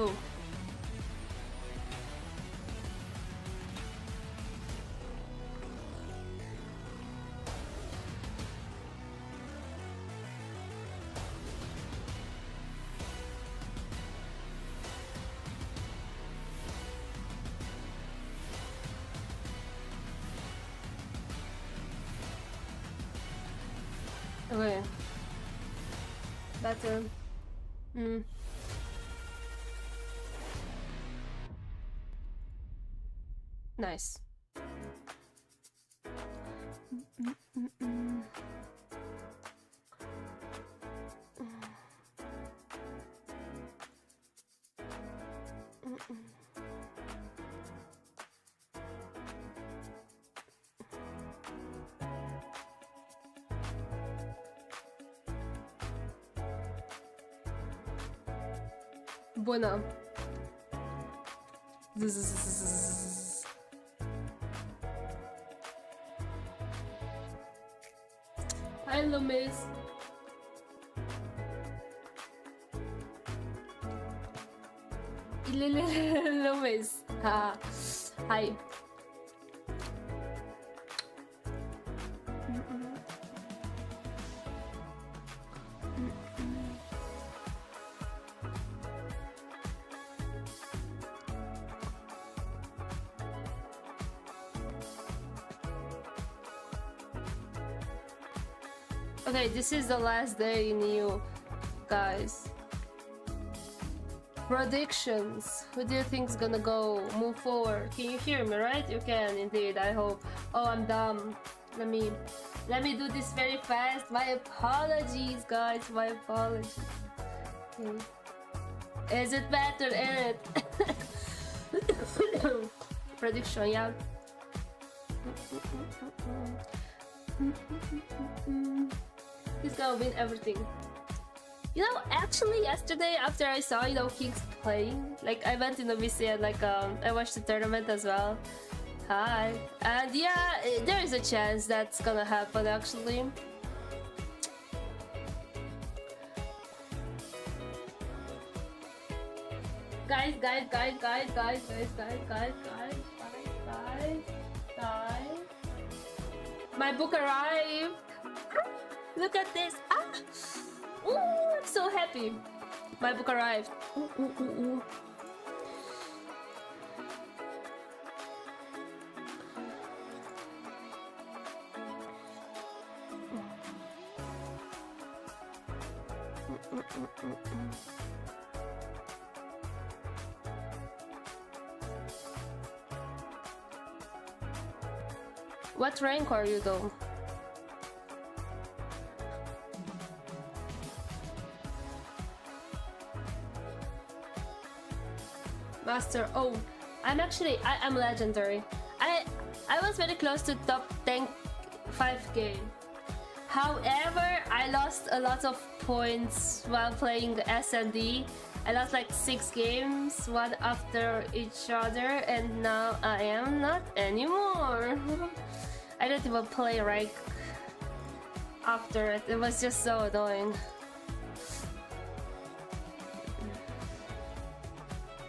Oh. Okay. Better. Nice. Bueno. Hi, Loomis. Loomis. Hi. Okay, this is the last day in EU, guys. Predictions. Who do you think is gonna move forward? Can you hear me, right? You can, indeed, I hope. Oh, I'm dumb. Let me do this very fast. My apologies, guys. My apologies. Okay. Is it better, Ed? Prediction, yeah. He's gonna win everything. You know, actually yesterday after I saw, you know, Kings playing, like I went in the VC and like I watched the tournament as well. Hi. And yeah, there is a chance that's gonna happen actually. Guys. My book arrived. Look at this. Ooh, I'm so happy. My book arrived. Ooh. What rank are you though? Master. Oh, I'm legendary. I was very close to top 10 5k. However, I lost a lot of points while playing S&D. I lost like 6 games, one after each other, and now I am not anymore. I don't even play rank after it. It was just so annoying.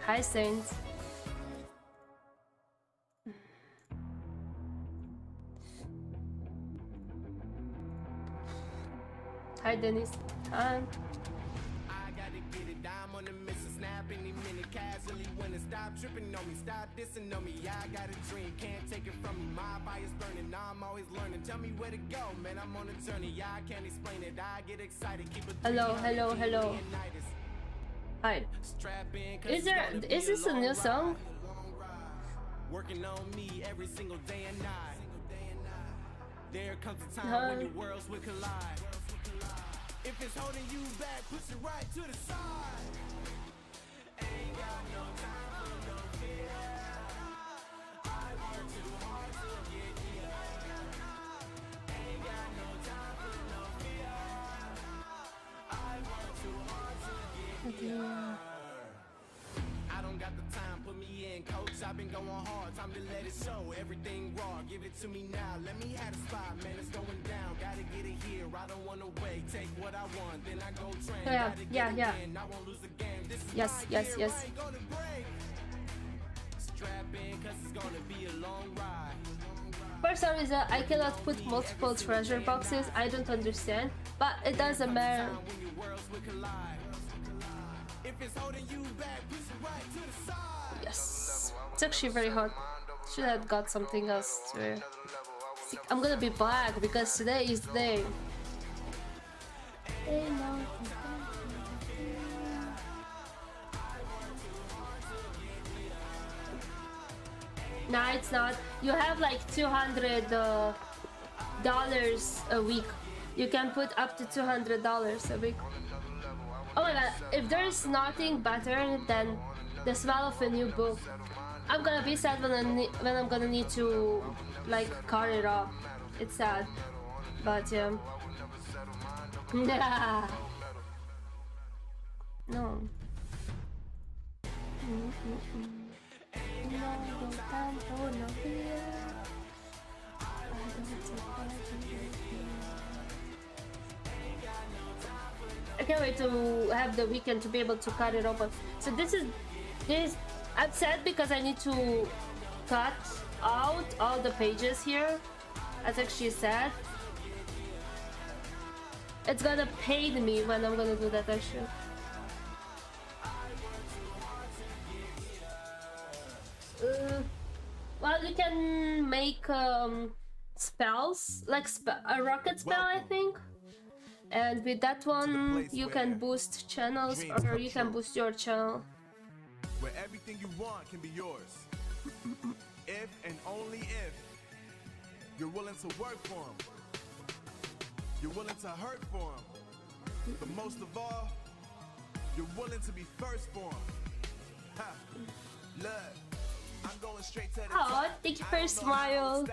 Hi, Saints. Hi, Dennis. Hi. On the miss a snap any minute casually when it stop tripping on me, stop dissing on me. I got a dream, can't take it from me. My fire's burning, now I'm always learning. Tell me where to go, man, I'm on a journey. Yeah, I can't explain it, I get excited. Keep it. Hello. Hi. Is this a new song? Working on me every single day and night. There comes a time when your worlds will collide. If it's holding you back, push it right to the side. Ain't got no time for no fear. I work too hard to get here. Ain't got no time for no fear. I work too hard to get here. I don't got the time, put me in, coach. I've been going hard, time to let it show. Everything raw, give it to me now. Let me have a spot, man, it's going down. Gotta get it here, I don't wanna wait. Take what I want, then I go train. Yeah. I won't lose the game. This is Yes. I ain't gonna break. Strap in, cause it's gonna be a long ride. For some reason, I cannot put multiple treasure boxes. I don't understand, but it doesn't matter. Yes, it's actually very hot. Should have got something else to wear. I'm gonna be black because today is the day. No, it's not. You have like $200 a week. You can put up to $200 a week. Oh my god, if there's nothing better than the smell of a new book, I'm gonna be sad when I'm gonna need to like cut it off. It's sad, but yeah. No. I can't wait to have the weekend to be able to cut it open. So this. I'm sad because I need to cut out all the pages here. That's actually sad. It's gonna pain me when I'm gonna do that actually. Well, you can make spells, like a rocket spell, I think. And with that one, you can boost channels, or you can boost your channel. Where everything you want can be yours. If and only if you're willing to work for them. You're willing to hurt for them. But most of all, you're willing to be first for them. Ha! Look, I'm going straight to the top. Oh, thank you for a smile.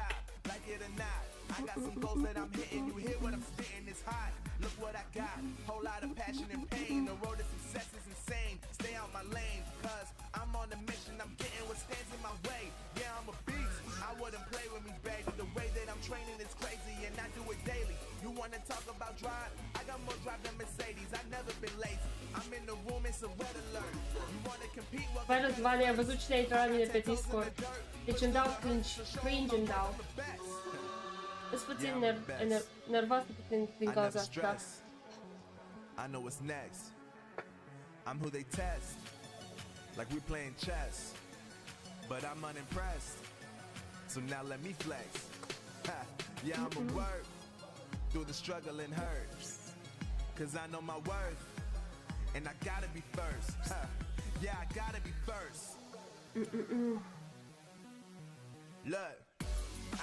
Like it or not, I got some goals that I'm hitting. You hear what I'm spitting? It's hot. Look what I got. Whole lot of passion and pain. The road to success is insane. Stay out my lane, cause I'm on a mission. I'm getting what stands in my way. Yeah, I'm a beast. I wouldn't play with me, baby. The way that I'm training is crazy, and I do it daily. You wanna talk about drive? I got more drive than Mercedes. I've never been lazy. I'm in the room, it's a red alert. You wanna compete? Văd Vania, am văzut cine intră la mine pe Discord. Deci îmi dau cringe îmi dau. Îs puțin nervos din cauza asta. I know what's next. I'm who they test. Like we playing chess. But I'm unimpressed. So now let me flex. Ha, yeah, I'ma work through the struggle and hurt. Cause I know my worth. And I gotta be first. Ha, yeah, I gotta be first. Look,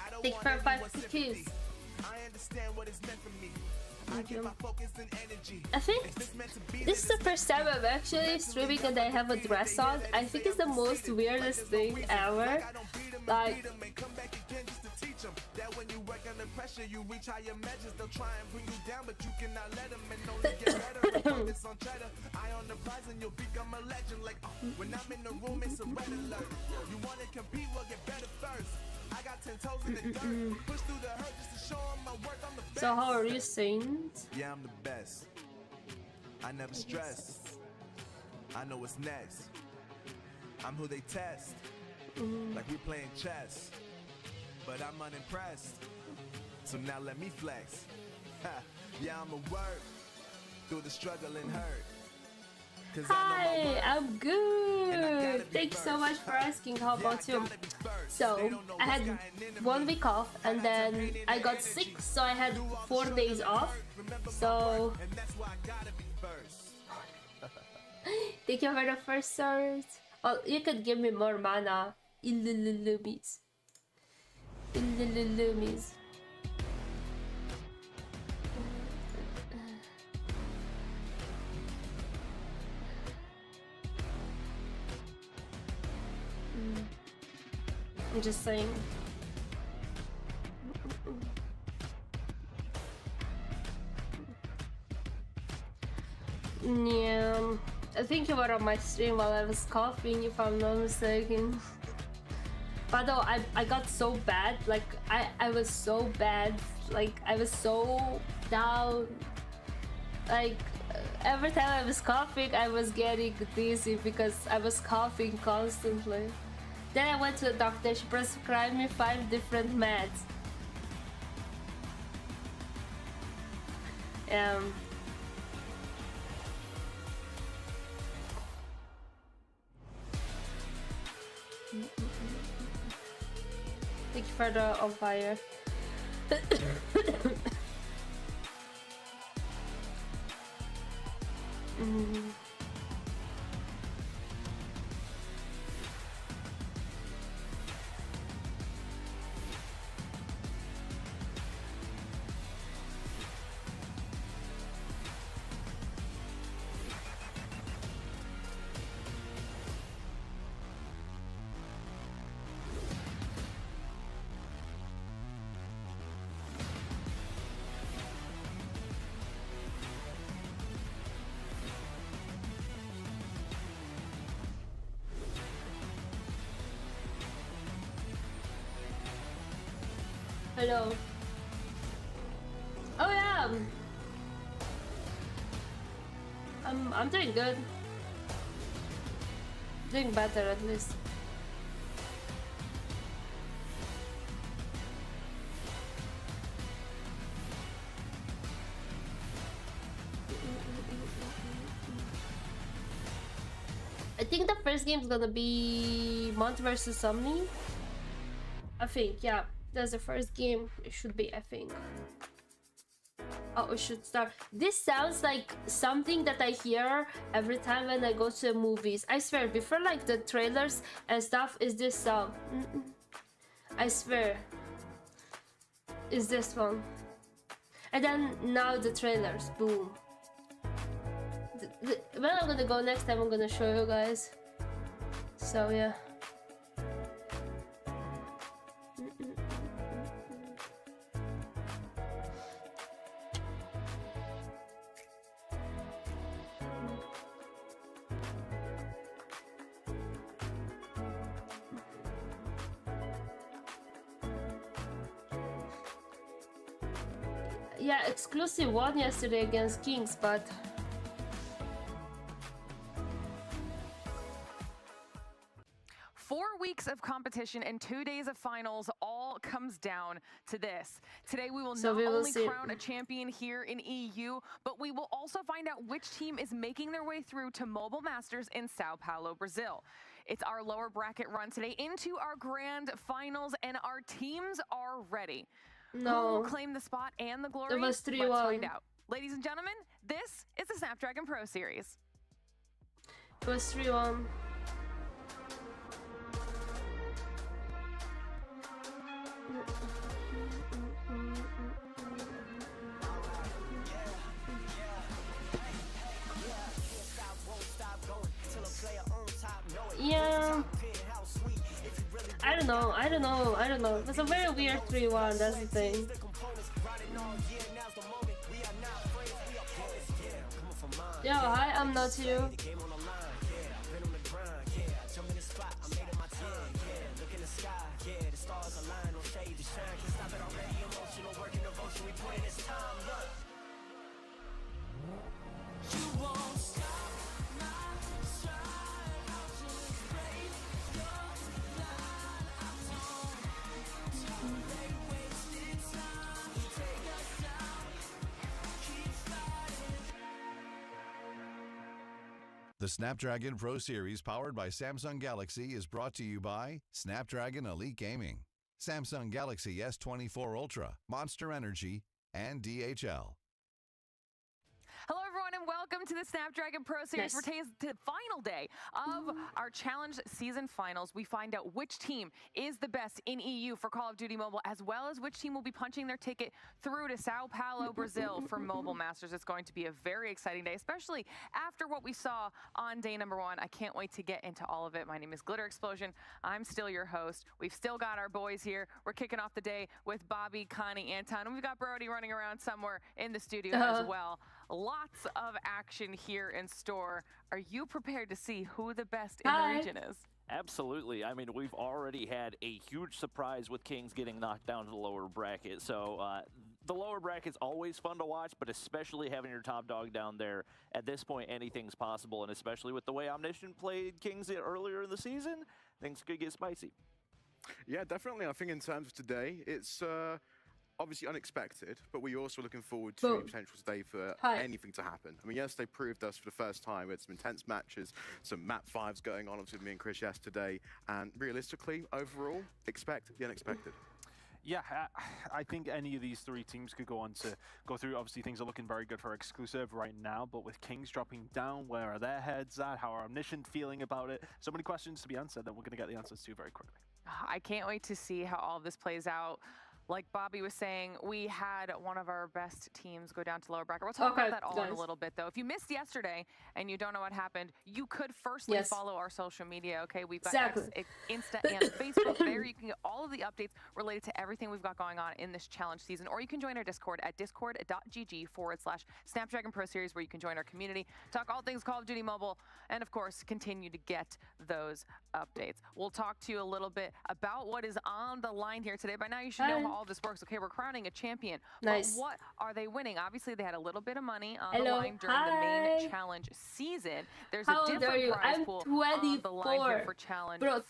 I don't want everyone sympathy. I understand what it's meant for me. I give my focus and energy. I think this is the first time I'm actually streaming and I have a dress on. I think it's the most weirdest thing ever. Like, that when you work under pressure, you reach higher measures. They'll try and bring you down, but you cannot let them and only get better. Focus on cheddar, eye on the prize, and you'll become a legend. Like, when I'm in the room, it's a red alert. You want to compete, well, get better first. I got 10 toes in the dirt. Push through the hurt just to show them my work. I'm the best. so how are you saying? Yeah, I'm the best. I never stress. I know what's next. I'm who they test. Like we playing chess. But I'm unimpressed. So now let me flex. Ha, yeah, I'ma work through the struggle and hurt. Hi, I'm good. Thank you so much for asking. How about you? So I had 1 week off and then I got sick, so I had 4 days off. So thank you for the first start. Well, you could give me more mana. Illumis. I'm just saying. Yeah, I think you were on my stream while I was coughing, if I'm not mistaken. But though I got so bad, like I was so bad, like I was so down, like every time I was coughing I was getting dizzy because I was coughing constantly. Then I went to the doctor. She prescribed me 5 different meds. Thank you for the on fire. Hello. Oh yeah. I'm doing good. Doing better at least. I think the first game is gonna be Mont versus Omni. I think, yeah. That's the first game. It should be, I think. Oh, we should start. This sounds like something that I hear every time when I go to the movies. I swear, before like the trailers and stuff, is this song. I swear. Is this one. And then now the trailers. Boom. When I'm gonna go next time, I'm gonna show you guys. So yeah. Yeah, exclusive won yesterday against Kings, but 4 weeks of competition and 2 days of finals all comes down to this. Today we will not only crown a champion here in EU, but we will also find out which team is making their way through to Mobile Masters in Sao Paulo, Brazil. It's our lower bracket run today into our grand finals, and our teams are ready. no. Who will claim the spot and the glory? It was 3-1. Let's find out. Ladies and gentlemen, this is the Snapdragon Pro Series. It was 3-1. Yeah. I don't know. It's a very weird 3-1, that's the thing. Yo, hi, I'm not you. The Snapdragon Pro Series powered by Samsung Galaxy is brought to you by Snapdragon Elite Gaming, Samsung Galaxy S24 Ultra, Monster Energy, and DHL. Hello, everyone, and welcome to the Snapdragon Pro Series. For today's the final day of our Challenge Season Finals. We find out which team is the best in EU for Call of Duty Mobile, as well as which team will be punching their ticket through to Sao Paulo, Brazil for Mobile Masters. It's going to be a very exciting day, especially after what we saw on day number 1. I can't wait to get into all of it. My name is Glitter Explosion. I'm still your host. We've still got our boys here. We're kicking off the day with Bobby, Connie, Anton, and we've got Brody running around somewhere in the studio as well. Lots of action here in store. Are you prepared to see who the best in the region is? Absolutely. I mean, we've already had a huge surprise with Kings getting knocked down to the lower bracket. So the lower bracket's always fun to watch, but especially having your top dog down there, at this point, anything's possible. And especially with the way Omniscient played Kings earlier in the season, things could get spicy. Yeah, definitely. I think in terms of today, it's obviously unexpected, but we're also looking forward to a potential today for anything to happen. I mean, yes, they proved us for the first time with some intense matches, some map 5s going on with me and Chris yesterday, and realistically, overall, expect the unexpected. Yeah, I think any of these three teams could go on to go through. Obviously, things are looking very good for Exclusive right now, but with Kings dropping down, where are their heads at? How are Omniscient feeling about it? So many questions to be answered that we're going to get the answers to very quickly. I can't wait to see how all of this plays out. Like Bobby was saying, we had one of our best teams go down to lower bracket. We'll talk about that all in a little bit, though. If you missed yesterday and you don't know what happened, you could firstly follow our social media, okay? We've got Insta and Facebook there. You can get all of the updates related to everything we've got going on in this challenge season, or you can join our Discord at discord.gg/Snapdragon Pro Series, where you can join our community, talk all things Call of Duty Mobile, and of course, continue to get those updates. We'll talk to you a little bit about what is on the line here today. By now, you should know how all this works. Okay, we're crowning a champion. But what are they winning? Obviously, they had a little bit of money on the line during the main challenge season. There's a different prize pool on the line here for challenge finals,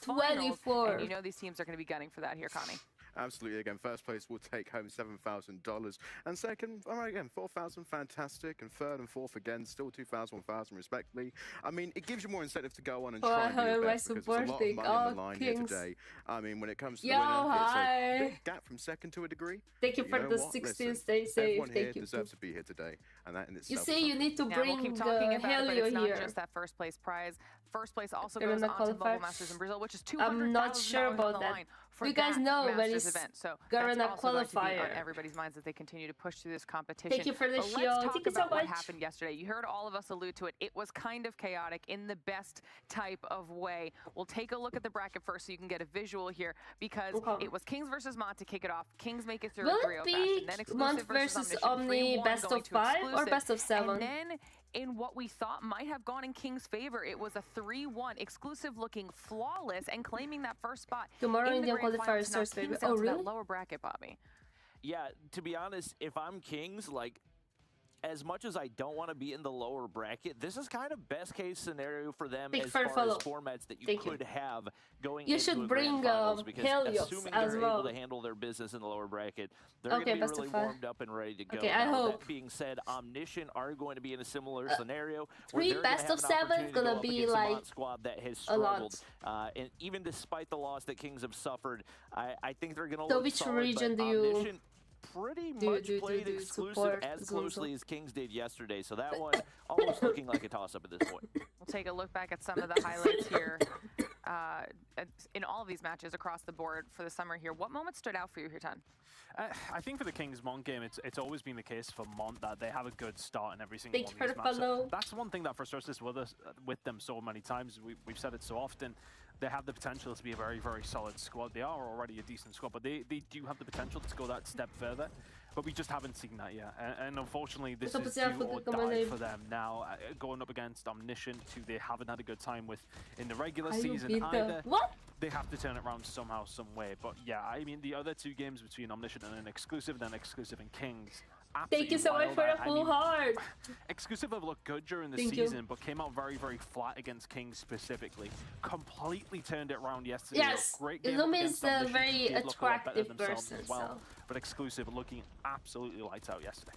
and you know these teams are going to be gunning for that here, Connie. Absolutely. Again, first place will take home $7,000. And second, all right, again, 4,000, fantastic. And third and fourth, again, still 2,000, 1,000, respectively. I mean, it gives you more incentive to go on and try and do your best, because there's a lot of money on the line here today. I mean, when it comes to the winner, it's a big gap from second to a degree. Thank you for the 16. Stay safe. Everyone here deserves to be here today. And that in itself. You say you need to bring we'll keep talking about it, but it's not here. just that first place prize. First place also goes on to Mobile Masters in Brazil, which is $200,000 I'm not sure about that. You guys know when it's event. So Garena that's also qualifier. on everybody's minds as they continue to push through this competition. Thank you for the shield. Let's talk Thank you so about what much. happened yesterday. You heard all of us allude to it. It was kind of chaotic in the best type of way. We'll take a look at the bracket first so you can get a visual here, because it was Kings versus Mont to kick it off. Kings make it through Will a 3-0 it be fashion. Then Mont versus Omni best of 5 or best of 7? And then in what we thought might have gone in King's favor, it was a 3-1, Exclusive looking flawless and claiming that first spot. Tomorrow in the Indian grand qualifier finals. starts, Kings baby. out Oh, to really? that lower bracket, Bobby. Yeah, to be honest, if I'm Kings, like, as much as I don't want to be in the lower bracket, this is kind of best case scenario for them as far as formats that you could have going into should a bring grand finals, because Helios assuming as they're well. able to handle their business in the lower bracket, they're going to be really warmed up and ready to go. Okay, I hope. That being said, Omniscient are going to be in a similar scenario. 3 best of 7 is going to be like squad that has a lot. And even despite the loss that Kings have suffered, I think they're going to So look which solid, region but do you Omniscient pretty much played Exclusive as closely as Kings did yesterday, so that one almost looking like a toss-up at this point. We'll take a look back at some of the highlights here in all of these matches across the board for the summer here. What moments stood out for you here, Ton? I think for the Kings Mont game, it's always been the case for Mont that they have a good start in every single one of these matches. So that's one thing that frustrates us with them so many times. We've said it so often. They have the potential to be a very, very solid squad. They are already a decent squad, but they do have the potential to go that step further. But we just haven't seen that yet. And unfortunately, this is do or die for them now. Going up against Omniscient, who they haven't had a good time with in the regular season either. They have to turn it around somehow, some way. But yeah, I mean, the other two games between Omniscient and an Exclusive, then Exclusive and Kings. Thank you so much for the full heart. Exclusive have looked good during the season, but came out very, very flat against Kings specifically. Completely turned it around yesterday. Yes, great game Illumi is a very attractive attractive person. But Exclusive looking absolutely lights out yesterday.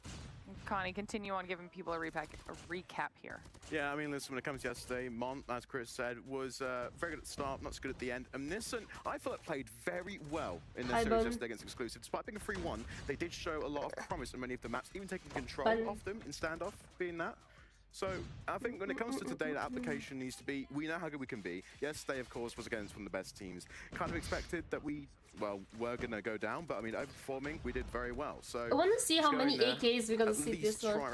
Connie, continue on giving people a recap here. Yeah, I mean, listen, when it comes to yesterday, Mont, as Chris said, was very good at the start, not so good at the end. Omniscient, I thought, played very well in their series yesterday against Exclusive. Despite being a 3-1, they did show a lot of promise in many of the maps, even taking control of them in standoff, being that. So I think when it comes to today, the application needs to be, we know how good we can be. Yesterday, of course, was against one of the best teams. Kind of expected that we well, we're going to go down, but I mean, overperforming, we did very well. So I want to see how many AKs we're going to see this one.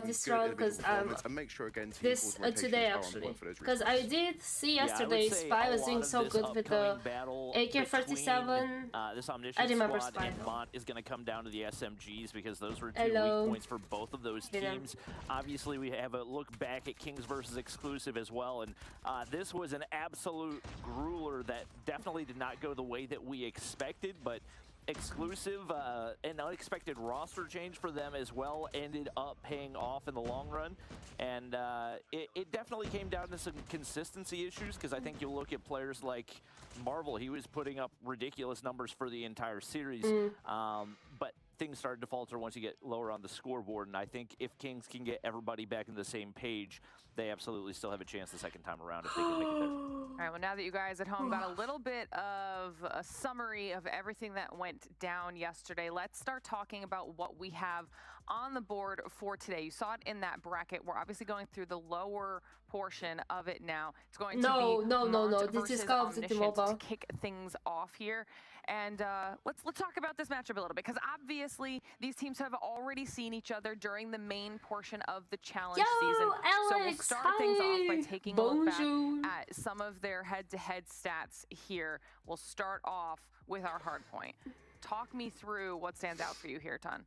This round, because and make sure again this today actually, because I did see yesterday Spy was doing so good with the AK-47. This Omniscient squad and Mont is going to come down to the SMGs because those were two weak points for both of those teams. Obviously, we have a look back at Kings versus Exclusive as well, and this was an absolute grueler that definitely did not go the way that we expected, but Exclusive, an unexpected roster change for them as well ended up paying off in the long run, and it definitely came down to some consistency issues, because I think you look at players like Marvel, he was putting up ridiculous numbers for the entire series, but things started to falter once you get lower on the scoreboard, and I think if Kings can get everybody back on the same page, they absolutely still have a chance the second time around if they can make it there. All right, well, now that you guys at home got a little bit of a summary of everything that went down yesterday, let's start talking about what we have on the board for today. You saw it in that bracket. We're obviously going through the lower portion of it now. It's going to be no. This is Call of Duty Mobile to kick things off here. And let's talk about this matchup a little bit, because obviously these teams have already seen each other during the main portion of the challenge season. Alex, so we'll start things off by taking a look back at some of their head-to-head stats here. We'll start off with our hard point. Talk me through what stands out for you here, Ton.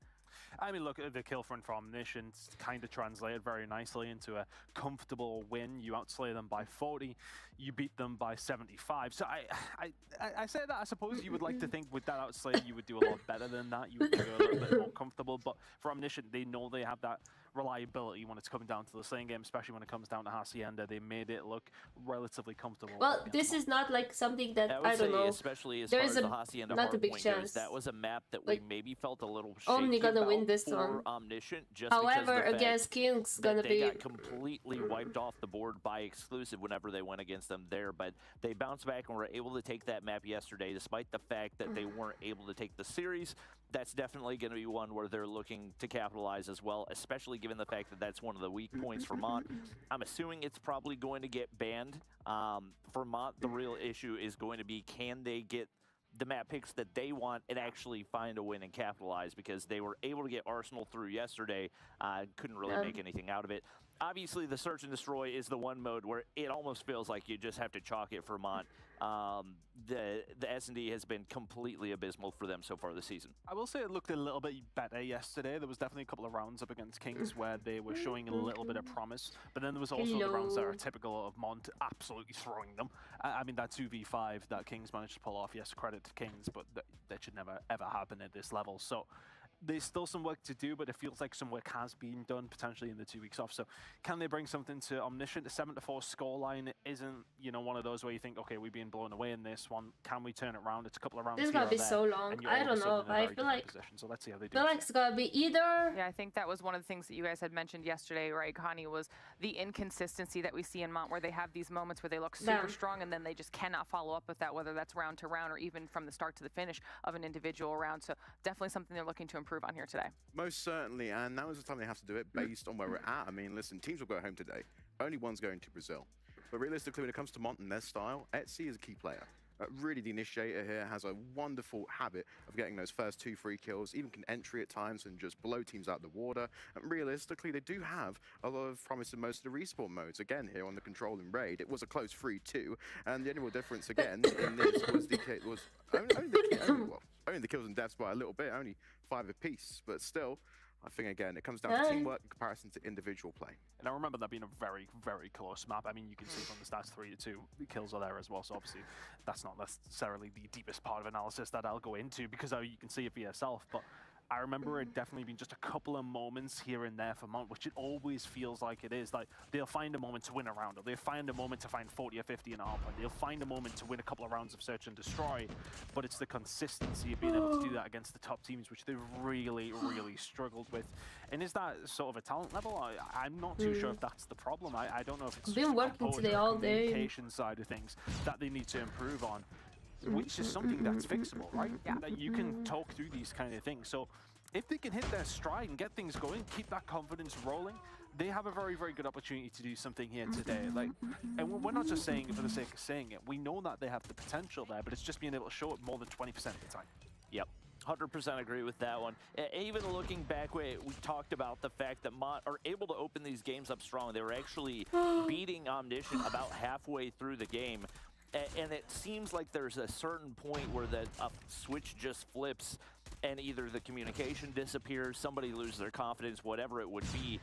I mean, look, the kill front for Omniscient kind of translated very nicely into a comfortable win. You outslay them by 40, you beat them by 75. So I say that, I suppose you would like to think with that outslay you would do a lot better than that. You would be a little bit more comfortable. But for Omniscient, they know they have that reliability when it's coming down to the slaying game, especially when it comes down to Hacienda. They made it look relatively comfortable. Well, this is not like something that I don't know. Especially as far as the Hacienda not a big chance. Goes, that was a map that we maybe felt a little shaky Only gonna win this one. Omniscient, just however, against Kings gonna they got completely wiped off the board by Exclusive whenever they went against them there. But they bounced back and were able to take that map yesterday, despite the fact that they weren't able to take the series. That's definitely going to be one where they're looking to capitalize as well, especially given the fact that that's one of the weak points for Mont. I'm assuming it's probably going to get banned. For Mont, the real issue is going to be, can they get the map picks that they want and actually find a win and capitalize, because they were able to get Arsenal through yesterday, couldn't really make anything out of it. Obviously, the search and destroy is the one mode where it almost feels like you just have to chalk it for Mont. The S&D has been completely abysmal for them so far this season. I will say it looked a little bit better yesterday. There was definitely a couple of rounds up against Kings where they were showing a little bit of promise, but then there was also the rounds that are typical of Mont absolutely throwing them. I mean, that 2v5 that Kings managed to pull off, yes, credit to Kings, but that should never ever happen at this level. So there's still some work to do, but it feels like some work has been done potentially in the 2 weeks off. So can they bring something to Omniscient? The 7-4 scoreline isn't, you know, one of those where you think, okay, we're being blown away in this one. Can we turn it around? It's a couple of rounds. This is gonna be so long. I don't know. I feel like so let's see how they do. I feel like it's gonna be either. Yeah, I think that was one of the things that you guys had mentioned yesterday, right, Connie, was the inconsistency that we see in Mont, where they have these moments where they look super strong and then they just cannot follow up with that, whether that's round to round or even from the start to the finish of an individual round. So definitely something they're looking to improve on here today. Most certainly, and now is the time they have to do it based on where we're at. I mean, listen, teams will go home today. Only one's going to Brazil. But realistically, when it comes to Mont and their style, Etsy is a key player. Really, the initiator here has a wonderful habit of getting those first 2 free kills, even can entry at times and just blow teams out of the water. And realistically, they do have a lot of promise in most of the respawn modes. Again, here on the control and raid, it was a close 3-2, and the only real difference again in this was only the kills and deaths by a little bit, only 5 apiece, but still. I think, again, it comes down to teamwork in comparison to individual play. And I remember that being a very, very close map. I mean, you can see from the stats 3-2, the kills are there as well. So obviously, that's not necessarily the deepest part of analysis that I'll go into, because you can see it for yourself. But I remember it definitely being just a couple of moments here and there for Mont, which it always feels like it is. Like, they'll find a moment to win a round, or they'll find a moment to find 40 or 50 in a hardpoint. They'll find a moment to win a couple of rounds of search and destroy, but it's the consistency of being able to do that against the top teams, which they've really, really struggled with. And is that sort of a talent level? I'm not too sure if that's the problem. I don't know if it's been working today all day. Communication side of things that they need to improve on, which is something that's fixable, right? Yeah. That you can talk through these kind of things. So if they can hit their stride and get things going, keep that confidence rolling, they have a very, very good opportunity to do something here today. Like, and we're not just saying it for the sake of saying it. We know that they have the potential there, but it's just being able to show it more than 20% of the time. Yep. 100% agree with that one. Even looking back, we talked about the fact that Mont are able to open these games up strong. They were actually beating Omniscient about halfway through the game. And it seems like there's a certain point where a switch just flips and either the communication disappears, somebody loses their confidence, whatever it would be,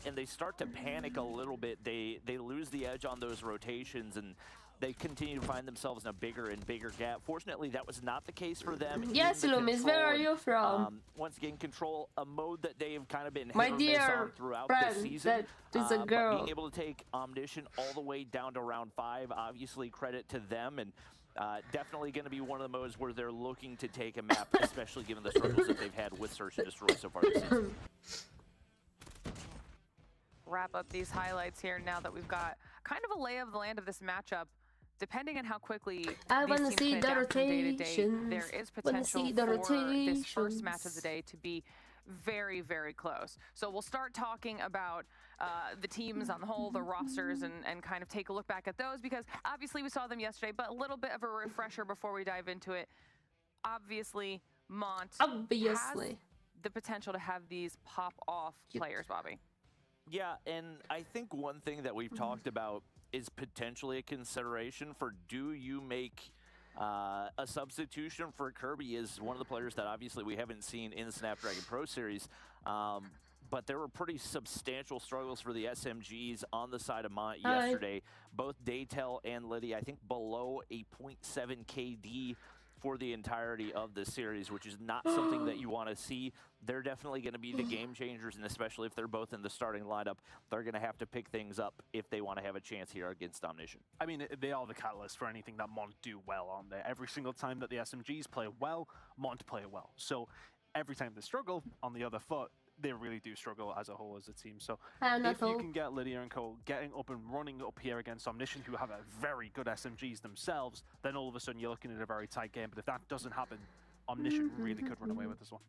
and they start to panic a little bit. They lose the edge on those rotations, and they continue to find themselves in a bigger and bigger gap. Fortunately, that was not the case for them. Yes, Loomis, where are you from? Once again, Control, a mode that they have kind of been my hit or dear miss on throughout friend, the season. That is a girl. But being able to take Omniscient all the way down to round 5, obviously credit to them, and definitely going to be one of the modes where they're looking to take a map, especially given the struggles that they've had with Search and Destroy so far this season. Wrap up these highlights here now that we've got kind of a lay of the land of this matchup. Depending on how quickly I these want to teams see can the adapt from day to day, rotations. there is potential for this first match of the day to be very, very close. So we'll start talking about the teams on the whole, the rosters, and kind of take a look back at those, because obviously we saw them yesterday, but a little bit of a refresher before we dive into it. Obviously, Mont has the potential to have these pop-off players, Bobby. Yeah, and I think one thing that we've talked about is potentially a consideration for, do you make a substitution for Kirby? Is one of the players that obviously we haven't seen in the Snapdragon Pro Series, but there were pretty substantial struggles for the SMGs on the side of Mont yesterday. Both Daytel and Liddy, I think, below a 0.7 KD for the entirety of the series, which is not something that you want to see. They're definitely going to be the game changers, and especially if they're both in the starting lineup, they're going to have to pick things up if they want to have a chance here against Omniscient. I mean, they are the catalyst for anything that Mont do well on there. Every single time that the SMGs play well, Mont play well. So every time they struggle on the other foot, they really do struggle as a whole as a team. So if you can get Lydia and Co getting up and running up here against Omniscient, who have a very good SMGs themselves, then all of a sudden you're looking at a very tight game. But if that doesn't happen, Omniscient really could run away with this one.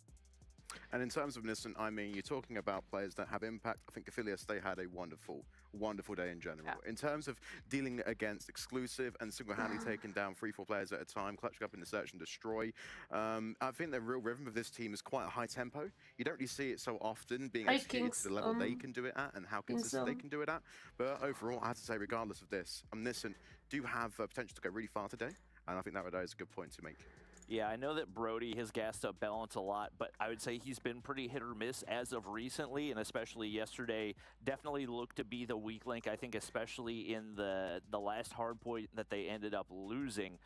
And in terms of Omniscient, I mean, you're talking about players that have impact. I think Aphelios, they had a wonderful, wonderful day in general. Yeah. In terms of dealing against exclusive and single-handedly taking down 3-4 players at a time, clutching up in the Search and Destroy, I think the real rhythm of this team is quite a high tempo. You don't really see it so often being executed to the level they can do it at and how consistent they can do it at. But overall, I have to say, regardless of this, Omniscient do have potential to go really far today, and I think that is a good point to make. Yeah, I know that Brody has gassed up Balance a lot, but I would say he's been pretty hit or miss as of recently, and especially yesterday, definitely looked to be the weak link. I think especially in the last hard point that they ended up losing,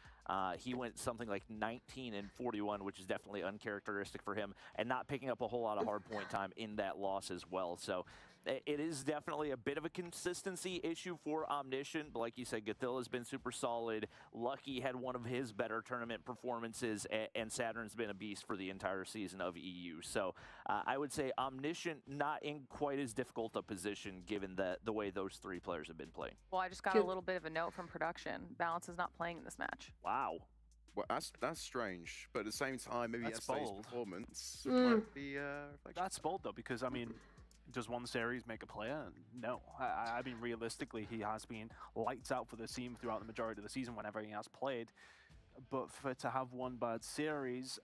he went something like 19 and 41, which is definitely uncharacteristic for him, and not picking up a whole lot of hard point time in that loss as well. So it is definitely a bit of a consistency issue for Omniscient. But like you said, Gathil has been super solid. Lucky had one of his better tournament performances, and Saturn's been a beast for the entire season of EU. So I would say Omniscient not in quite as difficult a position given the way those 3 players have been playing. Well, I just got a little bit of a note from production. Balance is not playing in this match. Wow. Well, that's strange, but at the same time, maybe yesterday's performance might be reflection. That's bold, though, because, I mean, does one series make a player? No. I mean, realistically, he has been lights out for the team throughout the majority of the season whenever he has played. But to have one bad series,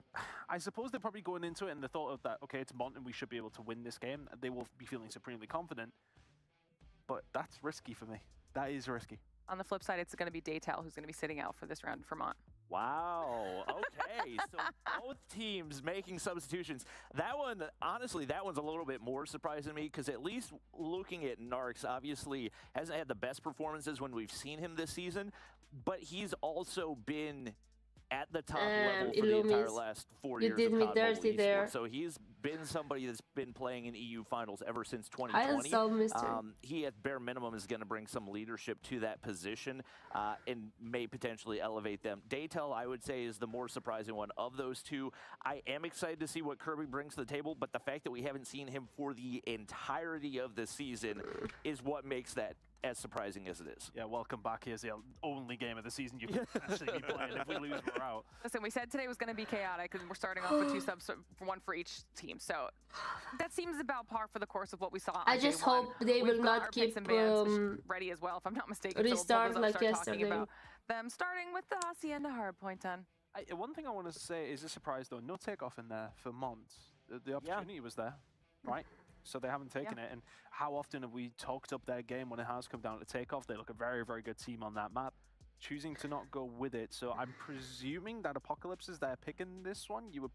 I suppose they're probably going into it in the thought of that, okay, it's Mont and we should be able to win this game. They will be feeling supremely confident. But that's risky for me. That is risky. On the flip side, it's going to be Daytel who's going to be sitting out for this round for Mont. Wow. Okay. So both teams making substitutions. That one, honestly, that one's a little bit more surprising to me, because at least looking at Narcs, obviously hasn't had the best performances when we've seen him this season, but he's also been at the top level for the entire last 4 years of COD Mobile Esports. So he's been somebody that's been playing in EU finals ever since 2020. He at bare minimum is going to bring some leadership to that position and may potentially elevate them. Daytel, I would say, is the more surprising one of those two. I am excited to see what Kirby brings to the table, but the fact that we haven't seen him for the entirety of the season is what makes that as surprising as it is. Yeah, welcome back. Here's the only game of the season you can actually be playing. If we lose, we're out. Listen, we said today was going to be chaotic, and we're starting off with 2 subs, one for each team. So that seems about par for the course of what we saw. I just hope they will not keep ready as well, if I'm not mistaken. Restart so like yesterday. About them starting with the Hacienda hardpoint 10. One thing I want to say is a surprise though. No takeoff in there for Mont. The opportunity was there, right? So they haven't taken it. And how often have we talked up their game when it has come down to takeoff? They look a very, very good team on that map. Choosing to not go with it. So I'm presuming that Apocalypse is there picking this one. You would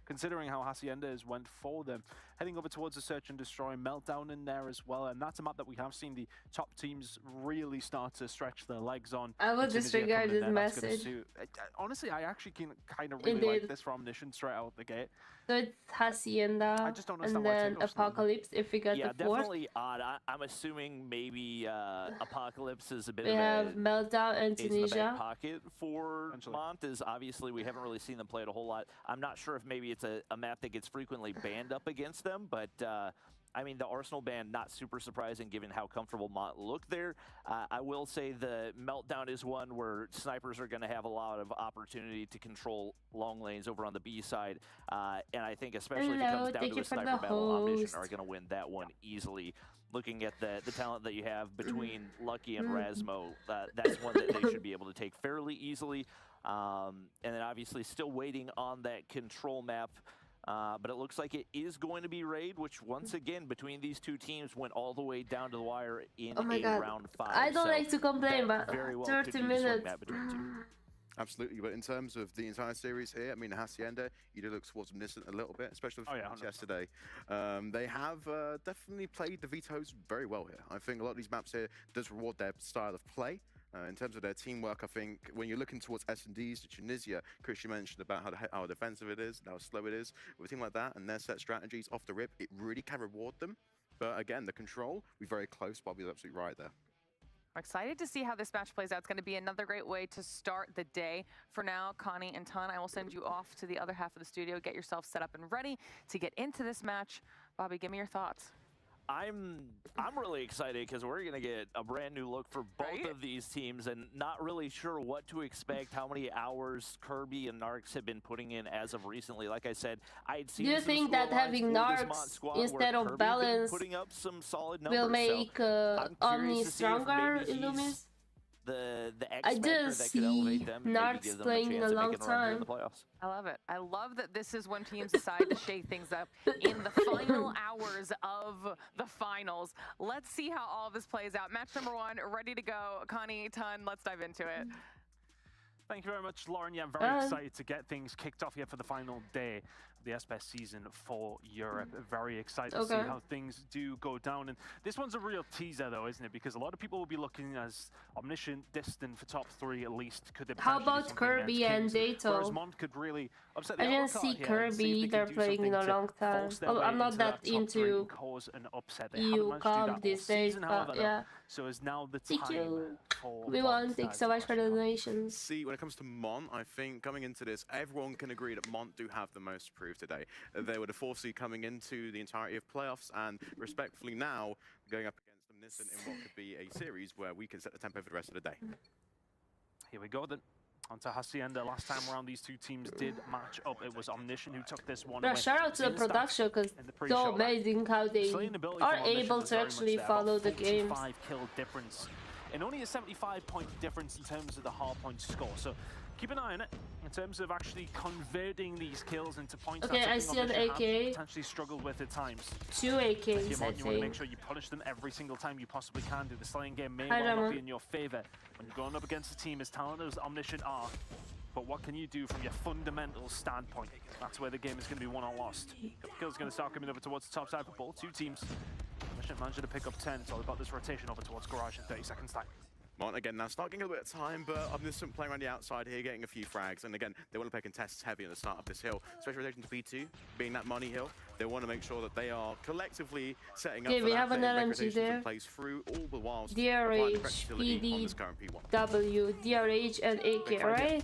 considering how Haciendas went for them. Heading over towards the Search and Destroy, Meltdown in there as well. And that's a map that we have seen the top teams really start to stretch their legs on. I will disregard this message. Honestly, I actually can kind of really like this from Omniscient straight out the gate. So it's Hacienda and then Apocalypse if we got the 4th. Yeah, definitely odd. I'm assuming maybe Apocalypse is a bit of a Meltdown and Tunisia. In the back pocket for Mont is obviously we haven't really seen them play it a whole lot. I'm not sure if maybe it's a map that gets frequently banned up against them, but I mean, the Arsenal ban, not super surprising given how comfortable Mont looked there. I will say the Meltdown is one where snipers are going to have a lot of opportunity to control long lanes over on the B side. And I think especially if it comes down to a sniper battle, Omniscient are going to win that one easily. Looking at the talent that you have between Lucky and Rasmo, that's one that they should be able to take fairly easily. And then obviously still waiting on that control map. But it looks like it is going to be Raid, which once again, between these 2 teams, went all the way down to the wire in round 5. I don't like to complain, but 30 minutes. Absolutely, but in terms of the entire series here, I mean, Hacienda, you do look towards Omniscient a little bit, especially yesterday. They have definitely played the vetoes very well here. I think a lot of these maps here does reward their style of play. In terms of their teamwork, I think when you're looking towards S&Ds to Tunisia, Chris, you mentioned about how defensive it is, how slow it is, everything like that, and their set strategies off the rip, it really can reward them. But again, the control, we're very close. Bobby's absolutely right there. I'm excited to see how this match plays out. It's going to be another great way to start the day. For now, Connie and Ton, I will send you off to the other half of the studio. Get yourself set up and ready to get into this match. Bobby, give me your thoughts. I'm really excited because we're going to get a brand new look for both of these teams and not really sure what to expect, how many hours Kirby and Narcs have been putting in as of recently. Like I said, I'd seen Do you think that having Narcs instead of Balance putting up some solid numbers, will make Omni stronger in Loomis? I didn't see Narcs playing in a long time. I love it. I love that this is when teams decide to shake things up in the final hours of the finals. Let's see how all of this plays out. Match number 1, ready to go. Connie, Ton, let's dive into it. Thank you very much, Lauren. Yeah, I'm very excited to get things kicked off here for the final day of the SBS season for Europe. Very excited to see how things do go down. And this one's a real teaser, though, isn't it? Because a lot of people will be looking as Omniscient, distant for top 3 at least. Could they How about Kirby and Dato? Whereas Mont could really upset the I didn't see Kirby. They're playing in a long time. Oh, I'm not that into EU comp these days, but yeah. So is now the time for we won. Thanks so much for the donations. See, when it comes to Mont, I think coming into this, everyone can agree that Mont do have the most to prove today. They were the 4th seed coming into the entirety of playoffs, and respectfully now going up against Omniscient in what could be a series where we can set the tempo for the rest of the day. Here we go then. Onto Hacienda. Last time around, these 2 teams did match up. It was Omniscient who took this one. Shout out to the production because it's so amazing how they are able to actually follow the games. 5 kill difference and only a 75-point difference in terms of the hardpoint score. So keep an eye on it in terms of actually converting these kills into points. Okay, I see an AK. Potentially struggled with at times. 2 AKs, I think. You want to make sure you punish them every single time you possibly can do. The slaying game may well not be in your favor when you're going up against a team as talented as Omniscient are. But what can you do from your fundamental standpoint? That's where the game is going to be won or lost. Kills going to start coming over towards the top side for both 2 teams. Omniscient managed to pick up 10. It's all about this rotation over towards Garage in 30 seconds time. Mont again now starting a little bit of time, but Omniscient playing around the outside here, getting a few frags. And again, they want to play contests heavy at the start of this hill. Special rotation to B2, being that money hill. They want to make sure that they are collectively setting up for we have an LMG there. In place through all the while. DRH, PD, W, DRH, and AK, right?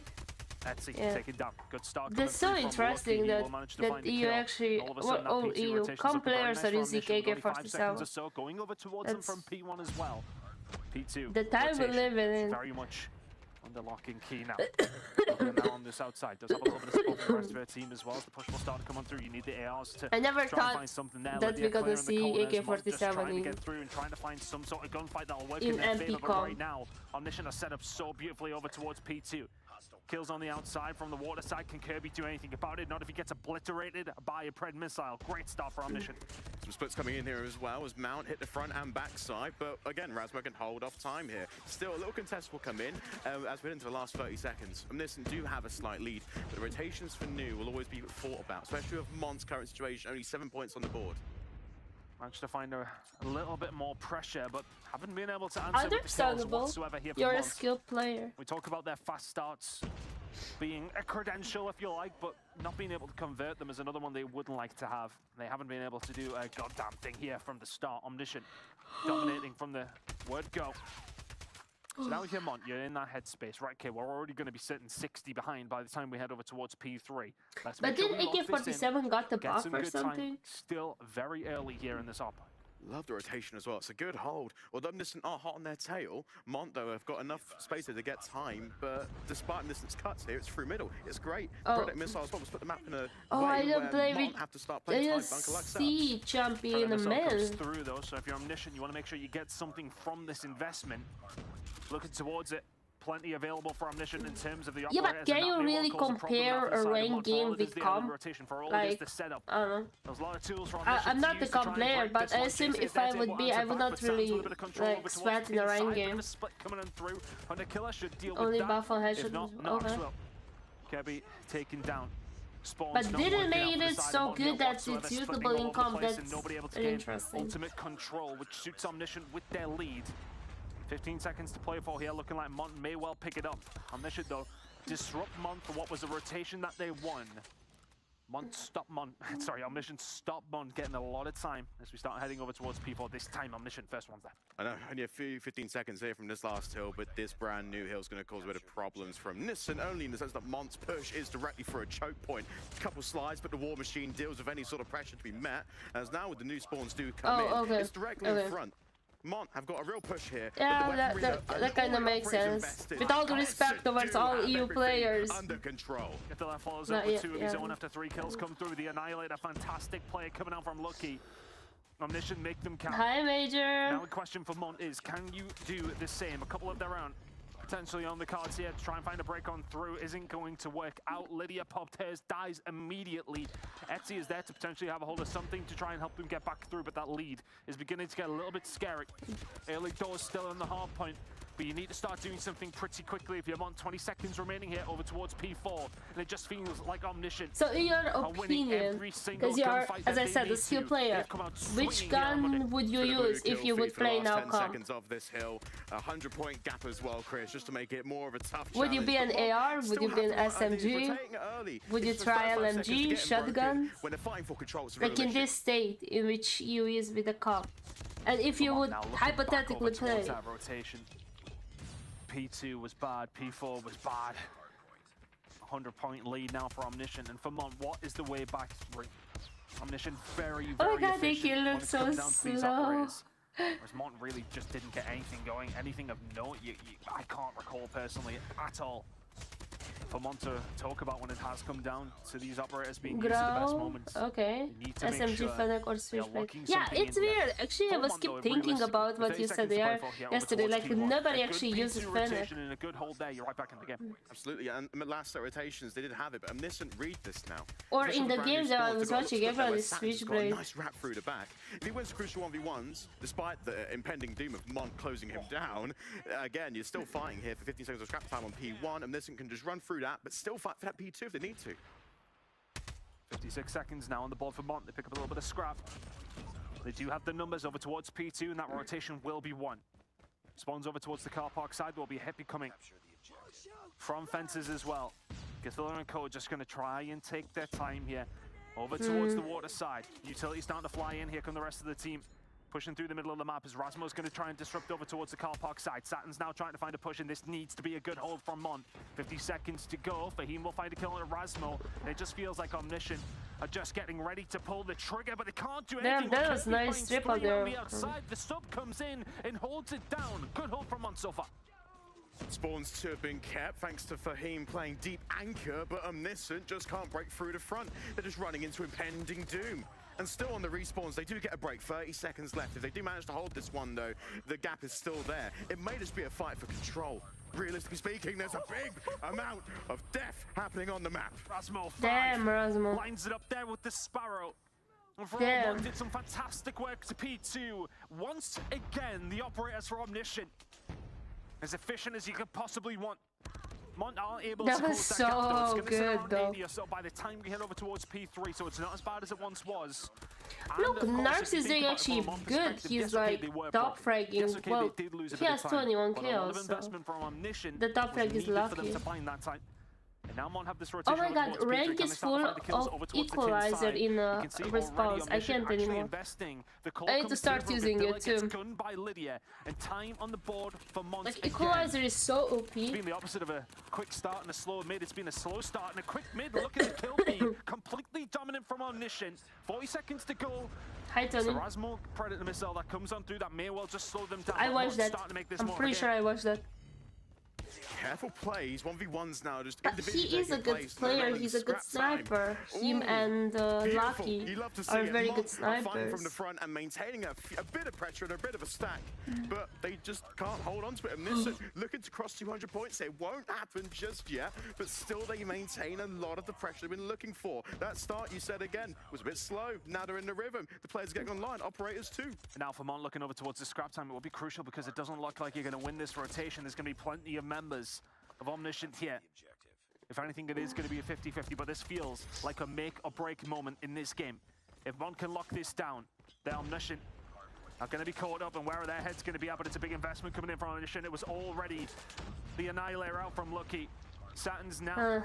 Take it down. Good start. That's so interesting that EU actually, all EU comp players are using AK 47. So going over towards them from P1 as well. P2. The time we live in. Very much under lock and key now. Now on this outside. Does have a little bit of support from the rest of her team as well. As the push will start to come on through. You need the ARs to I never try and thought find something there. that we're gonna see AK-47 trying to get through and trying to find some sort of gunfight that'll work in in their favor. But MP right now, Omniscient are set up so beautifully over towards P2. Kills on the outside from the water side. Can Kirby do anything about it? Not if he gets obliterated by a Pred missile. Great start for Omniscient. Some splits coming in here as well as Mount hit the front and back side, but again, Razmo can hold off time here. Still, a little contest will come in as we get into the last 30 seconds. Omniscient do have a slight lead, but the rotations for New will always be thought about, especially with Mont's current situation, only 7 points on the board. Managed to find a little bit more pressure, but haven't been able to answer understandable. whatsoever here. You're a skilled player. We talk about their fast starts being a credential, if you like, but not being able to convert them is another one they wouldn't like to have. They haven't been able to do a goddamn thing here from the start. Omniscient dominating from the word go. So now with your Mont, you're in that headspace. Right, okay, we're already going to be sitting 60 behind by the time we head over towards P3. But didn't AK-47 got the buff or something? Still very early here in this op. Love the rotation as well. It's a good hold. Although Omniscient are hot on their tail, Mont, though, have got enough space there to get time, but despite Omniscient's cuts here, it's through middle. It's great. Product missile as well. Let's put the map in a way I don't where play Mont have to start playing time. Bunker Lux see jumpy in the middle. Through though, so if you're Omniscient, you want to make sure you get something from this investment. Looking towards it. Plenty available for Omniscient in terms of the yeah, but can you really compare a ranked game with comp? Like, I don't know. There's a lot of tools for I'm not the comp player, but I assume if I would be, I would not really like sweat in a ranked game. Only buff on headshot. Okay. Kirby taken down. But didn't make it so good that it's usable in comp. That's interesting. Ultimate control, which suits Omniscient with their lead. 15 seconds to play for here, looking like Mont may well pick it up. Omniscient, though, disrupt Mont for what was a rotation that they won. Omniscient stop Mont, getting a lot of time as we start heading over towards P4. This time, Omniscient first one's there. I know, only a few 15 seconds here from this last hill, but this brand new hill is going to cause a bit of problems from Omniscient, only in the sense that Mont's push is directly for a choke point. A couple slides, but the War Machine deals with any sort of pressure to be met, as now with the new spawns do come in, it's directly in front. Mont have got a real push here. Yeah, that kind of makes sense. With all the respect towards all EU players. Under control. If the left follows up with 2 of his own after 3 kills come through, the Annihilator, fantastic play coming out from Lucky. Omniscient make them count. Hi, Major. Now the question for Mont is, can you do the same? A couple of their own potentially on the cards here to try and find a break on through. Isn't going to work out. Lydia popped hers, dies immediately. Etsy is there to potentially have a hold of something to try and help them get back through, but that lead is beginning to get a little bit scary. Early doors still on the hard point, but you need to start doing something pretty quickly if you're on 20 seconds remaining here over towards P4, and it just feels like Omniscient. So in your opinion, because you are, as I said, a skill player, which gun would you use if you would play now comp? 10 seconds of this hill, 100-point gap as well, Chris, just to make it more of a tough challenge. Would you be an AR? Would you be an SMG? Would you try LMG, shotgun? When they're fighting for control, it's like in this state in which you is with a comp. And if you would hypothetically play. P2 was bad, P4 was bad. 100-point lead now for Omniscient, and for Mont, what is the way back through? Omniscient very oh my god, they kill look so slow. Whereas Mont really just didn't get anything going, anything of note. I can't recall personally at all. For Mont to talk about when it has come down to these operators being used at the best moments. Okay. SMG Fennec or Switchblade. Yeah, it's weird. Actually, I was keep thinking about what you said there yesterday. Like, nobody actually uses Fennec. In a good hold there, you're right back in the game. Absolutely, and last rotations, they did have it, but Omniscient read this now. Or in the game that I was watching, everyone is Switchblade. Nice wrap through the back. If he wins crucial 1v1s, despite the impending doom of Mont closing him down, again, you're still fighting here for 15 seconds of scrap time on P1. Omniscient can just run through that, but still fight for that P2 if they need to. 56 seconds now on the board for Mont. They pick up a little bit of scrap. They do have the numbers over towards P2, and that rotation will be won. Spawns over towards the car park side. There will be a hippie coming from fences as well. Githiller and Co just going to try and take their time here. Over towards the water side. Utility starting to fly in. Here come the rest of the team. Pushing through the middle of the map as Rasmo's going to try and disrupt over towards the car park side. Saturn's now trying to find a push, and this needs to be a good hold from Mont. 50 seconds to go. Fahim will find a kill on Rasmo. And it just feels like Omniscient are just getting ready to pull the trigger, but they can't do anything. Damn, that was nice triple there. On the outside, the sub comes in and holds it down. Good hold from Mont so far. Spawns to have been kept thanks to Fahim playing deep anchor, but Omniscient just can't break through the front. They're just running into impending doom. And still on the respawns, they do get a break, 30 seconds left. If they do manage to hold this one though, the gap is still there. It may just be a fight for control. Realistically speaking, there's a big amount of death happening on the map. Rasmo, damn, Rasmo lines it up there with the Sparrow. And for damn, did some fantastic work to P2. Once again, the operators for Omniscient, as efficient as you could possibly want. Mont are able that to was close that gap, though. so It's good though. 80 or so by the time we head over towards P3, so it's not as bad as it once was. Look, Narcs is doing actually good. He's like top fragging. Well, he has 21 kills, so the top frag is lucky. Now Mont have this rotation. Oh my god, rank is full of equalizer in response. I can't anymore. I need to start using it too. Like, equalizer is so OP. It's been the opposite of a quick start and a slow mid. It's been a slow start and a quick mid. Look at the kill feed. Completely dominant from Omniscient. 40 seconds to go. Hi, Tony. Rasmo Predator missile that comes on through that may well just slow them down. I watched that. I'm pretty sure I watched that. Careful plays, 1v1s now, just but he is a good player, he's a good sniper. Him and Lucky are very good snipers. From the front and maintaining a bit of pressure and a bit of a stack, but they just can't hold on to it. Omniscient looking to cross 200 points, it won't happen just yet, but still they maintain a lot of the pressure they've been looking for. That start, you said again, was a bit slow. Now they're in the rhythm. The players are getting online, operators too. And now for Mont looking over towards the scrap time, it will be crucial because it doesn't look like you're going to win this rotation. There's going to be plenty of members of Omniscient here. If anything, it is going to be a 50-50, but this feels like a make or break moment in this game. If Mont can lock this down, they're Omniscient are going to be caught up, and where are their heads going to be at, but it's a big investment coming in from Omniscient. It was already the Annihilator out from Lucky. Saturn's now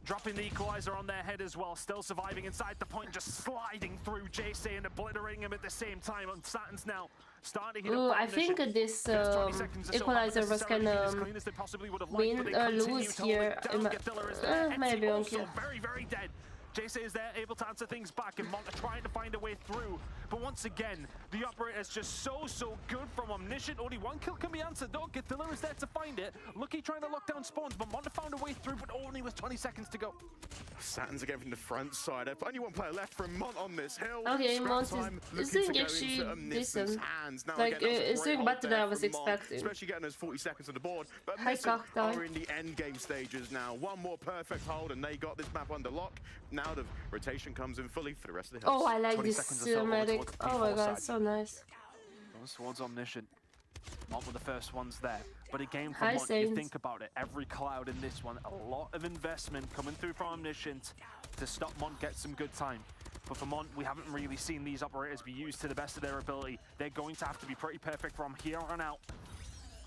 dropping the equalizer on their head as well, still surviving inside the point, just sliding through JC and obliterating him at the same time. And Saturn's now starting to hit I think this equalizer was gonna win or lose here. Maybe on kill. Very, very dead. JC is there, able to answer things back, and Mont are trying to find a way through. But once again, the operator is just so good from Omniscient. Only one kill can be answered, though. Gatilla is there to find it. Lucky trying to lock down spawns, but Mont found a way through, but only with 20 seconds to go. Saturn's again from the front side. Only one player left from Mont on this hill. Okay, Mont is doing actually decent. Like, it's doing better than I was expecting. Especially getting those 40 seconds on the board. But Omniscient are in the end game stages now. One more perfect hold, and they got this map under lock. Now the rotation comes in fully for the rest of the hills. Oh, I like this cinematic. Oh my god, so nice. Towards Omniscient. Mont were the first ones there. But again, for Mont, you think about it, every cloud in this one, a lot of investment coming through from Omniscient to stop Mont get some good time. But for Mont, we haven't really seen these operators be used to the best of their ability. They're going to have to be pretty perfect from here on out.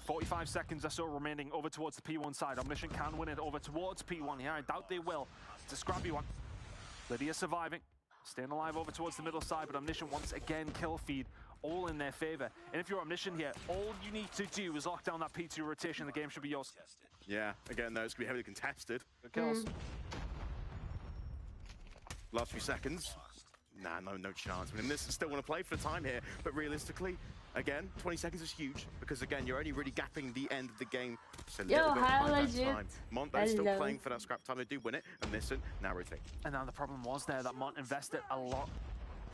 45 seconds or so remaining over towards the P1 side. Omniscient can win it over towards P1 here. I doubt they will. It's a scrappy one. Lydia surviving, staying alive over towards the middle side, but Omniscient once again kill feed, all in their favor. And if you're Omniscient here, all you need to do is lock down that P2 rotation. The game should be yours. Yeah, again, though, it's going to be heavily contested. Good kills. Last few seconds. Nah, no chance. I mean, this still want to play for the time here, but realistically, again, 20 seconds is huge because again, you're only really gapping the end of the game. How legit. Mont is still playing for that scrap time. They do win it, and Omniscient now rotate. And now the problem was there that Mont invested a lot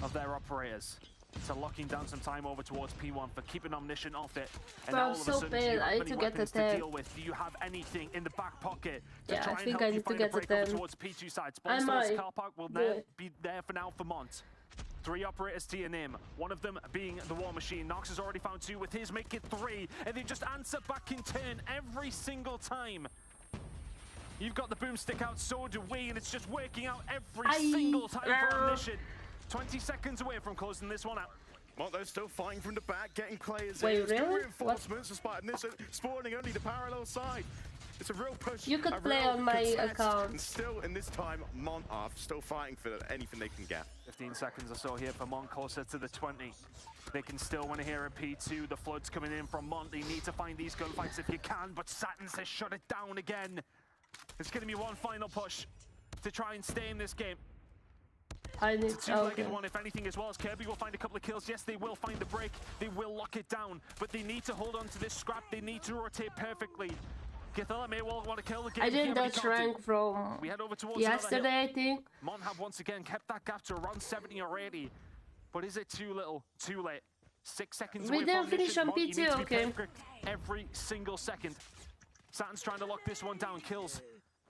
of their operators. So locking down some time over towards P1 for keeping Omniscient off it. And now all of a sudden, do you have many weapons to deal with? Do you have anything in the back pocket to try and help you find a break over towards P2 side? Sponsors car park will be there for now for Mont. 3 operators to your name, one of them being the War Machine. Nox has already found 2 with his, make it 3, and they just answer back in turn every single time. You've got the boomstick out, so do we, and it's just working out every single time for Omniscient. 20 seconds away from closing this one out. Monto's still fighting from the back, getting players in. Really? Reinforcements despite Omniscient spawning only the parallel side. It's a real push. You could play on my account. And still, in this time, Mont are still fighting for anything they can get. 15 seconds or so here for Mont, closer to the 20. They can still win here at P2. The flood's coming in from Mont. They need to find these gunfights if you can, but Saturn says shut it down again. It's going to be one final push to try and stay in this game. It's a two-legged one, if anything, as well as Kirby will find a couple of kills. Yes, they will find the break. They will lock it down, but they need to hold on to this scrap. They need to rotate perfectly. Githella may well want to kill the game. I did Dutch rank from yesterday, I think. Mont have once again kept that gap to around 70 or 80. But is it too little? Too late. 6 seconds away. We didn't finish on P2, okay. Every single second. Saturn's trying to lock this one down. Kills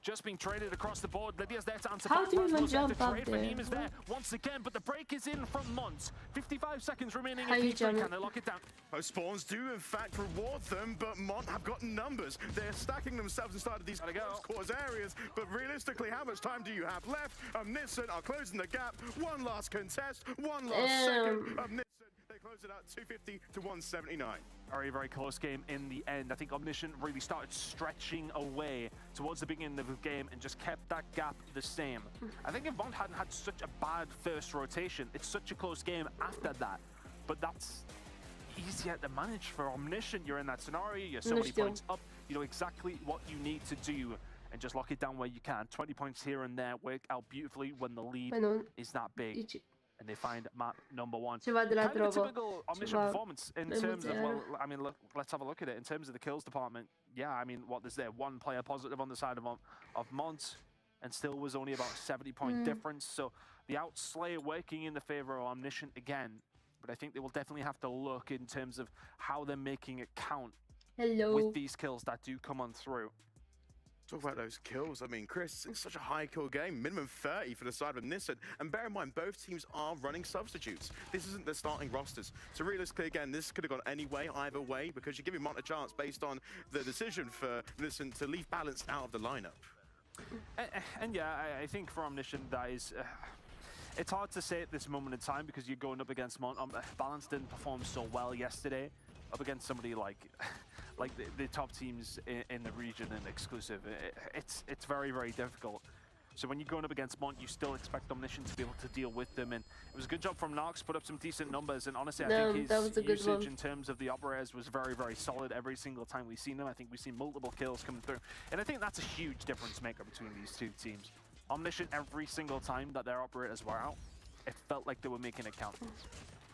just being traded across the board. Lydia's there to answer. How do you even jump up there? Is there once again, but the break is in from Mont. 55 seconds remaining. How you jump? Can they lock it down? Those spawns do in fact reward them, but Mont have got numbers. They're stacking themselves inside of these close areas, but realistically, how much time do you have left? Omniscient are closing the gap. One last contest, one last second. Omniscient, they close it out 250 to 179. Very, very close game in the end. I think Omniscient really started stretching away towards the beginning of the game and just kept that gap the same. I think if Mont hadn't had such a bad first rotation, it's such a close game after that. But that's easier to manage for Omniscient. You're in that scenario, you're so many points up, you know exactly what you need to do and just lock it down where you can. 20 points here and there work out beautifully when the lead is that big. And they find map number 1. Kind of a typical Omniscient performance in terms of, well, I mean, look, let's have a look at it. In terms of the kills department, yeah, I mean, what is there? 1 player positive on the side of Mont, and still was only about a 70-point difference. So the outslay working in the favor of Omniscient again. But I think they will definitely have to look in terms of how they're making it count with these kills that do come on through. Talk about those kills. I mean, Chris, it's such a high kill game. Minimum 30 for the side of Omniscient. And bear in mind, both teams are running substitutes. This isn't their starting rosters. So realistically, again, this could have gone any way, either way, because you're giving Mont a chance based on the decision for Omniscient to leave Balanced out of the lineup. And yeah, I think for Omniscient, that is... it's hard to say at this moment in time because you're going up against Mont. Balanced didn't perform so well yesterday. Up against somebody like the top teams in the region and exclusive, it's very, very difficult. So when you're going up against Mont, you still expect Omniscient to be able to deal with them. And it was a good job from Nox, put up some decent numbers. And honestly, I think his usage in terms of the operators was very, very solid every single time we've seen them. I think we've seen multiple kills coming through. And I think that's a huge difference maker between these two teams. Omniscient, every single time that their operators were out, it felt like they were making it count.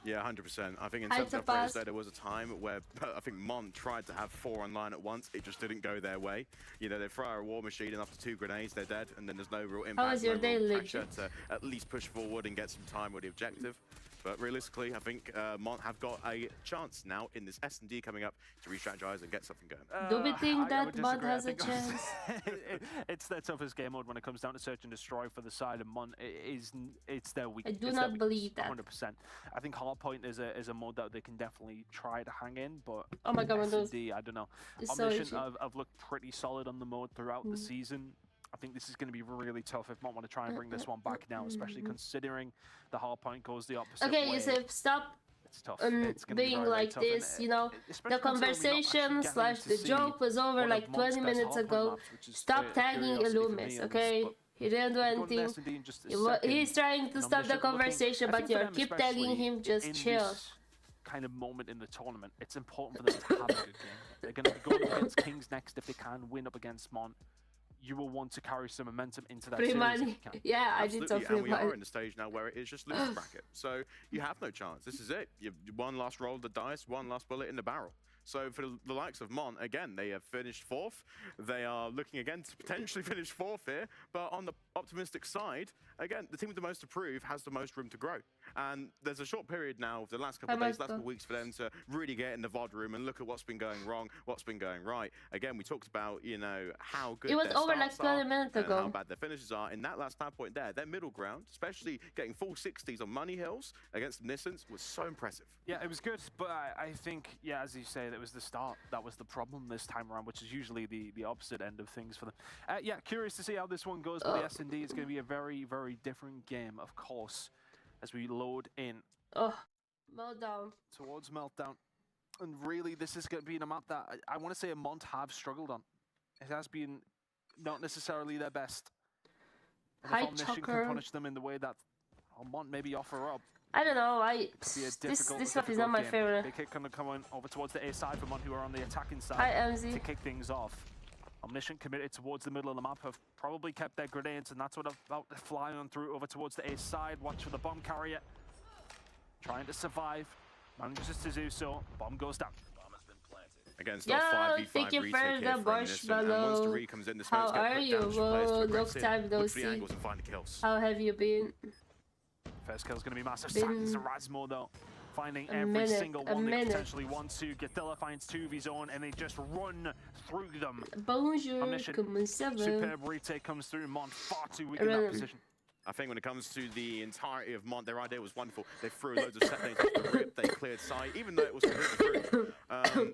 Yeah, 100%. I think in terms of operators, there was a time where I think Mont tried to have 4 online at once. It just didn't go their way. You know, they fire a war machine and after 2 grenades, they're dead, and then there's no real impact. How was your day, pressure to at least push forward and get some time with the objective. But realistically, I think Mont have got a chance now in this S&D coming up to re-strategize and get something going. Do we think that Mont has a chance? It's their toughest game mode when it comes down to search and destroy for the side of Mont. It's their weakness. I do not believe that. 100%. I think Hardpoint is a mode that they can definitely try to hang in, but oh my God, S&D, I don't know. Omniscient have looked pretty solid on the mode throughout the season. I think this is going to be really tough if Mont want to try and bring this one back now, especially considering the hard point goes the opposite way. Okay, Yusuf, stop being like this, you know. The conversation slash the joke was over like 20 minutes ago. Stop tagging Illumis, okay? He didn't do anything. He's trying to stop the conversation, but you keep tagging him, just chill. Kind of moment in the tournament, it's important for them to have a good game. They're going to be going against Kings next if they can win up against Mont. You will want to carry some momentum into that series. Yeah, I did so. And we are in the stage now where it is just loser bracket. So you have no chance. This is it. You one last roll of the dice, one last bullet in the barrel. So for the likes of Mont, again, they have finished 4th. They are looking again to potentially finish 4th here. But on the optimistic side, again, the team with the most to prove has the most room to grow. And there's a short period now, the last couple of days, last couple of weeks for them to really get in the VOD room and look at what's been going wrong, what's been going right. Again, we talked about, you know, how good it was over like 20 minutes ago. How bad their finishes are. In that last point there, their middle ground, especially getting full 60s on Money Hills against Omniscient, was so impressive. Yeah, it was good, but I think, yeah, as you say, that was the start. That was the problem this time around, which is usually the opposite end of things for them. Yeah, curious to see how this one goes, but the S&D is going to be a very, very different game, of course, as we load in. Meltdown. Towards Meltdown. And really, this is going to be a map that I want to say Mont have struggled on. It has been not necessarily their best. Hi, Omniscient can punish them in the way that Mont maybe offer up. I don't know. This stuff is not my favorite. They kick going to come on over towards the A side for Mont, who are on the attacking side Hi, MZ. to kick things off. Omniscient committed towards the middle of the map, have probably kept their grenades, and that's what about to fly on through over towards the A side. Watch for the bomb carrier. Trying to survive. Manages to do so. Bomb goes down. Again, still 5v5 thank you for retake the here for Omniscient, and once the re comes in, the How smokes get are put you? down, she plays to Whoa, long aggressive, time no look for the see. angles and find the kills. How have you been? First kill's going to be massive. Been Satins and Razmo, though, finding every single one they potentially want to. Gathilla finds 2 of his own, and they just run through them. Bonjour, Omniscient, comment ça va? superb retake comes through. Mont far too weak in that position. I think when it comes to the entirety of Mont, their idea was wonderful. They threw loads of set names off the rip, they cleared site, even though it was completely free.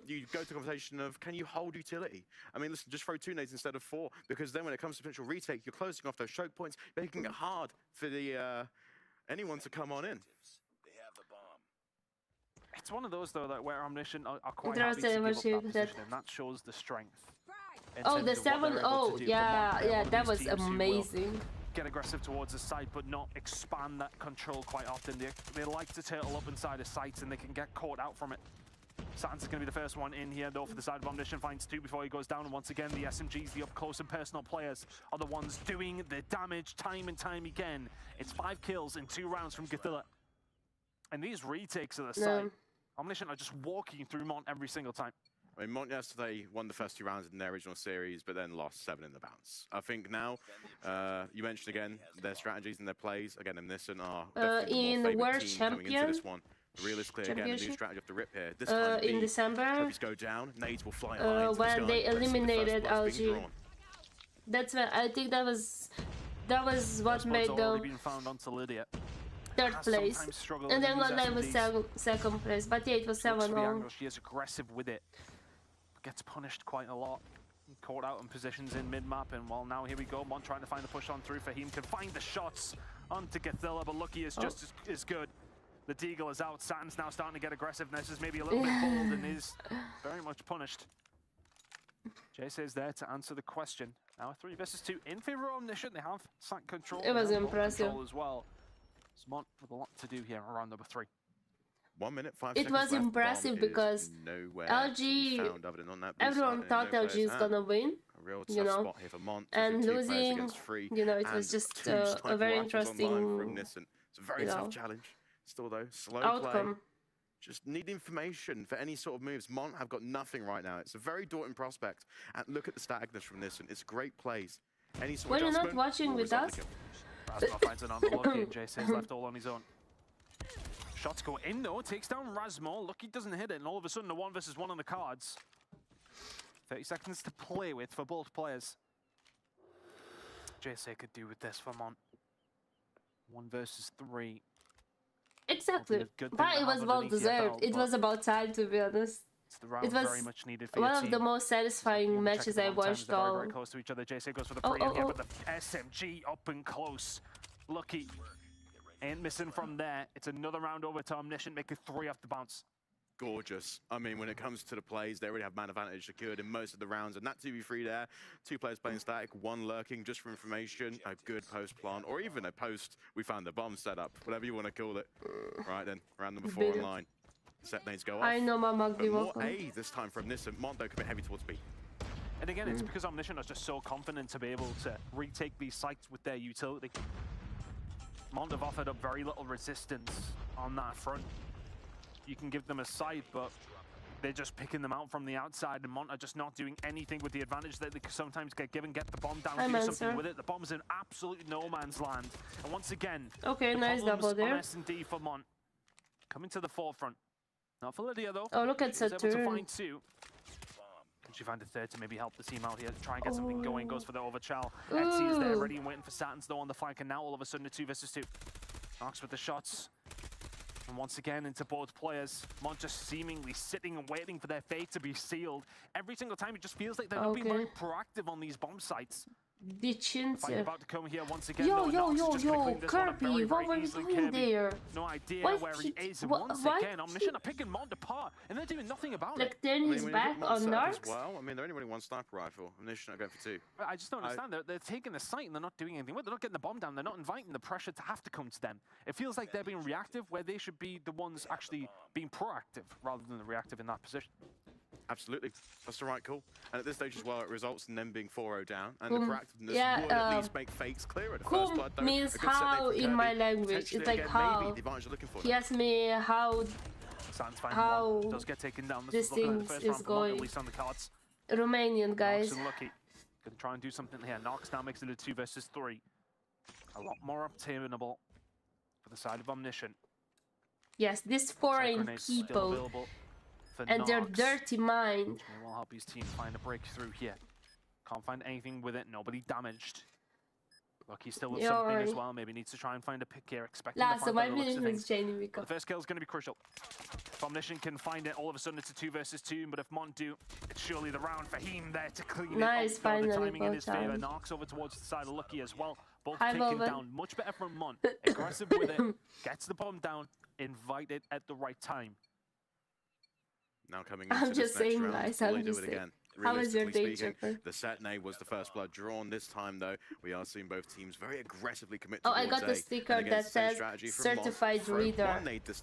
You go to the conversation of, can you hold utility? I mean, listen, just throw 2 nades instead of 4, because then when it comes to potential retake, you're closing off those choke points, making it hard for the anyone to come on in. It's one of those, though, that where Omniscient are quite happy to give up that position, and that shows the strength. Oh, the 7-0, yeah, that was amazing. Get aggressive towards the site, but not expand that control quite often. They like to turtle up inside of sites, and they can get caught out from it. Satins is going to be the first one in here, though, for the side of Omniscient. Finds 2 before he goes down, and once again, the SMGs, the up-close and personal players, are the ones doing the damage time and time again. It's 5 kills in 2 rounds from Gathilla. And these retakes of the site, Omniscient are just walking through Mont every single time. I mean, Mont yesterday won the first 2 rounds in their original series, but then lost 7 in the bounce. I think now, you mentioned again, their strategies and their plays, again, Omniscient are definitely in the the more World favourite team coming into this Champion, one. Realistically, again, a new strategy off the rip here. This time, in December, trophies go down, nades will fly high into the when sky, they but it's the eliminated first blood's being LG. drawn. That's when I think that was what made them been found onto Lydia. 3rd place, and then one night was 2nd place. But yeah, it was 7-0. She is aggressive with it, gets punished quite a lot. Caught out in positions in mid-map, and well, now here we go. Mont trying to find the push on through. Fahim can find the shots onto Gathilla, but Lucky is just as good. The Deagle is out. Satins now starting to get aggressive. This is maybe a little bit bold and is very much punished. Jace is there to answer the question. Now 3 versus 2 in favor of Omniscient. They have site control. It was impressive as well. So Mont with a lot to do here around number 3. 1 minute, 5 It seconds was left. impressive Bomb because LG, found other than on that everyone thought LG is gonna win, a real tough spot here for Mont, and losing, it was and just 2 a very interesting, it's a very tough challenge. Still though, slow outcome. play. Just need information for any sort of moves. Mont have got nothing right now. It's a very daunting prospect. And look at the stagness from this, and it's great plays. Any sort When of you're not watching with us, Razmo finds it on the Lucky, and Jace is left all on his own. Shots go in though, takes down Razmo. Lucky doesn't hit it, and all of a sudden a 1 versus 1 on the cards. 30 seconds to play with for both players. JSA could do with this for Mont. 1 versus 3. Exactly, but it was well deserved. It was about time, to be honest. It was very much needed for one of the most satisfying matches I watched all. Very close to each other. JSA goes for the pre here, but the SMG up and close. Lucky ain't missing from there. It's another round over to Omniscient, making 3 off the bounce. Gorgeous. I mean, when it comes to the plays, they already have man advantage secured in most of the rounds, and that 2v3 there, 2 players playing static, 1 lurking, just for information, a good post plant, or even a post, we found the bomb setup, whatever you want to call it. Right then, round number 4 online. Set nades go off. I know, Mama. More A this time from Omniscient. Mont though commit heavy towards B. And again, it's because Omniscient are just so confident to be able to retake these sites with their utility. Mont have offered up very little resistance on that front. You can give them a site, but they're just picking them out from the outside, and Mont are just not doing anything with the advantage that they sometimes get given. Get the bomb down, do something with it. The bomb's in absolute no man's land. And once again, okay, nice double there. S&D for Mont coming to the forefront. Not for Lydia though. Oh, look at Saturn. Able to find 2. Can she find a 3rd to maybe help the team out here to try and get something going? Goes for the overchal. Etsy is there ready and waiting for Satins though on the flank, and now all of a sudden a 2 versus 2. Knox with the shots. And once again into both players. Mont just seemingly sitting and waiting for their fate to be sealed. Every single time it just feels like they're not being very proactive on these bomb sites. Fight about to come here once again. Yo, Kirby, what were you doing there? No idea where he is. And once again, Omniscient are picking Mont apart, and they're doing nothing about it. Like, then he's back on Narcs? Well, I mean, they're only running 1 sniper rifle. Omniscient are going for 2. I just don't understand. They're taking the site and they're not doing anything with it. They're not getting the bomb down. They're not inviting the pressure to have to come to them. It feels like they're being reactive where they should be the ones actually being proactive rather than the reactive in that position. Absolutely. That's the right call. And at this stage as well, it results in them being 4-0 down. And the proactiveness would at least make fakes clear at the first blood. Though. Means how in my language. It's like again, how. Maybe the advantage you're looking for. He asked me how does get taken down. This thing is going. At least on the cards. Romanian guys. Lucky. Gonna try and do something here. Nox now makes it a 2 versus 3. A lot more obtainable for the side of Omniscient. Yes, these foreign people and their dirty mind. It will help his team find a breakthrough here. Can't find anything with it. Nobody damaged. Lucky still with something as well. Maybe needs to try and find a pick here. Expecting to find the looks of things. The first kill is going to be crucial. If Omniscient can find it, all of a sudden it's a 2 versus 2. But if Mont do, it's surely the round for him there to clean it up. Finally, the timing in his favor. Knocks over towards the side of Lucky as well. Both taken down. Much better from Mont. Aggressive with it. Gets the bomb down. Invited at the right time. Now coming into I'm just saying, guys. I'm just saying. How was your day, Chipper? The Setnay was the first blood drawn. This time, though, we are seeing both teams very aggressively commit to I got the sticker that says certified reader.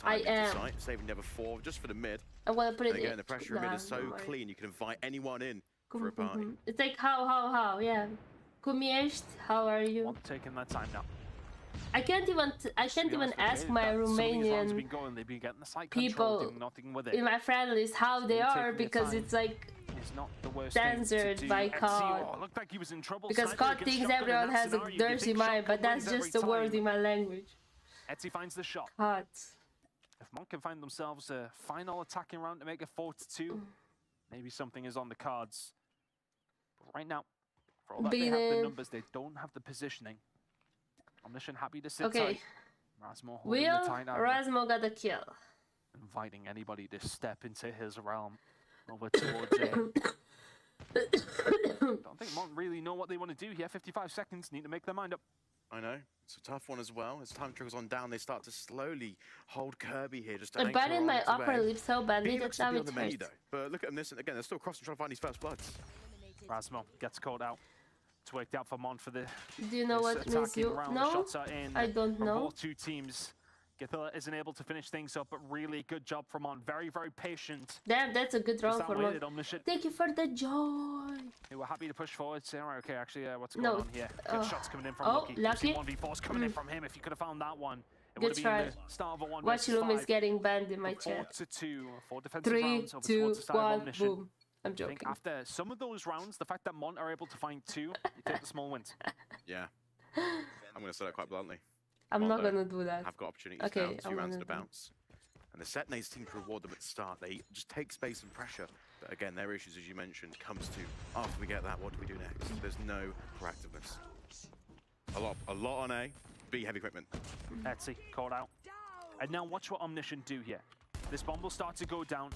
I am. Saving never 4 just for the mid. I want to put it again, the pressure of mid is so clean, you can invite anyone in for a party. It's like how, yeah. Cum ești? How are you? Taking that time now. I can't even ask my Romanian people in my friend list how they are, because it's like censored by COD. Because COD thinks everyone has a dirty mind, but that's just a word in my language. Etsy finds the shot. COD. If Mont can find themselves a final attacking round to make it 4-2, maybe something is on the cards. But right now, for all that they have the numbers, they don't have the positioning. Omniscient happy to sit tight. Rasmo holding the tight now. Rasmo got a kill. Inviting anybody to step into his realm over towards him. Don't think Mont really know what they want to do here. 55 seconds, need to make their mind up. I know. It's a tough one as well. As time trickles on down, they start to slowly hold Kirby here. Just to I bited my upper lip so badly that now it hurts. But look at this, and again, they're still crossing, trying to find these first bloods. Rasmo gets caught out. It's worked out for Mont for the. Do you know what means you? No, I don't know. Both 2 teams. Githilla isn't able to finish things up, but really good job from Mont. Very, very patient. Damn, that's a good round for Mont. Thank you for the joy. They were happy to push forward. Saying, right, okay, actually, what's going on here? Good shots coming in from Lucky. 1v4s coming in from him. If you could have found that one, it would have been the start of a 1 Watch Loomis getting banned in my chat. 4-2. 4 defensive rounds over towards the side of Omniscient. Boom. I'm joking. I think after some of those rounds, the fact that Mont are able to find 2, you take the small wins. Yeah. I'm going to say that quite bluntly. I'm not going to do that. I've got opportunities now, 2 rounds to bounce. And the Setnay's team to reward them at the start. They just take space and pressure. But again, their issues, as you mentioned, comes to, after we get that, what do we do next? There's no proactiveness. A lot on A, B, heavy equipment. Etsy, caught out. And now watch what Omniscient do here. This bomb will start to go down.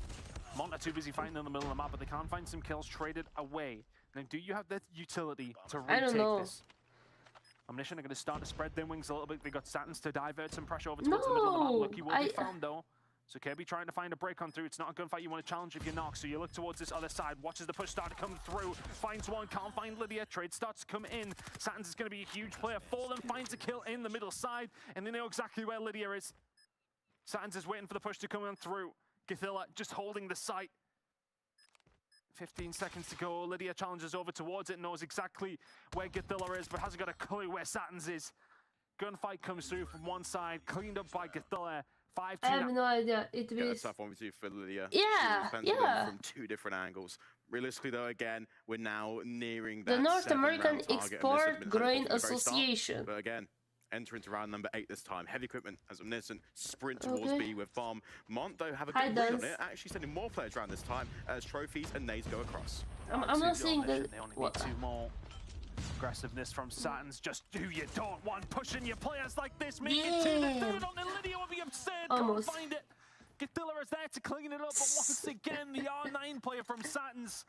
Mont are too busy fighting in the middle of the map, but they can't find some kills traded away. Now, do you have the utility to retake this? Omniscient are going to start to spread their wings a little bit. They got Satins to divert some pressure over towards the middle of the map. Lucky will be found, though. So Kirby trying to find a break on through. It's not a gunfight you want to challenge if you're Nox, so you look towards this other side. Watches the push start to come through. Finds one, can't find Lydia. Trade starts to come in. Satins is going to be a huge player for them. Finds a kill in the middle side, and they know exactly where Lydia is. Satins is waiting for the push to come on through. Githilla just holding the site. 15 seconds to go. Lydia challenges over towards it, knows exactly where Githilla is, but hasn't got a clue where Satins is. Gunfight comes through from one side, cleaned up by Githilla. 5-2. I have no idea. It will be tough 1v2 for Lydia. Yeah, from 2 different angles. Realistically, though, again, we're now nearing that the North American Export Grain Association. But again, enter into round number 8 this time. Heavy equipment as Omniscient sprint towards B with bomb. Mont, though, have a good read on it. Actually sending more players around this time as trophies and nades go across. I'm not seeing the... They only need 2 more. Aggressiveness from Satins. Just do you don't want pushing your players like this. Make it 2 to 3 on the Lydia will be absurd. Can't find it. Githilla is there to clean it up, but once again, the R9 player from Satins.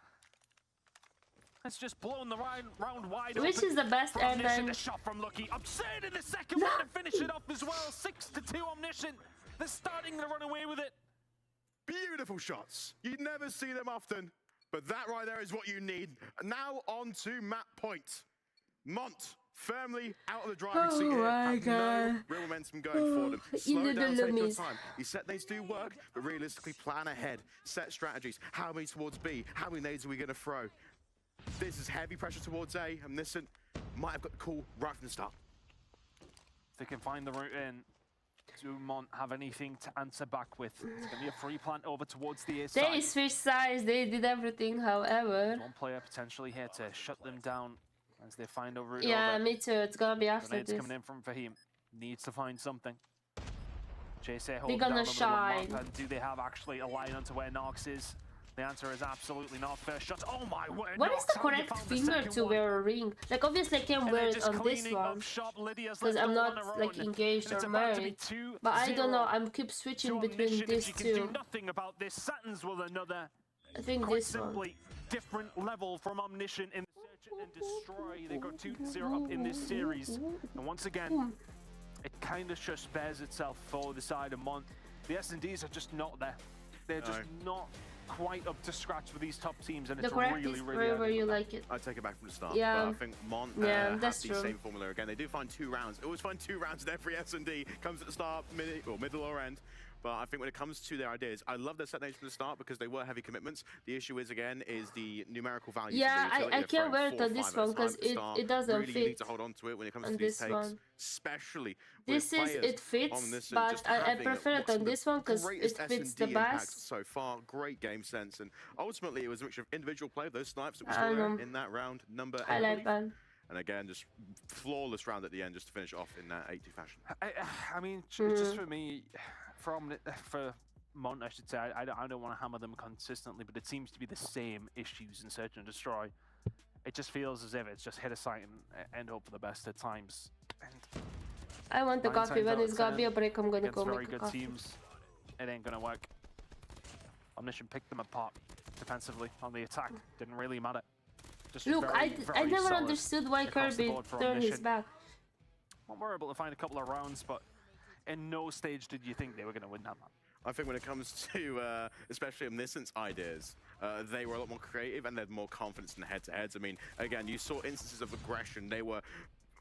It's just blown the round wide. Which is the best Omniscient, a shot from Lucky. Absurd in the second one to finish it off as well. 6-2 Omniscient. They're starting to run away with it. Beautiful shots. You never see them often, but that right there is what you need. Now on to map point. Mont firmly out of the driving seat here. Have no real momentum going for them. Slow down, take your time. These set nades do work, but realistically plan ahead. Set strategies. How many towards B? How many nades are we going to throw? This is heavy pressure towards A. Omniscient might have got the call right from the start. If they can find the route in, do Mont have anything to answer back with? It's going to be a free plant over towards the A side. They switched sides, they did everything, however. One player potentially here to shut them down as they find a route yeah, over. Me too. It's going to be after Grenades this. coming in from Fahim. Needs to find something. JC They're holding gonna down shine. And do they have actually a line onto where Nox is? The answer is absolutely not. First shot. Oh my word. What Nox, is the correct finger to wear a ring? Like, obviously I can wear it on this one because I'm not like engaged or married. But I don't know. I'm keep switching between these two. Nothing about this. Saturn's will another. I think Quite this simply, one. different level from Omniscient in the Search and Destroy. They go 2-0 up in this series. And once again, it kind of just bears itself for the side of Mont. The S&Ds are just not there. They're just not quite up to scratch with these top teams, and the it's correct really, is really wherever you like it. I take it back from the start. Yeah. But I think Mont have the same formula again. They do find 2 rounds. They always find 2 rounds in every S&D. Comes at the start, middle or end. But I think when it comes to their ideas, I love their set names from the start because they were heavy commitments. The issue is, again, is the numerical value. Yeah, I can't wear it on this one because it doesn't really, fit. You need to hold on to it when it comes to these takes, especially this is it fits, but I prefer it on this one because it fits the best. So far, great game sense, and ultimately it was a mixture of individual play, those snipes that we saw there in that round, number 8. I like that. And again, just flawless round at the end, just to finish off in that 8-2 fashion. I mean, just for me. For Mont, I should say, I don't want to hammer them consistently, but it seems to be the same issues in Search and Destroy. It just feels as if it's just hit a site and hope for the best at times. And I want the coffee. When it's gonna be a break, I'm gonna go make a coffee. Very good teams, it ain't gonna work. Omniscient picked them apart defensively on the attack. Didn't really matter. Just look, very, I never understood why Kirby turned his back. Well, we're able to find a couple of rounds, but in no stage did you think they were going to win that map. I think when it comes to, especially Omniscient's ideas, they were a lot more creative and they had more confidence in the head-to-heads. I mean, again, you saw instances of aggression. They were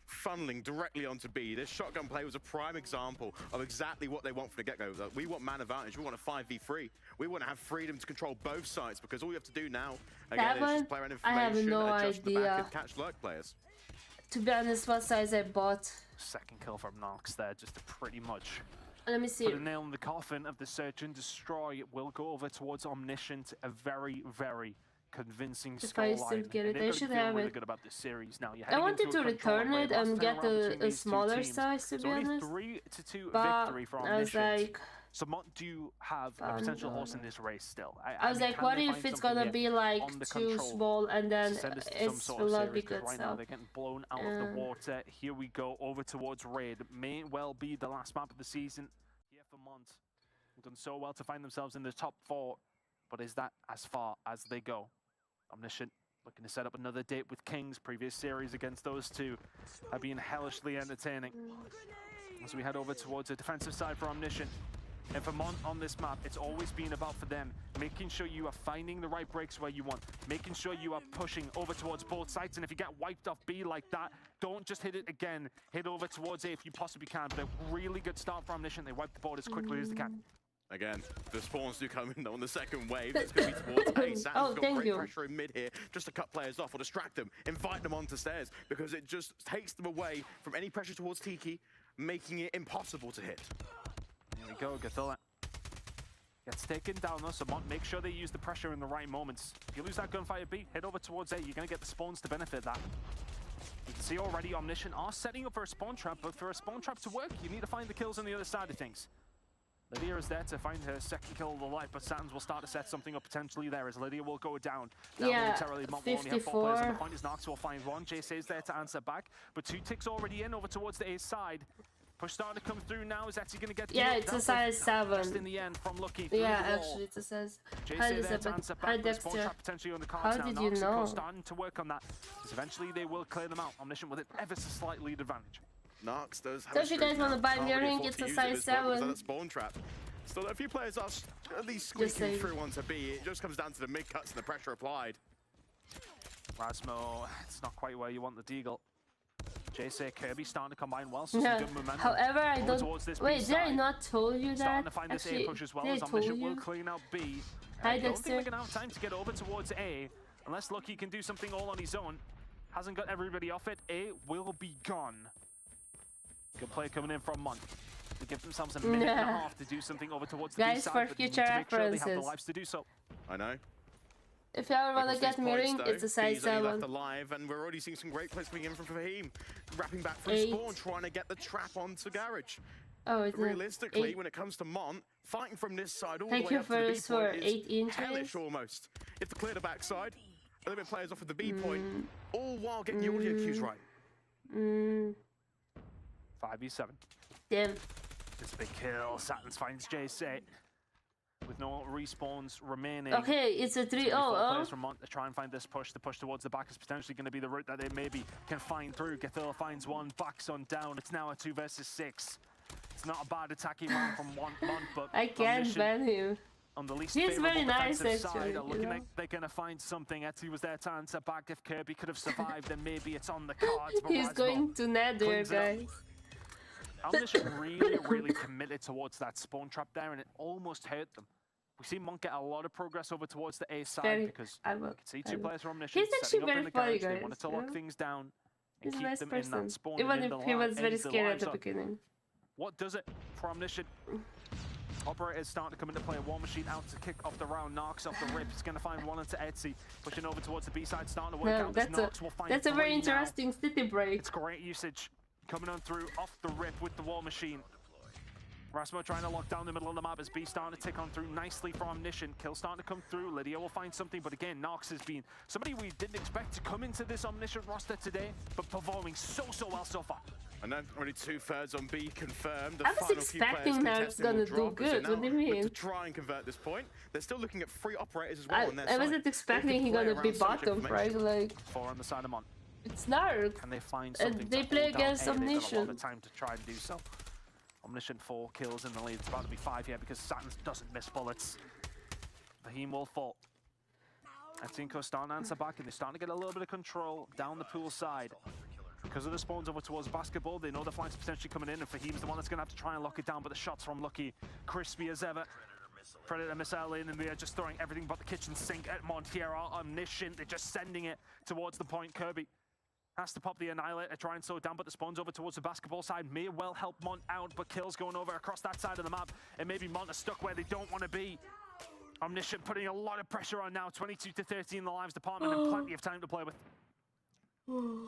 funneling directly onto B. This shotgun play was a prime example of exactly what they want from the get-go. We want man advantage. We want a 5v3. We want to have freedom to control both sides because all you have to do now, again, is just play around information, I have no adjust the idea. back and catch lurk players. To be honest, what size I bought. Second kill from Nox there, just to pretty much let me see. Put a nail in the coffin of the Search and Destroy. It will go over towards Omniscient. A very, very convincing scoreline. Get it. They should have really it. good about this series now. I wanted to return it and get a smaller size, to be honest. 3-2 but victory for I was Omniscient. like, so Mont do have a potential horse in this race still. I was like, what if it's gonna be like too small and then it's will not be good right stuff. now they're getting blown out of the water. Here we go over towards Raid. May well be the last map of the season here for Mont. They've done so well to find themselves in the top 4, but is that as far as they go? Omniscient looking to set up another date with Kings. Previous series against those two have been hellishly entertaining. As we head over towards the defensive side for Omniscient. And for Mont on this map, it's always been about for them making sure you are finding the right breaks where you want, making sure you are pushing over towards both sides, and if you get wiped off B like that, don't just hit it again, hit over towards A if you possibly can. But a really good start for Omniscient. They wipe the board as quickly as they can. Again, the spawns do come in on the second wave. It's going to be towards A. Sam's got great pressure in mid here just to cut players off or distract them, invite them onto stairs, because it just takes them away from any pressure towards Tiki, making it impossible to hit. Here we go, Gathilla gets taken down though, so Mont make sure they use the pressure in the right moments. If you lose that gunfire B, head over towards A, you're going to get the spawns to benefit that. You can see already Omniscient are setting up for a spawn trap, but for a spawn trap to work, you need to find the kills on the other side of things. Lydia is there to find her second kill of the life, but Sands will start to set something up potentially there as Lydia will go down. Now momentarily, Mont will only have 4 players, and the point is Nox will find 1. JC is there to answer back, but 2 ticks already in over towards the A side. Push starting to come through now. Is actually going to get it's a size 7. Just in the end from Lucky. Actually, it's a size. Hi, Elizabeth. Hi, Dexter. How did you know? Starting to work on that. Because eventually they will clear them out. Omniscient with an ever so slight lead advantage. Nox does have so if you guys want to buy me a ring, it's a size 7. That spawn trap. Still, a few players are at least squeaking through onto B. It just comes down to the mid cuts and the pressure applied. Rasmo, it's not quite where you want the deagle. JC Kirby starting to combine well, so some good momentum. However, I don't... Wait, did I not told you that? Starting to find this Actually, A push as well, as as Omniscient will clean out B. Hi, I don't Dexter. think we're going to have time to get over towards A, unless Lucky can do something all on his own. Hasn't got everybody off it. A will be gone. Good play coming in from Mont. They give themselves a minute and a half to do something over towards the B side, for but future need to make sure they have the references. lives to do so. I know. If you ever want to get mirroring, it's a side He's only 7. left alive, and we're already seeing some great plays coming in from Fahim. Wrapping back through spawn, trying to get the trap onto Garage. Oh, it's realistically, when it comes to Mont, fighting from this side all Thank the way you up to the B for point is 8 inches. hellish almost. If to clear the backside, limit players off of the B point, all while getting the audio cues right. 5v7. Damn. It's a big kill. Satins finds JC with no respawns remaining. Okay, it's a 3-0. Players from Mont to try and find this push. The push towards the back is potentially going to be the route that they maybe can find through. Gathil finds one, backs on down. It's now a 2 versus 6. It's not a bad attacking round from Mont, but I can't ban him. On the least He's very nice, side, actually. looking like they're going to find something. Etsy was there to answer back. If Kirby could have survived, then maybe it's on the cards. But He's going to Nether, guys. Omniscient really committed towards that spawn trap there, and it almost hurt them. We see Mont get a lot of progress over towards the A side because you can see 2 players from Omniscient He's actually setting up in very the funny, garage. guys. They wanted to lock things down and He's a keep nice them person. in that spawn. Even if he was very scared at the beginning. What does it for Omniscient? Operators starting to come into play. War Machine out to kick off the round. Knocks off the rip. He's going to find one into Etsy. Pushing over towards the B side, starting to work out. That's a very interesting city break. It's great usage. Coming on through off the rip with the War Machine. Rasmo trying to lock down the middle of the map as B starting to tick on through nicely for Omniscient. Kill starting to come through. Lydia will find something, but again, Nox has been somebody we didn't expect to come into this Omniscient roster today, but performing so well so far. I know, already 2/3 on B confirmed. I was expecting that it's gonna do good. What do you mean? To try and convert this point, they're still looking at 3 operators as well on their I wasn't expecting he's gonna be bottom, right? Like 4 on the side of Mont. It's Narc. Can they find something? And they play against Omniscient. They've got a lot of time to try and do so. Omniscient 4 kills in the lead. It's about to be 5 here because Satins doesn't miss bullets. Fahim will fall. Atinko starting to answer back, and they're starting to get a little bit of control down the pool side. Because of the spawns over towards basketball, they know the flank's potentially coming in, and Fahim's the one that's going to have to try and lock it down, but the shots from Lucky, crispy as ever. Predator missile in, and they are just throwing everything but the kitchen sink at Mont here. Omniscient, they're just sending it towards the point. Kirby has to pop the Annihilator, try and slow it down, but the spawns over towards the basketball side may well help Mont out, but kills going over across that side of the map, and maybe Mont are stuck where they don't want to be. Omniscient putting a lot of pressure on now, 22 to 13 in the lives department, and plenty of time to play with.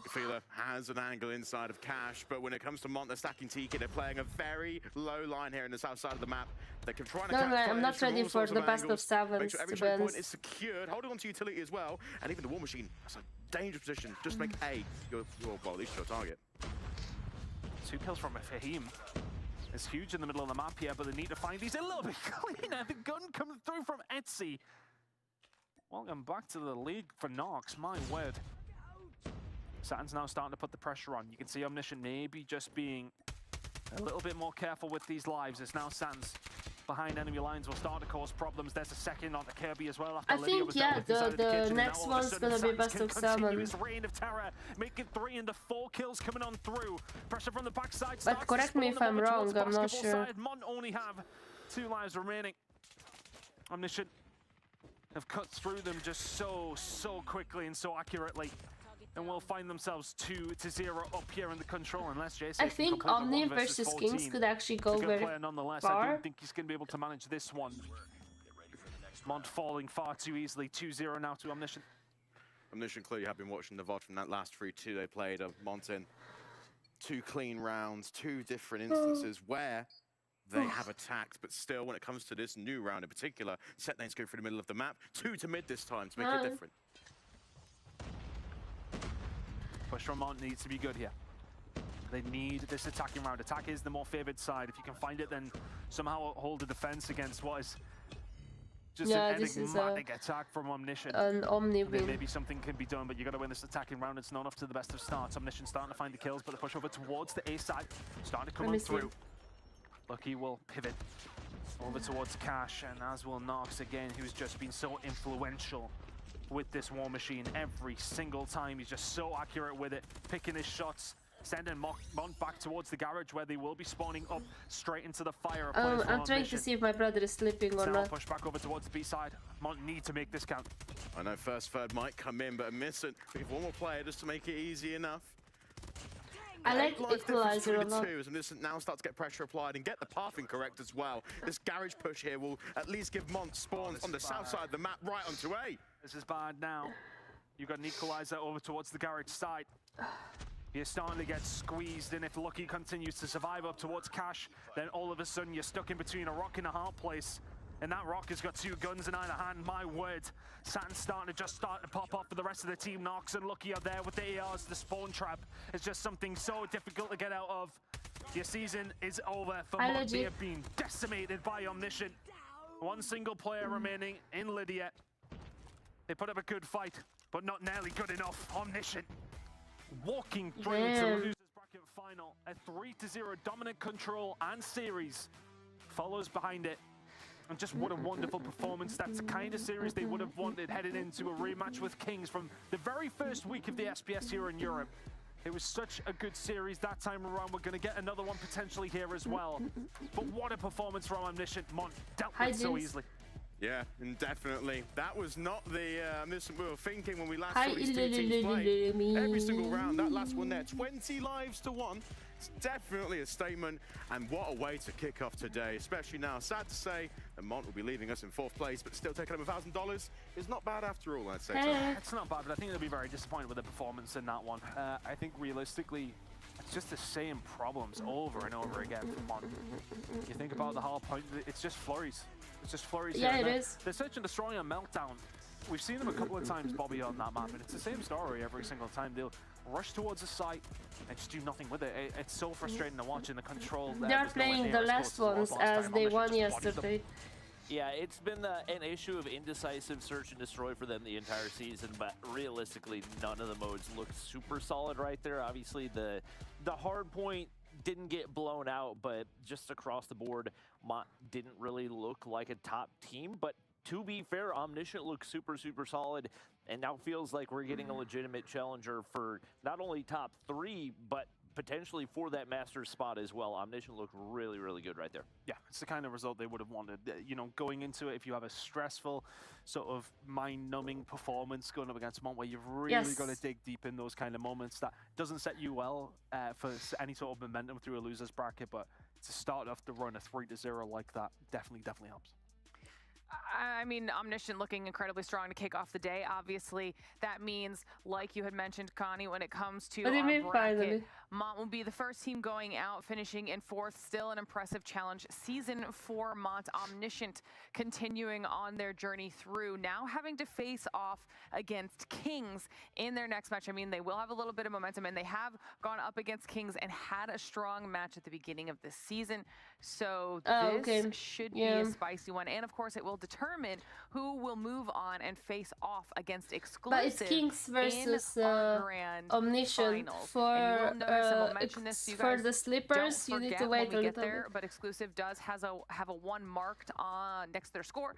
Feeler has an angle inside of Cash, but when it comes to Mont, they're stacking Tiki. They're playing a very low line here in the south side of the map. They can try and catch I'm not ready for the best of 7s. Make sure every choke point is secured, holding on to utility as well, and even the War Machine. That's a dangerous position. Just make A your well, at least your target. 2 kills from Fahim. It's huge in the middle of the map here, but they need to find these a little bit cleaner. The gun coming through from Etsy. Welcome back to the league for Nox, my word. Satins now starting to put the pressure on. You can see Omniscient maybe just being a little bit more careful with these lives. It's now Satins behind enemy lines will start to cause problems. There's a second on the Kirby as well. I think, yeah, the next one's gonna be best of 7. His reign of terror, making 3 into 4 kills coming on through. Pressure from the backside. But correct me if I'm wrong, I'm not sure. Mont only have 2 lives remaining. Omniscient have cut through them just so quickly and so accurately. And will find themselves 2-0 up here in the control unless JC. I think Omni versus Kings could actually go very far. I don't think he's going to be able to manage this one. Mont falling far too easily. 2-0 now to Omniscient. Omniscient clearly have been watching the VOD from that last 3-2 they played of Mont in. 2 clean rounds, 2 different instances where they have attacked, but still when it comes to this new round in particular, set lanes go through the middle of the map, 2 to mid this time to make it different. Push from Mont needs to be good here. They need this attacking round. Attack is the more favored side. If you can find it, then somehow hold a defense against what is just an enigmatic attack from Omniscient. An Omni win. Maybe something can be done, but you got to win this attacking round. It's not off to the best of starts. Omniscient starting to find the kills, but the push over towards the A side, starting to come on through. Lucky will pivot over towards Cash, and as will Nox again, who's just been so influential with this War Machine every single time. He's just so accurate with it, picking his shots sending Mont back towards the garage where they will be spawning up straight into the fire. I'm trying to see if my brother is sleeping or not. Push back over towards the B side. Mont need to make this count. I know first third might come in, but Omniscient, we have one more player just to make it easy enough. I like Equalizer a lot. And this now starts to get pressure applied and get the pathing correct as well. This garage push here will at least give Mont spawns on the south side of the map right onto A. This is bad now. You've got an Equalizer over towards the garage side. You're starting to get squeezed, and if Lucky continues to survive up towards Cash, then all of a sudden you're stuck in between a rock and a hard place. And that rock has got 2 guns in either hand, my word. Saturn's starting to start to pop up for the rest of the team. Nox and Lucky are there with the EURs. The spawn trap is just something so difficult to get out of. Your season is over for Mont. They have been decimated by Omniscient. 1 single player remaining in Lydia. They put up a good fight, but not nearly good enough. Omniscient walking through to the losers bracket final. A 3-0 dominant control and series follows behind it. And just what a wonderful performance. That's the kind of series they would have wanted headed into a rematch with Kings from the very first week of the SPS here in Europe. It was such a good series that time around. We're going to get another one potentially here as well. But what a performance from Omniscient. Mont dealt with so easily. Yeah, and definitely. That was not the Omniscient we were thinking when we last saw these 2 teams play. Every single round, that last one there, 20 lives to 1. It's definitely a statement, and what a way to kick off today, especially now. Sad to say that Mont will be leaving us in 4th place, but still taking home $1,000 is not bad after all, I'd say. It's not bad, but I think they'll be very disappointed with the performance in that one. I think realistically, it's just the same problems over and over again for Mont. You think about the whole point, it's just flurries. It's just flurries. Yeah, here. it is. They're such a destroying meltdown. We've seen them a couple of times, Bobby, on that map, and it's the same story every single time. They'll rush towards the site and just do nothing with it. It's so frustrating to watch in the control. They're playing the last ones as they won yesterday. Yeah, it's been an issue of indecisive search and destroy for them the entire season, but realistically, none of the modes look super solid right there. Obviously, the hard point didn't get blown out, but just across the board, Mont didn't really look like a top team. But to be fair, Omniscient looks super, super solid, and now feels like we're getting a legitimate challenger for not only top 3, but potentially for that Masters spot as well. Omniscient looked really, really good right there. Yeah, it's the kind of result they would have wanted. You know, going into it, if you have a stressful, sort of mind-numbing performance going up against Mont, where you've really got to dig deep in those kind of moments, that doesn't set you well for any sort of momentum through a loser's bracket, but to start off the run a 3-0 like that definitely helps. I mean, Omniscient looking incredibly strong to kick off the day. Obviously, that means, like you had mentioned, Connie, when it comes to our bracket, Mont will be the first team going out, finishing in 4th. Still an impressive challenge season for Mont. Omniscient continuing on their journey through, now having to face off against Kings in their next match. I mean, they will have a little bit of momentum, and they have gone up against Kings and had a strong match at the beginning of this season. So this should be a spicy one. And of course, it will determine who will move on and face off against Exclusive. But it's Kings versus Omniscient for the slippers. You need to wait a little bit. But Exclusive does have a 1 marked on next to their score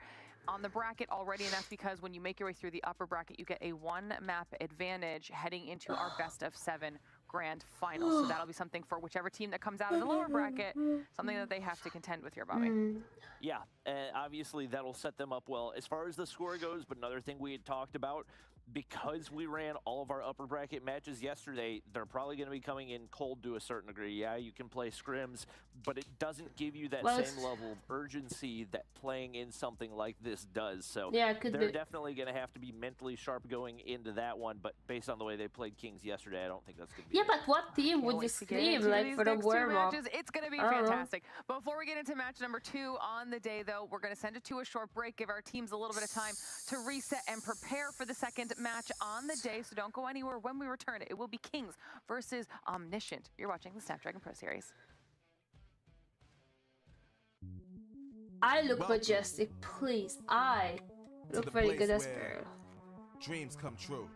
on the bracket already, and that's because when you make your way through the upper bracket, you get a 1 map advantage heading into our best of 7 grand final. So that'll be something for whichever team that comes out of the lower bracket, something that they have to contend with here, Bobby. Yeah, obviously that'll set them up well as far as the score goes, but another thing we had talked about, because we ran all of our upper bracket matches yesterday, they're probably going to be coming in cold to a certain degree. Yeah, you can play scrims, but it doesn't give you that same level of urgency that playing in something like this does. So they're definitely going to have to be mentally sharp going into that one, but based on the way they played Kings yesterday, I don't think that's going to be but what team would you scream like for the warm-up? It's going to be fantastic. Before we get into match number 2 on the day, though, we're going to send it to a short break, give our teams a little bit of time to reset and prepare for the second match on the day, so don't go anywhere. When we return, it will be Kings versus Omniscient. You're watching the Snapdragon Pro Series. I look majestic, please. I look very good as girl. Dreams come true.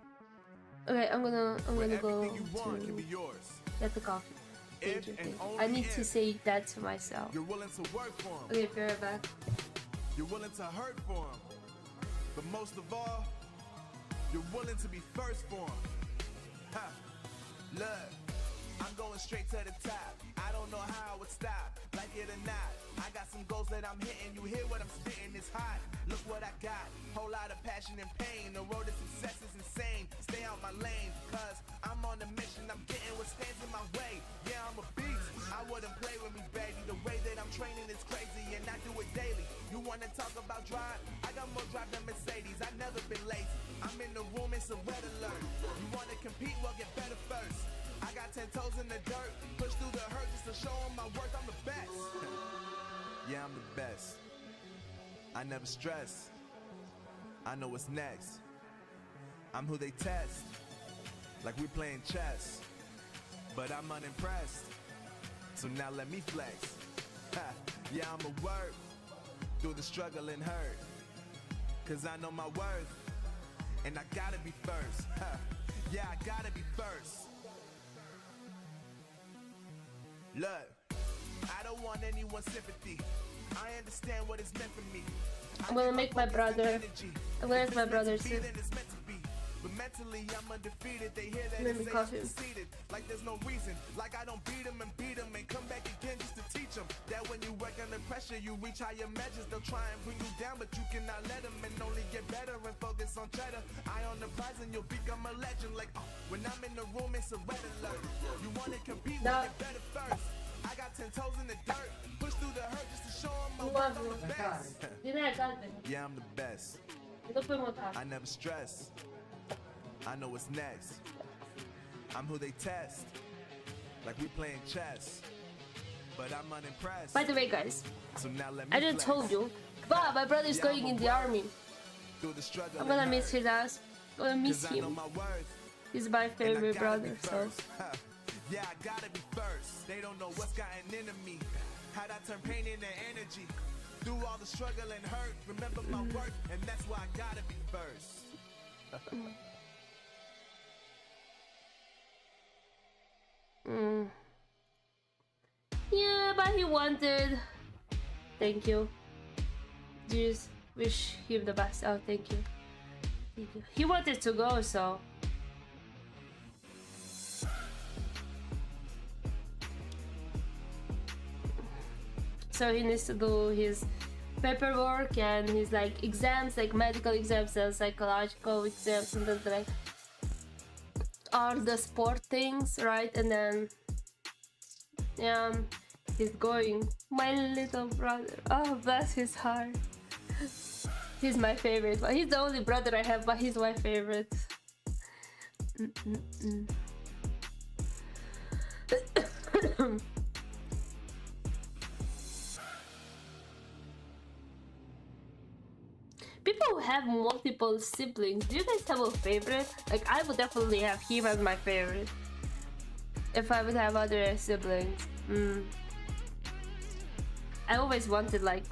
Okay, I'm gonna go you want can be yours. Get the coffee. Thank you. I need to say that to myself. You're willing to work for him. Okay, be right back. You're willing to hurt for him. But most of all, you're willing to be first for him. Ha! Look. I'm going straight to the top. I don't know how I would stop, like it or not. I got some goals that I'm hitting. You hear what I'm spitting? It's hot. Look what I got. Whole lot of passion and pain. The road to success is insane. Stay out my lane, cause I'm on a mission. I'm getting what stands in my way. Yeah, I'm a beast. I wouldn't play with me, baby. The way that I'm training is crazy, and I do it daily. You wanna talk about drive? I got more drive than Mercedes. I've never been lazy. I'm in the room, it's a red alert. You wanna compete? Well, get better first. I got 10 toes in the dirt. Push through the hurt just to show them my worth. I'm the best. Yeah, I'm the best. I never stress. I know what's next. I'm who they test, like we playing chess. But I'm unimpressed, so now let me flex. Yeah, I'm a work through the struggle and hurt, cause I know my worth, and I gotta be first. Yeah, I gotta be first. Look, I don't want anyone's sympathy. I understand what it's meant for me. I'm gonna make my brother. Where's my brother too? But mentally I'm undefeated. They hear that and say I'm conceited. Like there's no reason. Like I don't beat them and come back again just to teach them that when you work under pressure you reach higher measures. They'll try and bring you down, but you cannot let them, and only get better and focus on cheddar. Eye on the prize and you'll become a legend. Like when I'm in the room it's a red alert. You wanna compete, well, get better first. I got 10 toes in the dirt. Push through the hurt just to show them my worth. I'm the best. Yeah, I'm the best. I never stress. I know what's next. I'm who they test, like we playing chess. But I'm unimpressed. By the way, guys, so now let me I just told you, but my brother's going in the army. I'm gonna miss his ass. I'm gonna miss him. He's my favorite brother, so. Yeah, I gotta be first. They don't know what's gotten into me. How'd I turn pain into energy? Through all the struggle and hurt, remember my work, and that's why I gotta be first. Yeah, but he wanted. Thank you. Just wish him the best. Oh, thank you. Thank you. He wanted to go, so. So he needs to do his paperwork and his like exams, like medical exams and psychological exams, and then like all the sport things, right? And then yeah, he's going. My little brother, oh bless his heart. He's my favorite. He's the only brother I have, but he's my favorite. People who have multiple siblings, do you guys have a favorite? Like, I would definitely have him as my favorite if I would have other siblings. I always wanted like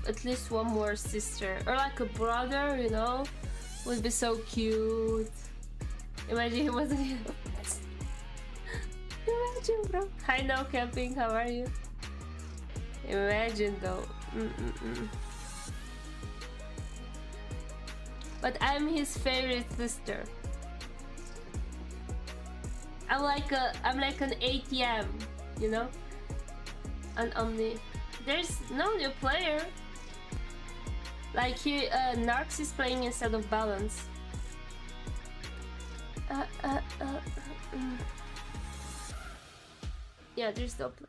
at least one more sister or like a brother, you know, would be so cute. Imagine he wasn't here. Imagine, bro. Hi, No Camping, how are you? Imagine though. But I'm his favorite sister. I'm like an ATM, you know? An Omni. There's no new player. Like he, Narcs is playing instead of Balance. Yeah, there's no play.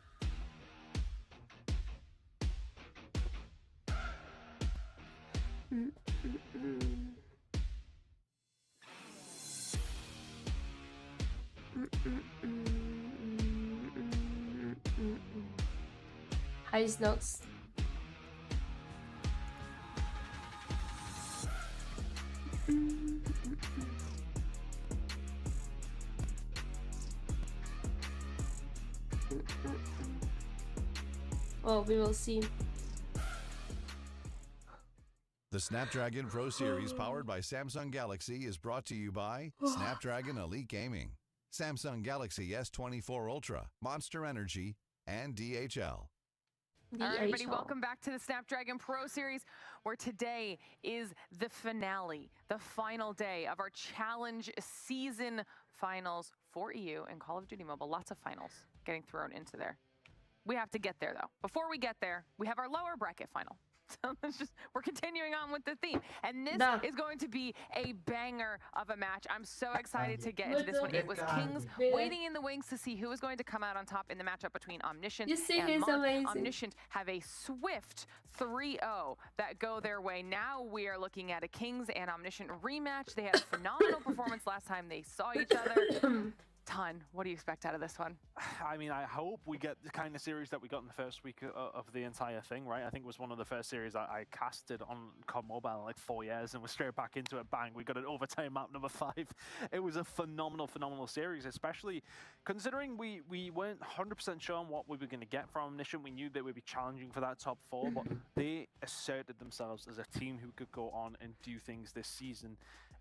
Hi, Snox. Well, we will see. The Snapdragon Pro Series powered by Samsung Galaxy is brought to you by Snapdragon Elite Gaming, Samsung Galaxy S24 Ultra, Monster Energy, and DHL. All right, everybody, welcome back to the Snapdragon Pro Series, where today is the finale, the final day of our Challenge Season Finals for EU and Call of Duty Mobile. Lots of finals getting thrown into there. We have to get there, though. Before we get there, we have our lower bracket final. So we're continuing on with the theme. And this is going to be a banger of a match. I'm so excited to get into this one. It was Kings waiting in the wings to see who was going to come out on top in the matchup between Omniscient and Mont. Omniscient have a swift 3-0 that go their way. Now we are looking at a Kings and Omniscient rematch. They had a phenomenal performance last time they saw each other. Ton. What do you expect out of this one? I mean, I hope we get the kind of series that we got in the first week of the entire thing, right? I think it was one of the first series I casted on COD Mobile in like 4 years, and we're straight back into it. Bang, we got an overtime map number 5. It was a phenomenal series, especially considering we weren't 100% sure on what we were going to get from Omniscient. We knew they would be challenging for that top 4, but they asserted themselves as a team who could go on and do things this season.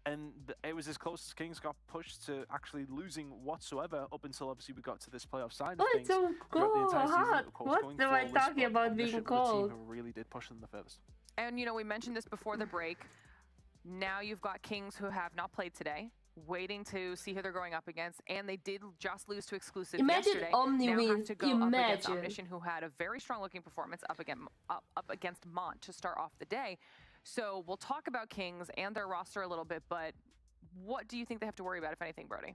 And it was as close as Kings got pushed to actually losing whatsoever up until obviously we got to this playoff side of things. It's so cold, hot. What am I talking about being cold? The team who really did push them the furthest. And, you know, we mentioned this before the break. Now you've got Kings who have not played today, waiting to see who they're going up against, and they did just lose to Exclusive yesterday. Omni now win. Have to go up against Omniscient, who had a very strong-looking performance up against Mont to start off the day. So we'll talk about Kings and their roster a little bit, but what do you think they have to worry about, if anything, Brody?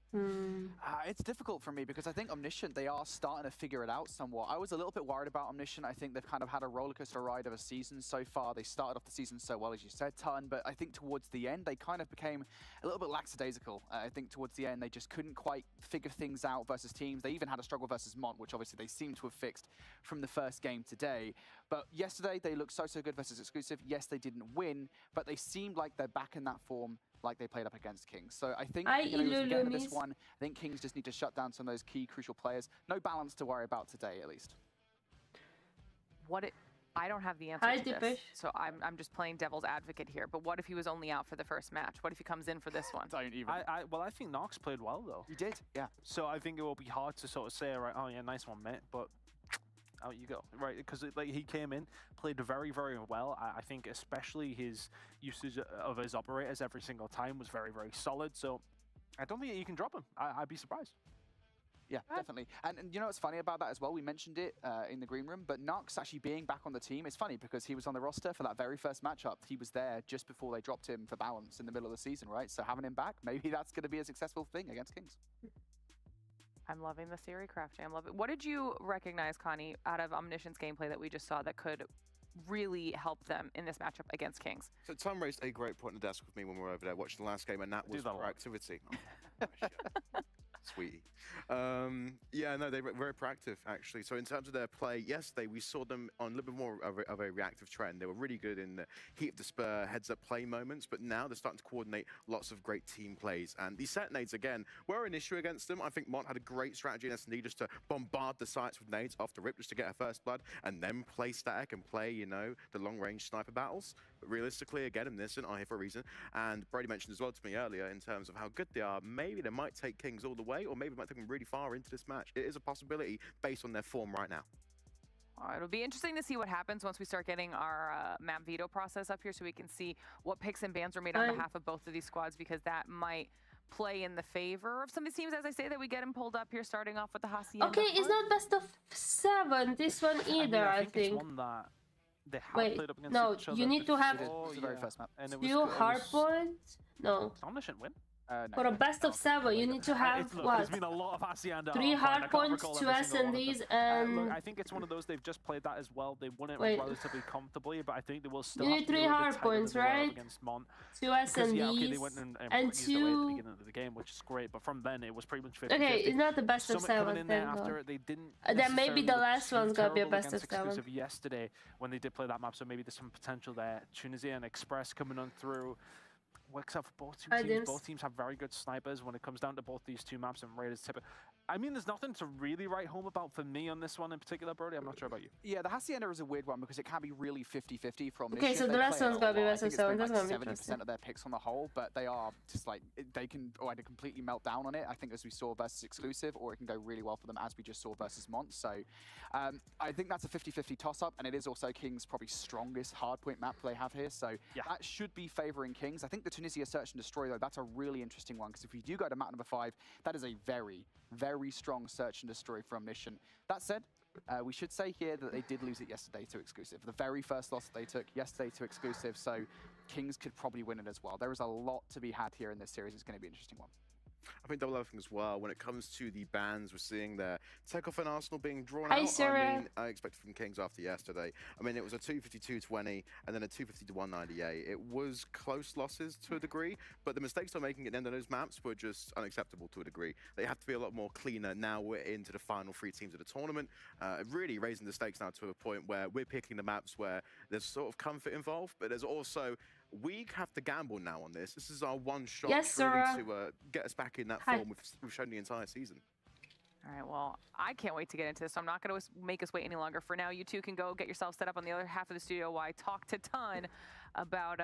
It's difficult for me because I think Omniscient, they are starting to figure it out somewhat. I was a little bit worried about Omniscient. I think they've kind of had a rollercoaster ride of a season so far. They started off the season so well, as you said, Ton, but I think towards the end, they kind of became a little bit lackadaisical. I think towards the end, they just couldn't quite figure things out versus teams. They even had a struggle versus Mont, which obviously they seem to have fixed from the first game today. But yesterday, they looked so good versus Exclusive. Yes, they didn't win, but they seemed like they're back in that form like they played up against Kings. So I think as we get into this one, I think Kings just need to shut down some of those key crucial players. No balance to worry about today, at least. I don't have the answer to this, so I'm just playing devil's advocate here. But what if he was only out for the first match? What if he comes in for this one? Don't even. Well, I think Nox played well, though. He did, yeah. So I think it will be hard to sort of say, right, oh yeah, nice one, mate, but out you go, right? Because like he came in, played very, very well. I think especially his usage of his operators every single time was very, very solid. So I don't think you can drop him. I'd be surprised. Yeah, definitely. And you know what's funny about that as well? We mentioned it in the green room, but Nox actually being back on the team is funny because he was on the roster for that very first matchup. He was there just before they dropped him for balance in the middle of the season, right? So having him back, maybe that's going to be a successful thing against Kings. I'm loving the theory crafting. I'm loving. What did you recognize, Connie, out of Omniscient's gameplay that we just saw that could really help them in this matchup against Kings? So Tom raised a great point on the desk with me when we were over there watching the last game, and that was proactivity. Oh, sweetie. Yeah, no, they were very proactive, actually. So in terms of their play, yesterday we saw them on a little bit more of a reactive trend. They were really good in the heat of the spur, heads-up play moments, but now they're starting to coordinate lots of great team plays. And these set nades, again, were an issue against them. I think Mont had a great strategy in S&D just to bombard the sites with nades off the rip just to get a first blood, and then play static and play, you know, the long-range sniper battles. But realistically, again, Omniscient are here for a reason. And Brady mentioned as well to me earlier in terms of how good they are. Maybe they might take Kings all the way, or maybe might take them really far into this match. It is a possibility based on their form right now. It'll be interesting to see what happens once we start getting our map veto process up here so we can see what picks and bans are made on behalf of both of these squads, because that might play in the favor of some of the teams, as I say, that we get them pulled up here, starting off with the Hacienda. Okay, it's not best of 7, this one either, I think. It's one that they have played up against no, each other. you need to have the very first map. 2 hard points. No. Omniscient win? No, for a best of 7, you need to have look, what? There's been a lot of Hacienda. 3 hard points, 2 S&Ds, and look, I think it's one of those they've just played that as well. They won it relatively comfortably, but I think they will still. You need 3 hard points, right? Against Mont. 2 S&Ds, yeah, okay, they went and 2 at the beginning of the game, which is great. But from then it was pretty much 50-50. Okay, it's not the best of 7. In there after they didn't. Then maybe the last one's gonna be a best of 7. Yesterday when they did play that map, so maybe there's some potential there. Tunisia and Express coming on through. Works out for both teams. Both teams have very good snipers when it comes down to both these two maps, and Raiders tip it. I mean, there's nothing to really write home about for me on this one in particular, Brody. I'm not sure about you. Yeah, the Hacienda is a weird one because it can be really 50-50 from Okay, so the last one's gotta be best of 7. That's 70% of their picks on the whole, but they are just like, they can either completely melt down on it, I think, as we saw versus Exclusive, or it can go really well for them as we just saw versus Mont. So I think that's a 50-50 toss-up, and it is also King's probably strongest hardpoint map they have here, so that should be favoring Kings. I think the Tunisia Search and Destroy, though, that's a really interesting one, because if we do go to map number 5, that is a very, very strong Search and Destroy for Omniscient. That said, we should say here that they did lose it yesterday to Exclusive. The very first loss that they took yesterday to Exclusive, so Kings could probably win it as well. There is a lot to be had here in this series. It's going to be an interesting one. I think double everything as well. When it comes to the bans, we're seeing their Takeoff and Arsenal being drawn out. Sarah. I mean, I expected from Kings after yesterday. I mean, it was a 252-20 and then a 250-198. It was close losses to a degree, but the mistakes they're making at the end of those maps were just unacceptable to a degree. They have to be a lot more cleaner now we're into the final 3 teams of the tournament, really raising the stakes now to a point where we're picking the maps where there's sort of comfort involved, but there's also we have to gamble now on this. This is our one shot really to get us back in that form we've shown the entire season. All right, well, I can't wait to get into this, so I'm not going to make us wait any longer. For now, you two can go get yourself set up on the other half of the studio while I talk to Ton about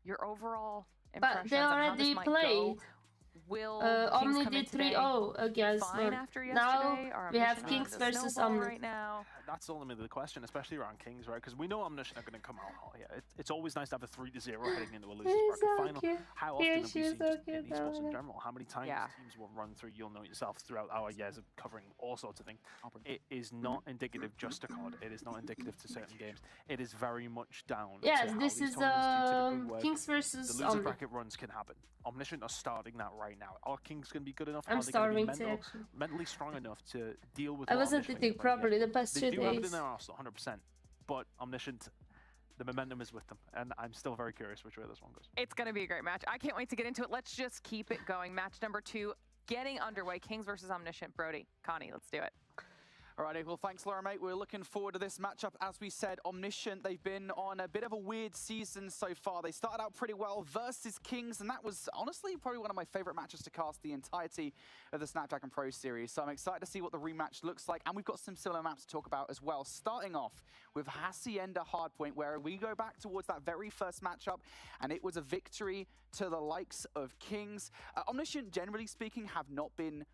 your overall impressions. But they already played. Will Omni did 3-0 against now we have Kings versus Omni right now. That's ultimately the question, especially around Kings, right? Because we know Omniscient are going to come out hot here. It's always nice to have a 3-0 heading into a loser's bracket final. How often have we seen in esports in general? How many times teams will run through? You'll know yourself throughout our years of covering all sorts of things. It is not indicative just to COD. It is not indicative to certain games. It is very much down. Yes, this is Kings versus the loser bracket runs can happen. Omniscient are starting that right now. Are Kings going to be good enough? I'm starving to mentally strong enough to deal with? I wasn't thinking properly the past 2 days. They do have it in their arsenal, 100%. But Omniscient, the momentum is with them, and I'm still very curious which way this one goes. It's going to be a great match. I can't wait to get into it. Let's just keep it going. Match number 2 getting underway. Kings versus Omniscient. Brody, Connie, let's do it. Alrighty, well, thanks, Laura, mate. We're looking forward to this matchup. As we said, Omniscient, they've been on a bit of a weird season so far. They started out pretty well versus Kings, and that was honestly probably one of my favorite matches to cast the entirety of the Snapdragon Pro Series. So I'm excited to see what the rematch looks like, and we've got some similar maps to talk about as well. Starting off with Hacienda Hardpoint, where we go back towards that very first matchup, and it was a victory to the likes of Kings. Omniscient, generally speaking, have not been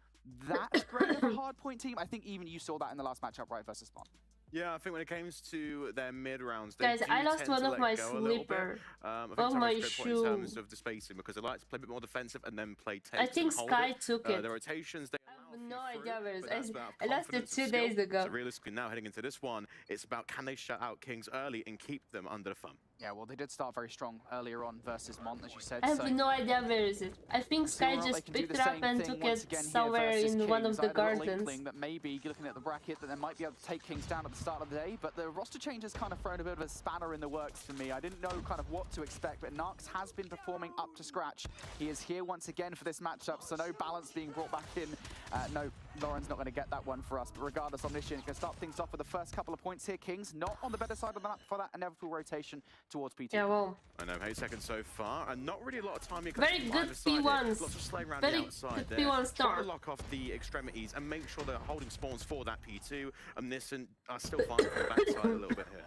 that great of a hardpoint team. I think even you saw that in the last matchup, right, versus Mont. Yeah, I think when it comes to their mid rounds, guys, I lost one of my sleeper. Oh my shoe. In terms of the spacing, because they like to play a bit more defensive and then play takes. I think Sky took it. The rotations. I have no idea where it is. I lost it 2 days ago. So realistically, now heading into this one, it's about can they shut out Kings early and keep them under the thumb. Yeah, well, they did start very strong earlier on versus Mont, as you said. I have no idea where is it. I think Sky just picked it up and took it somewhere in one of the gardens. That maybe, looking at the bracket, that they might be able to take Kings down at the start of the day, but the roster change has kind of thrown a bit of a spanner in the works for me. I didn't know kind of what to expect, but Narks has been performing up to scratch. He is here once again for this matchup, so no balance being brought back in. No, Lauren's not going to get that one for us, but regardless, Omniscient can start things off with the first couple of points here. Kings not on the better side of the map for that inevitable rotation towards P2. Yeah, well, I know, 8 seconds so far, and not really a lot of time. Very good P1s. Lots of slaying around the outside there. P1 start. Try to lock off the extremities and make sure they're holding spawns for that P2. Omniscient are still fighting from the backside a little bit here.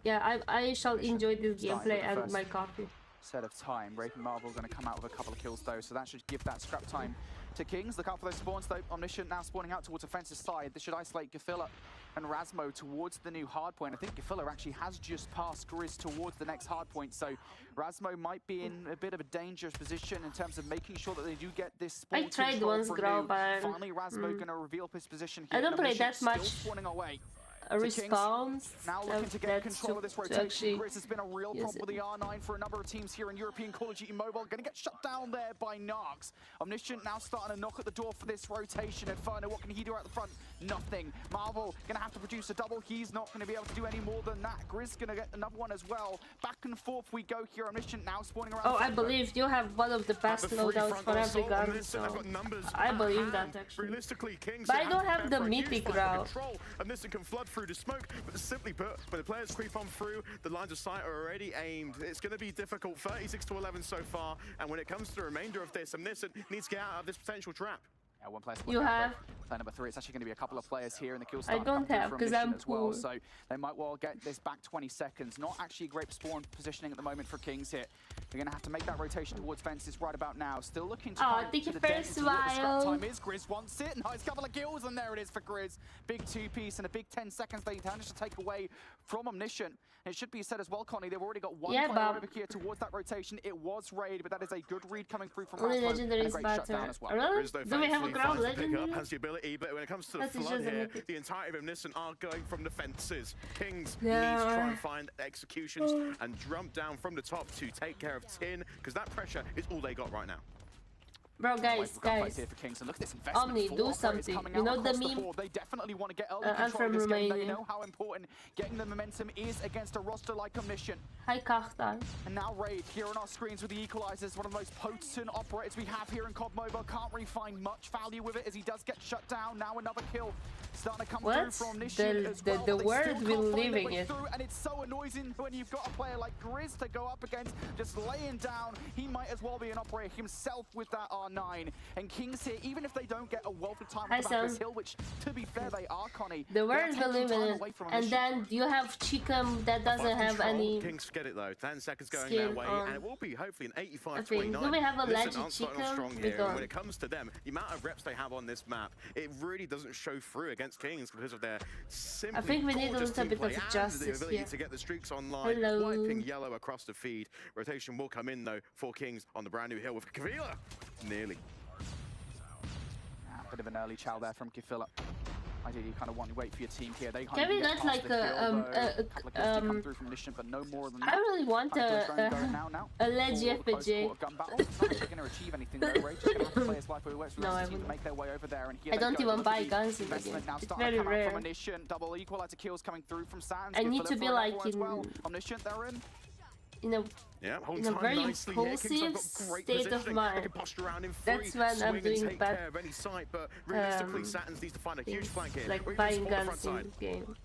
Yeah, I shall enjoy this gameplay and my coffee. Set of time. Raven Marvel going to come out with a couple of kills though, so that should give that scrap time to Kings. Look out for those spawns though. Omniscient now spawning out towards offensive side. This should isolate Gafilla and Razmo towards the new hardpoint. I think Gafilla actually has just passed Grizz towards the next hardpoint, so Razmo might be in a bit of a dangerous position in terms of making sure that they do get this spawn. I tried once, Grau, but finally Razmo going to reveal his position I here. don't play that much. Spawning away. Respawns. Now looking to get control of this rotation. Grizz has been a real problem with the R9 for a number of teams here in European Call of Duty Mobile. Going to get shut down there by Narks. Omniscient now starting to knock at the door for this rotation. Inferno, what can he do out the front? Nothing. Marvel going to have to produce a double. He's not going to be able to do any more than that. Grizz going to get another one as well. Back and forth we go here. Omniscient now spawning around. Oh, I believe you have one of the best loadouts for every gun. So I believe that actually. But I don't have the mythic route. Omniscient can flood through the smoke, but simply put, when the players creep on through, the lines of sight are already aimed. It's going to be difficult. 36-11 so far, and when it comes to the remainder of this, Omniscient needs to get out of this potential trap. One player you have? Player number 3, it's actually going to be a couple of players here in the kill I start. don't have, because I'm as well, poor. so they might well get this back 20 seconds. Not actually great spawn positioning at the moment for Kings here. They're going to have to make that rotation towards fences right about now. Still looking to take it the dent first into what the scrap while. time is. Grizz wants it. Nice couple of kills, and there it is for Grizz. Big 2-piece and a big 10 seconds they managed to take away from Omniscient. It should be said as well, Connie, they've already got one player over here towards that rotation. It was raid, but that is a good read coming through from Only Raspo, legendary and a is great better. shutdown as well. Really? Do we have a ground legendary? Has the ability, but when it comes to the flood here, the entirety of Omniscient are going from the fences. Kings need to try and find executions and jump down from the top to take care of Tin, because that pressure is all they got right now. Bro, guys. Here for Kings, and look at this investment. Omni, do something. You know the meme? They definitely want to get early I'm control from of this game. They Romania. know how important getting the momentum is against a roster like Omniscient. Hi, Karta. And now Raid here on our screens with the equalizers, one of the most potent operators we have here in COD Mobile. Can't really find much value with it as he does get shut down. Now another kill starting to come through from Omniscient as well. The word we're living it. And it's so annoying when you've got a player like Grizz to go up against, just laying down. He might as well be an operator himself with that R9. And Kings here, even if they don't get a wealth of time on this hill, which to be fair they are, Connie. The word we live in it. And then you have Chikum that doesn't have any. Kings get it though. 10 seconds going their way, and it will be hopefully an 85-29. Do we have a legend Chikum? We don't. When it comes to them, the amount of reps they have on this map, it really doesn't show through against Kings because of their simply I think we need a little bit of justice the ability here. to get the streaks online, wiping yellow across the feed. Rotation will come in though for Kings on the brand new hill with Kavila. Nearly. Bit of an early chow there from Kifilla. Ideally, you kind of want to wait for your team here. They can we not like come through from Omniscient, but no more than that. I really want a leggy FPG. No, I wouldn't. Make their way over there, and I don't even buy guns in the game. It's very rare. Double equalizer kills coming through from Sands. I need to be like in Omniscient, they're in a very impulsive state of mind. That's when I'm doing bad. But realistically, Satins needs to find a huge flank here. Like buying guns in the game.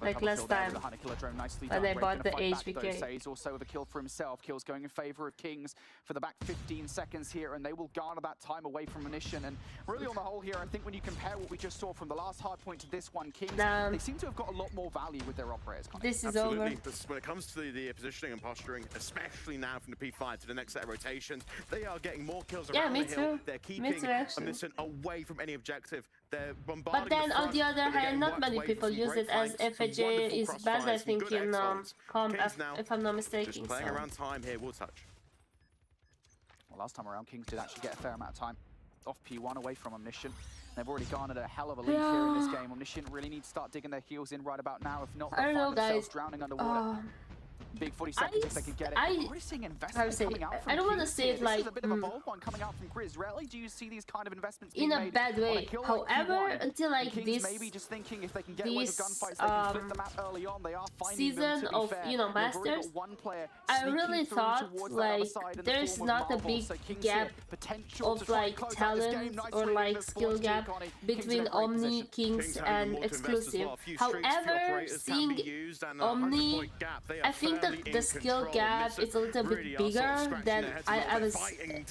Like last time when I bought the HBK. He's also with a kill for himself. Kills going in favor of Kings for the back 15 seconds here, and they will garner that time away from Omniscient. And really on the whole here, I think when you compare what we just saw from the last hard point to this one, Kings, they seem to have got a lot more value with their operators. This is over. When it comes to the positioning and posturing, especially now from the P5 to the next set of rotations, they are getting more kills around the hill. They're keeping Omniscient away from any objective. They're bombarding. But then on the other hand, not many people use it as FAJ is banned, I think, in comp, if I'm not mistaken. Just playing around time here, we'll touch. Well, last time around, Kings did actually get a fair amount of time off P1 away from Omniscient. They've already garnered a hell of a lead here in this game. Omniscient really need to start digging their heels in right about now. If not, they'll find themselves drowning underwater. Big 40 seconds if they can get it. I don't want to say it like a bit of a bold one coming out from Grizz. Rarely do you see these kind of investments in a bad way. However, until like this maybe just thinking if they can get away with gunfights, they can flip the map early on. They are season of Masters, I really thought like there's not a big gap of like talent or like skill gap between Omni, Kings, and Exclusive. However, seeing Omni, I think the skill gap is a little bit bigger than I was thinking.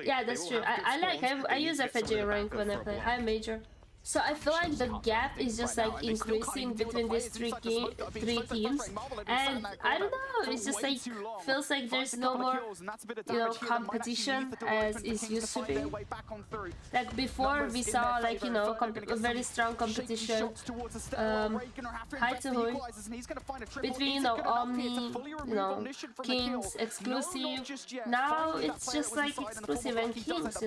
Yeah, that's true. I use FAJ rank when I play high major. So I feel like the gap is just like increasing between these three teams, and I don't know, it's just like feels like there's no more, competition as is used to be. Like before we saw like very strong competition, high to hood between Omni, Kings, Exclusive. Now it's just like Exclusive and Kings, I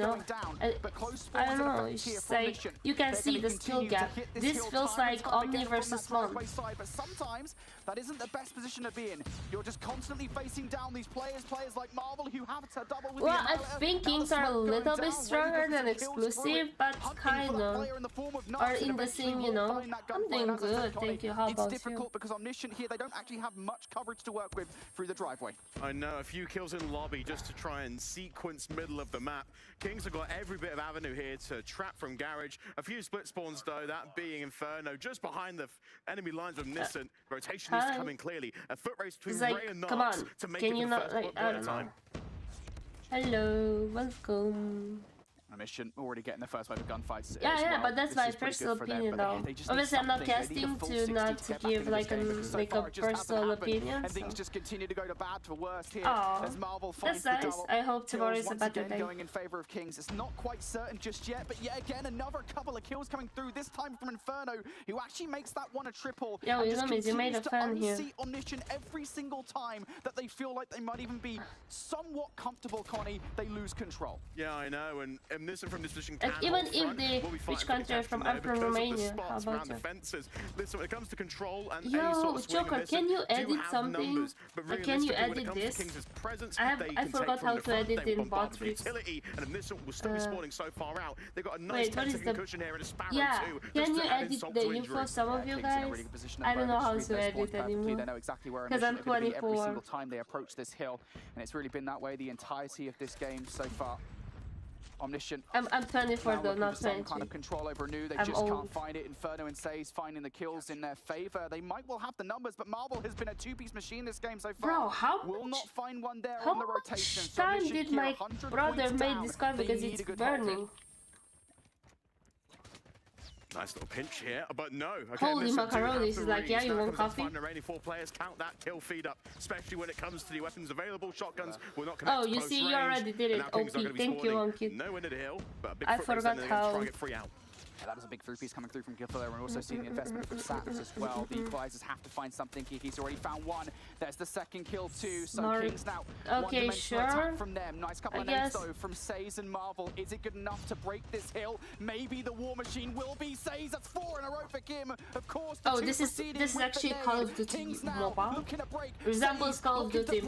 don't know. It's just like you can see the skill gap. This feels like Omni versus Mont. But sometimes that isn't the best position to be in. You're just constantly facing down these players like Marvel who have to double with I think Kings are a little bit stronger than Exclusive, but kind of are in the same, I'm doing good, thank you. How about you? It's difficult because Omniscient here, they don't actually have much coverage to work with through the driveway. I know, a few kills in lobby just to try and sequence middle of the map. Kings have got every bit of avenue here to trap from Garage. A few split spawns though, that being Inferno just behind the enemy lines of Omniscient. Rotation needs to come in clearly. A foot race between Ray and Knox to make it the first time. Hello, welcome. Omniscient already getting the first wave of gunfights. Yeah, but that's my personal opinion, though. Obviously, I'm not casting to not give like a personal opinion. And things just continue to go to bad for worse here. As Marvel that's nice. I hope tomorrow is a better day. Going in favor of Kings. It's not quite certain just yet, but yet again, another couple of kills coming through. This time from Inferno, who actually makes that one a triple. Yeah, you made a fan here. Omniscient every single time that they feel like they might even be somewhat comfortable, Connie, they lose control. Yeah, I know, and this from this position like even if they which country are from, I'm from Romania. How about you? Listen, when it comes to control and yo, Joker, can you edit something? Like, can you edit this? I forgot how to edit in bot tricks. Wait, what is the... Yeah, can you edit the info, some of you guys? I don't know how to edit anymore. They know exactly where because I'm 24. Every single time they approach this hill, and it's really been that way the entirety of this game so far. Omniscient. I'm 24 though, not 20. Kind of control over Nu. They just can't find it. Inferno and Says finding the kills in their favor. They might well have the numbers, but Marvel has been a two-piece machine this game so far. Bro, how will not find one there how on the rotation. Much time did my brother make this car because it's burning? Nice little pinch here, but no. Okay, holy macaroni, this is like, yeah, you want coffee? The remaining 4 players count that kill feed up, especially when it comes to the weapons available. Shotguns will not connect. Oh, you see, you already did it. OP, thank you, Onkid. Nowhere near the hill, but a big I forgot how. Try and get free out. Yeah, that was a big 3-piece coming through from Gilfiller, and also seeing the investment from Saps as well. The equalizers have to find something. Kiki's already found one. There's the second kill too. So Kings now okay, sure. Attack from them. Nice couple of nades though from Says and Marvel. Is it good enough to break this hill? Maybe the War Machine will be Says. That's 4 in a row for Kim. Of course. Oh, this is actually Call of Duty mobile. Resembles Call of Duty.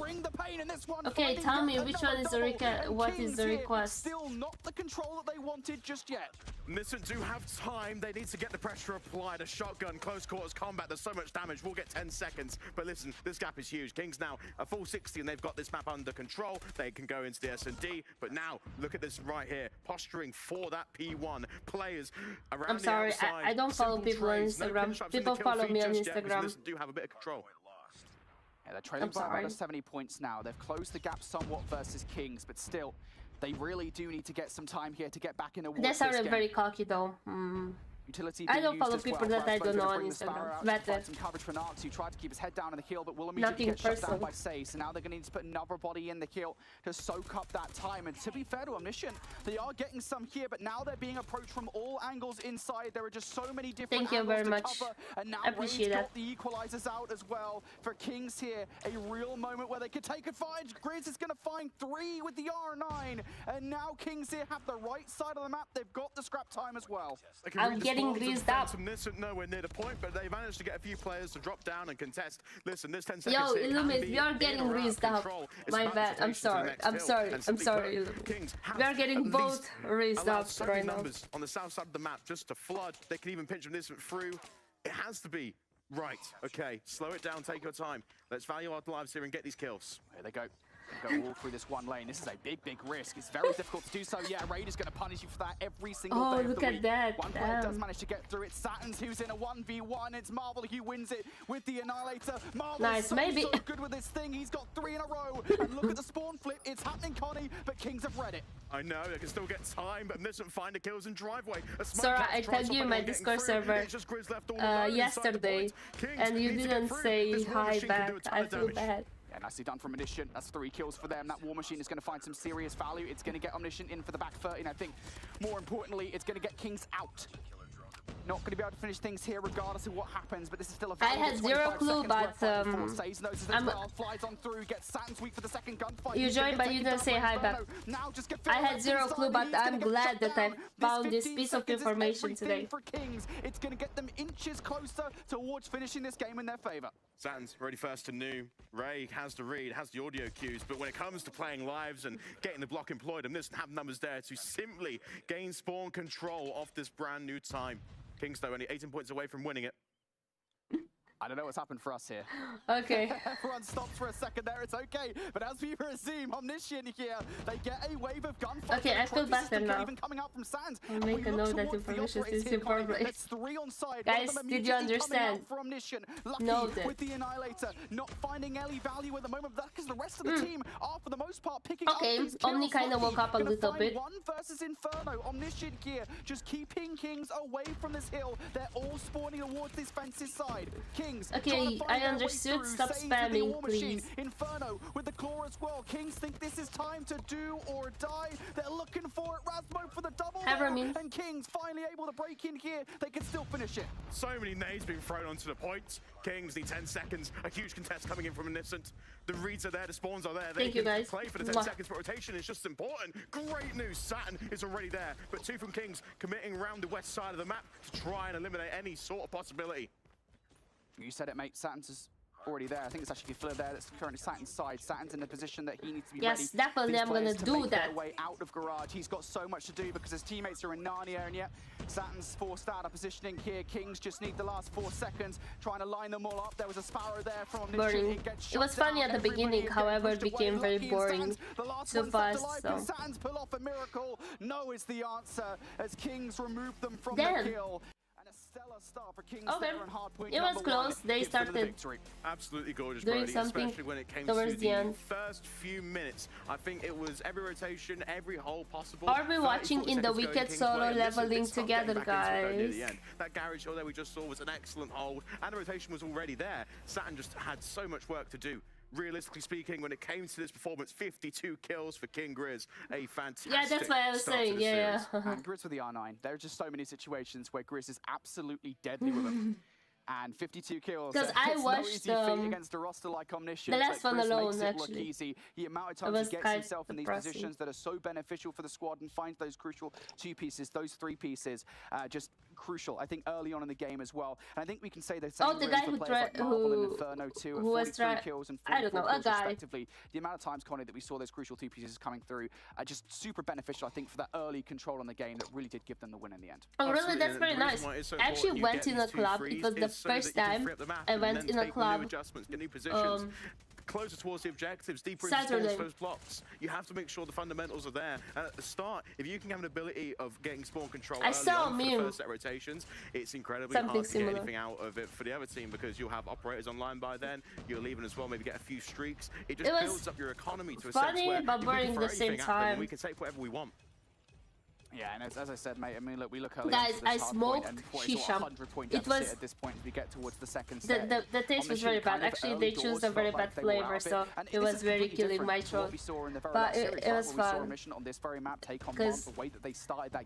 Okay, tell me which one is the what is the request? Still not the control that they wanted just yet. Omniscient do have time. They need to get the pressure applied. A shotgun, close quarters combat. There's so much damage. We'll get 10 seconds. But listen, this gap is huge. Kings now a full 60, and they've got this map under control. They can go into the S&D. But now, look at this right here. Posturing for that P1. Players around I'm sorry, the outside. I don't follow people on Instagram. People follow me on Instagram. Listen, do have a bit of control. Yeah, they're trailing by around 70 points now. They've closed the gap somewhat versus Kings, but still, they really do need to get some time here to get back in the war. That sounded very cocky though. I don't follow people that I don't know on Instagram. Better. Some coverage for Narks, who tried to keep his head down in the hill, but will immediately get shut down by Say. So now they're going to need to put another body in the hill to soak up that time. And to be fair to Omniscient, they are getting some here, but now they're being approached from all angles inside. There are just so many different angles to cover. And now Ray's got the equalizers out as well. For Kings here, a real moment where they could take advantage. Grizz is going to find 3 with the R9. And now Kings here have the right side of the map. They've got the scrap time as well. I'm getting greased up. Nowhere near the point, but they managed to get a few players to drop down and contest. Listen, this 10 seconds. Yo, Illumis, we are getting greased up. My bad. I'm sorry. I'm sorry, Illumis. We are getting both greased up right now. On the south side of the map, just to flood. They can even pinch Omniscient through. It has to be right. Okay, slow it down. Take your time. Let's value our lives here and get these kills. Here they go. Go all through this one lane. This is a big risk. It's very difficult to do so. Yeah, Raid is going to punish you for that every single day of the week. Oh, look at that. One player does manage to get through. It's Satins who's in a 1v1. It's Marvel who wins it with the Annihilator. Marvel's so good with this thing. He's got 3 in a row. And look at the spawn flip. It's happening, Connie, but Kings have read it. I know, they can still get time, but Omniscient find the kills in driveway. Sorry, I tagged you in my Discord server yesterday, and you didn't say hi back. I feel bad. Yeah, nicely done from Omniscient. That's 3 kills for them. That War Machine is going to find some serious value. It's going to get Omniscient in for the back 30, and I think, more importantly, it's going to get Kings out. Not going to be able to finish things here regardless of what happens, but this is still a I had 0 clue, but you joined, but you didn't say hi back. I had 0 clue, but I'm glad that I found this piece of information today. For Kings, it's going to get them inches closer towards finishing this game in their favor. Satins ready first to Nu. Ray has the read, has the audio cues, but when it comes to playing lives and getting the block employed, and doesn't have numbers there to simply gain spawn control of this brand new time. Kings, though, only 18 points away from winning it. I don't know what's happened for us here. Okay. Everyone stops for a second there, it's okay. But as we resume, Omniscient here, they get a wave of gunfire. Okay, I feel better now. Even coming out from Sands. I'll make a note that information is important. It's 3 on side. Guys, did you understand? For Omniscient. Lucky Noted. with the Annihilator, not finding Ellie value at the moment, because the rest of the team are for the most part picking up these kills. Omni kind of woke up a little bit. 1 versus Inferno. Omniscient here, just keeping Kings away from this hill. They're all spawning towards this fence's side. Kings. Okay, I understood. Stop spamming, please. Inferno with the claw as well. Kings think this is time to do or die. They're looking for it. Razmo for the double. And Kings finally able to break in here. They can still finish it. So many nades being thrown onto the point. Kings need 10 seconds. A huge contest coming in from Omniscient. The reads are there. The spawns are there. They Thank you, guys. Play for the 10 seconds, but rotation is just important. Great news. Saturn is already there. But 2 from Kings committing around the west side of the map to try and eliminate any sort of possibility. You said it, mate. Saturn's is already there. I think it's actually Fleur there that's currently Saturn's side. Saturn's in the position that he needs to be ready. Yes, definitely I'm going to do that. Way out of Garage. He's got so much to do because his teammates are in Narnia, and yet Saturn's forced out of positioning here. Kings just need the last 4 seconds, trying to line them all up. There was a Sparrow there from Omniscient. It was funny at the beginning, however, it became very boring so fast. So. Saturn's pull off a miracle. No is the answer as Kings remove them from the kill. Okay, it was close. They started absolutely gorgeous, doing Brody, something especially when it came towards to the end. First few minutes. I think it was every rotation, every hole possible. Are we watching in the Wicked solo leveling together, guys? That garage hill there we just saw was an excellent hold, and the rotation was already there. Saturn just had so much work to do. Realistically speaking, when it came to this performance, 52 kills for King Grizz, a fantastic. Yeah, that's what I was saying. Yeah. And Grizz with the R9. There are just so many situations where Grizz is absolutely deadly with them. And 52 kills. Because I watched against a roster like Omniscient. The last one alone, actually. Easy. The amount of times he gets himself in these positions that are so beneficial for the squad and finds those crucial 2 pieces, those 3 pieces, just crucial. I think early on in the game as well. And I think we can say the same. The guy who was kills and I don't know, a guy. Respectively. The amount of times, Connie, that we saw those crucial 2 pieces coming through, just super beneficial. I think for that early control on the game that really did give them the win in the end. Oh, really? That's very nice. I actually went in a club. It was the first time I went in a club. Closer towards the objectives, deeper into those blocks. You have to make sure the fundamentals are there. And at the start, if you can have an ability of getting spawn control early on for the first set rotations, it's incredibly hard to get anything out of it for the other team because you'll have operators online by then. You're leaving as well, maybe get a few streaks. It just builds up your economy to a sense where but boring at the same time. We can take whatever we want. Yeah, and as I said, mate, I mean, look, we look early. Guys, I smoked shisha. It was at this point. We get towards the second set. The taste was very bad. Actually, they chose a very bad flavor, so it was very killing my throat. But it was fun. Because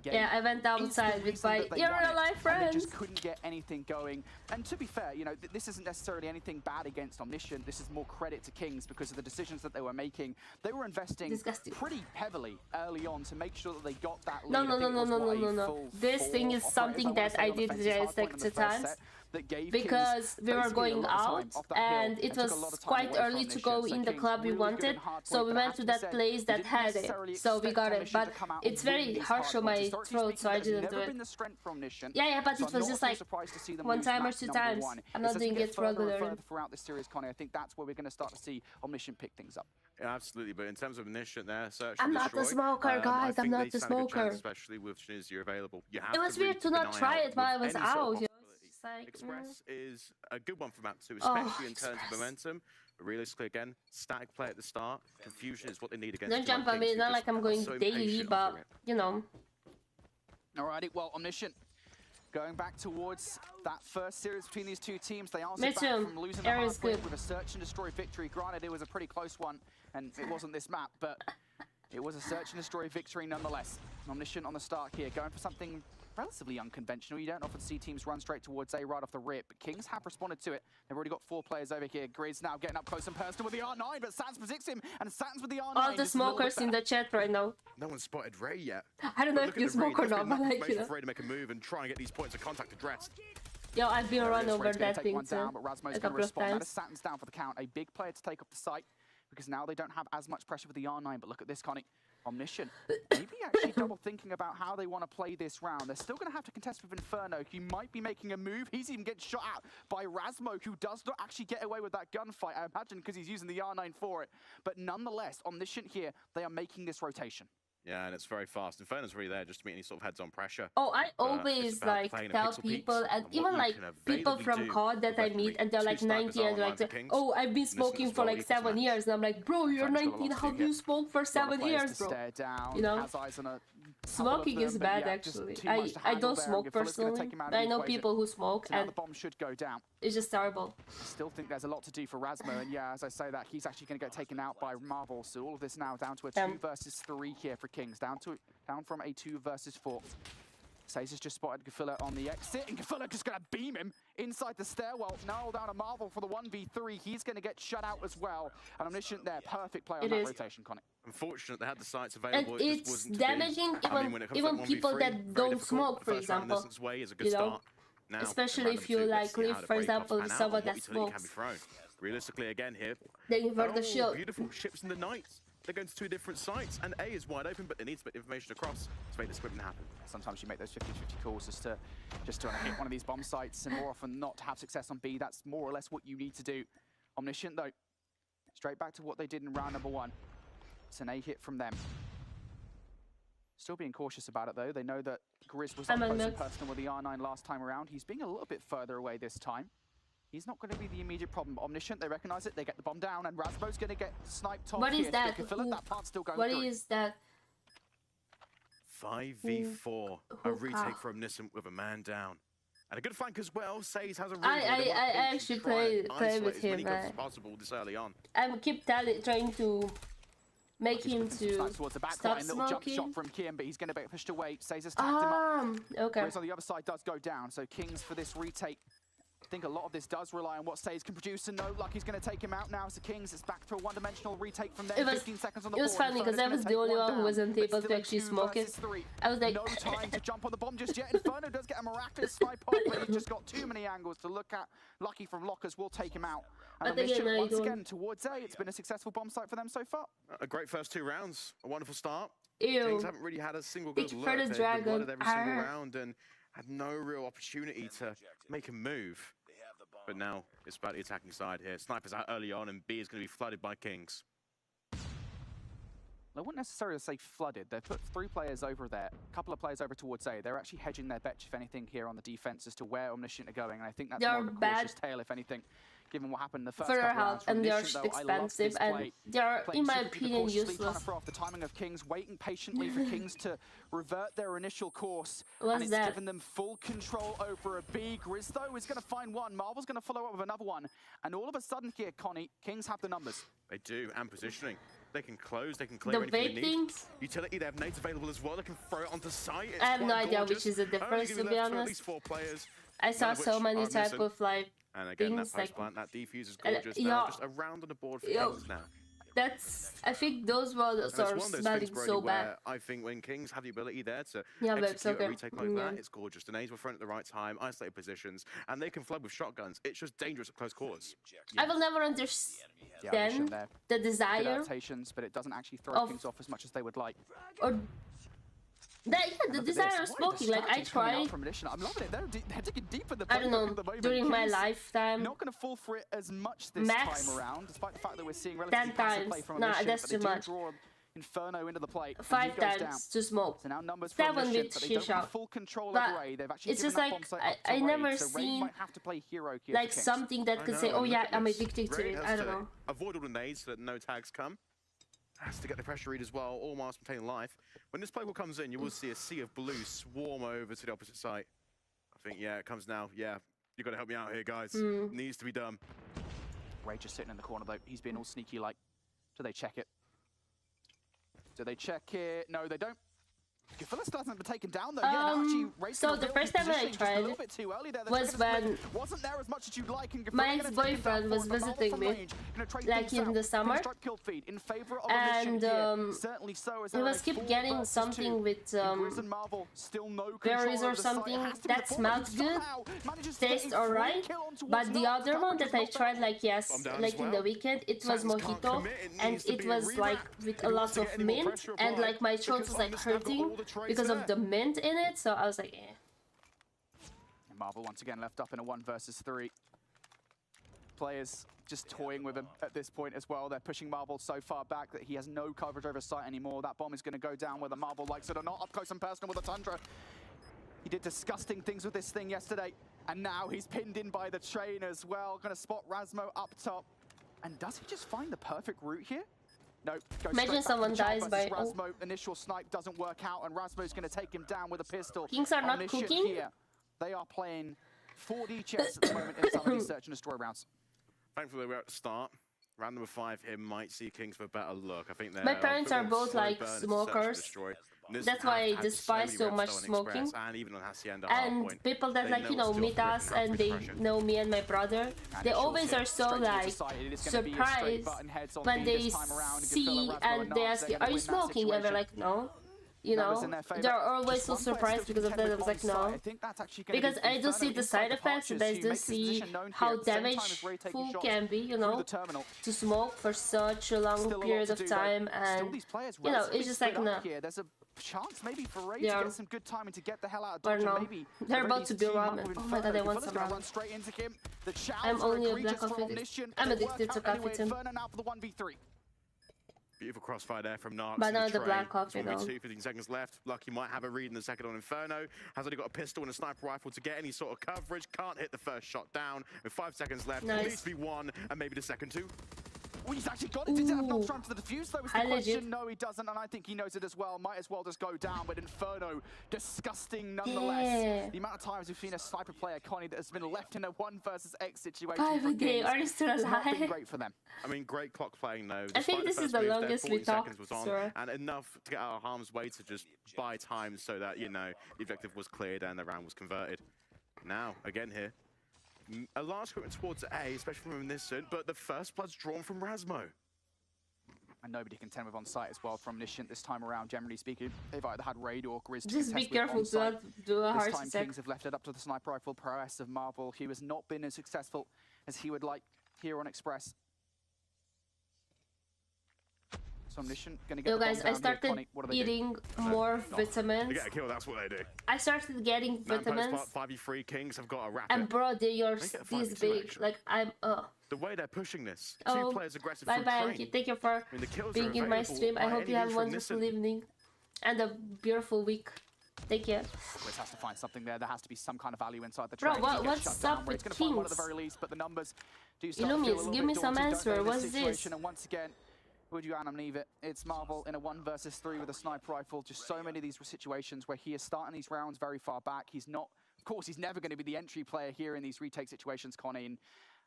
yeah, I went outside with my real life friends. They just couldn't get anything going. And to be fair, you know, this isn't necessarily anything bad against Omniscient. This is more credit to Kings because of the decisions that they were making. They were investing pretty heavily early on to make sure that they got that. No. This thing is something that I did realistic 2 times. Because we were going out and it was quite early to go in the club we wanted, so we went to that place that had it, so we got it. But it's very harsh on my throat, so I didn't do it. Yeah, but it was just like 1 time or 2 times. I'm not doing it regularly. Throughout this series, Connie, I think that's where we're going to start to see Omniscient pick things up. Yeah, absolutely, but in terms of Omniscient there, search I'm not the smoker, guys. I'm not the smoker. Especially with Shinizia available. It was weird to not try it while I was out. Express is a good one for map 2, especially in terms of momentum. But realistically, again, static play at the start. Confusion is what they need against. Don't jump on me. It's not like I'm going daily, but you know. Alrighty, well, Omniscient going back towards that first series between these 2 teams. They answered back from losing the hard point with a search and destroy victory. Granted, it was a pretty close one, and it wasn't this map, but it was a search and destroy victory nonetheless. Omniscient on the start here, going for something relatively unconventional. You don't often see teams run straight towards A right off the rip, but Kings have responded to it. They've already got 4 players over here. Grizz now getting up close and personal with the R9, but Sans predicts him, and Sans with the R9. All the smokers in the chat right now. No one's spotted Ray yet. I don't know if you smoke or not, but like, you know. Afraid to make a move and try and get these points of contact addressed. Yo, I've been run over that thing too a couple of times. Saturn's down for the count. A big player to take up the site, because now they don't have as much pressure with the R9, but look at this, Connie. Omniscient, maybe actually double thinking about how they want to play this round. They're still going to have to contest with Inferno. He might be making a move. He's even getting shot at by Razmo, who does not actually get away with that gunfight, I imagine, because he's using the R9 for it. But nonetheless, Omniscient here, they are making this rotation. Yeah, and it's very fast. Inferno's really there just to meet any sort of heads-on pressure. Oh, I always like tell people, and even like people from COD that I meet, and they're like 19, and they're like, oh, I've been smoking for like 7 years, and I'm like, bro, you're 19, how do you smoke for 7 years, bro? You know, smoking is bad actually. I don't smoke personally. I know people who smoke, and the bomb should go down. It's just terrible. I still think there's a lot to do for Razmo, and yeah, as I say that, he's actually going to get taken out by Marvel. So all of this now down to a 2 versus 3 here for Kings, down from a 2 versus 4. Says has just spotted Gafilla on the exit, and Gafilla just going to beam him inside the stairwell. Now down to Marvel for the 1v3. He's going to get shut out as well. And Omniscient there, perfect play on that rotation, Connie. Unfortunate they had the sights available. And it's damaging even people that don't smoke, for example. You know, especially if you like live, for example, with someone that smokes. Realistically, again here, they invert the shield. Beautiful ships in the night. They're going to 2 different sites, and A is wide open, but they need to put information across to make this equipment happen. Sometimes you make those 50-50 calls just to hit one of these bomb sites, and more often not to have success on B. That's more or less what you need to do. Omniscient, though, straight back to what they did in round number 1. It's an A hit from them. Still being cautious about it, though. They know that Grizz was up close and personal with the R9 last time around. He's being a little bit further away this time. He's not going to be the immediate problem. Omniscient, they recognize it, they get the bomb down, and Razmo's going to get sniped off. What is that? That part's still going what through. Is that? 5v4. A retake for Omniscient with a man down. And a good flank as well. Says has a I actually play with him. As possible this early on. I keep trying to make him to stop smoking. Jump shot from Kim, but he's going to get pushed away. Says has tagged him up. Okay. Whereas on the other side does go down. So Kings for this retake. I think a lot of this does rely on what Says can produce, and no luck, he's going to take him out now. So Kings, it's back to a one-dimensional retake from there. 15 seconds on the board. It was funny because I was the only one who wasn't able to actually smoke it. I was like, no time to jump on the bomb just yet. Inferno does get a miraculous snipe off, but he's just got too many angles to look at. Lucky from Lockers will take him out. And Omniscient once again towards A. It's been a successful bomb site for them so far. A great first 2 rounds. A wonderful start. Ew. Kings haven't really had a single good look. They've been blooded every single round and had no real opportunity to make a move. But now it's about the attacking side here. Snipers out early on, and B is going to be flooded by Kings. I wouldn't necessarily say flooded. They've put 3 players over there, a couple of players over towards A. They're actually hedging their bets, if anything, here on the defense as to where Omniscient are going. And I think that's more of a cautious tale, if anything, given what happened in the first couple of rounds. And they're expensive, and they're, in my opinion, useless. Kind of throw off the timing of Kings, waiting patiently for Kings to revert their initial course. What's and it's given them full control over a B. Grizz, though, is going to find one. Marvel's going to follow up with another one. And all of a sudden here, Connie, Kings have the numbers. They do, and positioning. They can close, they can clear anything they need. Utility, they have nades available as well. They can throw it onto site. I have no idea which is the difference, to be honest. At least 4 players. I saw so many type of like and again, things that like plant, that defuse is gorgeous. Now just around on the board for Kings now. I think those ones are smelling so bad. I think when Kings have the ability there to execute a retake like that, it's gorgeous. The nades were thrown at the right time, isolated positions, and they can flood with shotguns. It's just dangerous at close quarters. I will never understand the desire. Adaptations, but it doesn't actually throw Kings off as much as they would like. Or the desire of smoking, like I tried. I'm loving it. They're digging deep in the I don't know, during my lifetime. Not going to fall for it as much this time around, despite the fact that we're seeing relatively 10 times. Play from Nah, that's too much. Inferno into the play. 5 times to smoke. So now numbers 7 with Shisha. Full control over A. They've actually it's just like I never seen like something that could say, oh yeah, I'm addicted to it. I don't know. Avoid all the nades so that no tags come. Has to get the pressure read as well, all whilst maintaining life. When this playbook comes in, you will see a sea of blue swarm over to the opposite side. I think, yeah, it comes now. Yeah, you got to help me out here, guys. Needs to be done. Ray just sitting in the corner, though. He's being all sneaky like. Do they check it? Do they check it? No, they don't. Phyllis hasn't been taken down though. So the first time I tried was when my ex-boyfriend was visiting me, like in the summer, and he was keep getting something with berries or something that smelled good, tastes alright, but the other one that I tried like in the weekend, it was mojito, and it was like with a lot of mint, and like my throat was like hurting because of the mint in it, so I was like, eh. And Marvel once again left up in a 1 versus 3. Players just toying with him at this point as well. They're pushing Marvel so far back that he has no coverage over sight anymore. That bomb is going to go down whether Marvel likes it or not. Up close and personal with the Tundra. He did disgusting things with this thing yesterday, and now he's pinned in by the train as well. Going to spot Razmo up top. And does he just find the perfect route here? No, imagine someone dies by Razmo. Initial snipe doesn't work out, and Razmo's going to take him down with a pistol. Kings are not cooking. Here. They are playing 4D chess at the moment in some of these search and destroy rounds. Thankfully, we're at the start. Round number 5 here might see Kings for a better look. I think my parents are both like smokers. That's why I despise so much smoking. And people that like, you know, meet us and they know me and my brother, they always are so like surprised when they see and they ask, are you smoking? And they're like, no. You know, they're always so surprised because of that. I was like, no. Because I do see the side effects and I do see how damageful can be, you know, to smoke for such a long period of time. And, you know, it's just like, no. There's a chance maybe for Ray to get some good timing to get the hell out of Dodge. No. Maybe they're about to be ramen. Oh my god, I want some ramen. I'm only a black coffee addict. I'm addicted to coffee too. Beautiful crossfire there from Narcs. But not the black coffee though. 15 seconds left. Lucky might have a read in the second on Inferno. Has only got a pistol and a sniper rifle to get any sort of coverage. Can't hit the first shot down. With 5 seconds left, at least be 1 and maybe the second 2. Oh, he's actually got it. Did he have enough time for the defuse though? Is the question. No, he doesn't, and I think he knows it as well. Might as well just go down, but Inferno, disgusting nonetheless. Yeah. The amount of times we've seen a sniper player, Connie, that has been left in a 1 versus X situation. Are you still alive? It's not been great for them. I mean, great clock playing though. I think this is the longest we talked, and enough to get out of harm's way to just buy time so that, you know, the objective was cleared and the round was converted. Now, again here, a large commitment towards A, especially from Omniscient, but the first blood's drawn from Razmo. And nobody can contend with on-site as well from Omniscient this time around, generally speaking. They've either had Raid or Grizz to just be careful to do a hard This time Kings have left it up to the sniper rifle prowess of Marvel, who has not been as successful as he would like here on Express. So Omniscient gonna get guys, I started eating more vitamins. They get a kill, that's what they do. I started getting vitamins. 5v3 Kings have got a wrap. And bro, they are this big. Like I'm the way they're pushing this. 2 players aggressive. Bye bye, Anki. Thank you for being in my stream. I hope you have a wonderful evening and a beautiful week. Thank you. Grizz has to find something there. There has to be some kind of value inside the train. Bro, what's up with Kings? One at the very least, but the numbers do start Illumis, give me some answer. What's this? And once again, would you leave it? It's Marvel in a 1 versus 3 with a sniper rifle. Just so many of these situations where he is starting these rounds very far back. He's not, of course, he's never going to be the entry player here in these retake situations, Connie.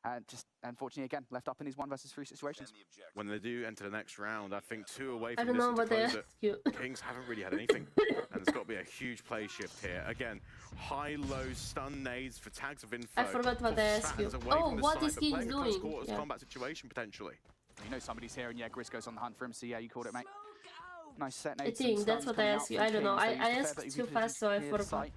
And just unfortunately, again, left up in these 1 versus 3 situations. When they do enter the next round, I think 2 away from I don't know what they ask you. Kings haven't really had anything. And there's got to be a huge play shift here. Again, high-low stun nades for tags of info. I forgot what I asked you. Oh, what is Kings doing? Yeah. Combat situation, potentially. You know somebody's here, and yeah, Grizz goes on the hunt for him, so yeah, you called it, mate. Nice set, I think that's what I asked you. I don't know. I asked too fast, so I forgot.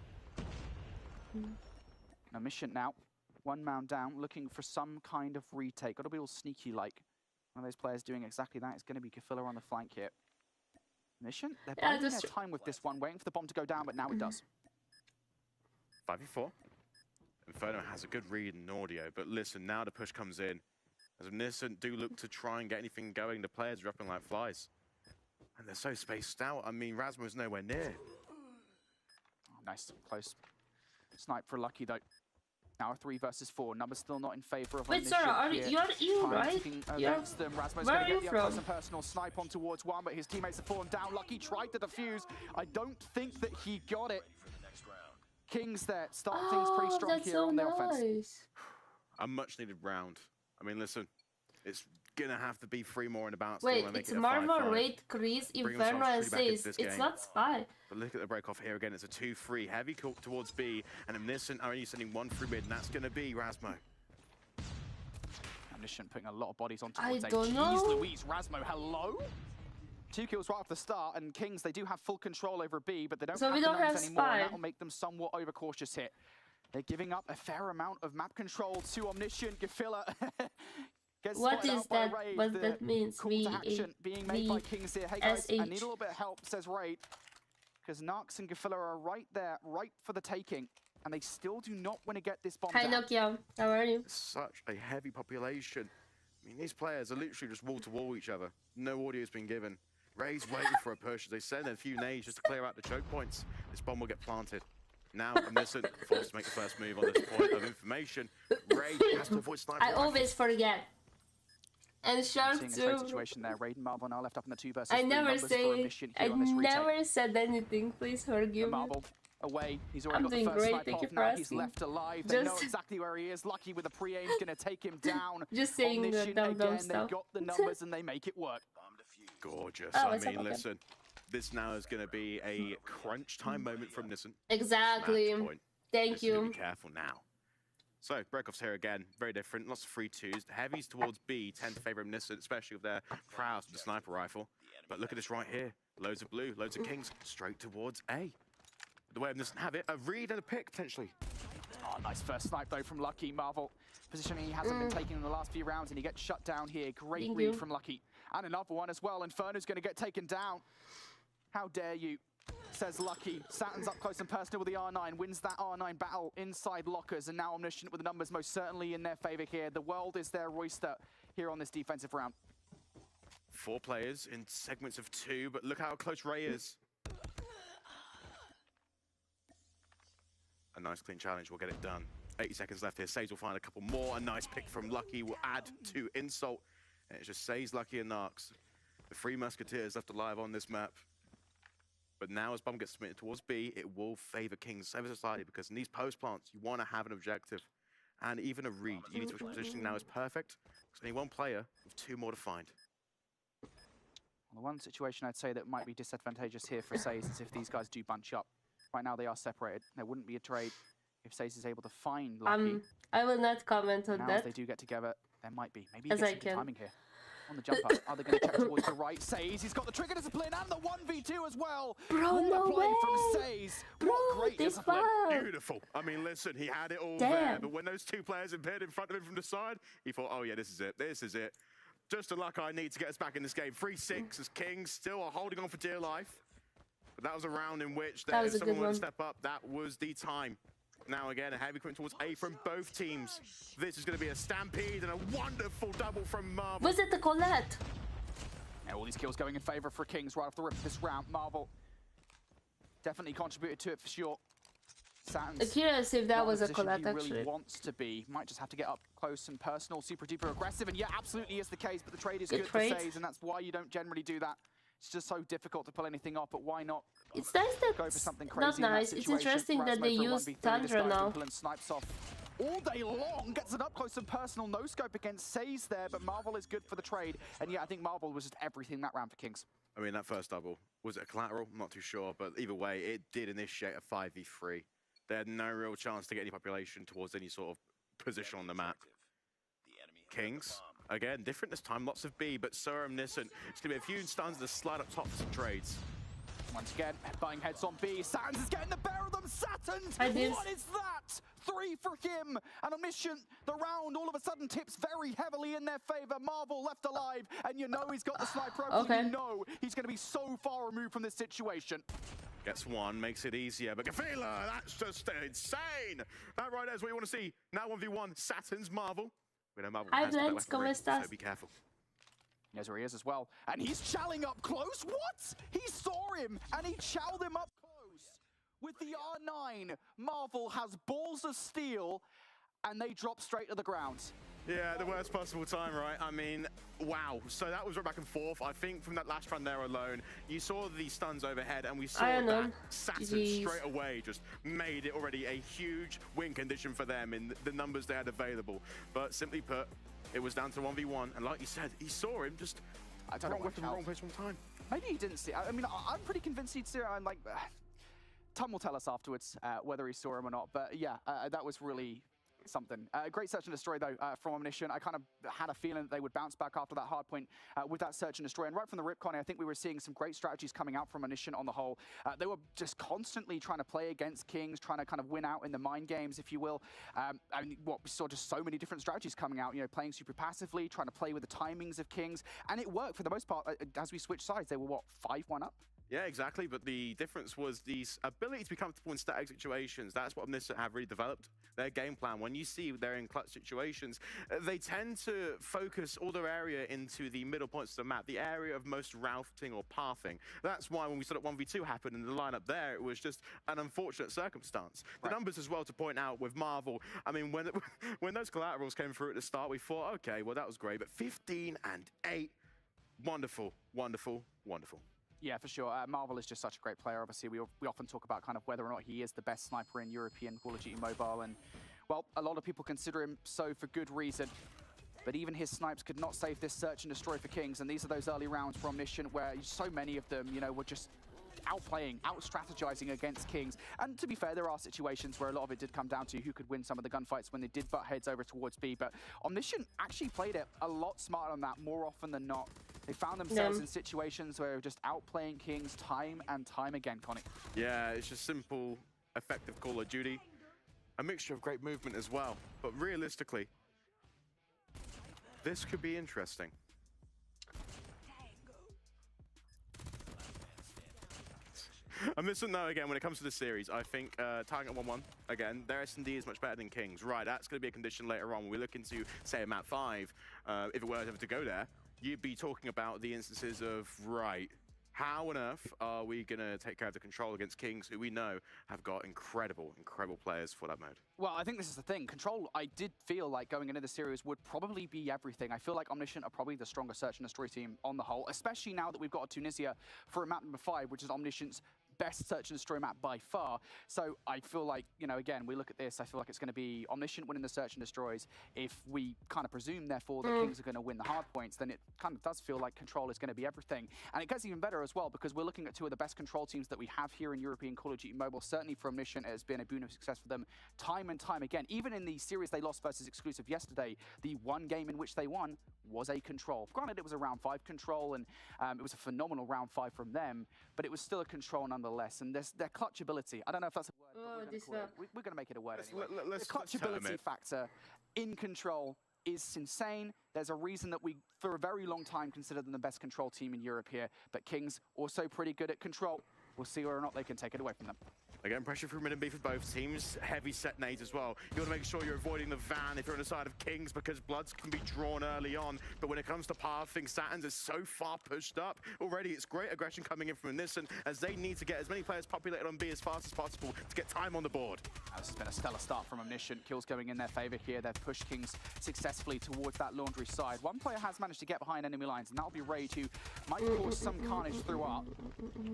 Omniscient now. 1 man down, looking for some kind of retake. Got to be all sneaky-like. One of those players doing exactly that. It's going to be Kafilla on the flank here. Omniscient, they're biding their time with this one, waiting for the bomb to go down, but now it does. 5v4. Inferno has a good read in audio, but listen, now the push comes in. As Omniscient do look to try and get anything going, the players are dropping like flies. And they're so spaced out. I mean, Razmo's nowhere near. Oh, nice, close. Snipe for Lucky, though. Now a 3 versus 4. Numbers still not in favor of Wait, Sarah, you're EU, right? Where are you from? Personal snipe on towards 1, but his teammates have fallen down. Lucky tried to defuse. I don't think that he got it. Kings there, start things pretty strong here on the offense. A much needed round. I mean, listen, it's gonna have to be 3 more in the bounce. Wait, it's Marvel, Raid, Chris, Inferno, and Says. It's not Spy. But look at the break off here again. It's a 2-3. Heavy towards B, and Omniscient are only sending 1 through mid, and that's gonna be Razmo. Omniscient putting a lot of bodies on towards A. I don't know. Jeez Louise, Razmo, hello? 2 kills right off the start, and Kings, they do have full control over B, but they don't have the numbers anymore, and that will make them somewhat overcautious here. They're giving up a fair amount of map control to Omniscient. Gefilla gets what is that? Raid. What that means? Call to action being made by Kings here. Hey guys, I need a little bit of help, says Raid, because Narks and Gefilla are right there, right for the taking, and they still do not want to get this bomb down. Hi Nokia, how are you? Such a heavy population. I mean, these players are literally just wall to wall each other. No audio's been given. Raid's waiting for a push. They send a few nades just to clear out the choke points. This bomb will get planted. Now, Omniscient forced to make the first move on this point of information. Raid has to avoid sniper. I always forget. And Shark too. Seeing a situation there. Raid and Marvel now left up in the 2 versus 3 I never say. Said anything. Please forgive me. Marvel away. He's already I'm doing got the first great. Thank you for now. asking. He's left alive. They know exactly where he is. Lucky with the pre-aim is going to take him down. Just saying the dumb stuff. They got the numbers and they make it work. Gorgeous. I mean, listen. This now is going to be a crunch time moment from Omniscient. Exactly. Thank you. Be careful now. So, break-offs here again. Very different. Lots of 3-2s. The heavies towards B tend to favor Omniscient, especially with their prowess with the sniper rifle. But look at this right here. Loads of blue, loads of Kings, straight towards A. The way Omniscient have it, a read and a pick, potentially. Oh, nice first snipe, though, from Lucky. Marvel. Positioning he hasn't been taken in the last few rounds, and he gets shut down here. Great read from Lucky. And another one as well. Inferno's going to get taken down. How dare you, says Lucky. Saturn's up close and personal with the R9, wins that R9 battle inside lockers, and now Omniscient with the numbers most certainly in their favor here. The world is their oyster here on this defensive round. 4 players in segments of 2, but look how close Ray is. A nice clean challenge will get it done. 80 seconds left here. Says will find a couple more. A nice pick from Lucky will add to insult. And it's just Says, Lucky, and Narks. The 3 Musketeers left alive on this map. But now as bomb gets submitted towards B, it will favor Kings ever so slightly, because in these post plants, you want to have an objective. And even a read. You need to which positioning now is perfect. Because only 1 player with 2 more to find. Well, the one situation I'd say that might be disadvantageous here for Says is if these guys do bunch up. Right now they are separated. There wouldn't be a trade if Says is able to find Lucky. I will not comment on now that. As they do get together, there might be. Maybe as he I gets can. Timing here. On the jump up, are they going to check towards the right? Says, he's got the trigger discipline and the 1v2 as well. Bro, what no a play way. from Says. What great discipline. Beautiful. I mean, listen, he had it all there, but when those 2 players appeared in front of him from the side, he thought, oh yeah, this is it. This is it. Just the luck I need to get us back in this game. 3-6 as Kings still are holding on for dear life. But that was a round in which if someone wanted to step up, that was the time. Now again, a heavy commitment towards A from both teams. This is going to be a stampede and a wonderful double from Marvel. Was it the Colette? Yeah, all these kills going in favor for Kings right off the rip of this round. Marvel definitely contributed to it for sure. Saturn's curious if that was a Colette, he actually. really wants to be. Might just have to get up close and personal, super duper aggressive, and yeah, absolutely is the case, but the trade is good for Says, and that's why you don't generally do that. It's just so difficult to pull anything off, but why not? It's nice that go for something crazy not nice. It's interesting that they use Tundra now. And snipes off all day long, gets it up close and personal. No scope against Says there, but Marvel is good for the trade. And yeah, I think Marvel was just everything that round for Kings. I mean, that first double, was it a collateral? I'm not too sure, but either way, it did initiate a 5v3. They had no real chance to get any population towards any sort of position on the map. Kings, again, different this time, lots of B, but so Omniscient. It's going to be a few stuns to slide up top for some trades. Once again, buying heads on B. Saturn's is getting the better of them. Saturn's! What is that? 3 for him. And Omniscient, the round all of a sudden tips very heavily in their favor. Marvel left alive, and you know he's got the sniper open. You know he's going to be so far removed from this situation. Gets 1, makes it easier, but Gefilla, that's just insane! That right there is what you want to see. Now 1v1, Saturn's Marvel. We know Marvel has that weapon ready, so be careful. There's where he is as well. And he's chowing up close. What? He saw him and he chowed him up close. With the R9, Marvel has balls of steel and they drop straight to the ground. Yeah, the worst possible time, right? I mean, wow. So that was right back and forth. I think from that last run there alone, you saw the stuns overhead, and we saw that Saturn straight away just made it already a huge win condition for them in the numbers they had available. But simply put, it was down to 1v1, and like you said, he saw him just wrong weapon, wrong place, wrong time. Maybe he didn't see it. I mean, I'm pretty convinced he'd see it. I'm like, Tom will tell us afterwards whether he saw him or not. But yeah, that was really something. Great search and destroy though from Omniscient. I kind of had a feeling that they would bounce back after that hard point with that search and destroy. And right from the rip, Connie, I think we were seeing some great strategies coming out from Omniscient on the whole. They were just constantly trying to play against Kings, trying to kind of win out in the mind games, if you will. I mean, we saw just so many different strategies coming out, you know, playing super passively, trying to play with the timings of Kings. And it worked for the most part. As we switched sides, they were, what, 5-1 up? Yeah, exactly. But the difference was the ability to be comfortable in static situations. That's what Omniscient have really developed their game plan. When you see they're in clutch situations, they tend to focus all their area into the middle points of the map, the area of most routing or pathing. That's why when we saw that 1v2 happen in the lineup there, it was just an unfortunate circumstance. The numbers as well to point out with Marvel. I mean, when those collaterals came through at the start, we thought, okay, well, that was great. But 15 and 8, wonderful, wonderful, wonderful. Yeah, for sure. Marvel is just such a great player. Obviously, we often talk about kind of whether or not he is the best sniper in European Call of Duty Mobile. And, well, a lot of people consider him so for good reason. But even his snipes could not save this search and destroy for Kings. And these are those early rounds for Omniscient where so many of them, you know, were just outplaying, out-strategizing against Kings. And to be fair, there are situations where a lot of it did come down to who could win some of the gunfights when they did butt heads over towards B. But Omniscient actually played it a lot smarter on that more often than not. They found themselves in situations where they were just outplaying Kings time and time again, Connie. Yeah, it's just simple, effective Call of Duty. A mixture of great movement as well. But realistically, this could be interesting. I'm missing though, again, when it comes to this series, I think target 1-1, again, their S&D is much better than Kings. Right, that's going to be a condition later on when we look into, say, a map 5. If it were ever to go there, you'd be talking about the instances of, right, how on earth are we going to take care of the Control against Kings, who we know have got incredible, incredible players for that mode? Well, I think this is the thing. Control, I did feel like going into the series would probably be everything. I feel like Omniscient are probably the stronger search and destroy team on the whole, especially now that we've got a Tunisia for a map number 5, which is Omniscient's best search and destroy map by far. So I feel like, you know, again, we look at this, I feel like it's going to be Omniscient winning the search and destroys. If we kind of presume, therefore, that Kings are going to win the hard points, then it kind of does feel like Control is going to be everything. And it gets even better as well, because we're looking at two of the best Control teams that we have here in European Call of Duty Mobile. Certainly for Omniscient, it has been a boon of success for them time and time again. Even in the series they lost versus Exclusive yesterday, the one game in which they won was a Control. Granted, it was a round 5 Control, and it was a phenomenal round 5 from them, but it was still a Control nonetheless. And their clutch ability, I don't know if that's a word, but we're going to make it a word anyway. The clutch ability factor in Control is insane. There's a reason that we, for a very long time, considered them the best Control team in Europe here, but Kings also pretty good at Control. We'll see whether or not they can take it away from them. Again, pressure through mid and B for both teams. Heavy set nades as well. You want to make sure you're avoiding the van if you're on the side of Kings, because bloods can be drawn early on. But when it comes to pathing, Saturns is so far pushed up. Already, it's great aggression coming in from Omniscient as they need to get as many players populated on B as fast as possible to get time on the board. This has been a stellar start from Omniscient. Kills going in their favor here. They've pushed Kings successfully towards that laundry side. One player has managed to get behind enemy lines, and that'll be Raid, who might cause some carnage throughout.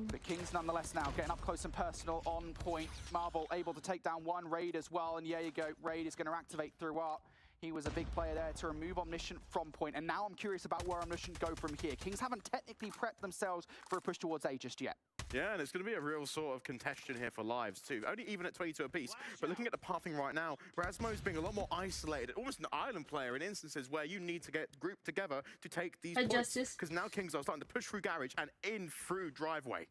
But Kings nonetheless now getting up close and personal on point. Marvel able to take down one. Raid as well, and yeah, you go. Raid is going to activate throughout. He was a big player there to remove Omniscient from point, and now I'm curious about where Omniscient go from here. Kings haven't technically prepped themselves for a push towards A just yet. Yeah, and it's going to be a real sort of contention here for lives too. Only even at 22 apiece, but looking at the pathing right now, Brasmo's being a lot more isolated, almost an island player in instances where you need to get grouped together to take these points. Because now Kings are starting to push through garage and in through driveway.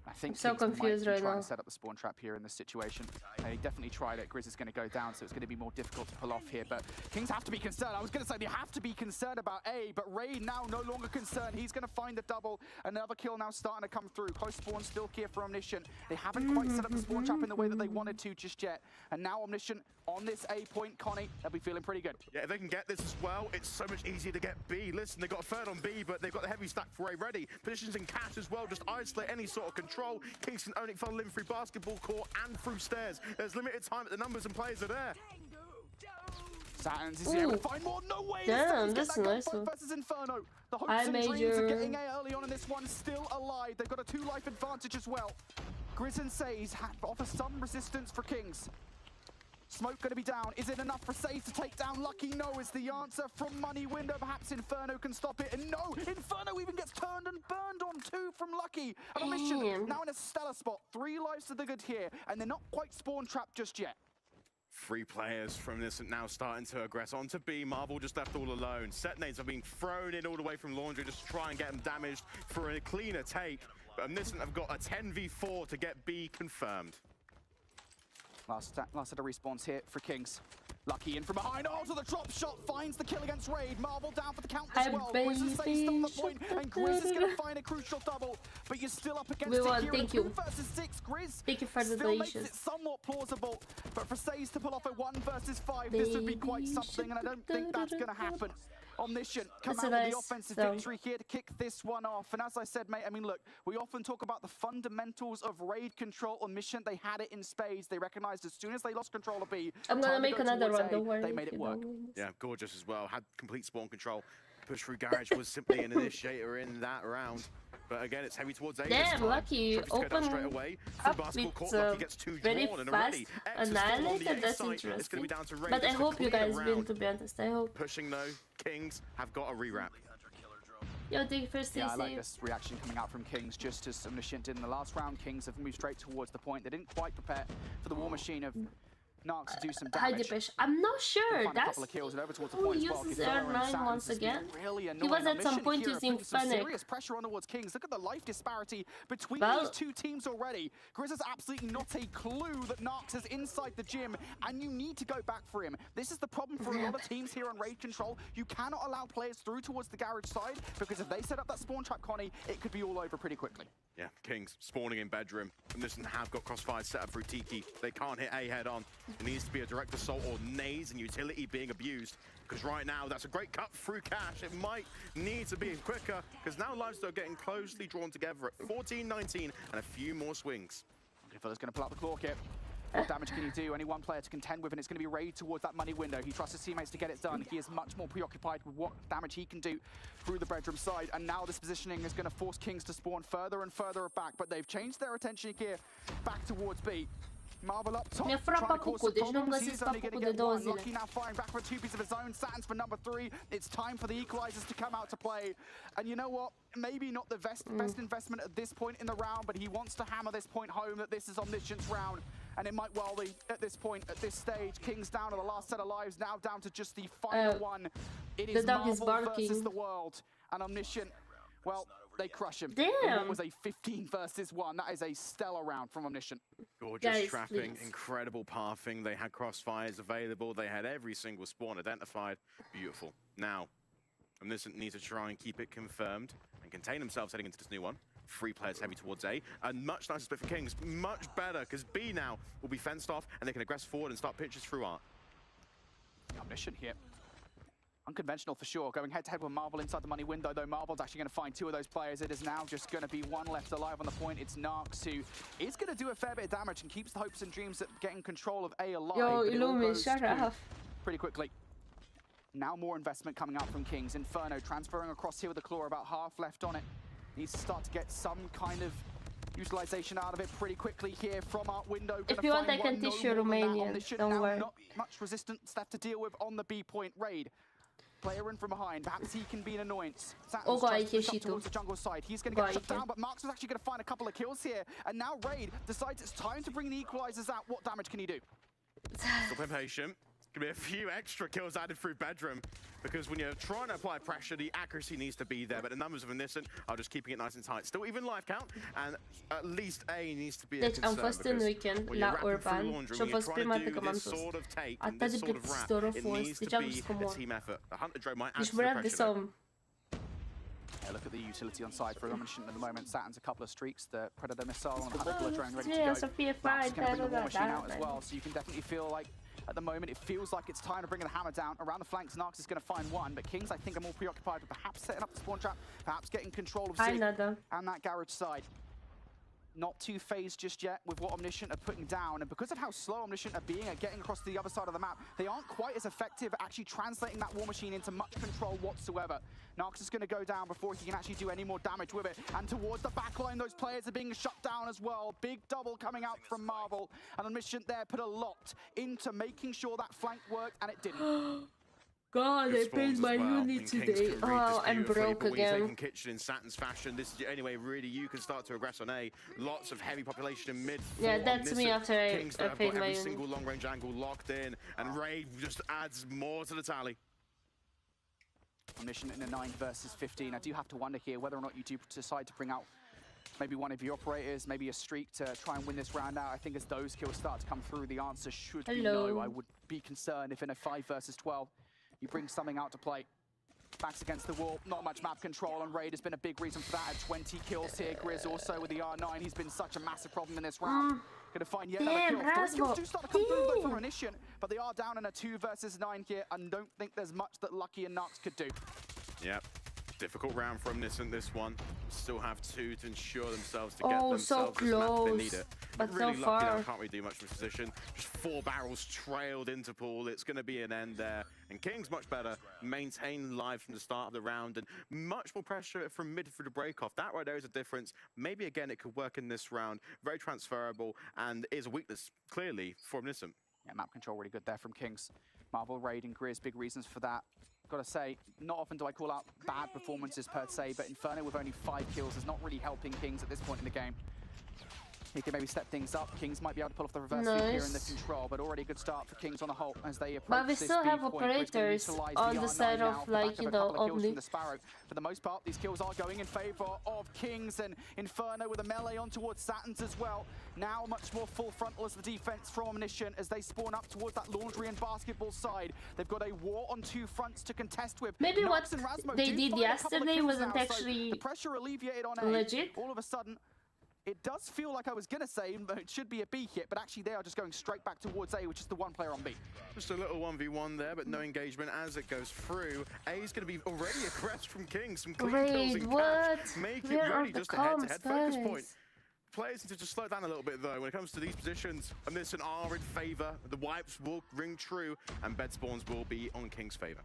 I think I'm so confused right now. Trying to set up the spawn trap here in this situation. He definitely tried it. Grizz is going to go down, so it's going to be more difficult to pull off here. But Kings have to be concerned. I was going to say they have to be concerned about A, but Ray now no longer concerned. He's going to find the double. Another kill now starting to come through. Close spawn still here for Omniscient. They haven't quite set up the spawn trap in the way that they wanted to just yet. And now Omniscient on this A point, Connie, they'll be feeling pretty good. Yeah, if they can get this as well, it's so much easier to get B. Listen, they've got a third on B, but they've got the heavy stack for A ready. Positions in cash as well, just isolate any sort of control. Kings can only funnel in through basketball court and through stairs. There's limited time, but the numbers and players are there. Satins is able to find more. No way! Damn, that's a nice one. Versus Inferno. The hopes and dreams of getting A early on in this one still alive. They've got a 2-life advantage as well. Grizz and Saze offer some resistance for Kings. Smoke going to be down. Is it enough for Saze to take down Lucky? No is the answer from Money Window. Perhaps Inferno can stop it. And no, Inferno even gets turned and burned on 2 from Lucky. And Omniscient now in a stellar spot. 3 lives to the good here. And they're not quite spawn trapped just yet. 3 players from Omniscient now starting to aggress onto B. Marvel just left all alone. Set nades have been thrown in all the way from Laundry just to try and get them damaged for a cleaner take. But Omniscient have got a 10v4 to get B confirmed. Last set of respawns here for Kings. Lucky in from behind. Oh, to the drop shot. Finds the kill against Raid. Marvel down for the count as well. Grizz and Saze still on the point. And Grizz is going to find a crucial double. But you're still up against it here. Thank you. 2 versus 6. Grizz thank you for the still makes it somewhat plausible. But for Saze to pull off a 1 versus 5, this would be quite something. And I don't think that's going to happen. Omniscient come out with the offensive victory here to kick this one off. And as I said, mate, I mean, look, we often talk about the fundamentals of raid control. Omniscient, they had it in spades. They recognized as soon as they lost control of B, I'm gonna make another one, don't worry. They made it work. Yeah, gorgeous as well. Had complete spawn control. Push through Garage was simply an initiator in that round. But again, it's heavy towards A. Damn, Lucky open straight away. up with very fast annihilated. That's interesting. But I hope you guys win, to be honest. I hope. Pushing though, Kings have got a rewrap. Yo, thank you for staying I like this reaction coming out from Kings, just as Omniscient did in the last round. Kings have moved straight towards the point. They didn't quite prepare for the war machine of Narcs to do some damage. I'm not sure. That's who uses R9 once again. Really he was at some point using Fennec. Serious pressure on towards Kings. Look at the life disparity between these 2 teams already. Grizz has absolutely not a clue that Narcs is inside the gym, and you need to go back for him. This is the problem for a lot of teams here on raid control. You cannot allow players through towards the garage side, because if they set up that spawn trap, Connie, it could be all over pretty quickly. Yeah, Kings spawning in bedroom. Omniscient have got crossfire set up through Tiki. They can't hit A head on. It needs to be a direct assault or nades and utility being abused. Because right now, that's a great cut through Cash. It might need to be quicker, because now lives are getting closely drawn together at 14-19 and a few more swings. Fella's going to pull out the claw kit. What damage can he do? Only 1 player to contend with, and it's going to be Raid towards that money window. He trusts his teammates to get it done. He is much more preoccupied with what damage he can do through the bedroom side, and now this positioning is going to force Kings to spawn further and further back, but they've changed their attention here back towards B. Marvel up top, trying to cause some problems. He's only going to get 1. Lucky now firing back for 2 pieces of his own. Satins for number 3. It's time for the equalizers to come out to play. And you know what? Maybe not the best investment at this point in the round, but he wants to hammer this point home that this is Omniscient's round. And it might well be at this point, at this stage. Kings down to the last set of lives, now down to just the final one. It is Marvel versus the world. And Omniscient, well, they crush him. Damn. What was a 15 versus 1. That is a stellar round from Omniscient. Gorgeous trapping, incredible pathing. They had crossfires available. They had every single spawn identified. Beautiful. Now, Omniscient needs to try and keep it confirmed and contain themselves heading into this new one. 3 players heavy towards A. A much nicer split for Kings. Much better, because B now will be fenced off and they can aggress forward and start pitches through art. Omniscient here. Unconventional for sure, going head-to-head with Marvel inside the money window, though Marvel's actually going to find 2 of those players. It is now just going to be 1 left alive on the point. It's Narcs, who is going to do a fair bit of damage and keeps the hopes and dreams of getting control of A alive. Yo, Illumi, shut up. Pretty quickly. Now more investment coming out from Kings. Inferno transferring across here with the claw, about half left on it. Needs to start to get some kind of utilization out of it pretty quickly here from our window. If you want, I can teach you Romanian, don't worry. Not much resistance left to deal with on the B point. Raid. Player in from behind, perhaps he can be an annoyance. Satins tries to push up towards the jungle side. He's going to get shut down, but Marks is actually going to find a couple of kills here. And now Raid decides it's time to bring the equalizers out. What damage can he do? Still play patient. Going to be a few extra kills added through bedroom, because when you're trying to apply pressure, the accuracy needs to be there, but the numbers of Omniscient are just keeping it nice and tight. Still even life count, and at least A needs to be a concern, am fost în weekend la Urban și a fost prima dată că m-am dus. Atât de plictisitor a fost, deci am zis cum mor. Deci măream de somn. Look at the utility on side for Omniscient at the moment. Satins a couple of streaks, the Predator missile and a particular drone ready to go. That's going to bring the war machine out as well, so you can definitely feel like at the moment, it feels like it's time to bring the hammer down. Around the flanks, Narcs is going to find 1, but Kings, I think, are more preoccupied with perhaps setting up the spawn trap, perhaps getting control of C and that garage side. not too phased just yet with what Omniscient are putting down, and because of how slow Omniscient are being at getting across to the other side of the map, they aren't quite as effective at actually translating that War Machine into much control whatsoever. Narx is going to go down before he can actually do any more damage with it, and towards the backline, those players are being shut down as well. Big double coming out from Marvel, and Omniscient there put a lot into making sure that flank worked, and it didn't. God, I paid my unit today. Oh, I'm broke again. Kitchen in Saturn's fashion. This is the only way really you can start to aggress on A. Lots of heavy population in mid. Yeah, that's me after I paid my every single long range angle locked in, and Raid just adds more to the tally. Omniscient in a 9 versus 15. I do have to wonder here whether or not you do decide to bring out maybe one of your operators, maybe a streak to try and win this round out. I think as those kills start to come through, the answer should be no. I would be concerned if in a 5 versus 12, you bring something out to play. Backs against the wall, not much map control, and Raid has been a big reason for that. At 20 kills here, Grizz also with the R9. He's been such a massive problem in this round. Gonna find yet another kill. 3 kills do start to come through though from Omniscient, but they are down in a 2 versus 9 here, and don't think there's much that Lucky and Narx could do. Yep. Difficult round for Omniscient this one. Still have 2 to ensure themselves to get themselves so close, they need it. but really so lucky far. now, can't really do much from this position. Just 4 barrels trailed into pool. It's going to be an end there. And King's much better. Maintain live from the start of the round, and much more pressure from mid through the break off. That right there is a difference. Maybe again it could work in this round. Very transferable, and is a weakness clearly for Omniscient. Yeah, map control really good there from Kings. Marvel, Raid, and Grizz, big reasons for that. Gotta say, not often do I call out bad performances per se, but Inferno with only 5 kills is not really helping Kings at this point in the game. He can maybe step things up. Kings might be able to pull off the reverse sweep here in the control, but already a good start for Kings on the whole as they approach. But we still have operators on the side of, like, you know, Omni. For the most part, these kills are going in favor of Kings, and Inferno with a melee on towards Saturn's as well. Now much more full frontal as the defense from Omniscient as they spawn up towards that laundry and basketball side. They've got a war on 2 fronts to contest with. Maybe what they did yesterday wasn't actually the pressure alleviated on legit. All of a sudden, it does feel like I was going to say it should be a B hit, but actually they are just going straight back towards A, which is the 1 player on B. Just a little 1v1 there, but no engagement as it goes through. A is going to be already aggressed from King. Some clean kills and catch. Make it ready, just a head-to-head focus point. Players need to just slow down a little bit though when it comes to these positions. Omniscient are in favor. The wipes will ring true, and bed spawns will be on King's favor.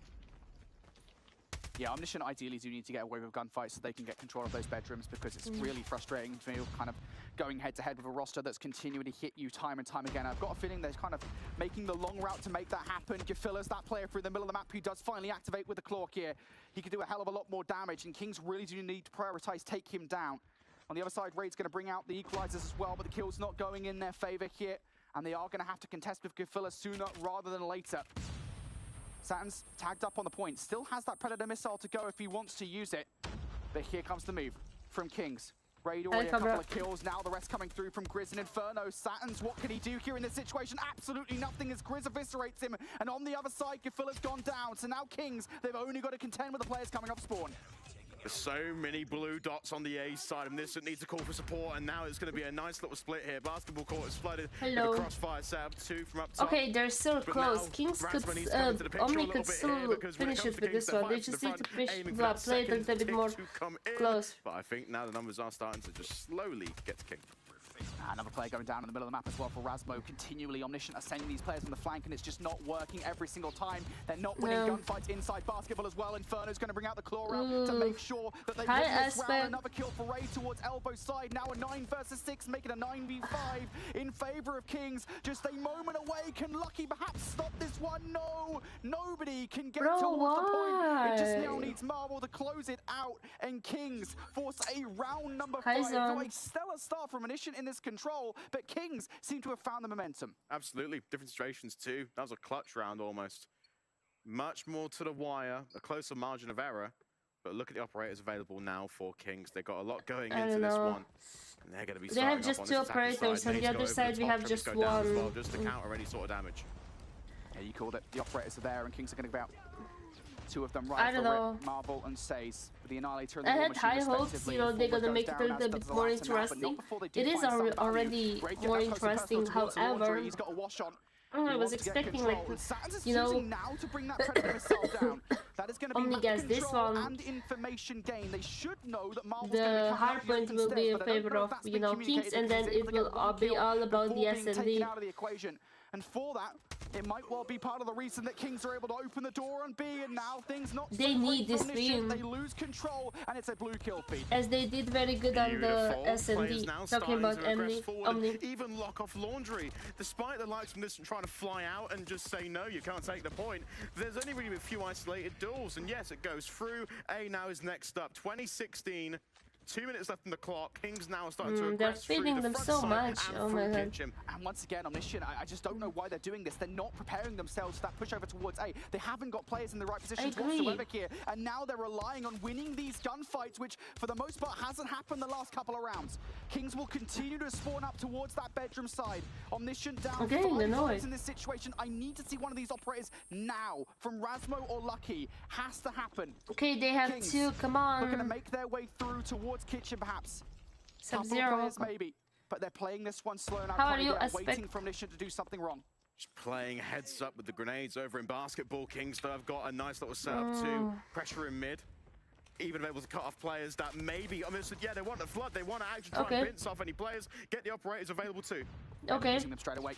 Yeah, Omniscient ideally do need to get away with gunfights so they can get control of those bedrooms, because it's really frustrating to feel kind of going head-to-head with a roster that's continuing to hit you time and time again. I've got a feeling they're kind of making the long route to make that happen. Gefilla's that player through the middle of the map who does finally activate with the claw here. He can do a hell of a lot more damage, and Kings really do need to prioritize take him down. On the other side, Raid's going to bring out the equalizers as well, but the kill's not going in their favor here, and they are going to have to contest with Gefilla sooner rather than later. Saturn's tagged up on the point, still has that Predator missile to go if he wants to use it. But here comes the move from Kings. Raid already a couple of kills, now the rest coming through from Grizz and Inferno. Saturn's, what can he do here in this situation? Absolutely nothing as Grizz eviscerates him. And on the other side, Gefilla's gone down. So now Kings, they've only got to contend with the players coming off spawn. There's so many blue dots on the A side, and this needs to call for support, and now it's going to be a nice little split here. Basketball court is flooded. Hello. The crossfire set up 2 from up top. Okay, they're still close. Kings could, Omni could still finish it with this one. They just need to play it a little bit more close. But I think now the numbers are starting to just slowly get to King. Another player going down in the middle of the map as well for Razmo. Continually, Omniscient are sending these players on the flank, and it's just not working every single time. They're not winning gunfights inside basketball as well. Inferno's going to bring out the claw round to make sure that they win this round. Another kill for Raid towards elbow side. Now a 9 versus 6, making a 9v5 in favor of Kings. Just a moment away. Can Lucky perhaps stop this one? No, nobody can get towards the point. It just now needs Marvel to close it out, and Kings force a round number 5. So a stellar start from Omniscient in this control, but Kings seem to have found the momentum. Absolutely, different situations too. That was a clutch round almost. Much more to the wire, a closer margin of error, but look at the operators available now for Kings. They've got a lot going into this one. And they're going to be they have just 2 operators, on the other side we have just 1. Well, just to counter any sort of damage. Yeah, you called it. The operators are there, and Kings are going to go out. 2 of them right for Rick, Marvel and Says. The Annihilator and the I had high hopes, you know, they're gonna make it a little bit more interesting. It is already more interesting, however, he's got a wash on. I was expecting, like, you know, now to bring that Predator missile down. That is going Omni gets this one, and information gain. They should know that the hard point will be in favor of, you know, Kings, and then it will be all about the S&D. And for that, it might well be part of the reason that Kings are able to open the door on B, and now things not they so need this win. win. They lose control, and it's a blue kill feed. As they did very good on the S&D. Talking about Omni. Even lock off Laundry. Despite the likes of Omniscient trying to fly out and just say, no, you can't take the point, there's only really a few isolated duels. And yes, it goes through. A now is next up. 2016. 2 minutes left on the clock. Kings now starting to they're feeding them so much. Oh my god. And once again, Omniscient, I just don't know why they're doing this. They're not preparing themselves for that push over towards A. They haven't got players in the right positions whatsoever here. And now they're relying on winning these gunfights, which for the most part hasn't happened the last couple of rounds. Kings will continue to spawn up towards that bedroom side. Omniscient down 5 lives in this situation. I need to see one of these operators now. From Rasmo or Lucky. Has to happen. Okay, they have Kings two. Come on. are going to make their way through towards Kitchen, perhaps. Sub-Zero. Maybe, but they're playing this one slow and how are you waiting for Omniscient to do something wrong. Just playing heads up with the grenades over in basketball. Kings though have got a nice little setup too. Pressure in mid. Even able to cut off players that maybe, I mean, yeah, they want the flood. They want to actually try and pinch off any players. Get the operators available too. Okay. Using them straight away.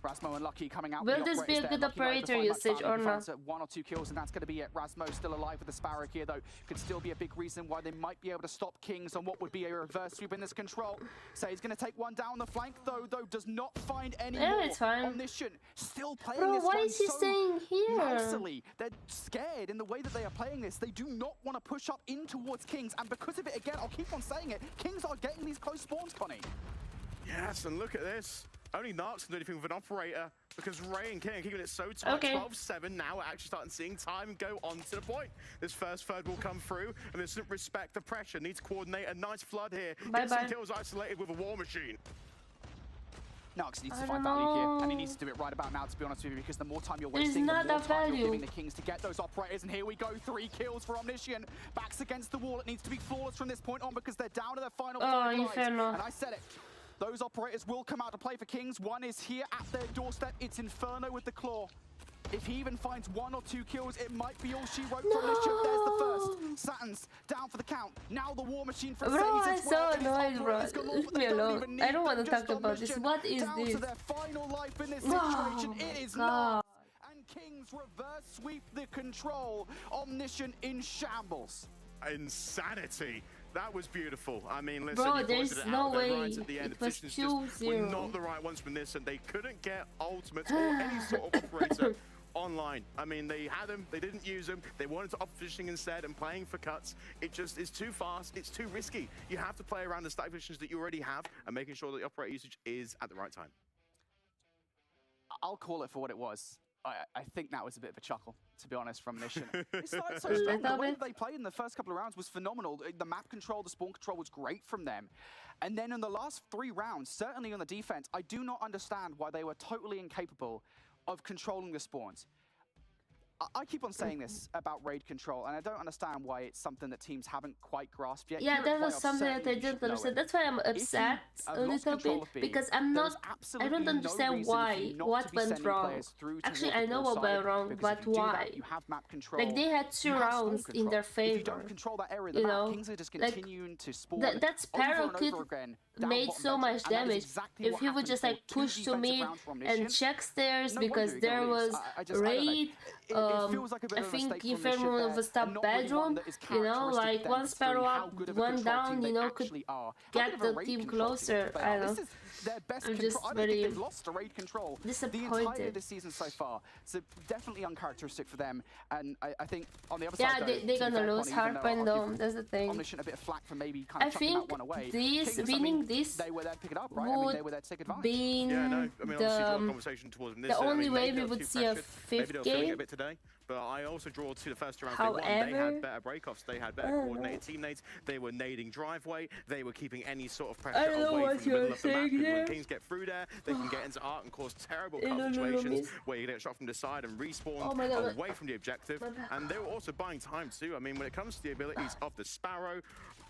Rasmo and Lucky coming out. Will this be a good operator usage or not? 1 or 2 kills, and that's going to be it. Rasmo still alive with the Sparrow here, though. Could still be a big reason why they might be able to stop Kings on what would be a reverse sweep in this control. So he's going to take one down the flank, though does not find any more. It's fine. Omniscient still playing Bro, this why one is he so staying here? mousily. They're scared in the way that they are playing this. They do not want to push up in towards Kings, and because of it, again, I'll keep on saying it, Kings are getting these close spawns, Connie. Yes, and look at this. Only Narcs can do anything with an operator because Ray and King are keeping it so tight. 12-7 now. We're actually starting seeing time go on to the point. This first third will come through, and this doesn't respect the pressure. Needs to coordinate a nice flood here. Gets some kills isolated with a war machine. Narcs needs to find value here, and he needs to do it right about now, to be honest with you, because the more time you're wasting, the more time you're giving the Kings to get those operators. And here we go, 3 kills for Omniscient. Backs against the wall. It needs to be flawless from this point on because they're down to their final 5 lives. And I said it. Those operators will come out to play for Kings. One is here at their doorstep. It's Inferno with the claw. If he even finds 1 or 2 kills, it might be all she wrote for Omniscient. There's the first. Saturn's down for the count. Now the war machine from Bro, I'm so annoyed, bro. Leave me alone. I don't want to talk about this. What is this? To their final life in this situation. It is not. And Kings reverse sweep the control. Omniscient in shambles. Insanity. That was beautiful. I mean, listen, bro, there's no way. Right at the end. It was 2-0. Were not the right ones from this, and they couldn't get ultimates or any sort of operator online. I mean, they had them, they didn't use them. They wanted to opt fishing instead and playing for cuts. It just is too fast. It's too risky. You have to play around the static positions that you already have and making sure that the operator usage is at the right time. I'll call it for what it was. I think that was a bit of a chuckle, to be honest, from Omniscient. It started so strong. The way they played in the first couple of rounds was phenomenal. The map control, the spawn control was great from them. And then in the last 3 rounds, certainly on the defense, I do not understand why they were totally incapable of controlling the spawns. I keep on saying this about raid control, and I don't understand why it's something that teams haven't quite grasped yet. Yeah, that was something that I didn't understand. That's why I'm upset a little bit, because I don't understand why, what went wrong. Actually, I know what went wrong, but why? Like, they had 2 rounds in their favor, you know? Like, that Sparrow kid made so much damage. If he would just, like, push to mid and check stairs, because there was raid, I think Inferno was top bedroom, you know, like 1 Sparrow up, 1 down, you know, could get the team closer. I don't know. I'm just very disappointed. This season so far, so definitely uncharacteristic for them. And I think on the other side, they're gonna lose Hardpoint though. That's the thing. Omniscient a bit of flack for maybe kind of chucking that one away. This winning this they were there to pick it up, right? I mean, they were there to take advantage. Being the only way we would see a 5th game. A bit today, but I also draw to the first 2 rounds. They had better breakoffs. They had better coordinated teammates. They were nading driveway. They were keeping any sort of pressure away from the middle of the map. When Kings get through there, they can get into arc and cause terrible situations where you get shot from the side and respawn away from the objective. And they were also buying time too. I mean, when it comes to the abilities of the Sparrow,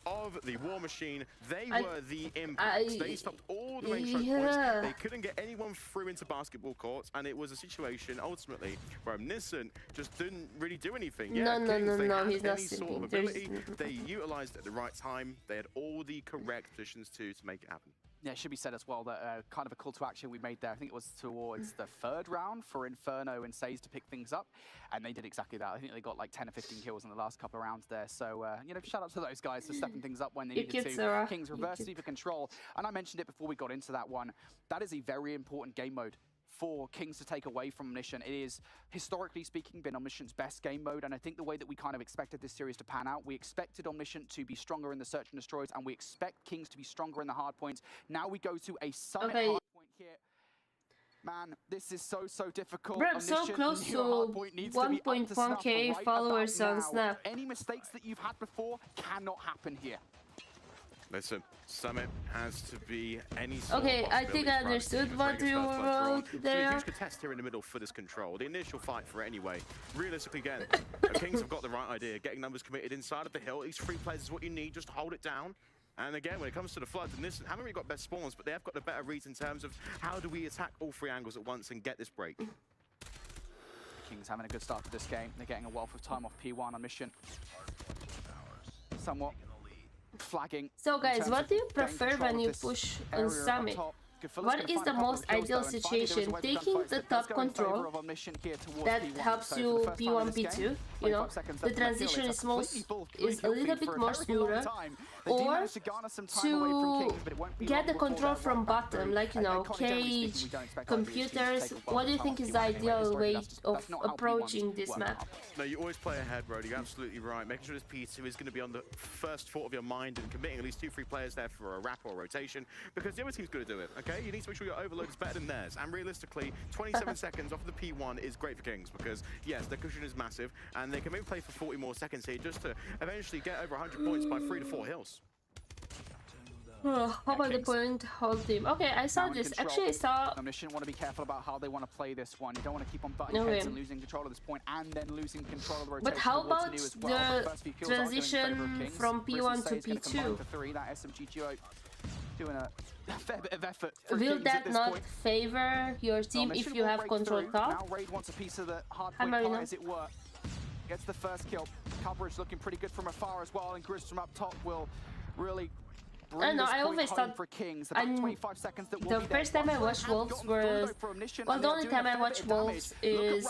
of the War Machine, they were the impact. They stopped all the main choke points. They couldn't get anyone through into basketball courts, and it was a situation ultimately where Omniscient just just didn't really do anything. No, Yeah, no, he's not sort of ability. They utilized it at the right time. They had all the correct positions to make it happen. Yeah, it should be said as well that kind of a call to action we made there. I think it was towards the 3rd round for Inferno and Saze to pick things up, and they did exactly that. I think they got like 10 or 15 kills in the last couple of rounds there. So, you know, shout out to those guys for stepping things up when they needed to. Kings reverse sweeper control, and I mentioned it before we got into that one. That is a very important game mode for Kings to take away from Omniscient. It is, historically speaking, been Omniscient's best game mode, and I think the way that we kind of expected this series to pan out, we expected Omniscient to be stronger in the search and destroys, and we expect Kings to be stronger in the hard points. Now we go to a summit hard point here. Man, this is so difficult. Bro, I'm so close to 1.1k followers on Snap. Any mistakes that you've had before cannot happen here. Listen, Summit has to be any sort Okay, of I think I understood what you wrote there. So a huge contest here in the middle for this control. The initial fight for it anyway. Realistically, again, Kings have got the right idea. Getting numbers committed inside of the hill. These 3 players is what you need. Just hold it down. And again, when it comes to the Floods, and this haven't really got best spawns, but they have got the better reads in terms of how do we attack all 3 angles at once and get this break. Kings having a good start to this game. They're getting a wealth of time off P1 on mission. Somewhat flagging. So guys, what do you prefer when you push on Summit? What is the most ideal situation? Taking the top control, that helps you P1, P2, you know, the transition is a little bit more smoother, or to get the control from bottom, like, you know, cage, computers. What do you think is the ideal way of approaching this map? No, you always play ahead, Brody. You're absolutely right. Making sure this P2 is going to be on the first thought of your mind and committing at least 2-3 players there for a wrap or a rotation, because the other team's going to do it, okay? You need to make sure your overload is better than theirs. And realistically, 27 seconds off of the P1 is great for Kings, because, yes, their cushion is massive, and they can maybe play for 40 more seconds here just to eventually get over 100 points by 3 to 4 hills. How about the point whole team? Okay, I saw this. Actually, I saw. Omniscient want to be careful about how they want to play this one. You don't want to keep on butting heads and losing control at this point, and then losing control of the rotation. But how about the transition from P1 to P2? That SMG duo doing a fair bit of effort. Will that not favor your team if you have control top? Now Raid wants a piece of the hard point pie, as it were. Gets the first kill. Coverage looking pretty good from afar as well, and Grizz from up top will really. I don't know, I always thought, the first time I watched Wolves was, well, the only time I watched Wolves is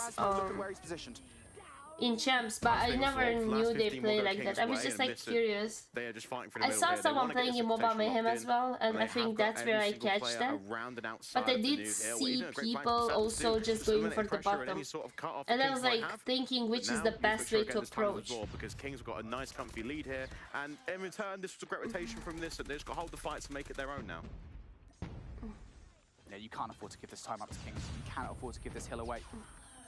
in champs, but I never knew they play like that. I was just like curious. I saw someone playing in Mobile Mayhem as well, and I think that's where I catch that. But I did see people also just going for the bottom, and I was like thinking which is the best way to approach. Because Kings have got a nice comfy lead here, and in return this was a great rotation from this, and they just got to hold the fights and make it their own now. Yeah, you can't afford to give this time up to Kings. You cannot afford to give this hill away.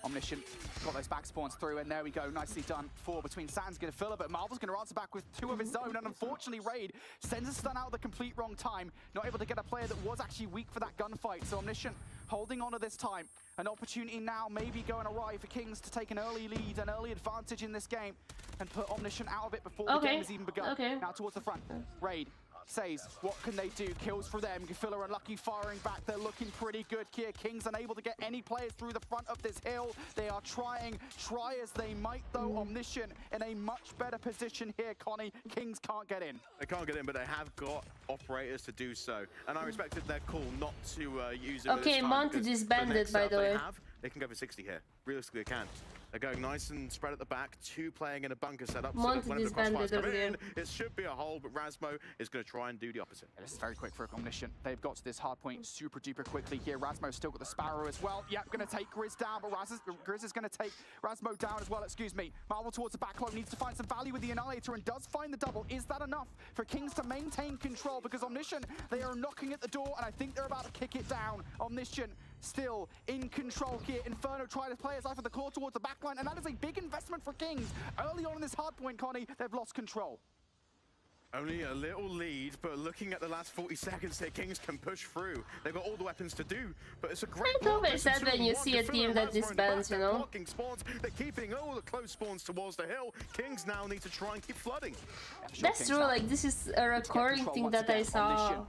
Omniscient got those back spawns through, and there we go, nicely done. 4 between Sand's going to fill it, but Marvel's going to answer back with 2 of his own, and unfortunately Raid sends a stun out at the complete wrong time, not able to get a player that was actually weak for that gunfight. So Omniscient holding on to this time. An opportunity now maybe going awry for Kings to take an early lead, an early advantage in this game, and put Omniscient out of it before the game has even begun. Now towards the front, Raid. Says, what can they do? Kills for them. Gafilla unlucky firing back. They're looking pretty good here. Kings unable to get any players through the front of this hill. They are trying. Try as they might, though. Omniscient in a much better position here, Connie. Kings can't get in. They can't get in, but they have got operators to do so. And I respected their call not to use it. Okay, Mont disbanded, by the way. They can go for 60 here. Realistically, they can. They're going nice and spread at the back. 2 playing in a bunker setup. Mont disbanded in, it should be a hole, but Razmo is going to try and do the opposite. This is very quick for Omniscient. They've got to this hard point super duper quickly here. Razmo's still got the Sparrow as well. Yep, going to take Grizz down, but Grizz is going to take Razmo down as well, excuse me. Marvel towards the backline, needs to find some value with the Annihilator and does find the double. Is that enough for Kings to maintain control? Because Omniscient, they are knocking at the door, and I think they're about to kick it down. Omniscient still in control here. Inferno trying to play his life with the claw towards the backline, and that is a big investment for Kings. Early on in this hard point, Connie, they've lost control. Only a little lead, but looking at the last 40 seconds here, Kings can push through. They've got all the weapons to do, but it's a great... It's always sad when you see a team that disbands, you know? Spawns. They're keeping all the close spawns towards the hill. Kings now need to try and keep flooding. That's true, like this is a recurring thing that I saw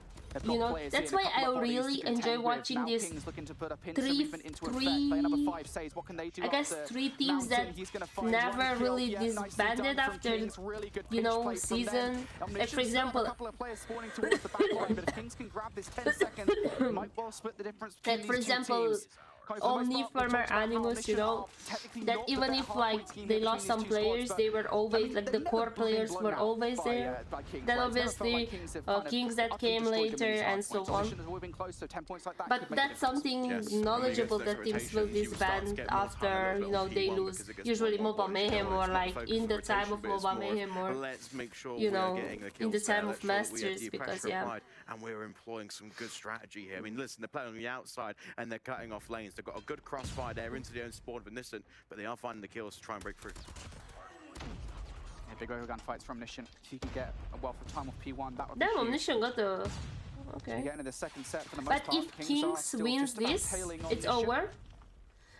You know, that's why I really enjoy watching these three teams that never really disbanded after, you know, season. Like for example, like for example, Omni, former Animus, you know, that even if like they lost some players, they were always like the core players were always there. Then obviously Kings that came later and so on. But that's something knowledgeable that teams will disband after, you know, they lose usually Mobile Mayhem or like in the time of Mobile Mayhem or, you know, in the time of Masters, because yeah. And we're employing some good strategy here. I mean, listen, they're playing on the outside and they're cutting off lanes. They've got a good crossfire there into the own spawn of Omniscient, but they are finding the kills to try and break through. Yeah, big overgun fights from Omniscient. If he can get a wealth of time off P1, that would be Damn, huge. Omniscient got the... Okay. Get into the second set for the most but part. if Kings wins this, it's over.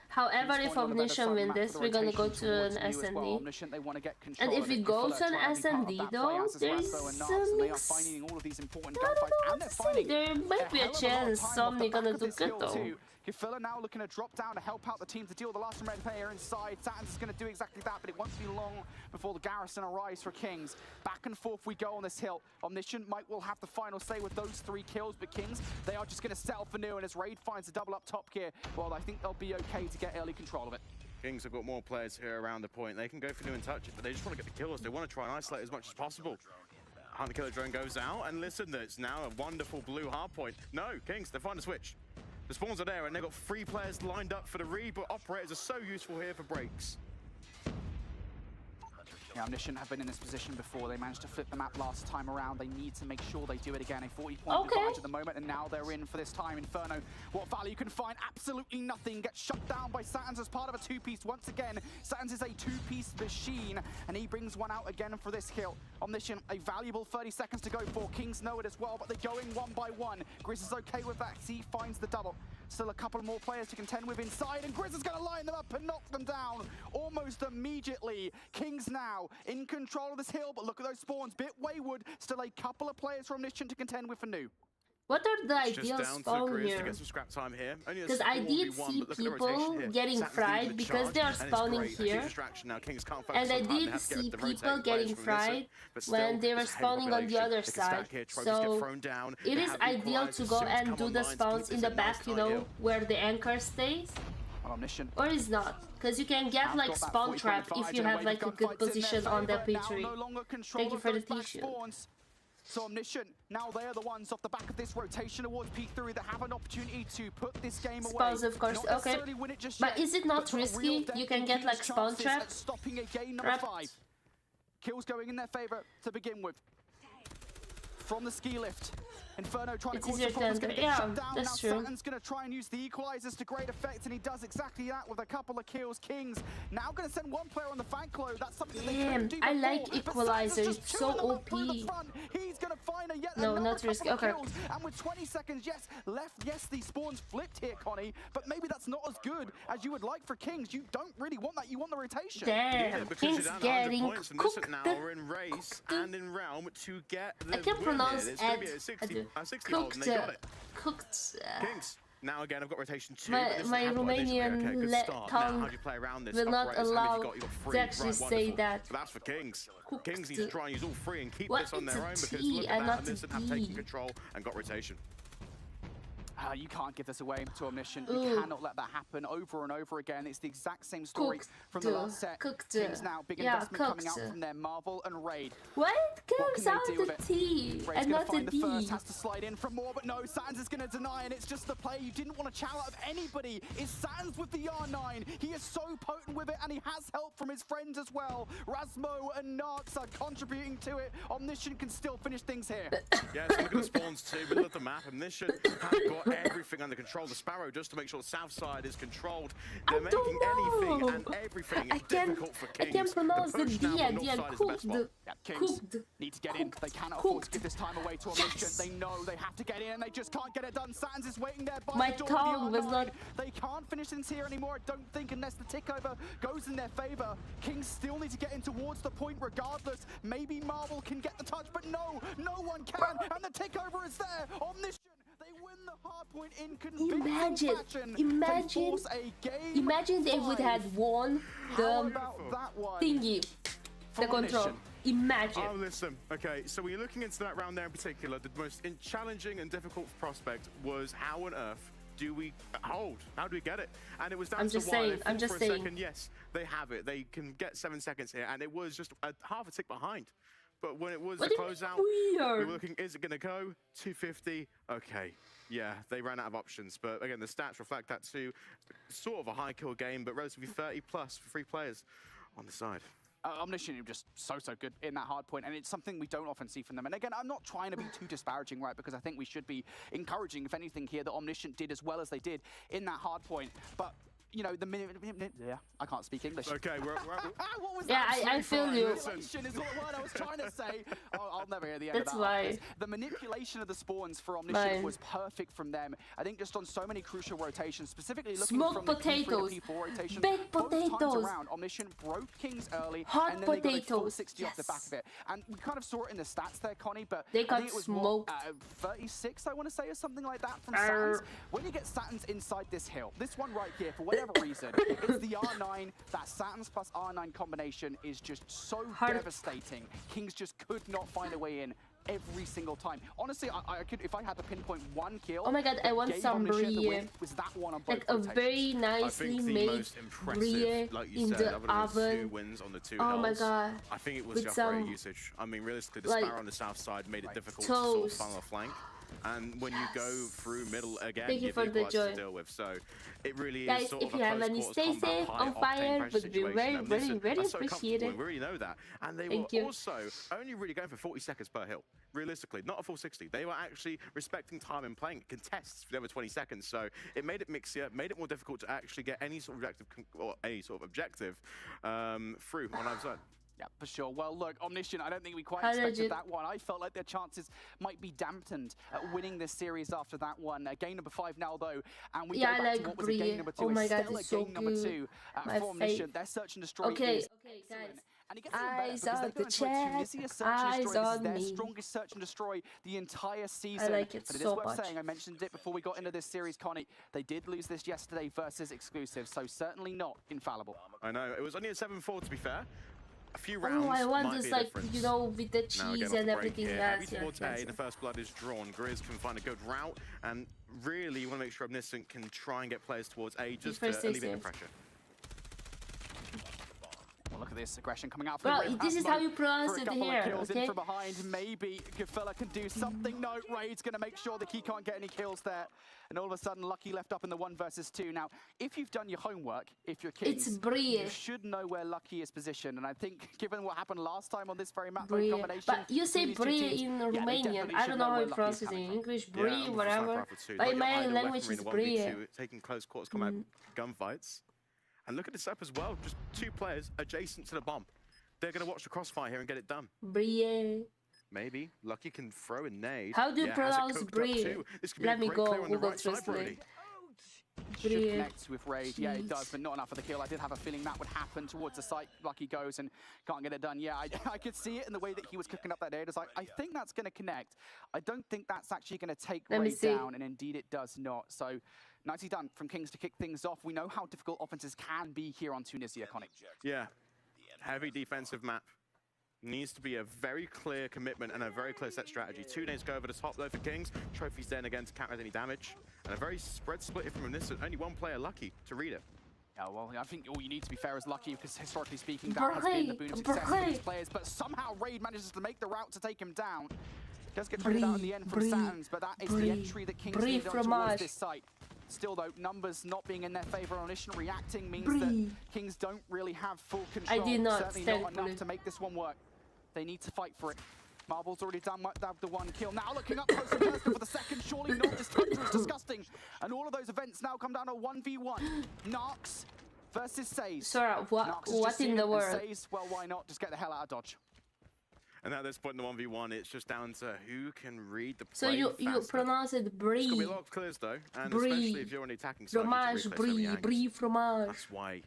However, if Omniscient wins this, we're gonna go to an S&D. And if we go to an S&D though, there's a mix. I don't know what to say. There might be a chance Somni gonna do good though. Kifilla now looking to drop down to help out the team to deal with the last red player inside. Satins is going to do exactly that, but it won't be long before the garrison arrives for Kings. Back and forth we go on this hill. Omniscient might will have the final say with those 3 kills, but Kings, they are just going to settle for new, and as Raid finds a double up top here, well, I think they'll be okay to get early control of it. Kings have got more players here around the point. They can go for new and touch it, but they just want to get the kills. They want to try and isolate as much as possible. Hunter Killer Drone goes out, and listen, it's now a wonderful blue hard point. No, Kings, they find a switch. The spawns are there, and they've got 3 players lined up for the read, but operators are so useful here for breaks. Yeah, Omniscient have been in this position before. They managed to flip the map last time around. They need to make sure they do it again. A 40-point advantage at the moment, and now they're in for this time. Inferno, what value can find? Absolutely nothing. Gets shut down by Satins as part of a 2-piece once again. Satins is a 2-piece machine, and he brings one out again for this kill. Omniscient, a valuable 30 seconds to go for. Kings know it as well, but they're going one by one. Grizz is okay with that. He finds the double. Still a couple more players to contend with inside, and Grizz is going to line them up and knock them down almost immediately. Kings now in control of this hill, but look at those spawns, bit wayward. Still a couple of players from Omniscient to contend with for new. What are the ideal spawn here? Because I did see people getting fried because they are spawning here. And I did see people getting fried when they were spawning on the other side. So it is ideal to go and do the spawns in the back, you know, where the anchor stays. Or is not. Because you can get like spawn trap if you have like a good position on the P3. Thank you for the t-shirt. So Omniscient, now they are the ones off the back of this rotation towards P3 that have an opportunity to put this game away. Spawns, of course, okay. But is it not risky? You can get like spawn trap. Stopping a game number 5. Kills going in their favor to begin with. From the ski lift. Inferno trying to cause some problems, going to get shut down. Now Satins going to try and use the equalizers to great effect, and he does exactly that with a couple of kills. Kings now going to send one player on the fan clone. That's something they couldn't do before. I like equalizer, it's so OP. He's going to find a yet not risky. Okay. Kills. And with 20 seconds left, yes, these spawns flipped here, Connie, but maybe that's not as good as you would like for Kings. You don't really want that. You want the rotation. Damn, Kings getting cooked. Now we're in race and in realm to get the I can't pronounce Ed. Cooked. Kings. Now again, I've got rotation 2. My Romanian tongue will not allow to actually say that. But that's for Kings. Kings need to try and use all 3 and keep what? this on their own, because look at that, Omniscient have taken control and got rotation. You can't give this away to Omniscient. You cannot let that happen over and over again. It's the exact same story from the last set. Kings now, big investment coming out from their Marvel and Raid. Why comes out the T and not the D? First has to slide in for more, but no, Satins is going to deny, and it's just the play you didn't want to chow out of anybody. It's Satins with the R9. He is so potent with it, and he has help from his friends as well. Rasmo and Narks are contributing to it. Omniscient can still finish things here. Yeah, so look at the spawns too, middle of the map. Omniscient have got everything under control. The Sparrow, just to make sure the south side is controlled. They're making anything and everything difficult for Kings. I can't pronounce the D and cooked. Kings need to get in. They cannot afford to give this time away to Omniscient. They know they have to get in and they just can't get it done. Satins is waiting there by my the door. tongue was not... They can't finish this here anymore, I don't think, unless the tick over goes in their favor. Kings still need to get in towards the point regardless. Maybe Marvel can get the touch, but no one can. And the tick over is there. Omniscient, they win the hard point in convincing fashion. Imagine they would have won the thingy, the control. Imagine. Oh, listen. Okay, so when you're looking into that round there in particular, the most challenging and difficult prospect was how on earth do we hold? How do we get it? And it was down to one. I'm just saying. Second, yes, they have it. They can get 7 seconds here, and it was just half a tick behind. But when it was the closeout, we were looking, is it going to go? 250? Okay. Yeah, they ran out of options. But again, the stats reflect that too. Sort of a high kill game, but relatively 30 plus for 3 players on the side. Omniscient are just so good in that hard point, and it's something we don't often see from them. And again, I'm not trying to be too disparaging, right, because I think we should be encouraging, if anything, here that Omniscient did as well as they did in that hard point. But you know, yeah, I can't speak English. Okay, we're what was yeah, that? I feel you. Manipulation is what I was trying to say. I'll never hear the end That's of that. why. The manipulation of the spawns for Omniscient was perfect from them. I think just on so many crucial rotations, specifically looking from the P3 to P4 rotation. Baked potatoes. Both times around, Omniscient broke Kings early, hot and then potatoes. They got a full 60 off the back of it. And we kind of saw it in the stats there, Connie, but they got I think it was smoked. 36, I want to say, or something like that from Satins. When you get Satins inside this hill, this one right here, for whatever reason, it's the R9. That Satins plus R9 combination is just so devastating. Kings just could not find a way in every single time. Honestly, I could, if I had to pinpoint one kill. Oh my god, I want some brie. Was that one on both like a very nicely made brie like you in said, the oven. 2 wins on the 2 oh hills. my god. I think it was with just some, usage. I mean, realistically, the like, Sparrow on the south side made it difficult toast. to sort of funnel a flank. And when you go through middle again, thank you for the joy to deal with. So it really guys, is sort if of you a have any, stay safe on fire, would be very appreciated. We really know that. And they were also only really going for 40 seconds per hill. Realistically, not a full 60. They were actually respecting time and playing contests for the other 20 seconds. So it made it mixier, made it more difficult to actually get any sort of objective through on either side. Yeah, for sure. Well, look, Omniscient, I don't think we quite expected that one. I felt like their chances might be dampened at winning this series after that one. Game number 5 now, though, and we go back to what was a game number 2. Oh my god, it's so game number 2 for Omniscient. Their search and destroy is guys. And it gets eyes on the chat, eyes on their me. Strongest search and destroy the entire season. I like it but it so is worth much. saying, I mentioned it before we got into this series, Connie, they did lose this yesterday versus exclusive, so certainly not infallible. I know, it was only a 7-4 to be fair. A few rounds. Oh, I want might this, be a like, difference. you know, with the cheese and everything. Heavy towards A, the first blood is drawn. Grizz can find a good route, and really you want to make sure Omniscient can try and get players towards A just to alleviate the pressure. Well, look at this aggression coming out from Well, this is how you pronounce it here, okay? In from behind, maybe Gafella can do something. No, Raid's going to make sure that he can't get any kills there. And all of a sudden, Lucky left up in the 1 versus 2. Now, if you've done your homework, if you're Kings, you should know where Lucky is positioned. And I think, given what happened last time on this very map combination... But you say Brie in Romanian. I don't know how you pronounce it in English. Brie, whatever. But in my language, it's Brie. Taking close quarters combat gunfights. And look at this up as well. Just 2 players adjacent to the bomb. They're going to watch the crossfire here and get it done. Brie. Maybe. Lucky can throw a nade. How do you pronounce Brie? Let me go. Google Translate. Should connect with Raid. Yeah, it does, but not enough for the kill. I did have a feeling that would happen towards the site. Lucky goes and can't get it done. Yeah, I could see it in the way that he was cooking up that nade. It's like, I think that's going to connect. I don't think that's actually going to take Raid down, and indeed it does not. So nicely done from Kings to kick things off. We know how difficult offenses can be here on Tunisia, Connie. Yeah, heavy defensive map. Needs to be a very clear commitment and a very clear set strategy. 2 nades go over the top though for Kings. Trophy's then again to counter any damage. And a very spread split from Omniscient. Only 1 player Lucky to read it. Yeah, well, I think all you need to be fair is Lucky, because historically speaking, that has been the boon of success for these players. But somehow Raid manages to make the route to take him down. Does get traded out in the end from Satins, but that is the entry that Kings need on towards this site. Still though, numbers not being in their favor, Omniscient reacting means that Kings don't really have full control. I did not. Certainly not enough to make this one work. They need to fight for it. Marble's already done the one kill. Now looking up close and personal for the second. Surely not. This Tundra is disgusting. And all of those events now come down to 1v1. Nox versus Saze. Sorry, what in the world? Saze, well, why not? Just get the hell out of Dodge. And at this point in the 1v1, it's just down to who can read the play. So you pronounce it brie. It's gonna be a lot of clears though, and brie. especially if you're on the attacking side. Fromage, brie, fromage. That's why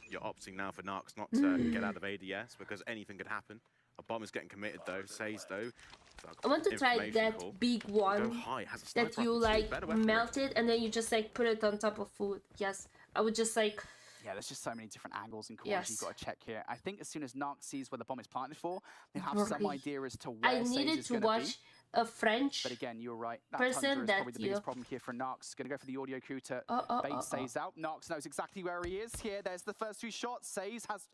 you're opting now for Nox not to get out of ADS, because anything could happen. A bomb is getting committed though. Saze though. I want to try that big one that you like melted and then you just like put it on top of food. Yes, I would just like. Yeah, there's just so many different angles and corners you've got to check here. I think as soon as Nox sees where the bomb is planted for, they have some idea as to where I needed to watch a French but again, you're right. That person is probably the biggest problem here for Nox. Going to go for the audio cue to bait Saze out. Nox knows exactly where he is here. There's the first 2 shots. Saze has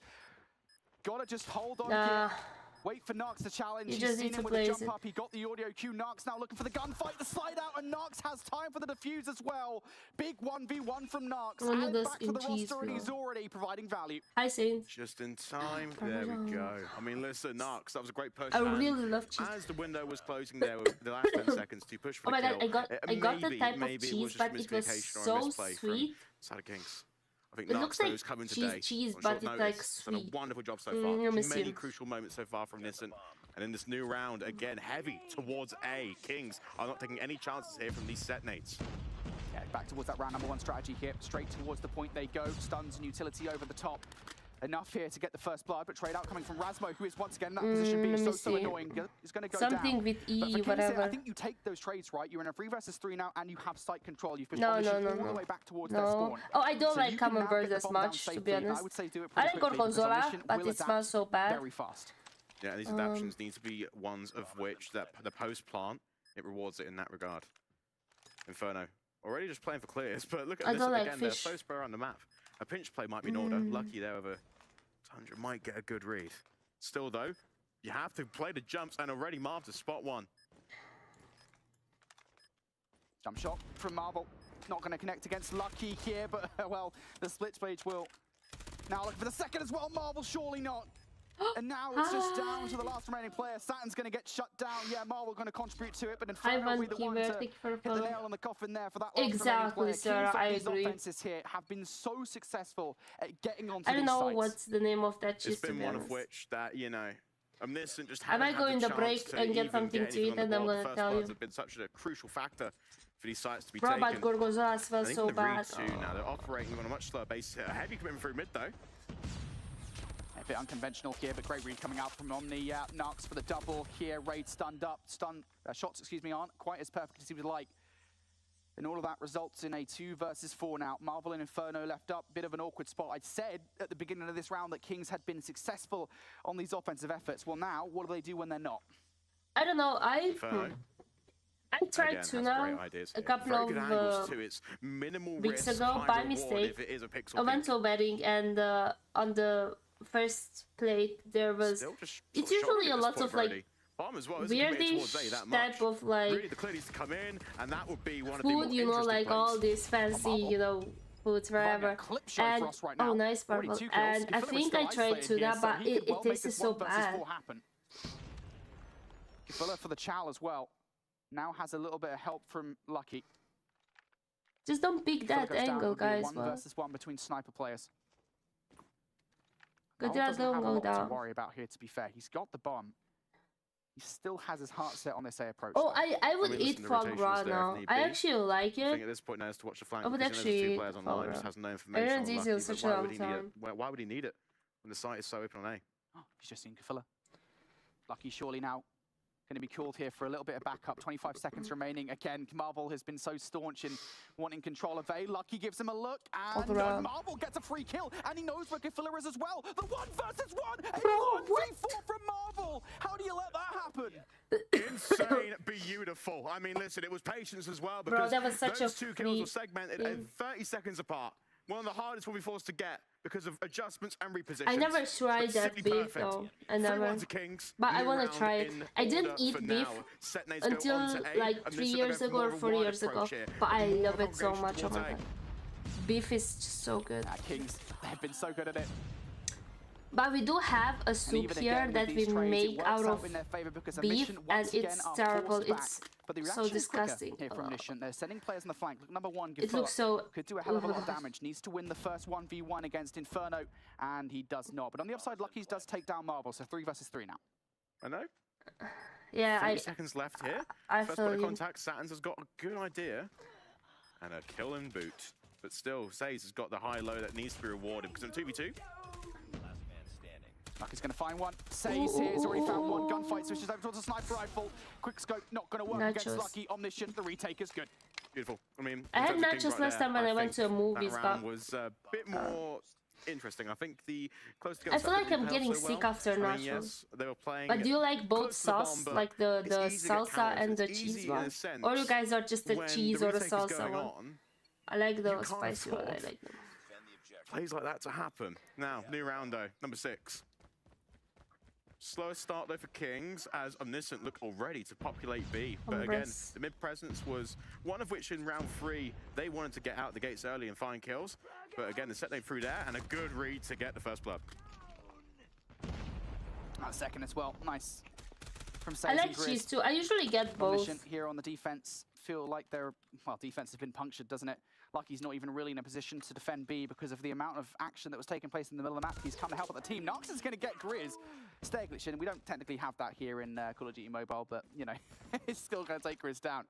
got to just hold on here. Wait for Nox to challenge. He's seen him with a jump up. He got the audio cue. Nox now looking for the gunfight, the slide out, and Nox has time for the defuse as well. Big 1v1 from Nox. And back to the roster, and he's already providing value. Hi, Saints. Just in time. There we go. I mean, listen, Nox, that was a great push. I really love cheese. As the window was closing there with the last 10 seconds to push for the kill. I got the type of cheese, but it was so sweet. Side of Kings. I think it looks like coming cheese, but it's like sweet. Done a wonderful job so far. Many crucial moments so far from Nissan. And in this new round, again, heavy towards A. Kings are not taking any chances here from these setnates. Yeah, back towards that round number 1 strategy here. Straight towards the point they go. Stuns and utility over the top. Enough here to get the first blood, but trade out coming from Razmo, who is once again in that position being so annoying. He's going to go something down. With E, but for whatever. Kings, I think you take those trades, right? You're in a 3 versus 3 now, and you have site control. You've pushed all the way back towards their spawn. Oh, I don't like common birds as much, to be honest. I would say do it I like Gorgonzola, but it smells so bad. Very fast. Yeah, these adaptions need to be ones of which that the post plant, it rewards it in that regard. Inferno already just playing for clears, but look at this again. They're so spur on the map. A pinch play might be in order. Lucky there over Tundra might get a good read. Still though, you have to play the jumps, and already Marv to spot one. Jump shot from Marvel. Not going to connect against Lucky here, but well, the split stage will. Now looking for the second as well. Marvel surely not. And now it's just down to the last remaining player. Saturn's going to get shut down. Yeah, Marvel going to contribute to it, but Inferno will be the one to hit the nail on the coffin there for that last remaining player. Sir, I agree. These offenses here have been so successful at getting onto these sites. I don't know what's the name of that cheese. It's been one of which that, you know, Omniscient just I might go in the break and get something to eat, and I'm going to tell you. It's been such a crucial factor for these sites to be taken. But Gorgonzola smells so bad. Now they're operating on a much slower base here. Heavy coming through mid though. A bit unconventional here, but great read coming out from Omni. Nox for the double here. Raid stunned up. Shots, excuse me, aren't quite as perfect as he would like. And all of that results in a 2 versus 4 now. Marvel and Inferno left up. Bit of an awkward spot. I said at the beginning of this round that Kings had been successful on these offensive efforts. Well, now, what do they do when they're not? I don't know. I tried to now a couple of weeks ago by mistake. I went to a wedding, and on the first plate there was it's usually a lot of like weirdish type of like food, you know, like all this fancy, you know, foods wherever. And oh, nice purple. And I think I tried tuna, but it tasted so bad. Kifilla for the chow as well. Now has a little bit of help from Lucky. Just don't pick that angle, guys. 1 versus 1 between sniper players. Good job, don't go down. To worry about here, to be fair. He's got the bomb. He still has his heart set on this A approach. Oh, I would eat foie gras now. I actually like it. I think at this point now is to watch the flank. I would actually eat foie gras. Has no information I didn't eat such a long time. Why would he need it when the site is so open on A? Oh, he's just seen Kifilla. Lucky surely now going to be called here for a little bit of backup. 25 seconds remaining. Again, Marvel has been so staunch in wanting control of A. Lucky gives him a look, and Marvel gets a free kill, and he knows where Kifilla is as well. The 1 versus 1! A 1v4 from Marvel! How do you let that happen? Insane, beautiful. I mean, listen, it was patience as well, because that was such those 2 kills were segmented at 30 seconds apart. One of the hardest we'll be forced to get because of adjustments and repositions. I never tried that beef though. I never. But I want to try it. I didn't eat beef until like 3 years ago or 4 years ago. But I love it so much. Oh my god. Beef is just so good. Kings, they've been so good at it. But we do have a soup here that we make out of beef, and it's terrible. It's so disgusting. Here from Omniscient. They're sending players on the flank. Look, number one, it looks so... could do a hell of a lot of damage. Needs to win the first 1v1 against Inferno, and he does not. But on the upside, Lucky's does take down Marvel, so 3 versus 3 now. I know. Yeah, 3 seconds left here. First point of contact, Satins has got a good idea. And a kill and boot. But still, Saze has got the high-low that needs to be rewarded because in 2v2. Lucky's going to find one. Saze here has already found one. Gunfight switches over towards a sniper rifle. Quick scope, not going to work against Lucky. Omniscient, the retake is good. Beautiful. I mean, I had nachos last time when I went to a movie. That round was a bit more interesting. I think the close to I feel like I'm getting sick after nachos. Yes, they were playing. But do you like both sauce, like the salsa and the cheese one? Or you guys are just the cheese or the salsa one? I like the spicy one. I like them. Plays like that to happen. Now, new round though, number 6. Slowest start though for Kings as Omniscient look already to populate B. But again, the mid presence was one of which in round 3 they wanted to get out the gates early and find kills. But again, the set they threw there and a good read to get the first blood. Second as well, nice. From I like cheese too. I usually get both. Omniscient here on the defense feel like their defense has been punctured, doesn't it? Lucky's not even really in a position to defend B because of the amount of action that was taking place in the middle of the map. He's come to help out the team. Nox is going to get Grizz. Stay glitching. We don't technically have that here in Call of Duty Mobile, but, you know, it's still going to take Grizz down.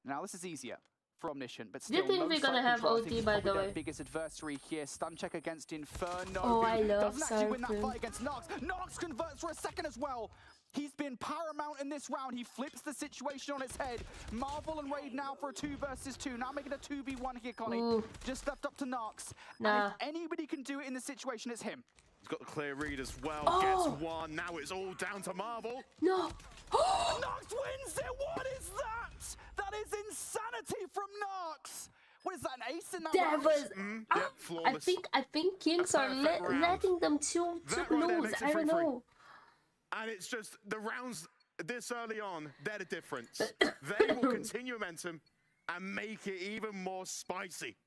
Now, this is easier for Omniscient, but still... Do you think we're going to have OT, by the way? Biggest adversary here. Stun check against Inferno. Oh, I love doesn't actually win that fight against Nox. Nox converts for a second as well. He's been paramount in this round. He flips the situation on its head. Marvel and Raid now for a 2 versus 2. Now making a 2v1 here, Connie. Just left up to Nox. Nah. And if anybody can do it in this situation, it's him. He's got the clear read as well. Gets one. Now it's all down to Marvel. No. Nox wins it. What is that? That is insanity from Nox. What is that, an ace in that round? Was yep, flawless. I think Kings are letting them too lose. I don't know. And it's just the rounds this early on, they're the difference. They will continue momentum and make it even more spicy.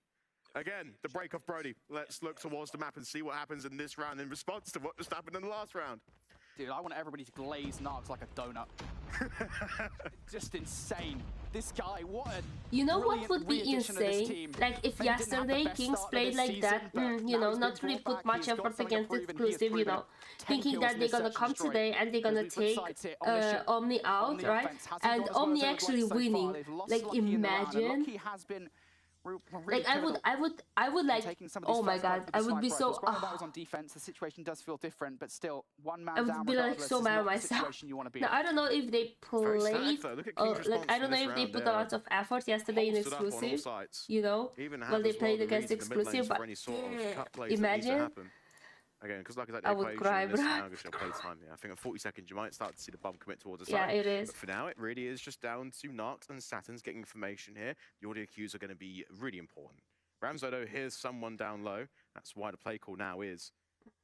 Again, the break off Brody. Let's look towards the map and see what happens in this round in response to what just happened in the last round. Dude, I want everybody to glaze Nox like a donut. Just insane. This guy, what a You know what would be insane? Like if yesterday Kings played like that, you know, not really put much effort against exclusive, you know, thinking that they're gonna come today and they're gonna take Omni out, right? And Omni actually winning. Like imagine. Like I would like. Oh my God! I would be so. That was on defense. The situation does feel different, but still, one man I would be like so mad at myself. Now I don't know if they played. Like I don't know if they put a lot of effort yesterday in exclusive. You know, well they played against exclusive, but imagine. Again, because like I would cry, bro. Now play time. Yeah, I think at 40 seconds you might start to see the bomb commit towards the side. Yeah, it is. But for now, it really is just down to Nox and Satins getting information here. The audio cues are going to be really important. Ramzodo hears someone down low. That's why the play call now is,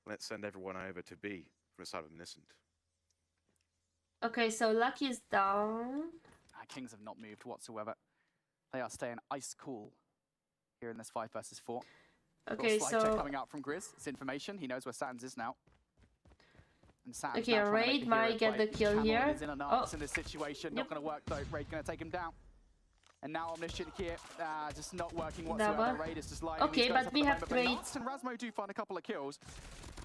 let's send everyone over to B from the side of Omniscient. Okay, so Lucky is down. Kings have not moved whatsoever. They are staying ice cool here in this 5 versus 4. Okay, so check coming out from Grizz. It's information. He knows where Satins is now. And Satins okay, Raid might get the kill here. In this situation, not going to work though. Raid going to take him down. And now Omniscient here, just not working whatsoever. Raid is just lying. Okay, but we have Raid. Nox and Razmo do find a couple of kills.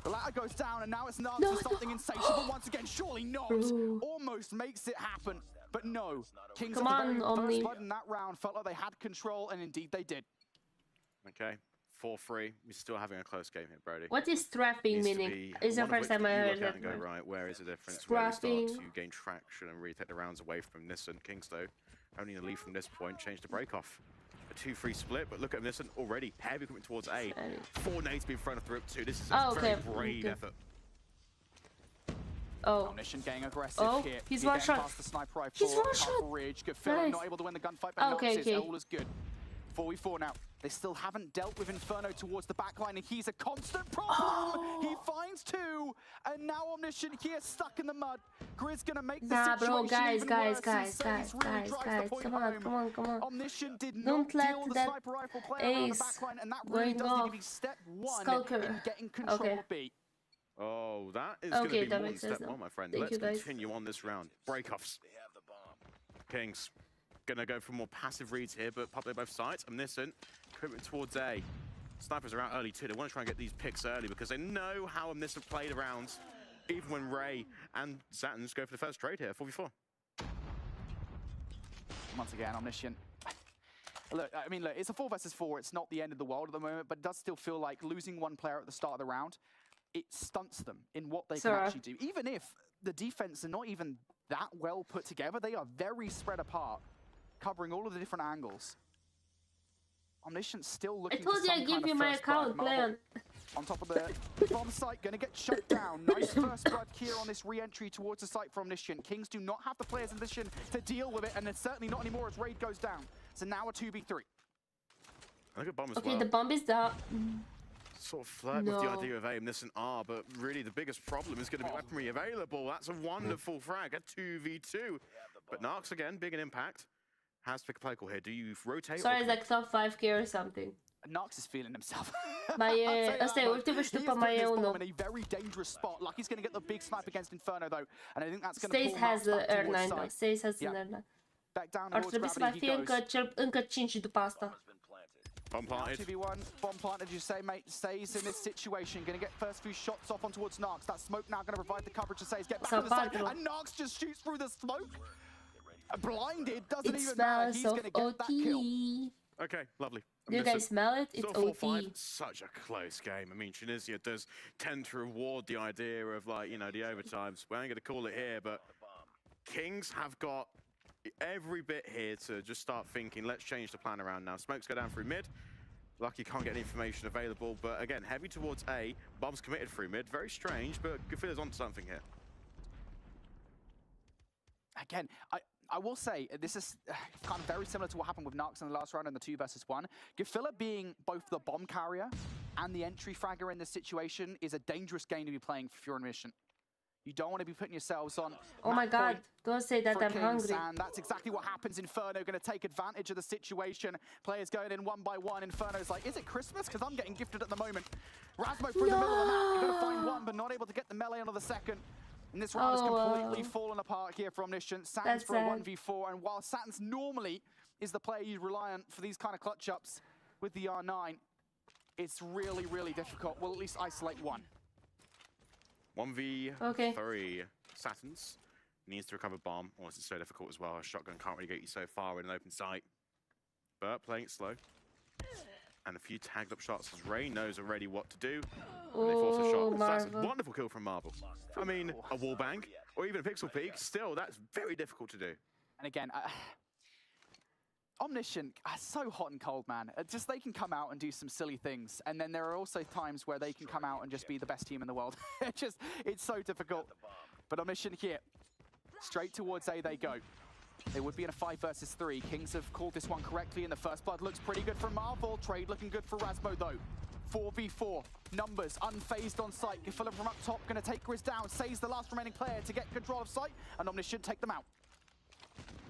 The ladder goes down, and now it's Nox for something insatiable once again. Surely Nox almost makes it happen, but no. Kings Come on, first Omni. blood in that round felt like they had control, and indeed they did. Okay. 4-3. We're still having a close game here, Brody. What is strapping meaning? It's the first time I heard that. Go right. Where is the difference? Where we start to gain traction and really take the rounds away from Nissan. Kings, though, only in the lead from this point. Change the break off. A 2-3 split, but look at Nissan already. Heavy coming towards A. 4 nades being thrown through up 2. This is a very brave effort. Omniscient getting aggressive here. He's one shot. Past the sniper rifle. He's one shot. Good fill. Nice. Not able to win the gunfight, but Nox is all is good. 4v4 now. They still haven't dealt with Inferno towards the backline, and he's a constant problem. He finds 2, and now Omniscient here stuck in the mud. Grizz gonna make the situation guys, even worse. guys, come on. Omniscient did Don't not let deal with that the sniper rifle player on the backline, and that really does need to be step 1 in getting control of B. Oh, that is going to be more than step one, my friend. Let's continue on this round. Breakoffs. Kings going to go for more passive reads here, but pop both sides. Omniscient, commitment towards A. Snipers are out early too. They want to try and get these picks early because they know how Omniscient played around, even when Ray and Satins go for the first trade here, 4v4. Once again, Omniscient. Look, I mean, look, it's a 4 versus 4. It's not the end of the world at the moment, but it does still feel like losing one player at the start of the round, it stunts them in what they can actually do. Even if the defense are not even that well put together, they are very spread apart, covering all of the different angles. Omniscient still looking for some kind of first blood. I told you I'd give you my account, plan. On top of the bomb site, going to get shut down. Nice first blood here on this re-entry towards the site for Omniscient. Kings do not have the players in position to deal with it, and it's certainly not anymore as Raid goes down. So now a 2v3. I think a bomb as well. Okay, the bomb is down. Sort of flirt with the idea of Omniscient R, but really the biggest problem is going to be weaponry available. That's a wonderful frag, a 2v2. But Narks again, big an impact. Has to pick a play call here. Do you rotate? Sorry, it's like top 5k or something. Knox is feeling himself. Asta e ultima ștupă mai e unul. In a very dangerous spot. Lucky's going to get the big snipe against Inferno though, and I think that's going to Stace has R9 though. Stace has an R9. Back down Ar trebui să mai fie încă 5 după asta. Bomb planted. 2v1, bomb planted, you say, mate. Stays in this situation. Going to get first few shots off on towards Narks. That smoke now going to provide the coverage to Stays. Get back to the side, and Narks just shoots through the smoke. Blinded, doesn't even matter. He's going to get that kill. Okay, lovely. Do you guys smell it? It's OT. Such a close game. I mean, Tunisia does tend to reward the idea of, like, you know, the overtimes. We ain't going to call it here, but Kings have got every bit here to just start thinking, let's change the plan around now. Smokes go down through mid. Lucky can't get any information available, but again, heavy towards A. Bomb's committed through mid. Very strange, but Gafilla's onto something here. Again, I will say, this is kind of very similar to what happened with Narks in the last round in the 2 versus 1. Gafilla being both the bomb carrier and the entry fragger in this situation is a dangerous game to be playing for your mission. You don't want to be putting yourselves on. Oh my God, don't say that, I'm hungry. And that's exactly what happens. Inferno going to take advantage of the situation. Players going in one by one. Inferno's like, is it Christmas? Because I'm getting gifted at the moment. Rasmo through the middle of the map. You're going to find one, but not able to get the melee onto the second. And this round is completely fallen apart here for Omniscient. Satins for a 1v4, and while Satins normally is the player you rely on for these kind of clutch-ups with the R9, it's really, really difficult. We'll at least isolate one. 1v3. Satins needs to recover bomb, or it's so difficult as well. A shotgun can't really get you so far in an open sight. But playing it slow. And a few tagged up shots as Ray knows already what to do. And they force a shot. That's a wonderful kill from Marvel. I mean, a wallbang or even a pixel peek, still, that's very difficult to do. And again, Omniscient, so hot and cold, man. Just they can come out and do some silly things. And then there are also times where they can come out and just be the best team in the world. It's so difficult. But Omniscient here, straight towards A they go. They would be in a 5 versus 3. Kings have called this one correctly, and the first blood looks pretty good for Marvel. Trade looking good for Rasmo, though. 4v4. Numbers unfazed on site. Gafilla from up top going to take Grizz down. Saves the last remaining player to get control of site, and Omniscient take them out.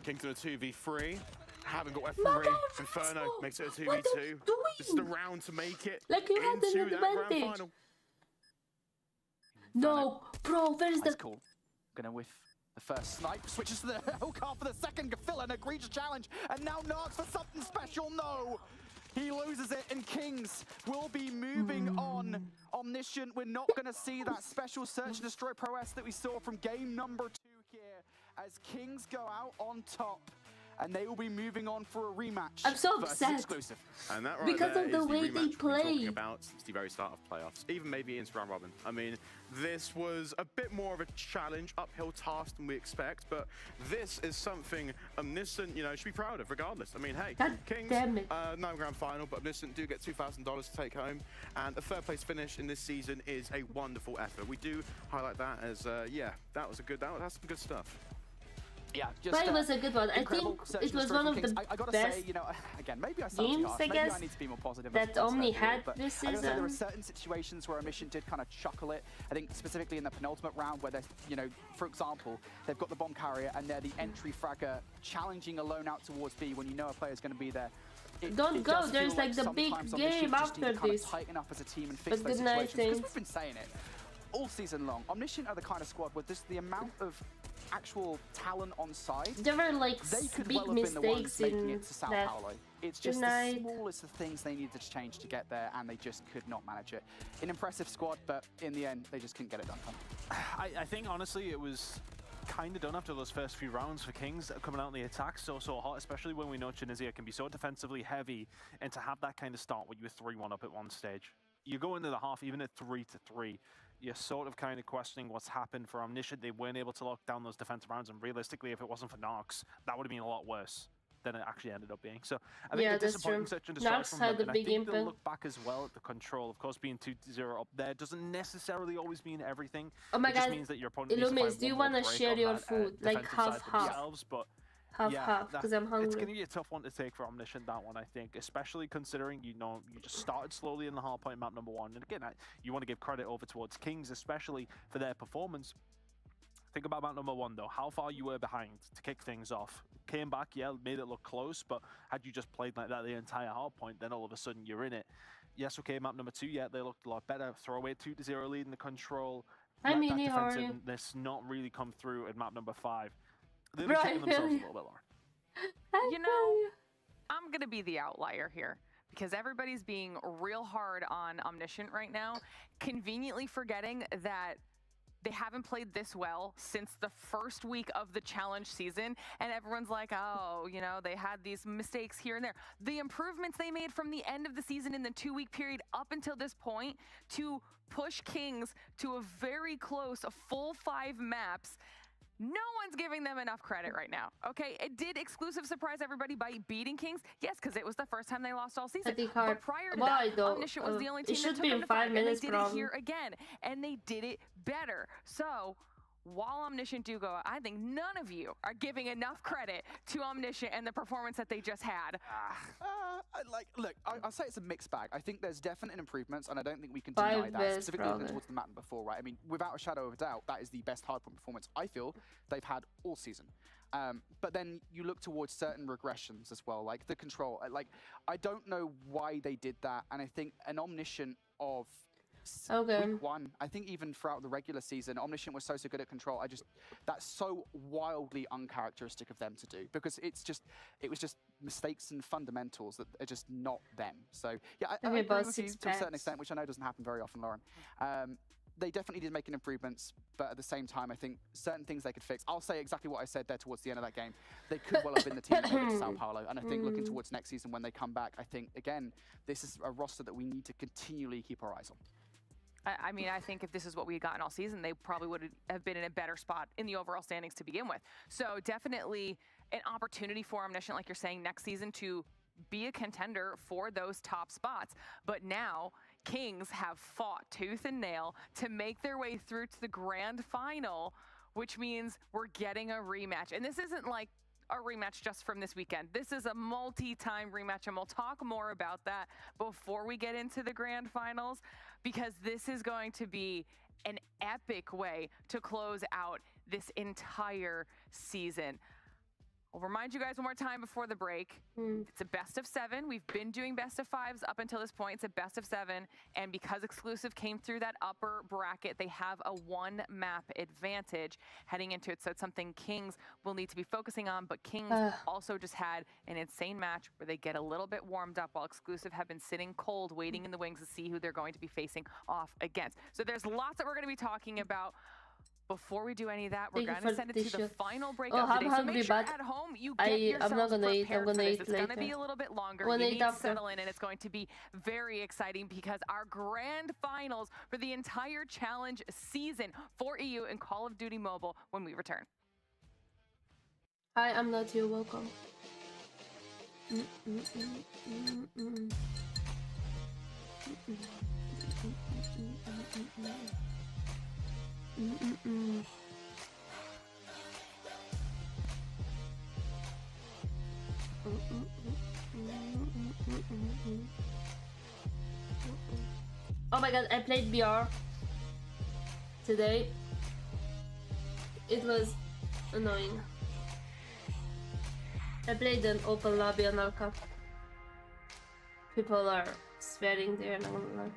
Kings in a 2v3. Haven't got weaponry. Inferno makes it a 2v2. This is the round to make it into that grand final. No, bro, where is the... That's cool. Gonna whiff the first snipe, switches to the Hellcar for the second. Gafilla, an egregious challenge, and now Narks for something special. No! He loses it, and Kings will be moving on. Omniscient, we're not going to see that special search and destroy prowess that we saw from game number 2 here, as Kings go out on top. And they will be moving on for a rematch. I'm so upset. Exclusive. And that right because there of the way they play. Talking about since the very start of playoffs, even maybe into round robin. I mean, this was a bit more of a challenge, uphill task than we expect, but this is something Omniscient, you know, should be proud of regardless. I mean, hey, Kings, no grand final, but Omniscient do get $2,000 to take home, and a third place finish in this season is a wonderful effort. We do highlight that as, yeah, that was that's some good stuff. Yeah, just, but it was a good one. I think it was one of the best say, you know, again, maybe games, I guess, I need to be more positive that Omni had this season. There were certain situations where Omniscient did kind of chuckle it. I think specifically in the penultimate round where they're, you know, for example, they've got the bomb carrier and they're the entry fragger challenging alone out towards B when you know a player's going to be there. Don't go, there's like the big game after this. Tighten up as a team and but fix those good night, situations, because we've been saying it. all season long. Omniscient are the kind of squad with just the amount of actual talent on side. There were like big mistakes in it to Sao that Paulo. It's just the smallest of things they needed to change to get there, and they just could not manage it. An impressive squad, but in the end, they just couldn't get it done. I think, honestly, it was kind of done after those first few rounds for Kings coming out in the attack so hot, especially when we know Tunisia can be so defensively heavy, and to have that kind of start when you were 3-1 up at one stage. You go into the half, even at 3-3, you're sort of kind of questioning what's happened for Omniscient. They weren't able to lock down those defensive rounds, and realistically, if it wasn't for Nox, that would have been a lot worse than it actually ended up being. So I think a disappointing section to start from them, and I think they'll look back as well at the control. Of course, being 2-0 up there doesn't necessarily always mean everything. Oh my it God, just means that your opponent needs to find do you want to share your food? Like half? But half, because I'm hungry. It's going to be a tough one to take for Omniscient, that one, I think, especially considering, you know, you just started slowly in the hardpoint map number 1. And again, you want to give credit over towards Kings, especially for their performance. Think about map number 1, though. How far you were behind to kick things off. Came back, yeah, made it look close, but had you just played like that the entire hardpoint, then all of a sudden you're in it. Yes, okay, map number 2, yeah, they looked a lot better. Throw away 2-0 lead in the control. Hi, Let Mini, that how are you? defensiveness not really come through at map number 5. They'll be kicking themselves a little bit more. You know, I'm going to be the outlier here because everybody's being real hard on Omniscient right now, conveniently forgetting that they haven't played this well since the first week of the challenge season, and everyone's like, oh, you know, they had these mistakes here and there. The improvements they made from the end of the season in the 2-week period up until this point to push Kings to a very close, a full 5 maps. No one's giving them enough credit right now, okay? It did exclusive surprise everybody by beating Kings, yes, because it was the first time they lost all season. But prior to that, Omniscient was the only team that took them to 5 minutes, and they did it here again, and they did it better. So, while Omniscient do go, I think none of you are giving enough credit to Omniscient and the performance that they just had. Look, I'll say it's a mixed bag. I think there's definite improvements, and I don't think we can deny that, specifically towards the map before, right? I mean, without a shadow of a doubt, that is the best hardpoint performance I feel they've had all season. But then you look towards certain regressions as well, like the control. Like, I don't know why they did that, and I think an Omniscient of week 1, I think even throughout the regular season, Omniscient was so good at control. That's so wildly uncharacteristic of them to do, because it was just mistakes and fundamentals that are just not them. So yeah, I agree with you to a certain extent, which I know doesn't happen very often, Lauren. They definitely did make improvements, but at the same time, I think certain things they could fix. I'll say exactly what I said there towards the end of that game. They could well have been the team that went to Sao Paulo, and I think looking towards next season when they come back, I think, again, this is a roster that we need to continually keep our eyes on. I mean, I think if this is what we had gotten all season, they probably would have been in a better spot in the overall standings to begin with. So definitely an opportunity for Omniscient, like you're saying, next season to be a contender for those top spots. But now Kings have fought tooth and nail to make their way through to the grand final, which means we're getting a rematch. And this isn't like a rematch just from this weekend. This is a multi-time rematch, and we'll talk more about that before we get into the grand finals, because this is going to be an epic way to close out this entire season. I'll remind you guys one more time before the break. It's a best of 7. We've been doing best of 5s up until this point. It's a best of 7. And because Exclusive came through that upper bracket, they have a 1-map advantage heading into it. So it's something Kings will need to be focusing on. But Kings also just had an insane match where they get a little bit warmed up while Exclusive have been sitting cold, waiting in the wings to see who they're going to be facing off against. So there's lots that we're going to be talking about. Before we do any of that, we're going to send it to the final break of the day. So make sure at home you get yourselves prepared for this. It's going to be a little bit longer. You need to settle in, and it's going to be very exciting because our grand finals for the entire challenge season for EU in Call of Duty Mobile when we return. Hi, I'm not you. Welcome. Oh my god, I played BR today. It was annoying. I played an open lobby on Alka. People are swearing there, not gonna lie.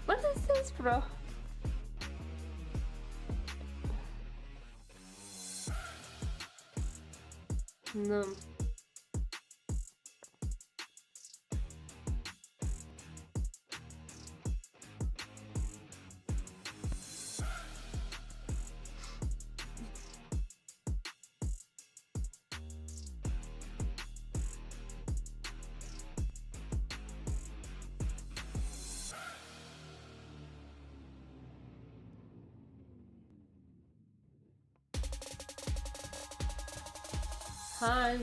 What is this, bro? No. Hi.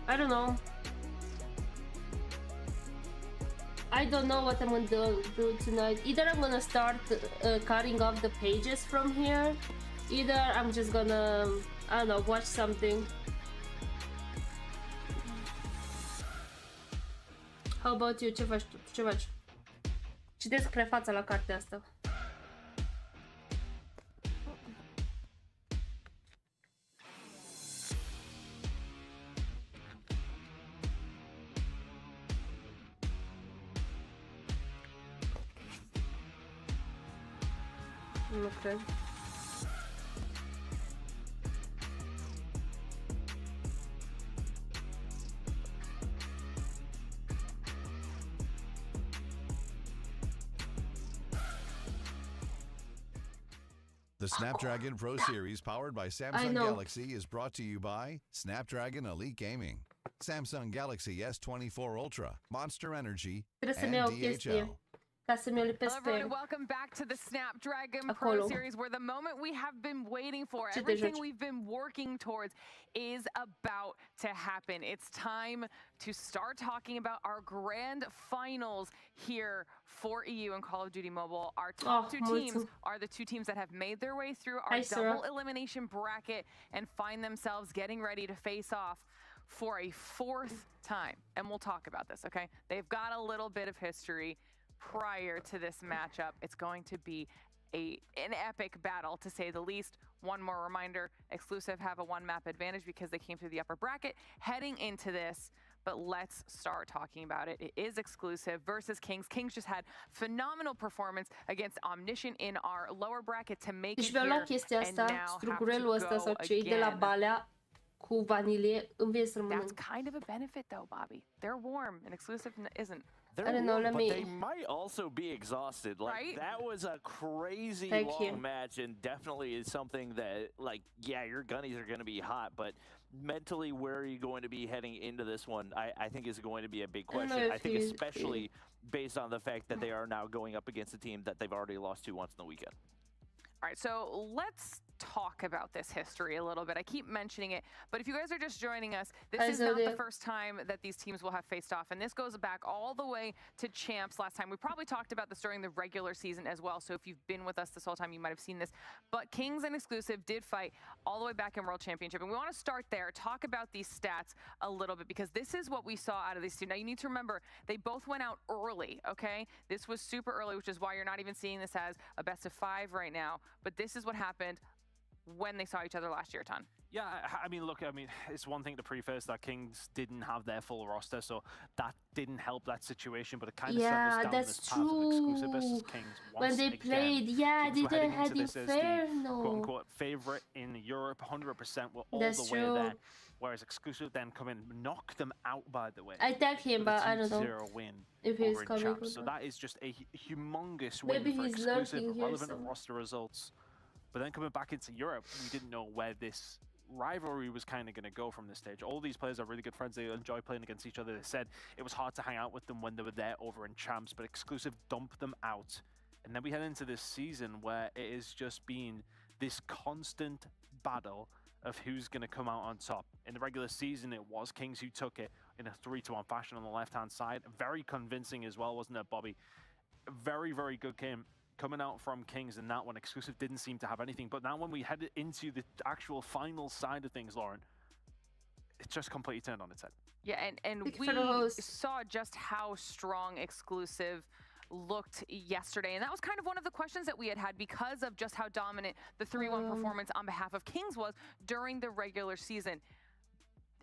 I don't know. I don't know what I'm gonna do tonight. Either I'm gonna start cutting off the pages from here, either I'm just gonna, I don't know, watch something. How about you? Ce faci tu? Ce faci? Citesc prefața la cartea asta. Nu cred. The Snapdragon Pro Series, powered by Samsung Galaxy, is brought to you by Snapdragon Elite Gaming, Samsung Galaxy S24 Ultra, Monster Energy, and DHL. Hello everyone, welcome back to the Snapdragon Pro Series, where the moment we have been waiting for, everything we've been working towards is about to happen. It's time to start talking about our grand finals here for EU and Call of Duty Mobile. Our top two teams are the two teams that have made their way through our double elimination bracket and find themselves getting ready to face off for a fourth time. And we'll talk about this, okay? They've got a little bit of history prior to this matchup. It's going to be an epic battle, to say the least. One more reminder, Exclusive have a one map advantage because they came through the upper bracket heading into this, but let's start talking about it. It is Exclusive versus Kings. Kings just had phenomenal performance against Omniscient in our lower bracket to make it here, and now have to go again. Cu vanilie, învie să That's kind of a benefit though, Bobby. They're warm and Exclusive isn't. They're warm, but they might also be exhausted. Like, right? That was a crazy long match, and definitely is something that, like, yeah, your gunnies are going to be hot, but mentally, where are you going to be heading into this one? I think is going to be a big question. I think especially based on the fact that they are now going up against a team that they've already lost to once in the weekend. All right, so let's talk about this history a little bit. I keep mentioning it, but if you guys are just joining us, this is not the first time that these teams will have faced off, and this goes back all the way to champs last time. We probably talked about this during the regular season as well, so if you've been with us this whole time, you might have seen this. But Kings and Exclusive did fight all the way back in World Championship, and we want to start there, talk about these stats a little bit, because this is what we saw out of these two. Now, you need to remember, they both went out early, okay? This was super early, which is why you're not even seeing this as a best of 5 right now, but this is what happened when they saw each other last year, Ton. Yeah, I mean, look, it's one thing to preface that Kings didn't have their full roster, so that didn't help that situation, but it kind of set us down this path of Exclusive versus Kings. When they played, Kings they had Inferno. Quote-unquote favorite in Europe, 100% were all That's the way true. there, whereas Exclusive then come in, knock them out, by the way. I tagged him, but I don't know 0 win if he's over in coming. Champs. So that is just a humongous win Maybe for he's Exclusive, lurking here relevant somewhere. roster results. But then coming back into Europe, we didn't know where this rivalry was kind of going to go from this stage. All these players are really good friends. They enjoy playing against each other. They said it was hard to hang out with them when they were there over in Champs, but Exclusive dumped them out. And then we head into this season where it has just been this constant battle of who's going to come out on top. In the regular season, it was Kings who took it in a 3-1 fashion on the left-hand side. Very convincing as well, wasn't it, Bobby? Very, very good game coming out from Kings, and that one Exclusive didn't seem to have anything. But now when we headed into the actual final side of things, Lauren, it just completely turned on its head. Yeah, and we saw just how strong Exclusive looked yesterday, and that was kind of one of the questions that we had because of just how dominant the 3-1 performance on behalf of Kings was during the regular season.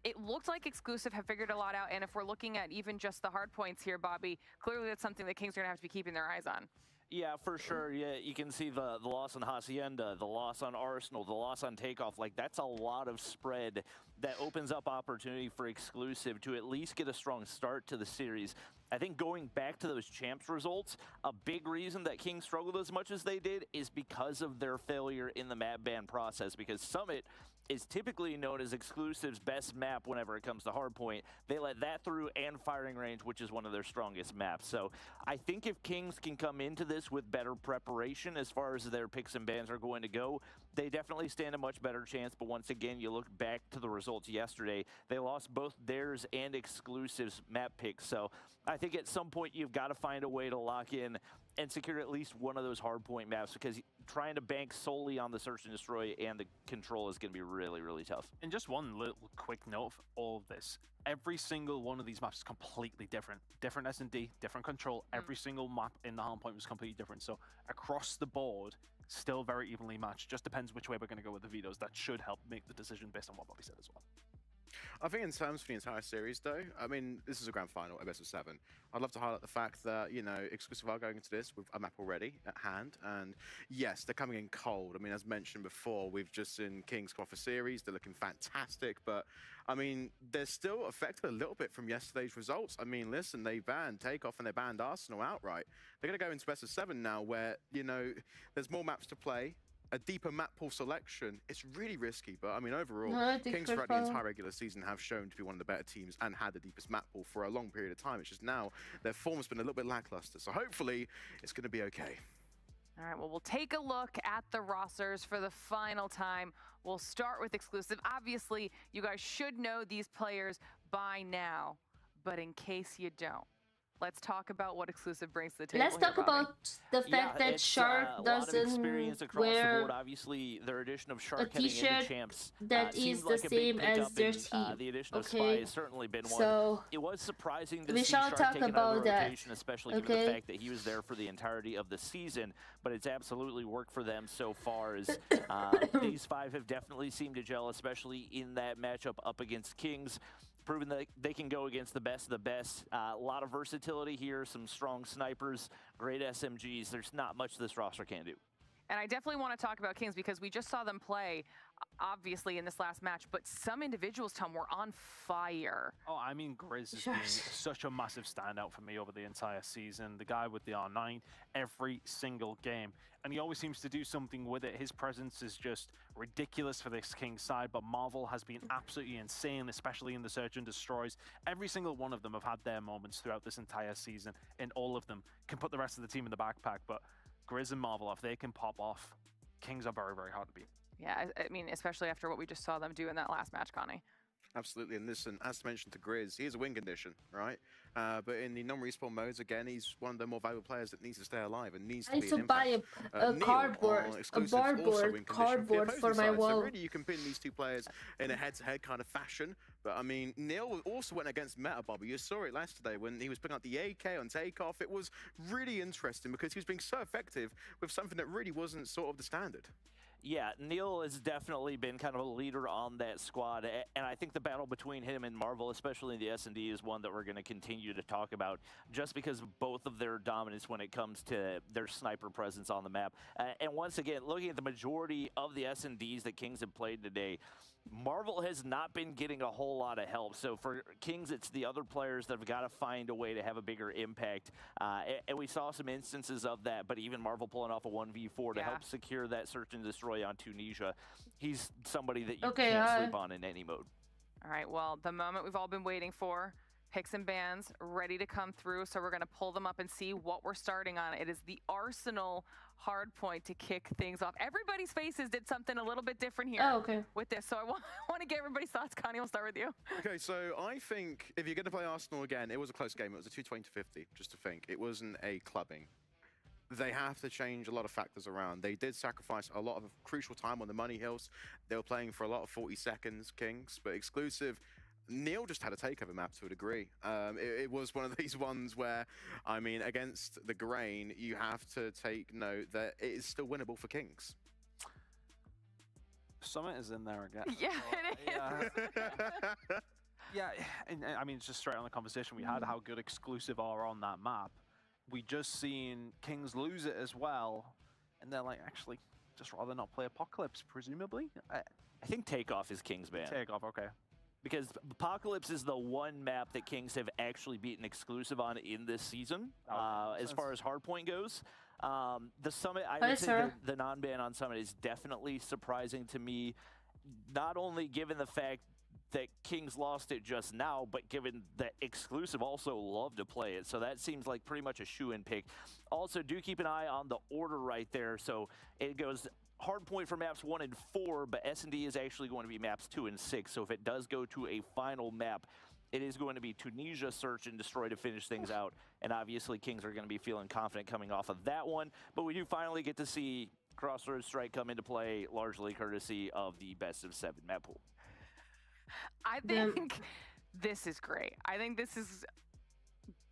It looked like Exclusive have figured a lot out, and if we're looking at even just the hard points here, Bobby, clearly that's something that Kings are going to have to be keeping their eyes on. Yeah, for sure. Yeah, you can see the loss on Hacienda, the loss on Arsenal, the loss on Takeoff. Like, that's a lot of spread that opens up opportunity for Exclusive to at least get a strong start to the series. I think going back to those champs results, a big reason that Kings struggled as much as they did is because of their failure in the map ban process, because Summit is typically known as Exclusive's best map whenever it comes to hardpoint. They let that through, and firing range, which is one of their strongest maps. So I think if Kings can come into this with better preparation as far as their picks and bans are going to go, they definitely stand a much better chance. But once again, you look back to the results yesterday, they lost both theirs and Exclusive's map picks. So I think at some point you've got to find a way to lock in and secure at least one of those hardpoint maps, because trying to bank solely on the search and destroy and the control is going to be really, really tough. And just one little quick note of all of this. Every single one of these maps is completely different. Different S&D, different control. Every single map in the hardpoint was completely different. So across the board, still very evenly matched. Just depends which way we're going to go with the vetoes. That should help make the decision based on what Bobby said as well. I think in terms of the entire series, though, I mean, this is a grand final, a best of 7. I'd love to highlight the fact that, you know, Exclusive are going into this with a map already at hand. And yes, they're coming in cold. I mean, as mentioned before, we've just seen Kings come off a series. They're looking fantastic. But, I mean, they're still affected a little bit from yesterday's results. I mean, listen, they banned Takeoff and they banned Arsenal outright. They're going to go into best of 7 now where, you know, there's more maps to play. A deeper map pool selection, it's really risky, but I mean, overall, Kings throughout the entire regular season have shown to be one of the better teams and had the deepest map pool for a long period of time. It's just now their form has been a little bit lackluster, so hopefully it's going to be okay. All right, well, we'll take a look at the rosters for the final time. We'll start with Exclusive. Obviously, you guys should know these players by now, but in case you don't, let's talk about what Exclusive brings to the table. Let's talk about the fact that Shark doesn't wear Obviously, their addition of Shark a t-shirt that is the like same as their team. The addition of Spy has certainly been one. So it was surprising to we see shall Shark talk taken about out of the that. rotation, especially given the fact that he was there for the entirety of the season. But it's absolutely worked for them so far. As these 5 have definitely seemed to gel, especially in that matchup up against Kings. Proven that they can go against the best of the best. A lot of versatility here, some strong snipers, great SMGs. There's not much this roster can do. And I definitely want to talk about Kings because we just saw them play obviously in this last match, but some individuals, Tom, were on fire. Oh, I mean, Grizz has been such a massive standout for me over the entire season. The guy with the R9 every single game. And he always seems to do something with it. His presence is just ridiculous for this Kings side, but Marvel has been absolutely insane, especially in the Search and Destroys. Every single one of them have had their moments throughout this entire season, and all of them can put the rest of the team in the backpack. But Grizz and Marvel, if they can pop off, Kings are very, very hard to beat. Yeah, I mean, especially after what we just saw them do in that last match, Connie. Absolutely, and listen, as mentioned to Grizz, he is a win condition, right? But in the non-respawn modes, again, he's one of the more valuable players that needs to stay alive and needs to be an buy a cardboard, cardboard for my wall. So really, you can pin these two players in a head-to-head kind of fashion. But I mean, Neil also went against Meta Bobby. You saw it yesterday when he was picking up the AK on takeoff. It was really interesting because he was being so effective with something that really wasn't sort of the standard. Yeah, Neil has definitely been kind of a leader on that squad, and I think the battle between him and Marvel, especially in the S&D, is one that we're going to continue to talk about, just because of both of their dominance when it comes to their sniper presence on the map. And once again, looking at the majority of the S&Ds that Kings have played today, Marvel has not been getting a whole lot of help. So for Kings, it's the other players that have got to find a way to have a bigger impact. And we saw some instances of that, but even Marvel pulling off a 1v4 to help secure that search and destroy on Tunisia. He's somebody that you can't sleep on in any mode. All right, well, the moment we've all been waiting for. Picks and bans ready to come through, so we're going to pull them up and see what we're starting on. It is the Arsenal hardpoint to kick things off. Everybody's faces did something a little bit different here with this, so I want to get everybody's thoughts. Connie, we'll start with you. Okay, so I think if you're going to play Arsenal again, it was a close game. It was a 220-50, just to think. It wasn't a clubbing. They have to change a lot of factors around. They did sacrifice a lot of crucial time on the money hills. They were playing for a lot of 40 seconds, Kings, but exclusive. Neil just had a takeover map to a degree. It was one of these ones where, I mean, against the grain, you have to take note that it is still winnable for Kings. Summit is in there again. Yeah, it is. Yeah, and I mean, just straight on the conversation we had, how good exclusive are on that map. We just seen Kings lose it as well, and they're like, actually, just rather not play Apocalypse, presumably? I think Takeoff is King's ban. Takeoff, okay. Because Apocalypse is the one map that Kings have actually beaten exclusive on in this season, as far as hardpoint goes. The Summit, I would say the non-ban on Summit is definitely surprising to me, not only given the fact that Kings lost it just now, but given that exclusive also love to play it. So that seems like pretty much a shoe-in pick. Also, do keep an eye on the order right there. So it goes hardpoint for maps 1 and 4, but S&D is actually going to be maps 2 and 6. So if it does go to a final map, it is going to be Tunisia, Search, and Destroy to finish things out. And obviously, Kings are going to be feeling confident coming off of that one. But we do finally get to see Crossroads Strike come into play, largely courtesy of the best of 7 map pool. I think this is great. I think this is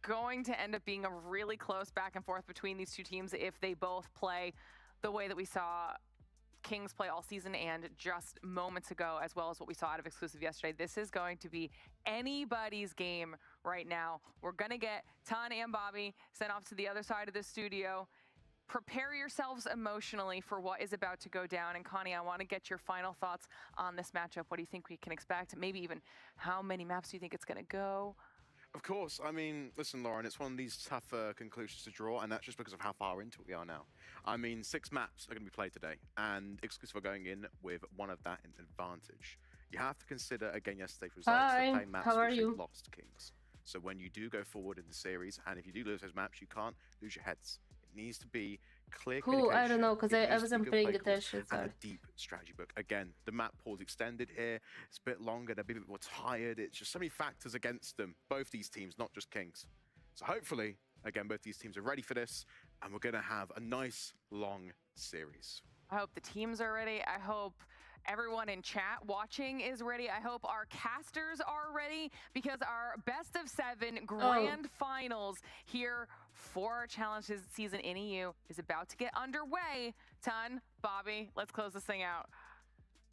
going to end up being a really close back and forth between these two teams if they both play the way that we saw Kings play all season and just moments ago, as well as what we saw out of exclusive yesterday. This is going to be anybody's game right now. We're going to get Tan and Bobby sent off to the other side of the studio. Prepare yourselves emotionally for what is about to go down. And Connie, I want to get your final thoughts on this matchup. What do you think we can expect? Maybe even how many maps do you think it's going to go? Of course. I mean, listen, Lauren, it's one of these tougher conclusions to draw, and that's just because of how far into it we are now. I mean, 6 maps are going to be played today, and exclusive are going in with one of that in advantage. You have to consider, again, yesterday's results, that play maps which they've lost Kings. So when you do go forward in the series, and if you do lose those maps, you can't lose your heads. It needs to be clear communication. I don't know, because I wasn't paying attention. And a deep strategy book. Again, the map pool's extended here. It's a bit longer. They'll be a bit more tired. It's just so many factors against them. Both these teams, not just Kings. So hopefully, again, both these teams are ready for this, and we're going to have a nice, long series. I hope the teams are ready. I hope everyone in chat watching is ready. I hope our casters are ready, because our best of 7 grand finals here for our challenge season in EU is about to get underway. Tan, Bobby, let's close this thing out.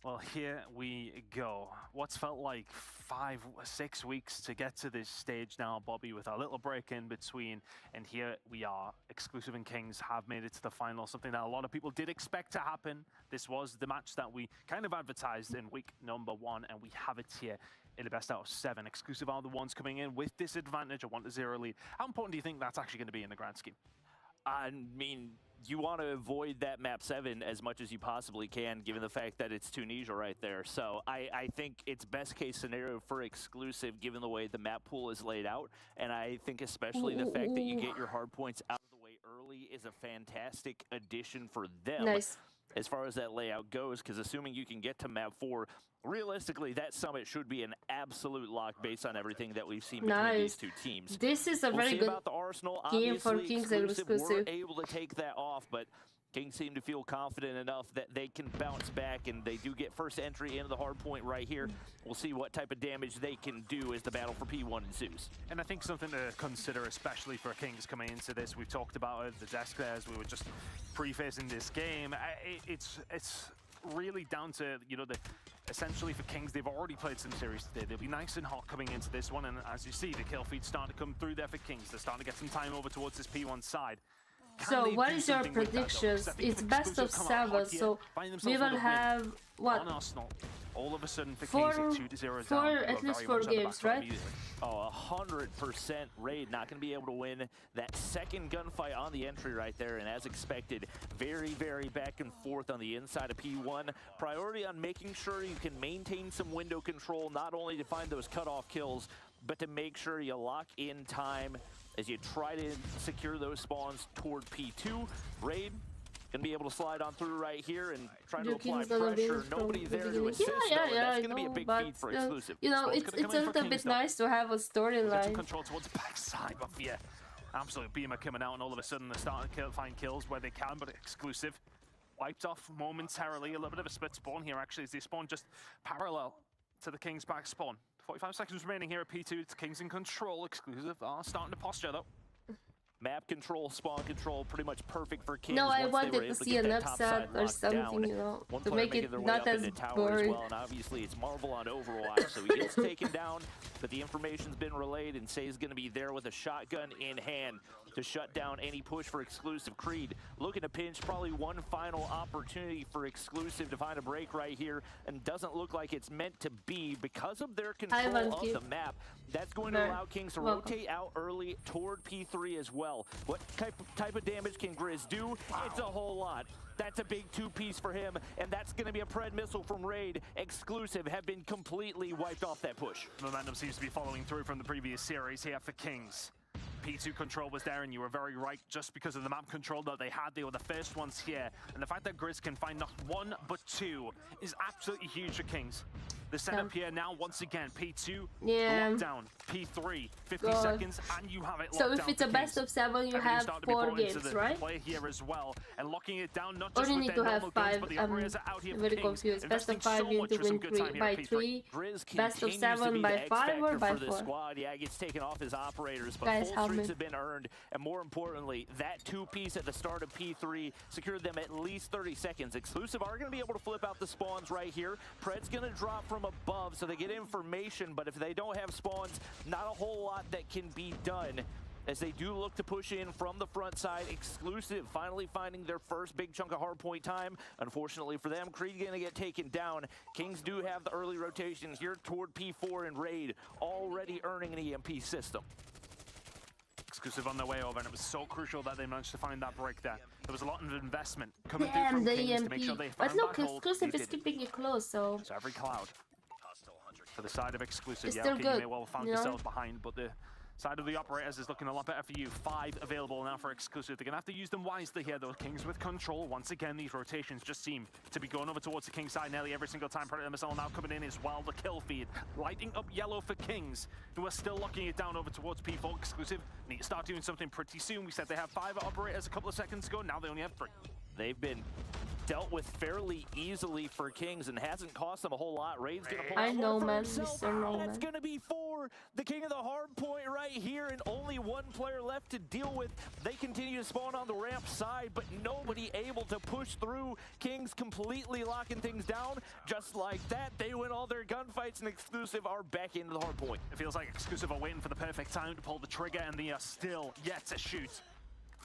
Well, here we go. What's felt like 5 or 6 weeks to get to this stage now, Bobby, with a little break in between. And here we are. Exclusive and Kings have made it to the final, something that a lot of people did expect to happen. This was the match that we kind of advertised in week number 1, and we have it here in the best out of 7. Exclusive are the ones coming in with disadvantage, a 1-0 lead. How important do you think that's actually going to be in the grand scheme? I mean, you want to avoid that map 7 as much as you possibly can, given the fact that it's Tunisia right there. So I think it's best case scenario for Exclusive, given the way the map pool is laid out. And I think especially the fact that you get your hard points out of the way early is a fantastic addition for them. Nice. As far as that layout goes, because assuming you can get to map 4, realistically, that summit should be an absolute lock based on everything that we've seen between these two teams. This is a very good about the Arsenal. game for Kings and Exclusive. Weren't able to take that off, but Kings seem to feel confident enough that they can bounce back, and they do get first entry into the hard point right here. We'll see what type of damage they can do as the battle for P1 ensues. And I think something to consider, especially for Kings coming into this, we've talked about it, the desk there as we were just prefacing this game. It's really down to, you know, essentially for Kings, they've already played some series today. They'll be nice and hot coming into this one, and as you see, the kill feed's starting to come through there for Kings. They're starting to get some time over towards this P1 side. So what is your predictions? It's best of 7, so we will have what? On Arsenal. All of a sudden for Kings, it's 2-0 down. At least 4 games, right? Oh, 100% Raid not going to be able to win that second gunfight on the entry right there. And as expected, very, very back and forth on the inside of P1. Priority on making sure you can maintain some window control, not only to find those cutoff kills, but to make sure you lock in time as you try to secure those spawns toward P2. Raid gonna be able to slide on through right here and try to apply pressure. Nobody there to assist. That's gonna be a big feed for Exclusive. You know, it's a little bit nice to have a storyline. Control towards the backside, but yeah, absolute beamer coming out, and all of a sudden they're starting to find kills where they can, but Exclusive wiped off momentarily. A little bit of a split spawn here, actually, as they spawn just parallel to the Kings back spawn. 45 seconds remaining here at P2. It's Kings in control. Exclusive are starting to posture, though. Map control, spawn control, pretty much perfect for Kings. No, I wanted to see an upset or something, you know, to make it not as boring. Well, and obviously it's Marvel on Overwatch, so he gets taken down, but the information's been relayed, and Say's going to be there with a shotgun in hand to shut down any push for Exclusive. Creed looking to pinch probably one final opportunity for Exclusive to find a break right here, and doesn't look like it's meant to be because of their control of the map. That's going to allow Kings to rotate out early toward P3 as well. What type of damage can Grizz do? It's a whole lot. That's a big 2-piece for him, and that's going to be a Pred missile from Raid. Exclusive have been completely wiped off that push. Momentum seems to be following through from the previous series here for Kings. P2 control was there, and you were very right, just because of the map control that they had. They were the first ones here, and the fact that Grizz can find not 1 but 2 is absolutely huge for Kings. The setup here now, once again, P2 lockdown, P3, 50 seconds, and you have it locked down. So if it's a best of 7, you have 4 games, right? Play here as well, and locking it down, not or just you with need to have 5. Guns, out here I'm very confused. Best of 5, you need to win by 3. Best of 7 by 5 or by 4? Squad. Yeah, gets taken off his operators, but guys, full streaks have been earned, and more importantly, that 2-piece at the start of P3 secured them at least 30 seconds. Exclusive are going to be able to flip out the spawns right here. Pred's going to drop from above, so they get information, but if they don't have spawns, not a whole lot that can be done, as they do look to push in from the front side. Exclusive finally finding their first big chunk of hardpoint time. Unfortunately for them, Creed gonna get taken down. Kings do have the early rotation here toward P4, and Raid already earning an EMP system. Exclusive on their way over, and it was so crucial that they managed to find that break there. There was a lot of investment coming through from Kings to make sure they found but look, that hold. Exclusive is keeping it close, so every cloud to the side of Exclusive. It's yeah, still okay, good, you may well have found yourselves behind, but the side of the operators is looking a lot better for you. 5 available now for Exclusive. They're going to have to use them wisely here, though. Kings with control. Once again, these rotations just seem to be going over towards the King side nearly every single time. Predator missile now coming in as well. The kill feed lighting up yellow for Kings, who are still locking it down over towards P4. Exclusive need to start doing something pretty soon. We said they have 5 operators a couple of seconds ago. Now they only have 3. They've been dealt with fairly easily for Kings and hasn't cost them a whole lot. Raid's gonna pull I out know, one for man, himself. Mr. No, That's man. gonna be for the king of the hard point right here, and only one player left to deal with. They continue to spawn on the ramp side, but nobody able to push through. Kings completely locking things down. Just like that, they win all their gunfights, and Exclusive are back into the hard point. It feels like Exclusive are waiting for the perfect time to pull the trigger, and they are still yet to shoot.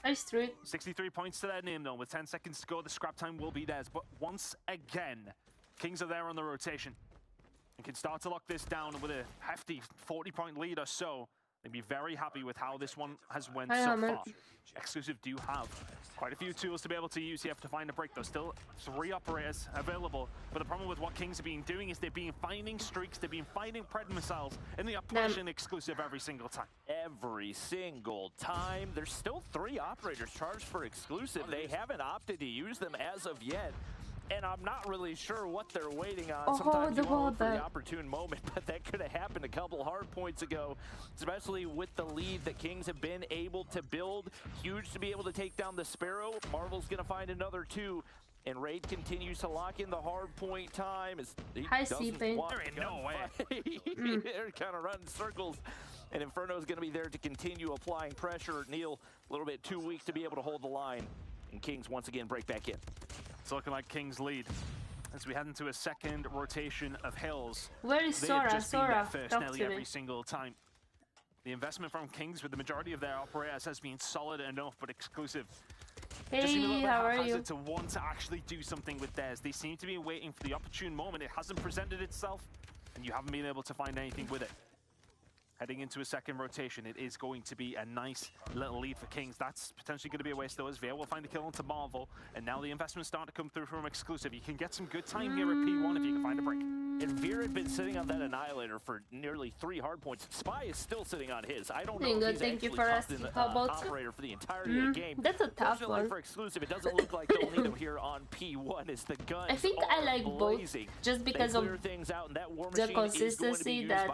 I threw it. 63 points to their name, though. With 10 seconds to go, the scrap time will be theirs. But once again, Kings are there on the rotation and can start to lock this down with a hefty 40-point lead or so. They'd be very happy with how this one has went so far. Exclusive do have quite a few tools to be able to use here to find a break. There's still 3 operators available, but the problem with what Kings have been doing is they've been finding streaks, they've been finding Pred missiles, and they are pushing Exclusive every single time. Every single time. There's still 3 operators charged for Exclusive. They haven't opted to use them as of yet. And I'm not really sure what they're waiting on. Sometimes you want for the opportune moment, but that could have happened a couple hard points ago, especially with the lead that Kings have been able to build. Huge to be able to take down the Sparrow. Marvel's going to find another 2. And Raid continues to lock in the hard point time. Hi, C-Pain. No way. They're kind of running circles. And Inferno's going to be there to continue applying pressure. Neil, a little bit too weak to be able to hold the line. And Kings once again break back in. It's looking like Kings lead as we head into a second rotation of Hills. Where is Sora? Sora, first nearly every single time. The investment from Kings with the majority of their operators has been solid enough, but Exclusive just seem a little bit haphazard to want to actually do something with theirs. They seem to be waiting for the opportune moment. It hasn't presented itself, and you haven't been able to find anything with it. Heading into a second rotation, it is going to be a nice little lead for Kings. That's potentially going to be a waste though, as Veer will find a kill onto Marvel, and now the investment's starting to come through from Exclusive. You can get some good time here at P1 if you can find a break. And Veer had been sitting on that Annihilator for nearly 3 hard points. Spy is still sitting on his. I don't know if he's actually topped in the operator for the entirety of the game. That's a tough one. For Exclusive, it doesn't look like they'll need him here on P1 as the guns I think I like both, just because of the consistency that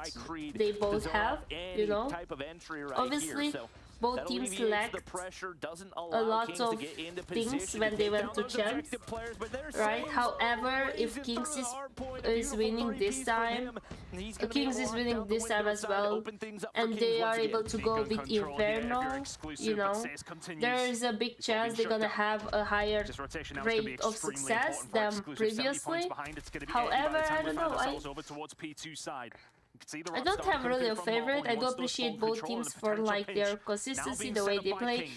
they both have, you know. Obviously, both teams lacked a lot of things when they went to champs, right? However, if Kings is winning this time, Kings is winning this time as well, and they are able to go with Inferno, you know, there is a big chance they're gonna have a higher rate of success than previously. However, I don't know, I don't have really a favorite. I do appreciate both teams for like their consistency, the way they play.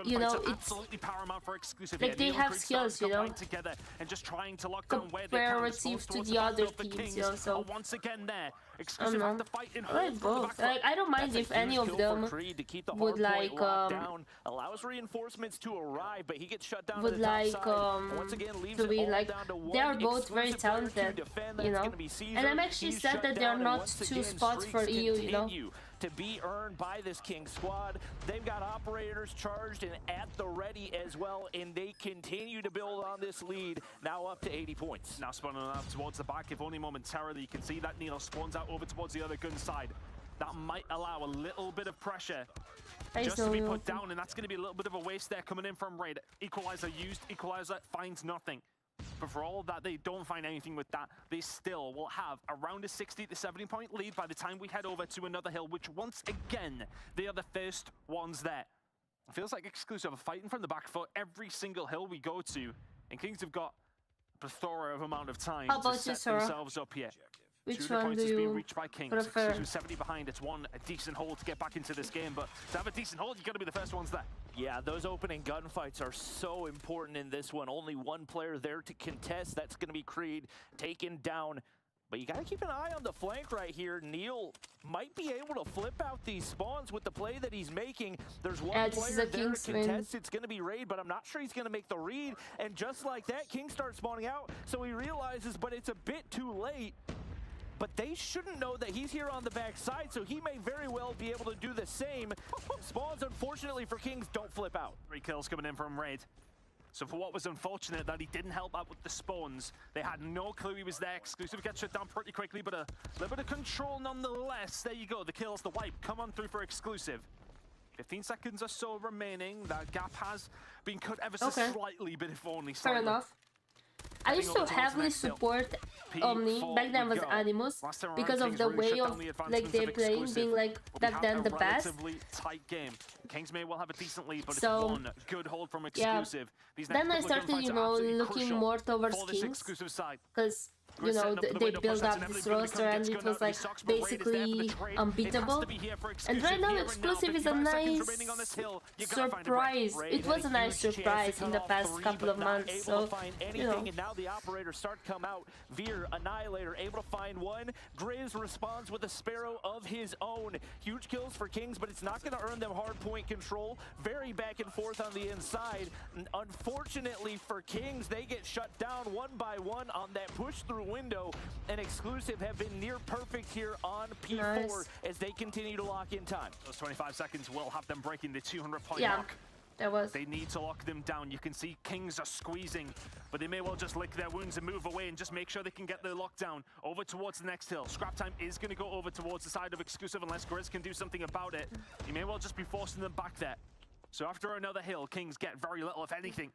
You know, it's paramount for Exclusive. like they have skills, you know, comparative to the other teams, you know, so once again there, I don't know. I like both. Like, I don't mind if any of them would like allows reinforcements to arrive, but he gets shut down would like to be like, they are both very talented, you know, and I'm actually sad that there are not 2 spots for EU, you know. To be earned by this King squad. They've got operators charged and at the ready as well, and they continue to build on this lead, now up to 80 points. Now spawning out towards the back, if only momentarily. You can see that Neil spawns out over towards the other gun side. That might allow a little bit of pressure just to be put down, and that's going to be a little bit of a waste there coming in from Raid. Equalizer used, Equalizer finds nothing. But for all of that, they don't find anything with that. They still will have around a 60 to 70 point lead by the time we head over to another hill, which once again, they are the first ones there. It feels like Exclusive are fighting from the back foot every single hill we go to, and Kings have got a plethora of amount of time to set themselves up here. Which one do you prefer? 70 behind, it's a decent hold to get back into this game, but to have a decent hold, you've got to be the first ones there. Yeah, those opening gunfights are so important in this one. Only one player there to contest. That's going to be Creed taken down. But you got to keep an eye on the flank right here. Neil might be able to flip out these spawns with the play that he's making. There's one player there to contest. It's going to be Raid, but I'm not sure he's going to make the read. And just like that, King starts spawning out. So he realizes, but it's a bit too late. But they shouldn't know that he's here on the backside, so he may very well be able to do the same. Spawns, unfortunately for Kings, don't flip out. 3 kills coming in from Raid. So for what was unfortunate that he didn't help out with the spawns, they had no clue he was there. Exclusive gets shut down pretty quickly, but a little bit of control nonetheless. There you go, the kills, the wipe, come on through for Exclusive. 15 seconds or so remaining. That gap has been cut ever so slightly, but if only slightly. Fair enough. I used to heavily support Omni. Back then was Animus because of the way of like they're playing, being like back then the best. Tight game. Kings may well have a decent lead, but it's one good hold from Exclusive. Yeah. Then I started, you know, looking more towards Kings because you know, they build up this roster and it was like basically unbeatable. And right now Exclusive is a nice surprise. It was a nice surprise in the past couple of months. So, you know. And now the operators start to come out. Veer, Annihilator, able to find one. Grizz responds with a Sparrow of his own. Huge kills for Kings, but it's not going to earn them hard point control. Very back and forth on the inside. Unfortunately for Kings, they get shut down one by one on that push through window, and Exclusive have been near perfect here on P4 as they continue to lock in time. Those 25 seconds will have them breaking the 200-point mark. They need to lock them down. You can see Kings are squeezing, but they may well just lick their wounds and move away and just make sure they can get the lockdown over towards the next hill. Scrap Time is going to go over towards the side of Exclusive unless Grizz can do something about it. He may well just be forcing them back there. So after another hill, Kings get very little, if anything.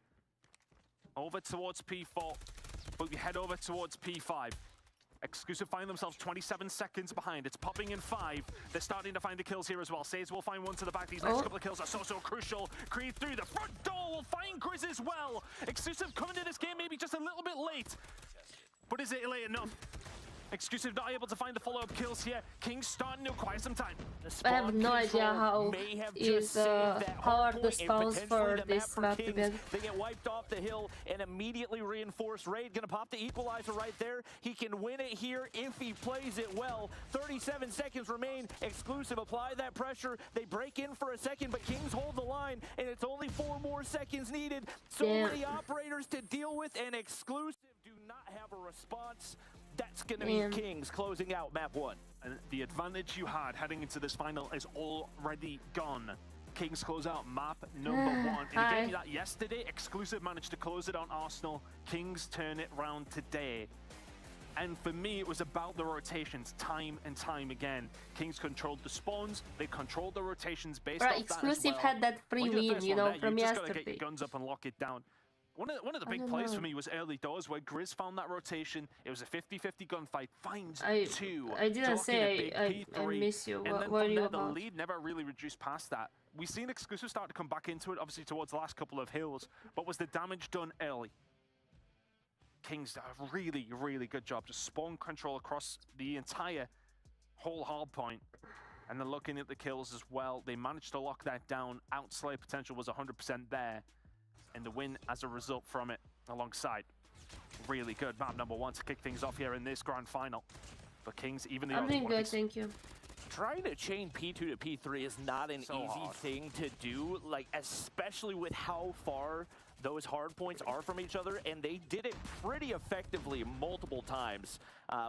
Over towards P4. But we head over towards P5. Exclusive find themselves 27 seconds behind. It's popping in 5. They're starting to find the kills here as well. Says will find one to the back. These next couple of kills are so crucial. Creed through the front door will find Grizz as well. Exclusive coming to this game maybe just a little bit late. But is it late enough? Exclusive not able to find the follow-up kills here. Kings starting to acquire some time. I have no idea how are the spawns for this map to build. They get wiped off the hill and immediately reinforced. Raid gonna pop the equalizer right there. He can win it here if he plays it well. 37 seconds remain. Exclusive apply that pressure. They break in for a second, but Kings hold the line, and it's only 4 more seconds needed. So many operators to deal with, and Exclusive do not have a response. That's going to be Kings closing out map 1. And the advantage you had heading into this final is already gone. Kings close out map number 1. In a game that yesterday, Exclusive managed to close it on Arsenal. Kings turn it round today. And for me, it was about the rotations time and time again. Kings controlled the spawns, they controlled the rotations based off that Exclusive had that free win, you know, from yesterday. You just gotta get your guns up and lock it down. One of the big plays for me was early doors where Grizz found that rotation. It was a 50-50 gunfight. Finds 2. I didn't say I miss you. What are you about? The lead never really reduced past that. We've seen Exclusive start to come back into it, obviously towards the last couple of hills. But was the damage done early? Kings did a really, really good job. Just spawn control across the entire whole hard point. And then looking at the kills as well, they managed to lock that down. Outslay potential was 100% there. And the win as a result from it alongside. Really good map number 1 to kick things off here in this grand final. For Kings, even the I'm doing good, thank you. Trying to chain P2 to P3 is not an easy thing to do, like especially with how far those hard points are from each other, and they did it pretty effectively multiple times,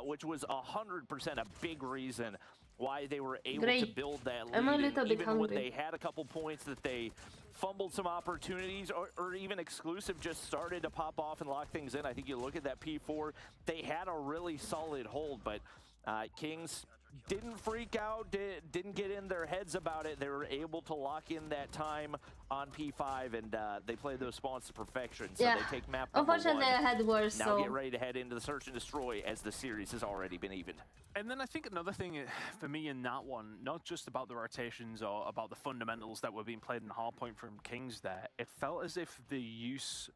which was 100% a big reason why they were able to build that lead. I'm a little bit hungry. When they had a couple points that they fumbled some opportunities, or even Exclusive just started to pop off and lock things in. I think you look at that P4, they had a really solid hold, but Kings didn't freak out, didn't get in their heads about it. They were able to lock in that time on P5, and they played those spawns to perfection. So they take map number 1. Unfortunately, I had worse. Now get ready to head into the search and destroy as the series has already been evened. And then I think another thing for me in that one, not just about the rotations or about the fundamentals that were being played in the hardpoint from Kings there, it felt as if the use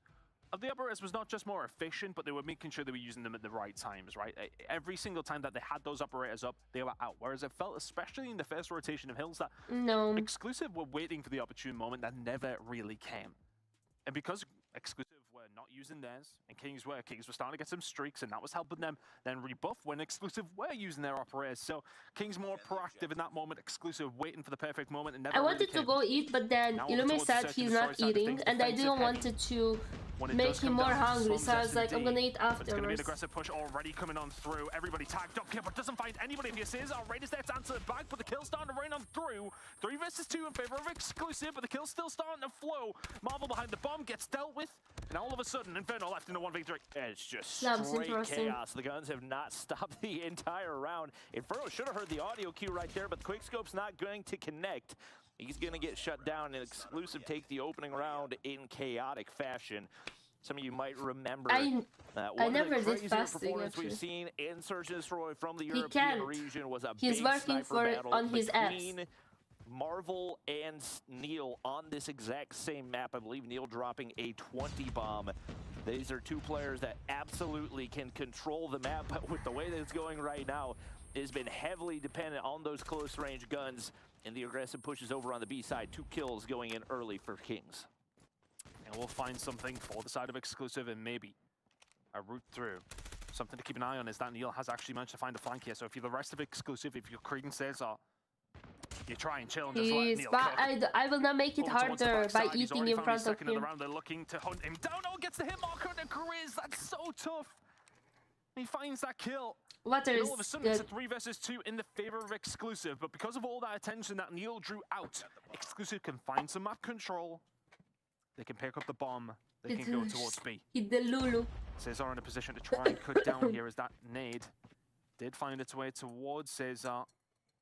of the operators was not just more efficient, but they were making sure they were using them at the right times, right? Every single time that they had those operators up, they were out. Whereas it felt, especially in the first rotation of hills, that Exclusive were waiting for the opportune moment that never really came. And because Exclusive were not using theirs, and Kings were starting to get some streaks, and that was helping them then rebuff when Exclusive were using their operators. So Kings more proactive in that moment, Exclusive waiting for the perfect moment. And I wanted to go eat, but then Illume said he's not eating, and I didn't want to make him more hungry, so I was like, I'm gonna eat afterwards. It's gonna be an aggressive push already coming on through. Everybody tagged up here, but doesn't find anybody. If he is, Raiders there to answer the back, but the kill's starting to rain on through. 3 versus 2 in favor of Exclusive, but the kill's still starting to flow. Marvel behind the bomb gets dealt with, and all of a sudden, Inferno left in a 1v3. It's just straight chaos. The guns have not stopped the entire round. Inferno should have heard the audio cue right there, but the quickscope's not going to connect. He's going to get shut down, and Exclusive take the opening round in chaotic fashion. Some of you might remember I never did fasting, fasting, we've seen in Search and Destroy from the He European can't. region was a He's big working sniper battle on his between apps. Marvel and Neil on this exact same map. I believe Neil dropping a 20 bomb. These are two players that absolutely can control the map, but with the way that it's going right now, it has been heavily dependent on those close range guns, and the aggressive pushes over on the B side. 2 kills going in early for Kings. And we'll find something for the side of Exclusive and maybe a route through. Something to keep an eye on is that Neil has actually managed to find a flank here. So if you're the rest of Exclusive, if you're Creed and Cesar, you try and chill and just let Neil cook. I will not make it harder by eating in front of him. They're looking to hunt him down. Oh, gets the hit marker on the Grizz. That's so tough. He finds that kill. Water and is all of a sudden, it's a 3 versus 2 in the favor of Exclusive. But because of all that attention that Neil drew out, Exclusive can find some map control. They can pick up the bomb. They can go towards B. Hit the Lulu. Cesar in a position to try and cut down here as that nade did find its way towards Cesar.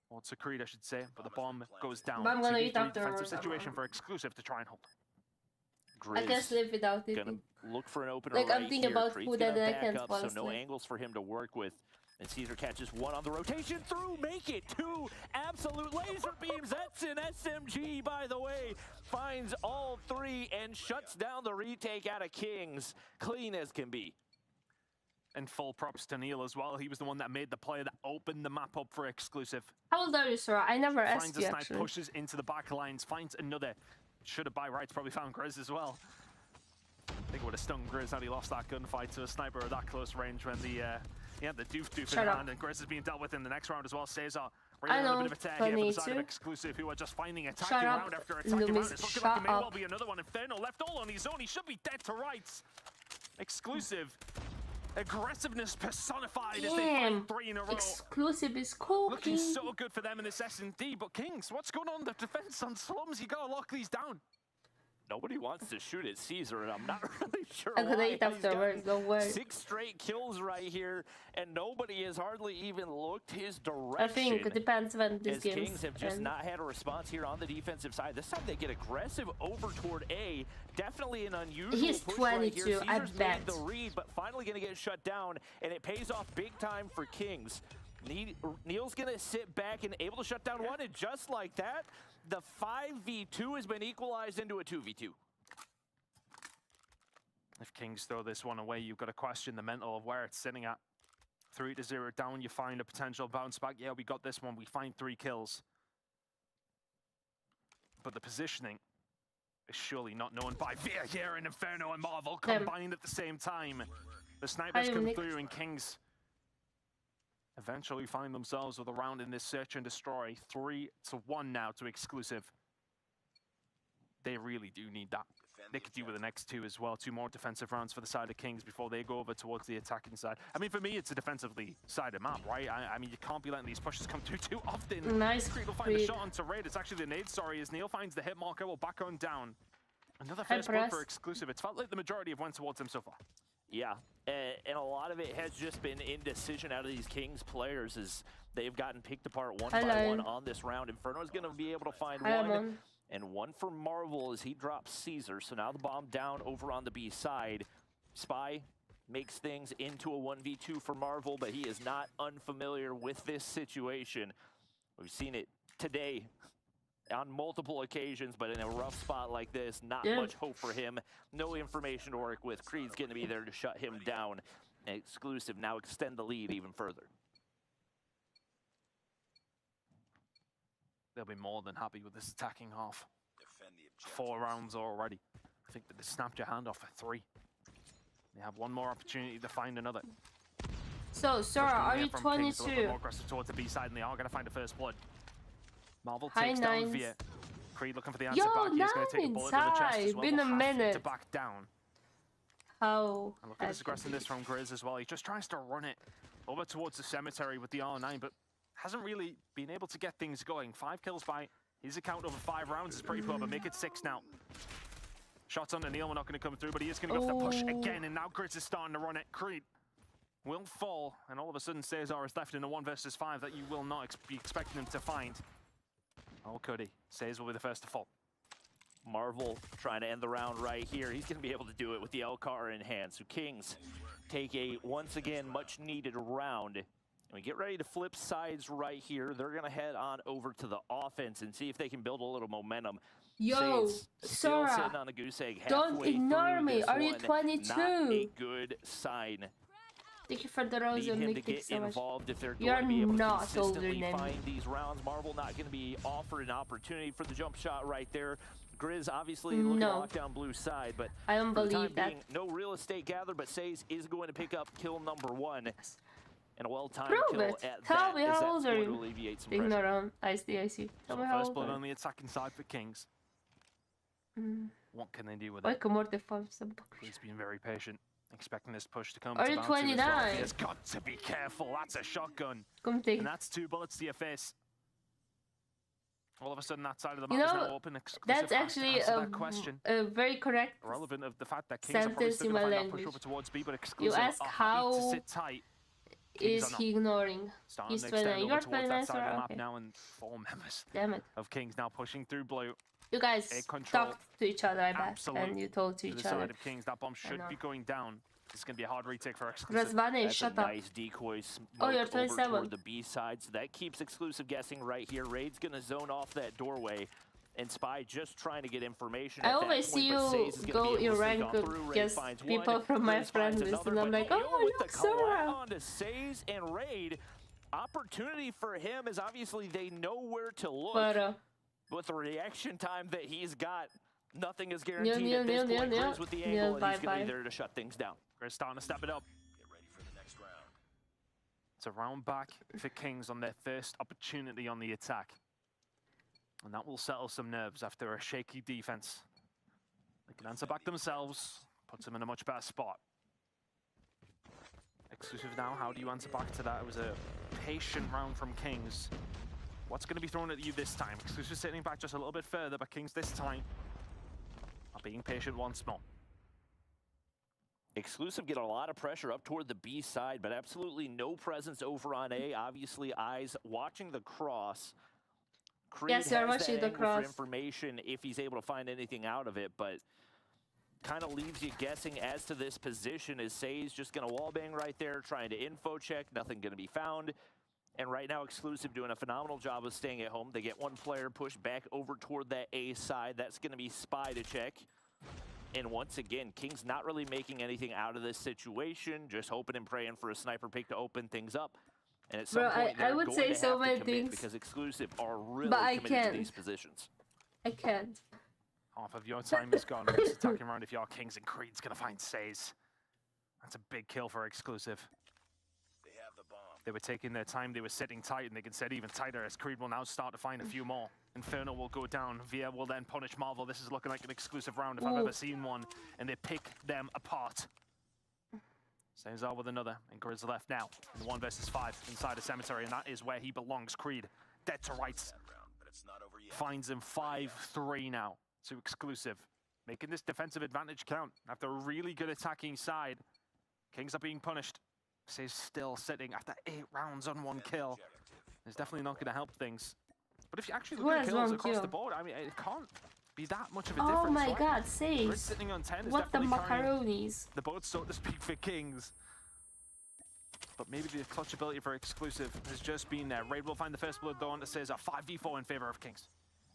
Or to Creed, I should say. But the bomb goes down. I'm gonna eat after. Defensive situation for Exclusive to try and hold. Grizz I can't live without it. Gonna look for an opener like, right I'm thinking here. about Creed's food gonna that I back can't up, fall so asleep. no angles for him to work with. And Caesar catches one on the rotation through, make it 2 absolute laser beams. That's an SMG, by the way. Finds all 3 and shuts down the retake out of Kings. Clean as can be. And full props to Neil as well. He was the one that made the play that opened the map up for Exclusive. How old are you, sir? I never asked Finds a you, snipe, actually. pushes into the back lines, finds another. Should have by rights probably found Grizz as well. I think it would have stung Grizz had he lost that gunfight to a sniper at that close range when the he had the doof in hand, and Grizz is being dealt with in the next round as well. Cesar really on a bit of a tear here for the side of Exclusive, who are just finding attacking round after attacking round. It's looking like it may well be another one. Inferno left all on his own. He should be dead to rights. Exclusive. Aggressiveness personified as they find 3 in a row. Exclusive is cooking. Looking so good for them in this S&D, but Kings, what's going on in the defense on slums? You gotta lock these down. Nobody wants to shoot at Caesar, and I'm not really sure I'm gonna why. eat afterwards, don't worry. 6 straight kills right here, and nobody has hardly even looked his direction. I think it depends when this game Kings have just not had a response here on the defensive side. This time they get aggressive over toward A. Definitely an unusual He's push 22, right here. I Caesar's bet. made the read, but finally going to get shut down, and it pays off big time for Kings. Neil's going to sit back and able to shut down one, and just like that, the 5v2 has been equalized into a 2v2. If Kings throw this one away, you've got to question the mental of where it's sitting at. 3-0 down, you find a potential bounce back. Yeah, we got this one. We find 3 kills. But the positioning is surely not known by Veer here, and Inferno and Marvel combined at the same time. The snipers come through, and Kings eventually find themselves with a round in this search and destroy. 3-1 now to Exclusive. They really do need that. They could do with the next 2 as well. 2 more defensive rounds for the side of Kings before they go over towards the attacking side. I mean, for me, it's a defensively sided map, right? I mean, you can't be letting these pushes come through too often. Nice. Creed will find the shot onto Raid. It's actually the nade, sorry, as Neil finds the hit marker. Will back on down. Another first blood for Exclusive. It's felt like the majority have went towards him so far. Yeah, and a lot of it has just been indecision out of these Kings players as they've gotten picked apart one by one on this round. Inferno's going to be able to find one. And one for Marvel as he drops Caesar. So now the bomb down over on the B side. Spy makes things into a 1v2 for Marvel, but he is not unfamiliar with this situation. We've seen it today on multiple occasions, but in a rough spot like this, not much hope for him. No information to work with. Creed's going to be there to shut him down. And Exclusive now extend the lead even further. They'll be more than happy with this attacking half. 4 rounds already. I think that they snapped your hand off for 3. They have one more opportunity to find another. So, sir, are you 22? A more aggressive towards the B side, and they are going to find a first blood. Marvel takes down Via. Creed looking for the answer back. He's going to take a bullet to the chest as well. Been a minute. To back down. How? And look at this aggressiveness from Grizz as well. He just tries to run it over towards the cemetery with the R9, but hasn't really been able to get things going. 5 kills by his account over 5 rounds is pretty poor, but make it 6 now. Shots on the Neil, we're not going to come through, but he is going to go for the push again, and now Grizz is starting to run it. Creed will fall, and all of a sudden Cesar is left in a 1 versus 5 that you will not be expecting him to find. Oh, could he? Cesar will be the first to fall. Marvel trying to end the round right here. He's going to be able to do it with the LCAR in hand. So Kings take a, once again, much-needed round. And we get ready to flip sides right here. They're going to head on over to the offense and see if they can build a little momentum. Yo, Sora, on a goose egg don't ignore me. Are you 22? Not a good sign. Thank you for the rose and Need him to get involved if they're going to be able to consistently find these rounds. Marvel not going to be offered an opportunity for the jump shot right there. Grizz obviously looking to lock down blue side, but I don't believe that. No real estate gathered, but Says is going to pick up kill number 1. And a well-timed kill at Tell me how old are you? Alleviate some pressure. I see. Tell me So how first old blood are you? on the attacking side for Kings. What can they do with it? Like a mortify some. He's been very patient, expecting this push to come. Are you 29? He has got to be careful. That's a shotgun. Come take. And that's 2 bullets to your face. All of a sudden, that side of the map is now open. That's actually a very correct irrelevant of the fact that Kings sentence in my language. Push over towards B, but Exclusive you ask how to sit tight. Is he ignoring? He's 29. You're 29, so okay. Now, and 4 members of Kings now pushing through blue. You guys talked to each other, I bet, and you told to each the other. Side of Kings, that bomb should be going down. It's going to be a hard retake for Exclusive. Razvane, shut up. Nice decoy oh, you're 27. Over toward the B side, so that keeps Exclusive guessing right here. Raid's going to zone off that doorway, and Spy just trying to get information. I always see you go in rank against people from my friend list, and I'm like, oh, look, Sora. On to Says and Raid. Opportunity for him is obviously they know where to look. But, with the reaction time that he's got, nothing is guaranteed at this point. Grizz with the angle, and he's going to be there to shut things down. Grizz starting to step it up. Get ready for the next round. It's a round back for Kings on their first opportunity on the attack. And that will settle some nerves after a shaky defense. They can answer back themselves, puts them in a much better spot. Exclusive now, how do you answer back to that? It was a patient round from Kings. What's going to be thrown at you this time? Exclusive sitting back just a little bit further, but Kings this time are being patient once more. Exclusive get a lot of pressure up toward the B side, but absolutely no presence over on A. Obviously, eyes watching the cross. Creed yes, you're watching the cross. For information if he's able to find anything out of it, but kind of leaves you guessing as to this position. Is Say's just going to wallbang right there, trying to info check, nothing going to be found. And right now, Exclusive doing a phenomenal job of staying at home. They get one player pushed back over toward that A side. That's going to be Spy to check. And once again, King's not really making anything out of this situation, just hoping and praying for a sniper pick to open things up. And at some point, I would say so many things, because Exclusive are really committed to these positions. I can't. Half of your time is gone. It's attacking around if you are Kings, and Creed's going to find Says. That's a big kill for Exclusive. They were taking their time, they were sitting tight, and they can sit even tighter as Creed will now start to find a few more. Inferno will go down, Via will then punish Marvel. This is looking like an exclusive round if I've ever seen one, and they pick them apart. Cesar with another, and Grizz left now. In 1 versus 5 inside a cemetery, and that is where he belongs. Creed, dead to rights, finds him 5-3 now to Exclusive, making this defensive advantage count. After a really good attacking side, Kings are being punished. Says still sitting after 8 rounds on 1 kill. It's definitely not going to help things. But if you actually look at kills across the board, I mean, it can't be that much of a difference. Oh my god, Says. Sitting on 10 is what the macaronis? The boat, so to speak, for Kings. But maybe the clutch ability for Exclusive has just been there. Raid will find the first blood though, and it says a 5v4 in favor of Kings.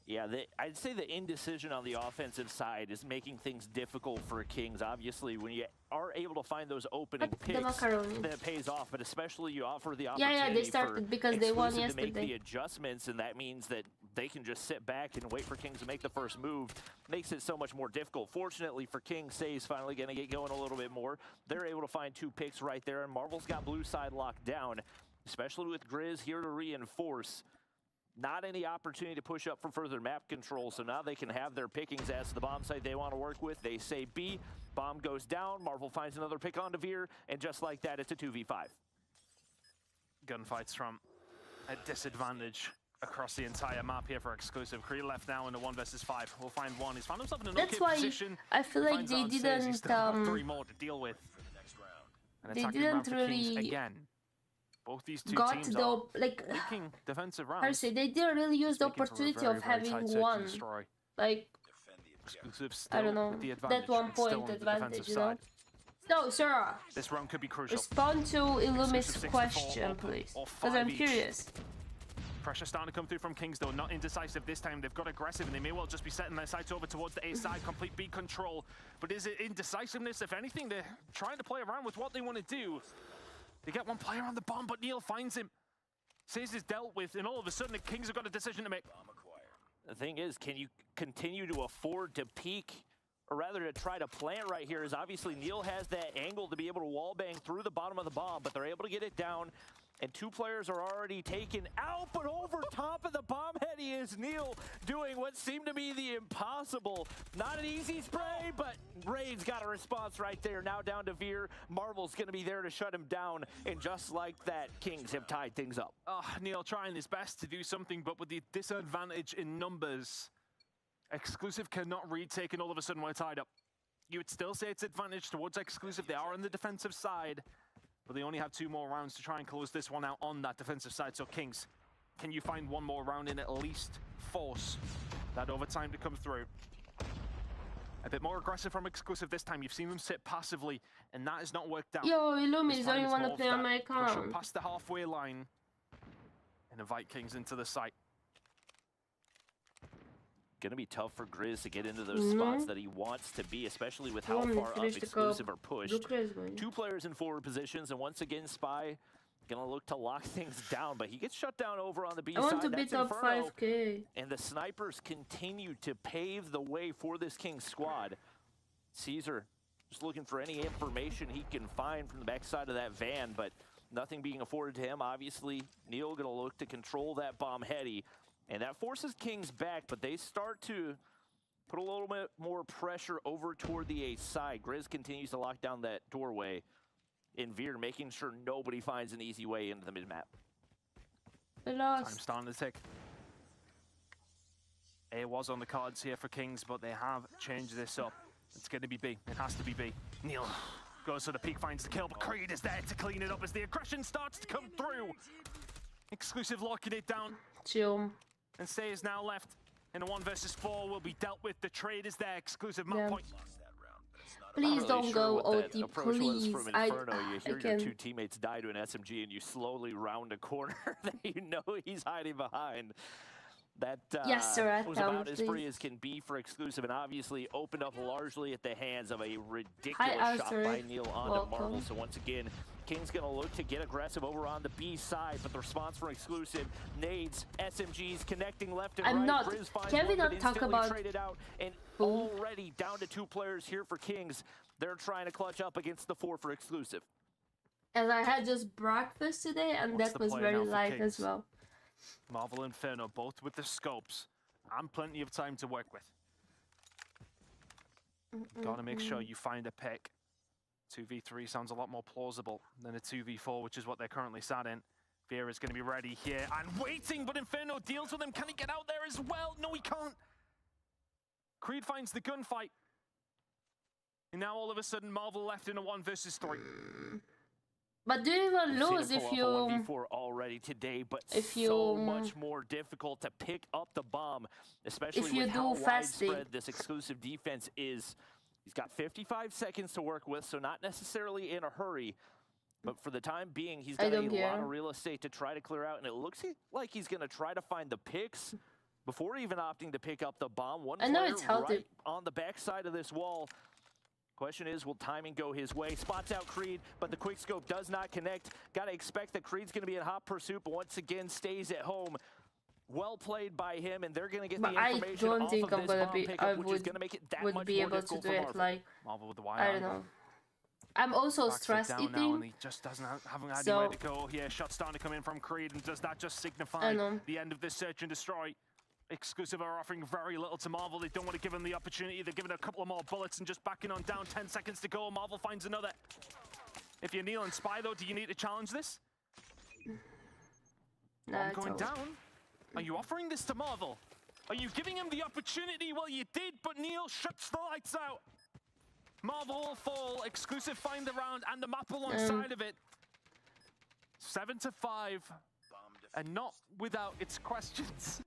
Yeah, I'd say the indecision on the offensive side is making things difficult for Kings. Obviously, when you are able to find those opening picks, that pays off. But especially you offer the opportunity they started because they won yesterday. To make the adjustments, and that means that they can just sit back and wait for Kings to make the first move. Makes it so much more difficult. Fortunately for Kings, Say's finally going to get going a little bit more. They're able to find 2 picks right there, and Marvel's got blue side locked down, especially with Grizz here to reinforce. Not any opportunity to push up for further map control, so now they can have their pickings as the bomb site they want to work with. They say B, bomb goes down, Marvel finds another pick on Devere, and just like that, it's a 2v5. Gunfights from a disadvantage across the entire map here for Exclusive. Creed left now in the 1 versus 5. We'll find one. He's found himself in an okay position. I feel like they didn't. He's still got 3 more to deal with. They didn't really. Again. Both these two teams are making defensive rounds. They didn't really use the opportunity of having one. Like, Exclusive still I don't know, with the advantage. that 1 point advantage, you know? No, sir. This round could be crucial. Respond to Illumi's question, please. Because I'm curious. Pressure starting to come through from Kings, though. Not indecisive this time. They've got aggressive, and they may well just be setting their sights over towards the A side. Complete B control. But is it indecisiveness? If anything, they're trying to play around with what they want to do. They get one player on the bomb, but Neil finds him. Says is dealt with, and all of a sudden, the Kings have got a decision to make. The thing is, can you continue to afford to peek, or rather to try to plant right here? Is obviously Neil has that angle to be able to wall bang through the bottom of the bomb, but they're able to get it down. And 2 players are already taken out, but over top of the bomb heady is Neil doing what seemed to be the impossible. Not an easy spray, but Raid's got a response right there. Now down to Veer. Marvel's going to be there to shut him down. And just like that, Kings have tied things up. Neil trying his best to do something, but with the disadvantage in numbers, Exclusive cannot retake, and all of a sudden we're tied up. You would still say it's advantage towards Exclusive. They are on the defensive side, but they only have 2 more rounds to try and close this one out on that defensive side. So Kings, can you find 1 more round and at least force that overtime to come through? A bit more aggressive from Exclusive this time. You've seen them sit passively, and that has not worked out. Yo, Illumi is only want to play on my account. Past the halfway line and invite Kings into the site. Going to be tough for Grizz to get into those spots that he wants to be, especially with how far up Exclusive are pushed. 2 players in forward positions, and once again, Spy going to look to lock things down, but he gets shut down over on the B side. I want to beat up 5K. And the snipers continue to pave the way for this Kings squad. Caesar just looking for any information he can find from the backside of that van, but nothing being afforded to him. Obviously, Neil going to look to control that bomb heady. And that forces Kings back, but they start to put a little bit more pressure over toward the A side. Grizz continues to lock down that doorway in Veer, making sure nobody finds an easy way into the mid-map. Time starting to tick. A was on the cards here for Kings, but they have changed this up. It's going to be B. It has to be B. Neil goes for the peak, finds the kill, but Creed is there to clean it up as the aggression starts to come through. Exclusive locking it down. Chill. And Say is now left in a 1 versus 4 will be dealt with. The trade is there. Exclusive map point. Please don't go OT, please. You hear your 2 teammates die to an SMG, and you slowly round a corner that you know he's hiding behind. That yes, sir, was about as free as can be for Exclusive, and obviously opened up largely at the hands of a ridiculous shot by Neil onto Marvel. So once again, King's going to look to get aggressive over on the B side, but the response from Exclusive, nades, SMGs connecting left and right. Can we not talk about traded out, and already down to 2 players here for Kings. They're trying to clutch up against the 4 for Exclusive. And I had just breakfast today, and that was very light as well. Marvel and Inferno, both with the scopes and plenty of time to work with. Gotta make sure you find a pick. 2v3 sounds a lot more plausible than a 2v4, which is what they're currently sat in. Vera's going to be ready here and waiting, but Inferno deals with him. Can he get out there as well? No, he can't. Creed finds the gunfight. And now all of a sudden, Marvel left in a 1 versus 3. But do you even lose if you... 1v4 already today, but so much more difficult to pick up the bomb, especially if you with how fasting. widespread this Exclusive defense is. He's got 55 seconds to work with, so not necessarily in a hurry. But for the time being, he's got a lot of real estate to try to clear out, and it looks like he's going to try to find the picks before even opting to pick up the bomb. One player right on the backside of this wall. Question is, will timing go his way? Spots out Creed, but the quickscope does not connect. Got to expect that Creed's going to be in hot pursuit, but once again stays at home. Well played by him, and they're going to get the information off of this bomb pickup, which is going to make it that much more difficult for Marvel. Like, Marvel with the wire. I don't know. I'm also stress eating. Now, and he just doesn't have anywhere to go here. Shots starting to come in from Creed, and does that just signify the end of this search and destroy? Exclusive are offering very little to Marvel. They don't want to give him the opportunity. They're giving a couple of more bullets and just backing on down. 10 seconds to go. Marvel finds another. If you're Neil and Spy, though, do you need to challenge this? Nah, going down. Are you offering this to Marvel? Are you giving him the opportunity? Well, you did, but Neil shuts the lights out. Marvel will fall. Exclusive find the round and the map alongside of it. 7-5, and not without its questions.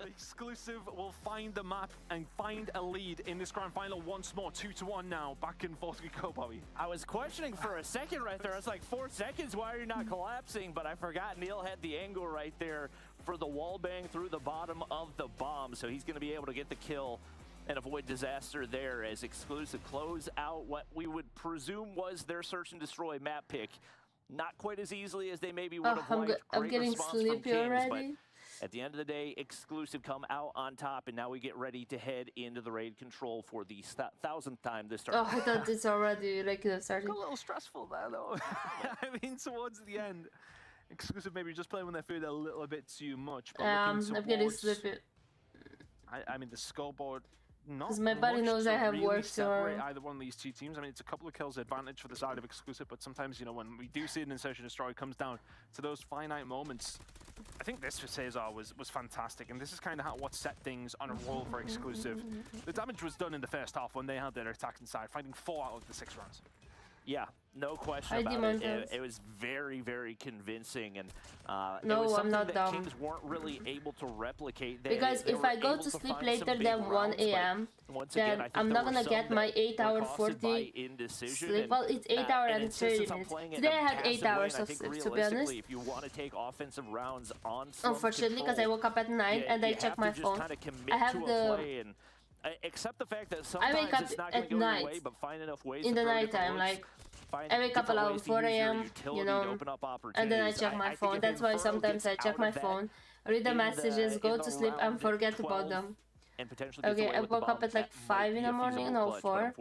Exclusive will find the map and find a lead in this grand final once more. 2-1 now. Back and forth we go, Bobby. I was questioning for a second right there. I was like, 4 seconds, why are you not collapsing? But I forgot Neil had the angle right there for the wall bang through the bottom of the bomb. So he's going to be able to get the kill and avoid disaster there as Exclusive close out what we would presume was their search and destroy map pick. Not quite as easily as they maybe would have liked. I'm getting sleepy already. At the end of the day, Exclusive come out on top, and now we get ready to head into the raid control for the 1000th time this tournament. Oh, I thought it's already like starting. A little stressful there, though. I mean, towards the end, Exclusive maybe just playing with their food a little bit too much. But I'm getting sleepy. I mean, the scoreboard. Because my body knows I have work tomorrow. Either one of these two teams. I mean, it's a couple of kills advantage for the side of Exclusive, but sometimes, you know, when we do see an insertion destroy, it comes down to those finite moments. I think this for Cesar was fantastic, and this is kind of what set things on a roll for Exclusive. The damage was done in the first half when they had their attacking side, fighting 4 out of the 6 rounds. Yeah, no question about it. It was very, very convincing, and it was something that Kings weren't really able to replicate. Because if I go to sleep later than 1 a.m., then I'm not gonna get my 8-hour 40 sleep. Well, it's 8 hours and 30 minutes. Today I had 8 hours of sleep, to be honest. If you want to take offensive rounds on unfortunately, because I woke up at 9 and I checked my phone. I have the... Except the fact that sometimes it's not going to go your way, but find enough ways in the nighttime, like I wake up around 4 a.m., you know, and then I check my phone. That's why sometimes I check my phone, read the messages, go to sleep, and forget about them. Okay, I woke up at like 5 in the morning, no 4,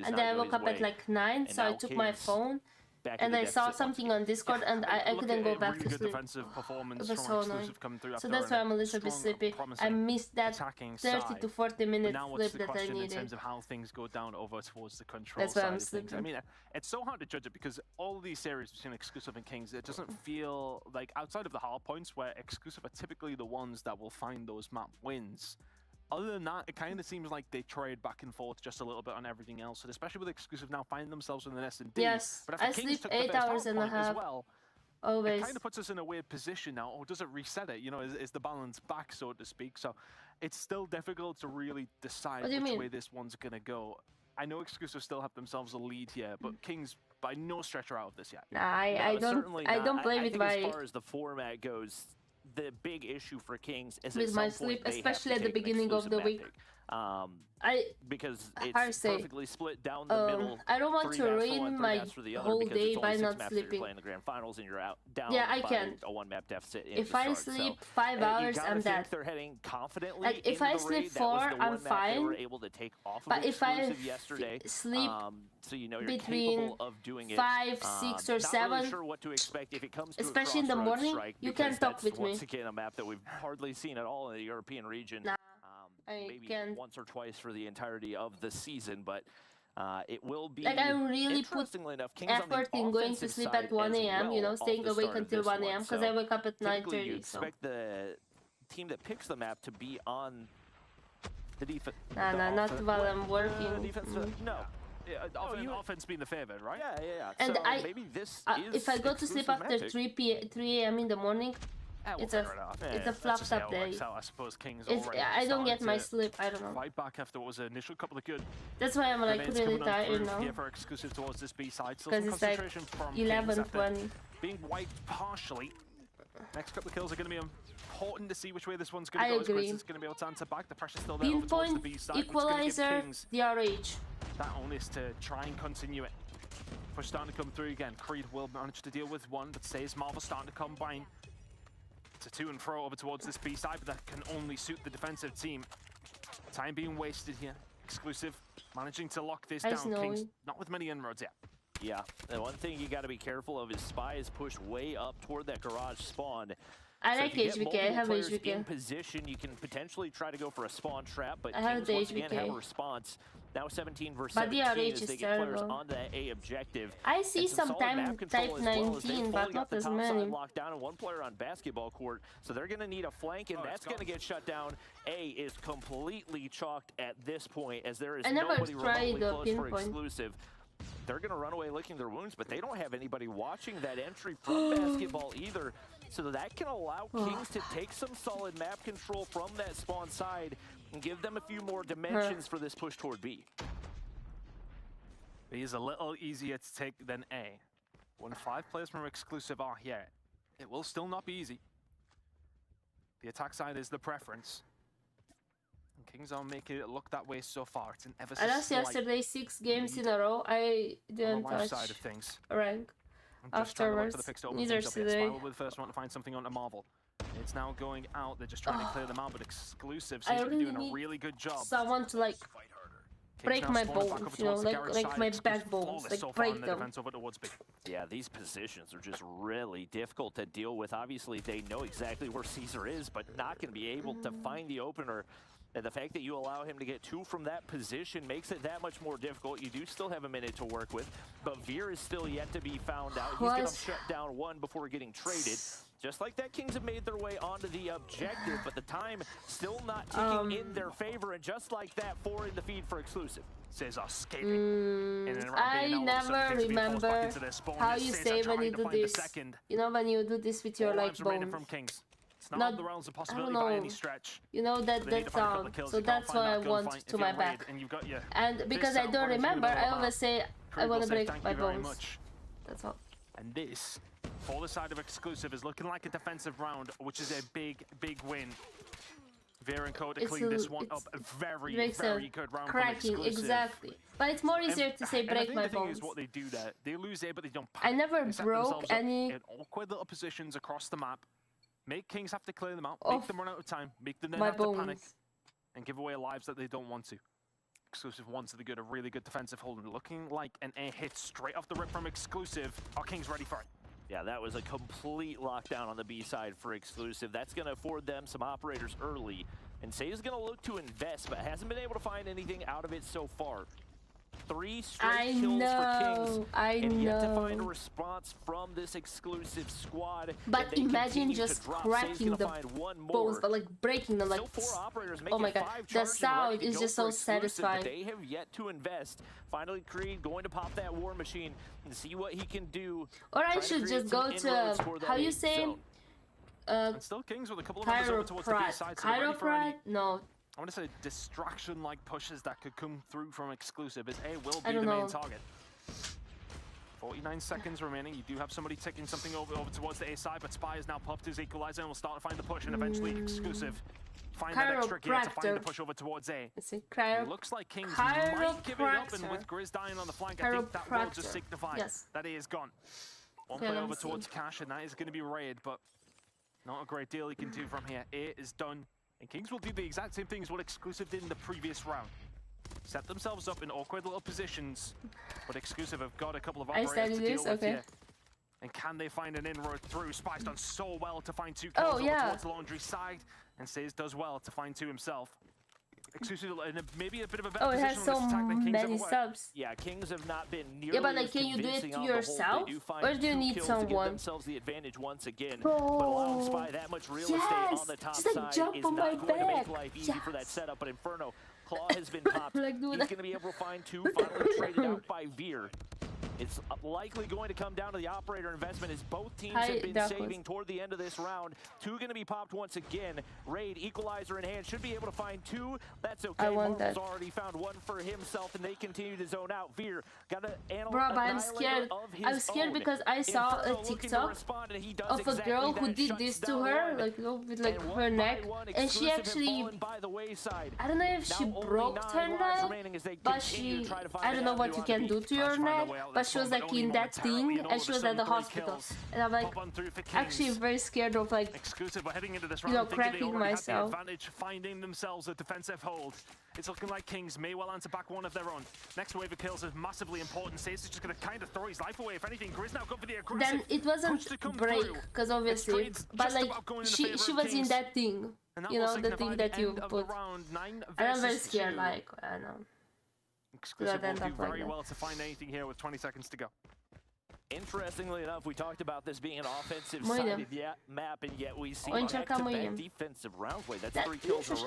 and then I woke up at like 9, so I took my phone. And I saw something on Discord, and I couldn't go back to sleep. It was so annoying. So that's why I'm a little bit sleepy. I missed that 30 to 40 minutes sleep that I needed. In terms of how things go down over towards the control that's why side I'm of things. sleeping. I mean, it's so hard to judge it because all of these series between Exclusive and Kings, it doesn't feel like outside of the hard points where Exclusive are typically the ones that will find those map wins. Other than that, it kind of seems like they trade back and forth just a little bit on everything else, and especially with Exclusive now finding themselves in an S&D. Yes, but I sleep 8 hours and a half. Well, always. It kind of puts us in a weird position now, or does it reset it? You know, is the balance back, so to speak? So it's still difficult to really decide which way this one's going to go. I know Exclusive still have themselves a lead here, but Kings by no stretch are out of this yet. Nah, I don't play with my... As far as the format goes, the big issue for Kings is with my sleep, especially at the beginning of the week. Because it's perfectly split down the middle. I don't want to ruin my whole day by not sleeping. Playing the grand finals and you're out down I can. A 1-map deficit. If I sleep 5 hours, I'm dead. They're heading confidently. Like if I sleep 4, I'm fine. They were able to take off of but if I sleep so you know you're between of doing 5, 6, or 7, really sure what to expect if it comes to especially in the morning, you can talk with me. Once again, a map that we've hardly seen at all in the European region. Maybe once or twice for the entirety of the season, but it will be. Like I really put effort in going to sleep at 1 a.m. You know, staying awake until 1 a.m. because I wake up at 9:30. You expect the team that picks the map to be on the defense. Nah, not while I'm working. No. Offense being the favorite, right? Yeah. And so maybe this is if I go to sleep after 3 a.m. in the morning, it's a flopped up day. I suppose Kings I don't get my sleep. I don't know. Fight back after what was an initial couple of good. That's why I'm like really tired now. Here for Exclusive towards this B side. Because it's like 11:20. Being wiped partially. Next couple of kills are going to be important to see which way this one's going to go. Agree. It's going to be able to answer back. The pressure's still there over towards the B side. Equalizer, DRH. That onus to try and continue it. Push starting to come through again. Creed will manage to deal with one, but says Marvel starting to combine. It's a to and fro over towards this B side, but that can only suit the defensive team. Time being wasted here. Exclusive managing to lock this down. Kings not with many inroads yet. Yeah, the one thing you got to be careful of is Spy is pushed way up toward that garage spawn. I like HVK, I have HVK. In position, you can potentially try to go for a spawn trap, but I have Kings once again have a response. Now 17 versus 17 as they get players on that A objective. I see sometimes type 19, but not as many. Locked down and one player on basketball court, so they're going to need a flank, and that's going to get shut down. A is completely chalked at this point, as there is nobody remotely close for Exclusive. They're going to run away licking their wounds, but they don't have anybody watching that entry from basketball either. So that can allow Kings to take some solid map control from that spawn side and give them a few more dimensions for this push toward B. B is a little easier to take than A. When 5 players from Exclusive are here, it will still not be easy. The attack side is the preference. And Kings are making it look that way so far. It's an ever so I lost yesterday 6 games in a row. I didn't touch side of things. rank afterwards. Neither today. Spiral with the first one to find something onto Marvel. It's now going out. They're just trying to clear them out, but Exclusive seems to be doing a really good job. Someone to like break my bones, you know, like my backbones, like break them. Yeah, these positions are just really difficult to deal with. Obviously, they know exactly where Caesar is, but not going to be able to find the opener. And the fact that you allow him to get 2 from that position makes it that much more difficult. You do still have a minute to work with, but Veer is still yet to be found out. He's going to shut down 1 before getting traded. Just like that, Kings have made their way onto the objective, but the time still not ticking in their favor. And just like that, 4 in the feed for Exclusive. Caesar escaping. I never remember how you say when you do this. You know, when you do this with your like bones. It's not the realms of possibility by any stretch. You know that sound, so that's what I want to my back. And because I don't remember, I always say I want to break my bones. That's all. And this, for the side of Exclusive, is looking like a defensive round, which is a big, big win. Veer and Code to clean this one up. A very, very good round cracking, from Exclusive. Exactly. But it's more easier to say break my bones. The thing is what they do there. They lose there, but they don't I panic. never broke any... in awkward little positions across the map. Make Kings have to clear them out. Make them run out of time. Make them then have to panic. And give away lives that they don't want to. Exclusive wants to get a really good defensive hold. Looking like an A hit straight off the rip from Exclusive. Are Kings ready for it? Yeah, that was a complete lockdown on the B side for Exclusive. That's going to afford them some operators early. And Say is going to look to invest, but hasn't been able to find anything out of it so far. 3 straight kills for Kings, and yet to find a response from this Exclusive squad. But imagine just cracking the bones, but like breaking them, like, oh my god, the sound is just so satisfying. They have yet to invest. Finally, Creed going to pop that war machine and see what he can do. Or I should just go to, how you say, still Kings with a couple of numbers over towards the B side. Chiroprat? No. I want to say distraction-like pushes that could come through from Exclusive, as A will be the main target. 49 seconds remaining. You do have somebody ticking something over towards the A side, but Spy has now popped his equalizer and will start to find the push, and eventually Exclusive find that extra gear to find the push over towards A. It looks like Kings might give it up, and with Grizz dying on the flank, I think that will just signify that A is gone. One play over towards Cash, and that is going to be Raid, but not a great deal he can do from here. A is done. And Kings will do the exact same thing as what Exclusive did in the previous round. Set themselves up in awkward little positions, but Exclusive have got a couple of operators to deal with here. And can they find an inroad through? Spy's done so well to find 2 kills over towards Laundry's side, and Says does well to find 2 himself. Exclusive in maybe a bit of a better position. It has so many subs. Yeah, Kings have not been nearly but like, can you do it to yourself, or do you need someone? To give themselves the advantage once again, but allowing Spy that much real estate on the top side is not going to make life easy for that setup. But Inferno, Claw has been popped. He's going to be able to find 2, finally traded out by Veer. It's likely going to come down to the operator investment, as both teams have been saving toward the end of this round. 2 going to be popped once again. Raid, equalizer in hand, should be able to find 2. That's okay. Marvel's already found 1 for himself, and they continue to zone out. Veer got to analyze. Bro, but I'm scared. I'm scared because I saw a TikTok of a girl who did this to her, like with like her neck, and she actually, I don't know if she broke her neck, but she, I don't know what you can do to your neck, but she was like in that thing, and she was at the hospital, and I'm like actually very scared of like, you know, cracking myself. Finding themselves a defensive hold. It's looking like Kings may well answer back one of their own. Next wave of kills is massively important. Says is just going to kind of throw his life away. If anything, Grizz now go for the aggressive. Then it wasn't break, because obviously, but like she was in that thing, you know, the thing that you put. And I'm very scared, like, I know. Exclusive will do very well to find anything here with 20 seconds to go. Interestingly enough, we talked about this being an offensive-sided map, and yet we see back-to-back defensive rounds. Wait, that's 3 kills in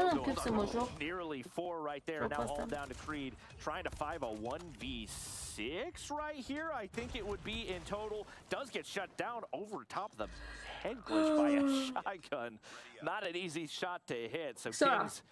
a row. Nearly 4 right there. Now all down to Creed, trying to 5 a 1v6 right here. I think it would be in total. Does get shut down over top of the head glitch by a shotgun. Not an easy shot to hit. So Kings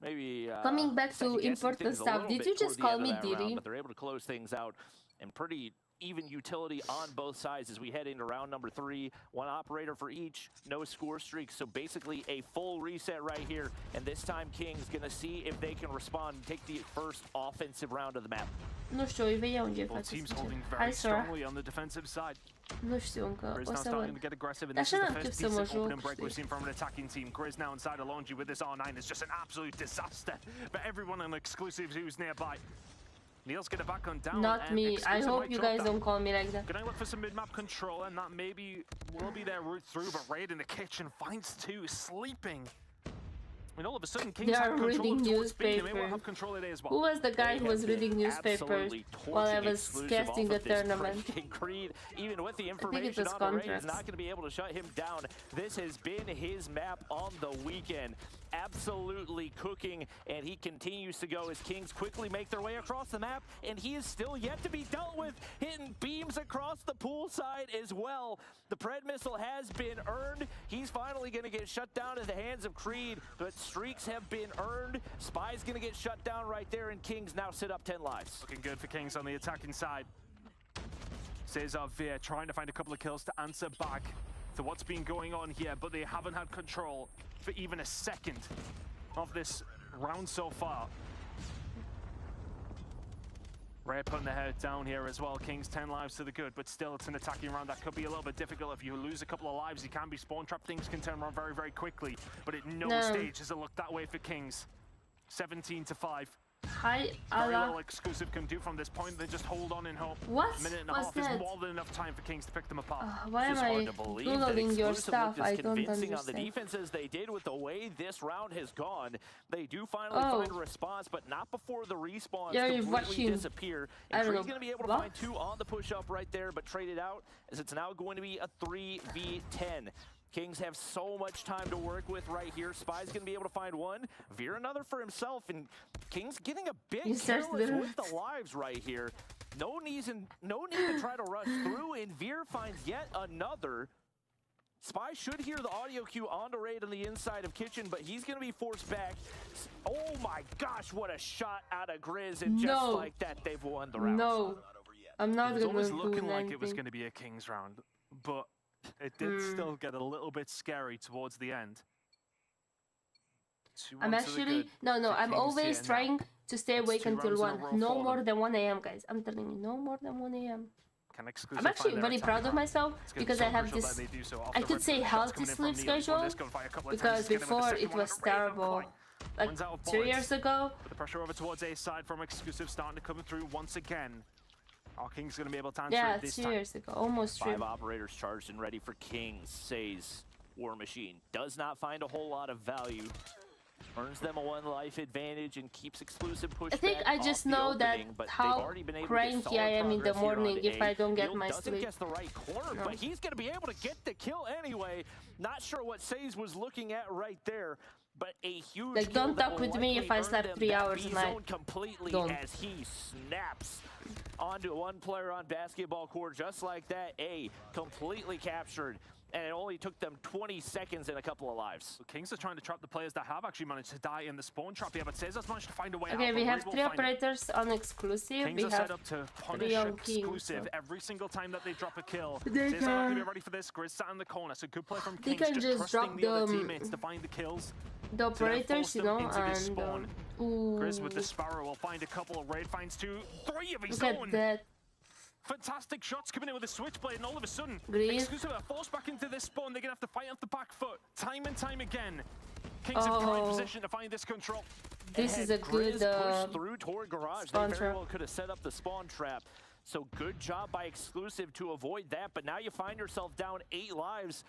maybe coming back to important stuff. Did you just call me Diddy? But they're able to close things out and pretty even utility on both sides as we head into round number 3. 1 operator for each, no score streaks. So basically a full reset right here. And this time King's gonna see if they can respond and take the first offensive round of the map. Nu știu, îi veia unde face. Hai, Sora. Nu știu încă, o să văd. Așa n-am chef să mă joc, știi. From an attacking team. Grizz now inside Alonji with this R9 is just an absolute disaster. But everyone on exclusives who's nearby. Neil's gonna back on down. Not me. I hope you guys don't call me like that. Gonna look for some mid-map control, and that maybe will be their route through. But Raid in the kitchen finds 2 sleeping. And all of a sudden, Kings have reading newspapers. Who was the guy who was reading newspapers while I was casting a tournament? Creed, even with the information on the raid, is not going to be able to shut him down. This has been his map on the weekend. Absolutely cooking, and he continues to go as Kings quickly make their way across the map, and he is still yet to be dealt with, hitting beams across the pool side as well. The Pred missile has been earned. He's finally going to get shut down at the hands of Creed, but streaks have been earned. Spy's going to get shut down right there, and Kings now sit up 10 lives. Looking good for Kings on the attacking side. Cesar Veer trying to find a couple of kills to answer back to what's been going on here, but they haven't had control for even a second of this round so far. Ray putting their head down here as well. Kings 10 lives to the good, but still it's an attacking round that could be a little bit difficult. If you lose a couple of lives, you can be spawn trapped. Things can turn around very, very quickly, but at no stage does it look that way for Kings. 17-5. Hi, Very little exclusive can do from this point. They just hold on and hope. What? Minute and a half is more than enough time for Kings to pick them apart. Why am I googling your stuff? I don't understand. On the defenses they did with the way this round has gone. They do finally find a response, but not before the respawns completely disappear. And Creed's going to be able to find 2 on the push-up right there, but trade it out as it's now going to be a 3v10. Kings have so much time to work with right here. Spy's going to be able to find 1, Veer another for himself, and Kings getting a big careless with the lives right here. No need to try to rush through, and Veer finds yet another. Spy should hear the audio cue on the raid on the inside of Kitchen, but he's going to be forced back. Oh my gosh, what a shot out of Grizz, and just like that, they've won the round. No, I'm not going to do anything. It was almost looking like it was going to be a Kings round, but it did still get a little bit scary towards the end. I'm actually I'm always trying to stay awake until 1. No more than 1 AM, guys. I'm telling you, no more than 1 AM. I'm actually very proud of myself because I have this, I could say, healthy sleep schedule, because before it was terrible. Like 2 years ago. The pressure over towards A side from exclusive starting to come through once again. Our King's going to be able to answer it this time. 2 years ago, almost 3. 5 operators charged and ready for Kings. Says War Machine does not find a whole lot of value. Earns them a 1 life advantage and keeps exclusive push. I think I just know that how cranky I am in the morning if I don't get my sleep. Guess the right corner, but he's going to be able to get the kill anyway. Not sure what Says was looking at right there, but a huge. Like, don't talk with me if I slept 3 hours a night. Completely as he snaps onto 1 player on basketball court just like that. Completely captured. And it only took them 20 seconds and a couple of lives. So Kings are trying to trap the players that have actually managed to die in the spawn trap here, but Cesar's managed to find a way out. Okay, we have 3 operators on exclusive. Kings are set up to punish exclusive every single time that they drop a kill. Cesar not going to be ready for this. Grizz sat in the corner, so good play from Kings. They can just drop the other teammates to find the kills. The operators, you know, and Grizz with the Sparrow will find a couple of raid finds 2, 3 of his own. That. Fantastic shots coming in with a switchblade, and all of a sudden, Exclusive are forced back into this spawn. They're going to have to fight off the back foot time and time again. Kings in prime position to find this control. This is a good push through toward garage. They very well could have set up the spawn trap. So good job by exclusive to avoid that, but now you find yourself down 8 lives.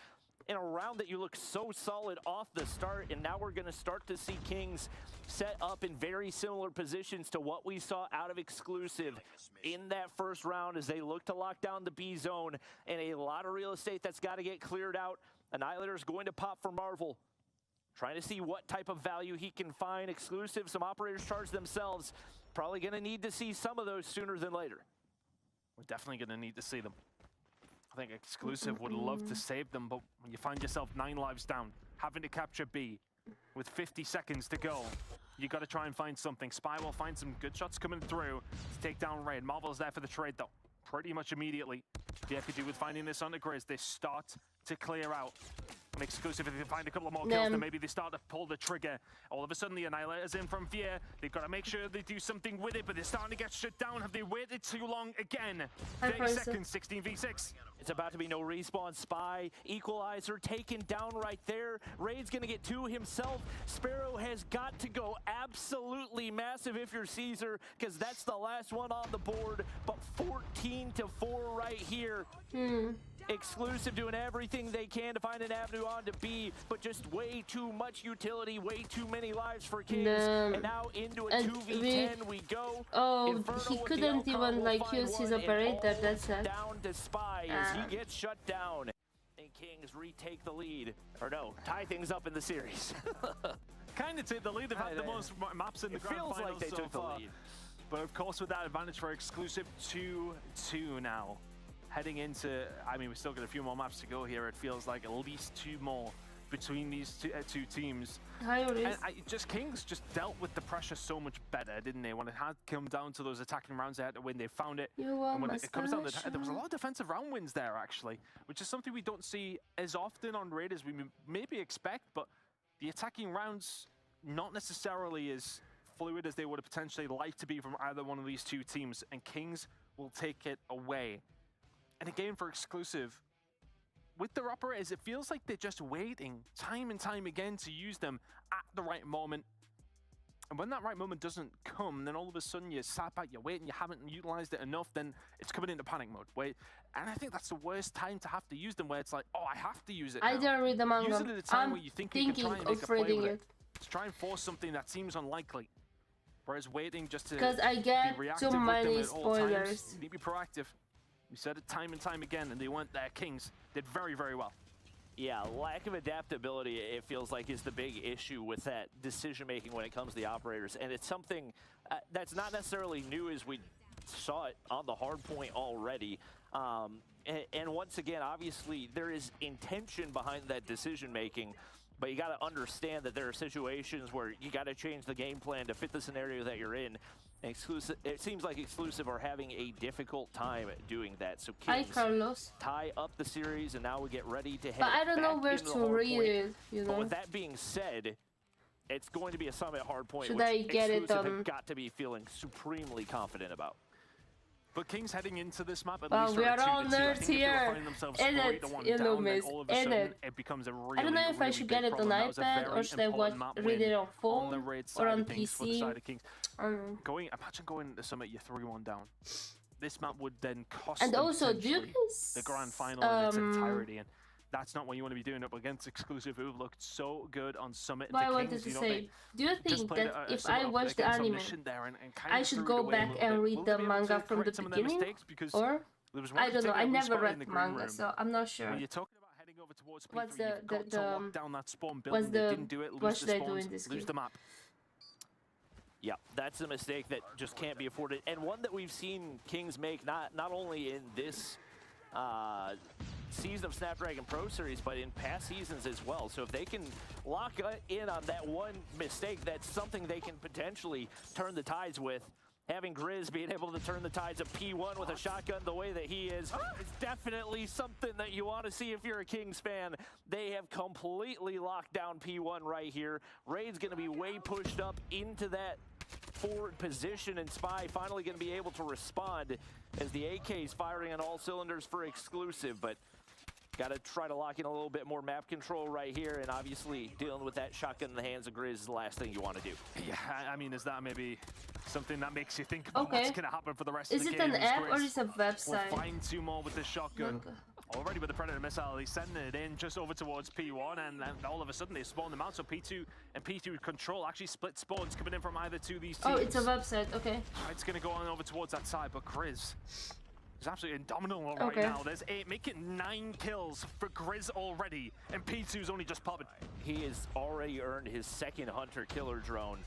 in a round that you look so solid off the start, and now we're going to start to see Kings set up in very similar positions to what we saw out of Exclusive in that first round as they look to lock down the B zone, and a lot of real estate that's got to get cleared out. Annihilator's going to pop for Marvel, trying to see what type of value he can find. Exclusive, some operators charge themselves. Probably going to need to see some of those sooner than later. We're definitely going to need to see them. I think Exclusive would love to save them, but when you find yourself 9 lives down, having to capture B with 50 seconds to go, you got to try and find something. Spy will find some good shots coming through to take down Raid. Marvel's there for the trade, though, pretty much immediately. The FPG with finding this on the Grizz, they start to clear out. And Exclusive, if they can find a couple of more kills, then maybe they start to pull the trigger. All of a sudden, the Annihilator's in from Vier. They've got to make sure they do something with it, but they're starting to get shut down. Have they waited too long again? 30 seconds, 16v6. It's about to be no respawn. Spy, Equalizer taken down right there. Raid's going to get 2 himself. Sparrow has got to go absolutely massive if you're Caesar, because that's the last one on the board. But 14-4 right here. Exclusive doing everything they can to find an avenue on to B, but just way too much utility, way too many lives for Kings. And now into a 2v10 we go. Oh, Inferno he couldn't even like use his operator, that's it. Down to Spy as he gets shut down. And Kings retake the lead, or no, tie things up in the series. Kind of take the lead. They've had the most maps in the grand finals like they took the lead. But of course, with that advantage for Exclusive, 2-2 now. Heading into, I mean, we've still got a few more maps to go here. It feels like at least 2 more between these two teams. And Kings just dealt with the pressure so much better, didn't they? When it had come down to those attacking rounds, they had to win. They found it. And when it comes down to there was a lot of defensive round wins there, actually, which is something we don't see as often on Raid as we maybe expect. But the attacking rounds, not necessarily as fluid as they would have potentially liked to be from either one of these two teams. And Kings will take it away. And again, for Exclusive, with their operators, it feels like they're just waiting time and time again to use them at the right moment. And when that right moment doesn't come, then all of a sudden you're sat back, you're waiting, you haven't utilized it enough, then it's coming into panic mode. And I think that's the worst time to have to use them, where it's like, oh, I have to use it now. I didn't read the manga. Use it at a time where you think you can try and make a play with it. To try and force something that seems unlikely. Whereas waiting just to because I get too many spoilers. You need to be proactive. We said it time and time again, and they went there. Kings did very, very well. Yeah, lack of adaptability, it feels like, is the big issue with that decision-making when it comes to the operators. And it's something that's not necessarily new, as we saw it on the hard point already. And once again, obviously, there is intention behind that decision-making, but you got to understand that there are situations where you got to change the game plan to fit the scenario that you're in. Exclusive, it seems like Exclusive are having a difficult time doing that. So Kings tie up the series, and now we get ready to head. But I don't know where to read it. You know. But with that being said, it's going to be a Summit hardpoint, which I get Exclusive have got to be feeling supremely confident about. But Kings heading into this map, at least we are all nerds here. Edit, Illumis, edit. It becomes a really, I don't know if I should get it on iPad or should I read it on phone or on PC. Imagine going into Summit, you're 3-1 down. This map would then cost and them also the grand final in its entirety. And that's not what you want to be doing up against Exclusive, who looked so good on Summit. But I wanted to say, do you think that if I watch the anime, I should go back and read the manga from the beginning? Or, I don't know, I never read manga, so I'm not sure. When you're talking about heading over towards what's down that spawn building, they didn't do it, lose the spawns, lose the map. Yeah, that's a mistake that just can't be afforded. And one that we've seen Kings make not only in this season of Snapdragon Pro Series, but in past seasons as well. So if they can lock in on that one mistake, that's something they can potentially turn the tides with. Having Grizz being able to turn the tides of P1 with a shotgun the way that he is definitely something that you want to see if you're a Kings fan. They have completely locked down P1 right here. Raid's going to be way pushed up into that forward position, and Spy finally going to be able to respond as the AK is firing on all cylinders for Exclusive, but got to try to lock in a little bit more map control right here, and obviously dealing with that shotgun in the hands of Grizz is the last thing you want to do. Yeah, I mean, is that maybe something that makes you think about what's going to happen for the rest of the game? Is it an app or is it a website? We'll find 2 more with the shotgun. Already with the Predator missile, he's sending it in just over towards P1, and then all of a sudden they spawn them out. So P2 and P2 control actually split spawns coming in from either two of these teams. Oh, it's a website, okay. It's going to go on over towards that side, but Grizz is absolutely indomitable right now. There's 8, making 9 kills for Grizz already, and P2's only just popping. He has already earned his second Hunter Killer drone.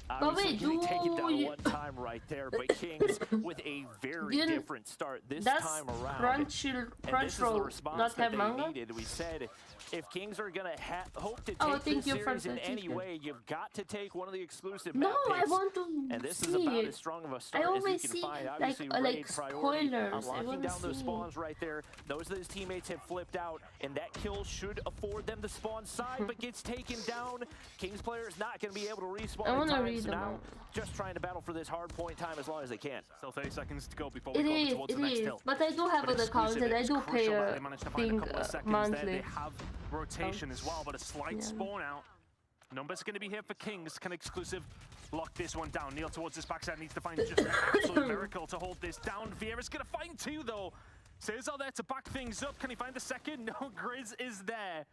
But wait, getting taken down one time right there, but Kings with a very different start this time around. Crunchyroll not have manga? We said if Kings are going to hope to take this series in any way, you've got to take one of the exclusive map picks. I want to and this is about as strong of a start as you can find. Obviously, like spoilers. Unlocking down those spawns right there. Those of his teammates have flipped out, and that kill should afford them the spawn side, but gets taken down. Kings player is not going to be able to respawn in time, so now just trying to battle for this hard point time as long as they can. Still 30 seconds to go before we go towards the next hill. But I do have an account and I do pay a thing monthly. They have rotation as well, but a slight spawn out. Numbers going to be here for Kings. Can exclusive lock this one down? Neil towards this backside needs to find just an absolute miracle to hold this down. Vieira's going to find 2 though. Cesar there to back things up. Can he find the second? No, Grizz is there.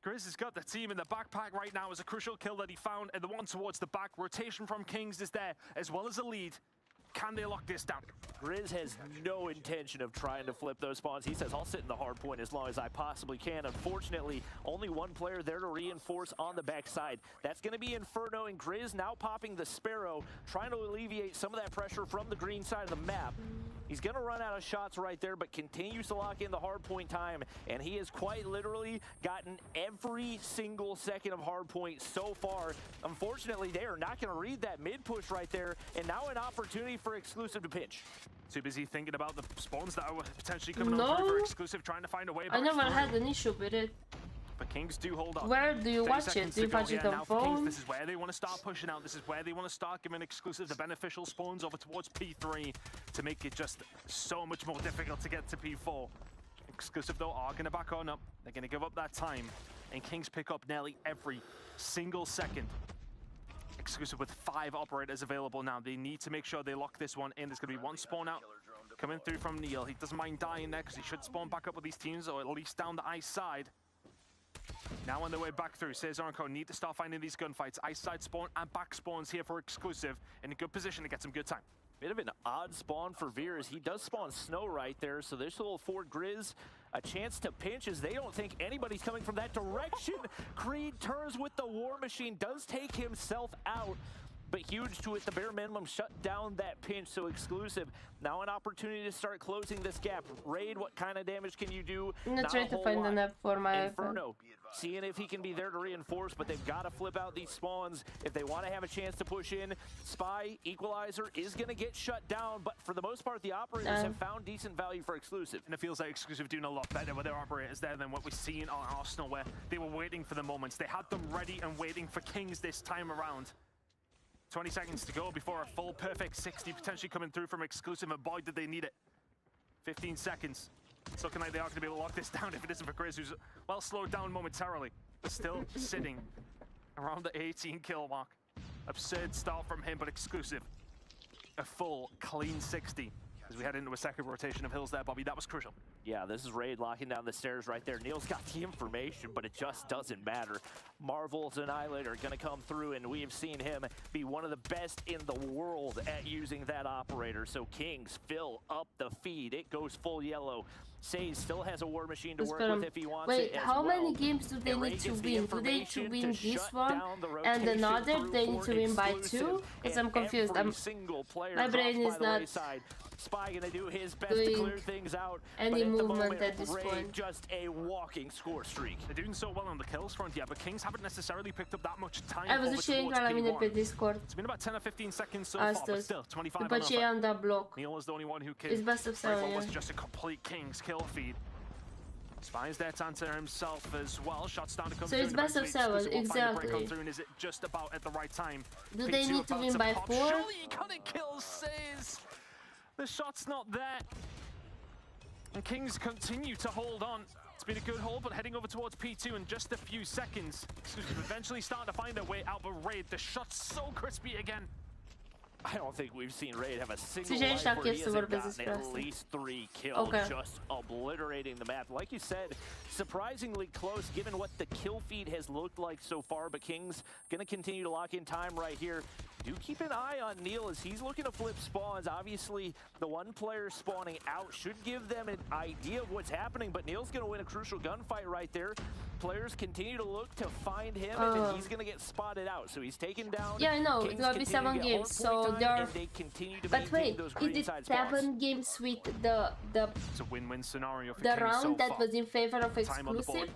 Grizz has got the team in the backpack right now as a crucial kill that he found, and the one towards the back. Rotation from Kings is there, as well as a lead. Can they lock this down? Grizz has no intention of trying to flip those spawns. He says, I'll sit in the hard point as long as I possibly can. Unfortunately, only one player there to reinforce on the backside. That's going to be Inferno, and Grizz now popping the Sparrow, trying to alleviate some of that pressure from the green side of the map. He's going to run out of shots right there, but continues to lock in the hard point time, and he has quite literally gotten every single second of hard point so far. Unfortunately, they are not going to read that mid push right there, and now an opportunity for exclusive to pinch. Too busy thinking about the spawns that are potentially coming on through for exclusive, trying to find a way back. I never had an issue with it. But Kings do hold on. Where do you watch it? Do you watch it on phone? Kings, this is where they want to start pushing out. This is where they want to start giving exclusive the beneficial spawns over towards P3 to make it just so much more difficult to get to P4. Exclusive though are going to back on up. They're going to give up that time. And Kings pick up nearly every single second. Exclusive with 5 operators available now. They need to make sure they lock this one in. There's going to be one spawn out coming through from Neil. He doesn't mind dying there because he should spawn back up with these teams, or at least down the ice side. Now on their way back through, Cesar and Co need to start finding these gunfights. Ice side spawn and back spawns here for exclusive, in a good position to get some good time. Bit of an odd spawn for Veer as he does spawn snow right there, so this will afford Grizz a chance to pinch as they don't think anybody's coming from that direction. Creed turns with the War Machine, does take himself out, but huge to at the bare minimum shut down that pinch. So exclusive now an opportunity to start closing this gap. Raid, what kind of damage can you do? I'm gonna try to find an app for my Inferno seeing if he can be there to reinforce, but they've got to flip out these spawns if they want to have a chance to push in. Spy Equalizer is going to get shut down, but for the most part the operators have found decent value for exclusive, and it feels like exclusive doing a lot better with their operators there than what we've seen on Arsenal, where they were waiting for the moments. They had them ready and waiting for Kings this time around. 20 seconds to go before a full perfect 60 potentially coming through from exclusive, and boy did they need it. 15 seconds. It's looking like they are going to be able to lock this down if it isn't for Grizz, who's well slowed down momentarily, but still sitting around the 18 kill mark. Absurd start from him, but exclusive. A full clean 60 as we head into a second rotation of hills there, Bobby. That was crucial. Yeah, this is Raid locking down the stairs right there. Neil's got the information, but it just doesn't matter. Marvel's Annihilator are going to come through, and we have seen him be one of the best in the world at using that operator. So Kings fill up the feed. It goes full yellow. Says still has a War Machine to work with if he wants it as how well. many games do they need to win? Do they need to win this one and another? They need to win by 2? Because I'm confused. My brain is not Spy gonna do his best to clear things out. Any movement at this point. Just a walking score streak. They're doing so well on the kills front, yeah, but Kings haven't necessarily picked up that much time. I was saying that I'm in the Discord. It's been about 10 or 15 seconds so far, but still 25 but she on the block. Neil was the only one who killed. It's best of 7. Was just a complete Kings kill feed. Spy's there to answer himself as well. Shots down to come through. So it's best of 7, exactly. And is it just about at the right time? Do they need to win by 4? Surely you couldn't kill Says. The shot's not there. And Kings continue to hold on. It's been a good hold, but heading over towards P2 in just a few seconds. Eventually starting to find their way out, but Raid, the shot's so crispy again. I don't think we've seen Raid have a single life where he hasn't gotten at least 3 kills, just obliterating the map. Like you said, surprisingly close given what the kill feed has looked like so far, but King's going to continue to lock in time right here. Do keep an eye on Neil as he's looking to flip spawns. Obviously, the one player spawning out should give them an idea of what's happening, but Neil's going to win a crucial gunfight right there. Players continue to look to find him, and he's going to get spotted out. So he's taken down. Yeah, I know. It's going to be 7 games, so there are... But wait, is it 7 games with the it's a win-win scenario for the Kings round so that far. Was in favor of exclusive?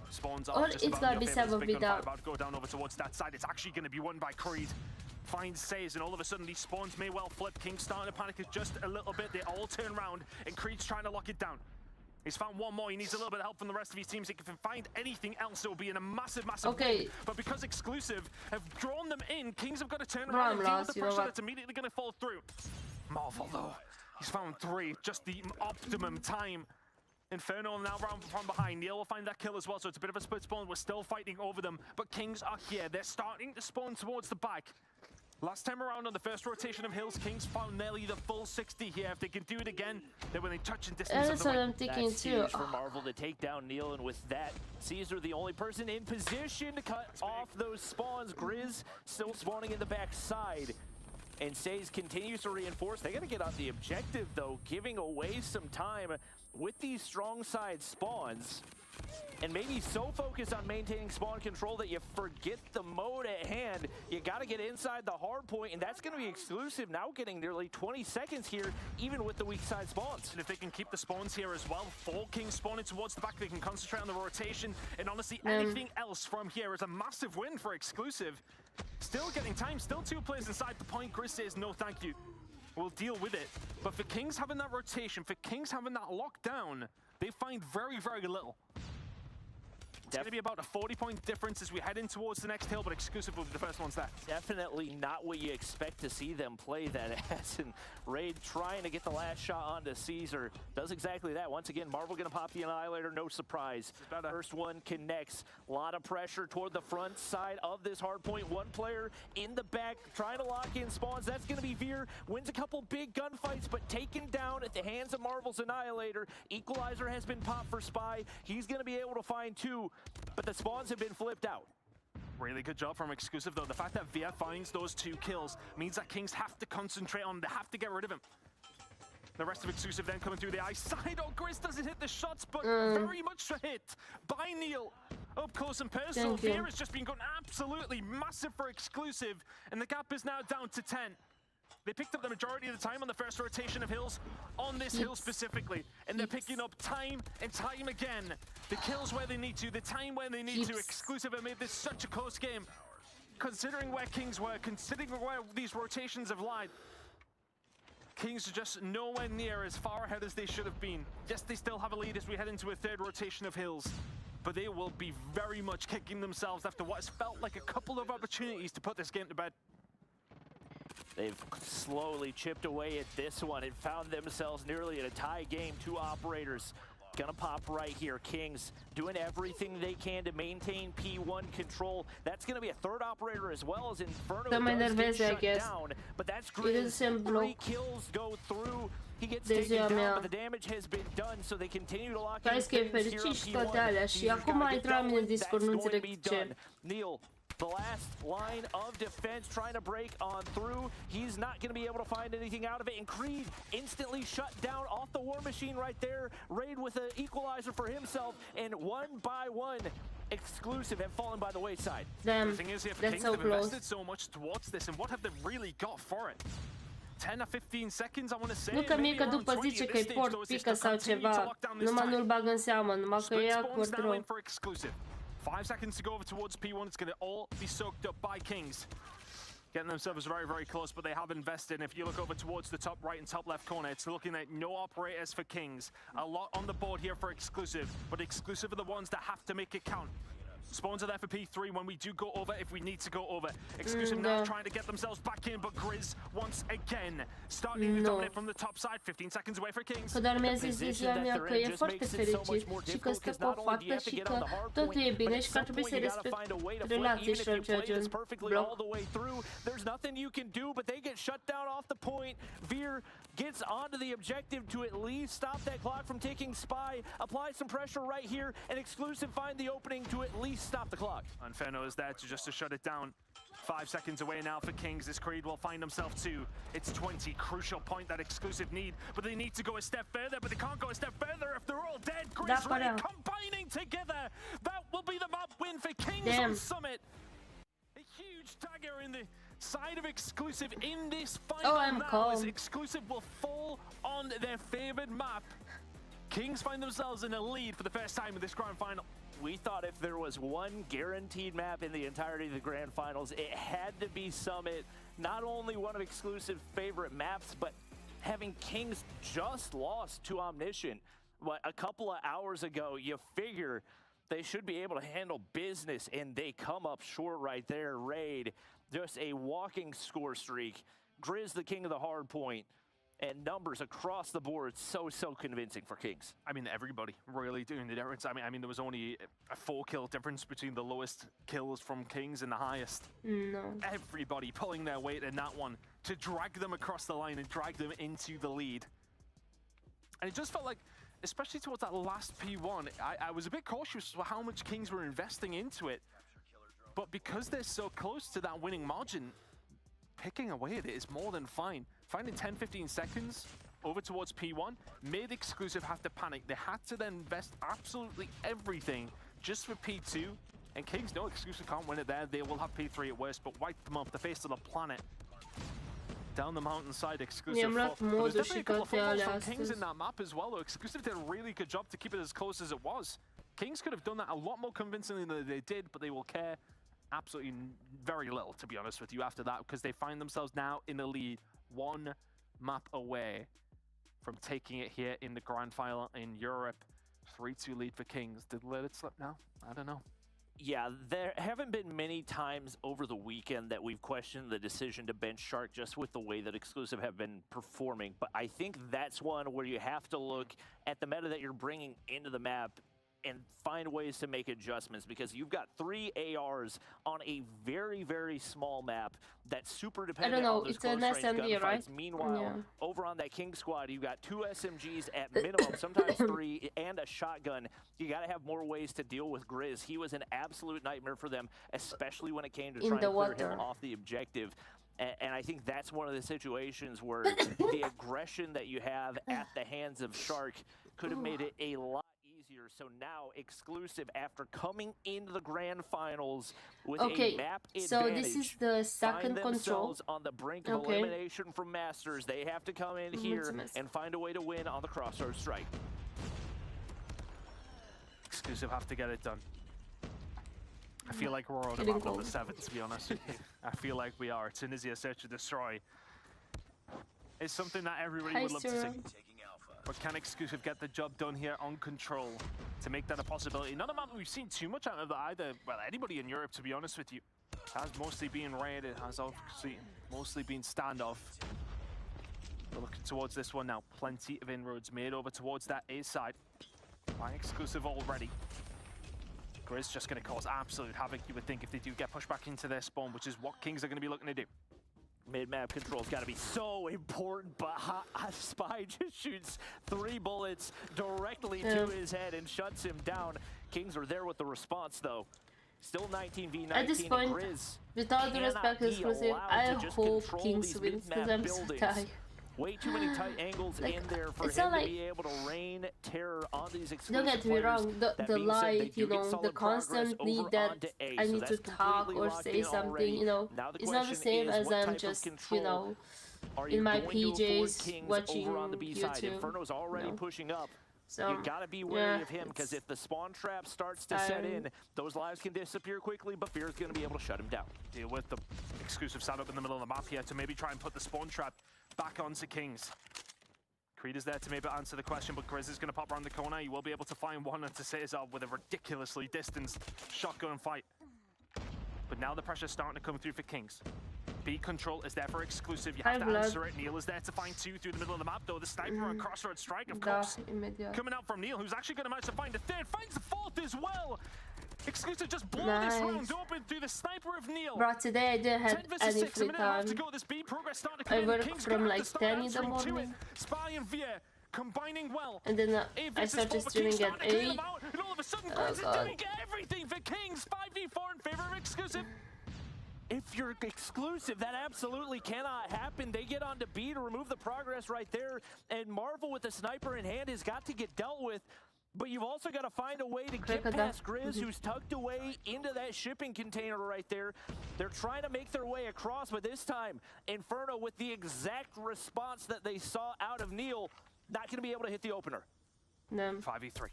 Or it's going to be 7 without? About to go down over towards that side. It's actually going to be won by Creed. Finds Says, and all of a sudden these spawns may well flip. King's starting to panic just a little bit. They all turn around, and Creed's trying to lock it down. He's found one more. He needs a little bit of help from the rest of his teams. If he can find anything else, it will be in a massive win. But because Exclusive have drawn them in, Kings have got to turn around and deal with the pressure that's immediately going to fall through. Marvel, though, he's found 3, just the optimum time. Inferno now round from behind. Neil will find that kill as well, so it's a bit of a split spawn. We're still fighting over them, but Kings are here. They're starting to spawn towards the back. Last time around on the first rotation of Hills, Kings found nearly the full 60 here. If they can do it again, they're within touching distance of the win. I'm thinking That's too. Huge for Marvel to take down Neil, and with that, Caesar the only person in position to cut off those spawns. Grizz still spawning in the back side. And Says continues to reinforce. They got to get on the objective, though, giving away some time with these strong side spawns. And maybe so focused on maintaining spawn control that you forget the mode at hand. You got to get inside the hard point, and that's going to be Exclusive now getting nearly 20 seconds here, even with the weak side spawns. And if they can keep the spawns here as well, 4 Kings spawning towards the back, they can concentrate on the rotation. And honestly, anything else from here is a massive win for Exclusive. Still getting time, still 2 players inside the point. Grizz says no thank you. We'll deal with it. But for Kings having that rotation, for Kings having that lockdown, they find very, very little. It's going to be about a 40-point difference as we head in towards the next hill, but Exclusive will be the first ones there. Definitely not what you expect to see them play that as. And Raid trying to get the last shot onto Caesar. Does exactly that. Once again, Marvel going to pop the Annihilator, no surprise. First one connects. A lot of pressure toward the front side of this hard point. One player in the back trying to lock in spawns. That's going to be Veer. Wins a couple big gunfights, but taken down at the hands of Marvel's Annihilator. Equalizer has been popped for Spy. He's going to be able to find 2. But the spawns have been flipped out. Really good job from Exclusive, though. The fact that Via finds those 2 kills means that Kings have to concentrate on him. They have to get rid of him. The rest of Exclusive then coming through the eye side. Oh, Grizz doesn't hit the shots, but very much hit by Neil. Up close and personal. Via has just been going absolutely massive for Exclusive, and the gap is now down to 10. They picked up the majority of the time on the first rotation of Hills, on this hill specifically, and they're picking up time and time again. The kills where they need to, the time where they need to. Exclusive have made this such a close game. Considering where Kings were, considering where these rotations have lied, Kings are just nowhere near as far ahead as they should have been. Yes, they still have a lead as we head into a 3rd rotation of Hills, but they will be very much kicking themselves after what has felt like a couple of opportunities to put this game to bed. They've slowly chipped away at this one and found themselves nearly at a tie game. 2 operators gonna pop right here. Kings doing everything they can to maintain P1 control. That's gonna be a 3rd operator as well as Inferno does get shut down. But that's great. 3 kills go through. He gets taken down, but the damage has been done, so they continue to lock in things here on P1. He's going to be done. Neil, the last line of defense trying to break on through. He's not going to be able to find anything out of it. And Creed instantly shut down off the War Machine right there. Raid with an equalizer for himself. And 1 by 1, Exclusive have fallen by the wayside. The thing is, here for Kings, they've invested so much towards this. And what have they really got for it? 10 or 15 seconds, I want to say. Nu că mie că după zice că-i port pică sau ceva, numai nu-l bag în seamă, numai că e awkward rău. 5 seconds to go over towards P1. It's going to all be soaked up by Kings. Getting themselves very, very close, but they have invested. And if you look over towards the top right and top left corner, it's looking at no operators for Kings. A lot on the board here for Exclusive, but Exclusive are the ones that have to make it count. Spawns are there for P3 when we do go over, if we need to go over. Exclusive now trying to get themselves back in, but Grizz once again starting to dominate from the top side. 15 seconds away for Kings. Podarmi azi izjavlja că e foarte fericit și că stă pe o fată și că totul e bine și că ar trebui să respect relații și gen bloc. There's nothing you can do, but they get shut down off the point. Veer gets onto the objective to at least stop that clock from ticking. Spy apply some pressure right here, and Exclusive find the opening to at least stop the clock. Inferno is there just to shut it down. 5 seconds away now for Kings. This Creed will find himself too. It's 20, crucial point that Exclusive need, but they need to go a step further, but they can't go a step further if they're all dead. Grizz really combining together. That will be the map win for Kings on Summit. A huge dagger in the side of Exclusive in this final now as Exclusive will fall on their favored map. Kings find themselves in a lead for the first time in this grand final. We thought if there was one guaranteed map in the entirety of the grand finals, it had to be Summit. Not only one of Exclusive's favorite maps, but having Kings just lost to Omniscient a couple of hours ago, you figure they should be able to handle business, and they come up short right there. Raid, just a walking score streak. Grizz, the king of the hard point. And numbers across the board, so convincing for Kings. I mean, everybody really doing the difference. I mean, there was only a 4-kill difference between the lowest kills from Kings and the highest. No. Everybody pulling their weight in that one to drag them across the line and drag them into the lead. And it just felt like, especially towards that last P1, I was a bit cautious for how much Kings were investing into it. But because they're so close to that winning margin, picking away at it is more than fine. Finding 10-15 seconds over towards P1 made Exclusive have to panic. They had to then invest absolutely everything just for P2. And Kings know Exclusive can't win it there. They will have P3 at worst, but wipe them off the face of the planet. Down the mountainside, Exclusive. There's definitely a couple of footballs from Kings in that map as well, though. Exclusive did a really good job to keep it as close as it was. Kings could have done that a lot more convincingly than they did, but they will care absolutely very little, to be honest with you, after that, because they find themselves now in the lead, one map away from taking it here in the grand final in Europe. 3-2 lead for Kings. Did let it slip now? I don't know. Yeah, there haven't been many times over the weekend that we've questioned the decision to bench Shark just with the way that Exclusive have been performing, but I think that's one where you have to look at the meta that you're bringing into the map and find ways to make adjustments, because you've got 3 ARs on a very small map that's super dependent on those close range gunfights. Right? Meanwhile, over on that King squad, you've got 2 SMGs at minimum, sometimes 3, and a shotgun. You got to have more ways to deal with Grizz. He was an absolute nightmare for them, especially when it came to trying to clear him off the objective. And I think that's one of the situations where the aggression that you have at the hands of Shark could have made it a lot easier. So now Exclusive, after coming into the grand finals with a map advantage, so this is the second control on the brink of elimination from Masters. They have to come in here and find a way to win on the Crossroads strike. Exclusive have to get it done. I feel like we're on about number 7, to be honest with you. I feel like we are. Tunisia Search and Destroy. It's something that everybody would love to see. But can Exclusive get the job done here on Control to make that a possibility? Not a map we've seen too much out of either, well, anybody in Europe, to be honest with you. It has mostly been raid, it has obviously mostly been standoff. We're looking towards this one now. Plenty of inroads made over towards that A side by Exclusive already. Grizz just going to cause absolute havoc, you would think, if they do get pushed back into their spawn, which is what Kings are going to be looking to do. Mid-map control's got to be so important, but Spy just shoots 3 bullets directly to his head and shuts him down. Kings are there with the response, though. Still 19v19. At this point, with all the respect to Exclusive, I hope Kings wins because I'm so tired. Way too many tight angles in there for him to be able to rain terror on these Exclusive players. Don't get me wrong, the light, you know, the constant need that I need to talk or say something, you know, it's not the same as I'm just, you know, in my PJs watching YouTube. Inferno's already pushing up. So you gotta be wary of him, because if the spawn trap starts to set in, those lives can disappear quickly, but Fear's gonna be able to shut him down. Deal with the Exclusive setup in the middle of the map here to maybe try and put the spawn trap back onto Kings. Creed is there to maybe answer the question, but Grizz is going to pop around the corner. He will be able to find one and to Cesar with a ridiculously distanced shotgun fight. But now the pressure's starting to come through for Kings. B control is there for exclusive. You have to answer it. Neil is there to find two through the middle of the map, though. The sniper on crossroad strike, of course. Coming out from Neil, who's actually going to manage to find a third. Finds the fourth as well. Exclusive just blow this round open through the sniper of Neil. Bro, today I didn't have any free time. I work from like 10 in the morning. Spy and Via combining well. And then I started streaming at 8. And all of a sudden, Grizz is doing everything for Kings. 5v4 in favor of exclusive. If you're exclusive, that absolutely cannot happen. They get on to B to remove the progress right there. And Marvel with the sniper in hand has got to get dealt with. But you've also got to find a way to get past Grizz, who's tucked away into that shipping container right there. They're trying to make their way across, but this time, Inferno with the exact response that they saw out of Neil, not going to be able to hit the opener. No. 5v3.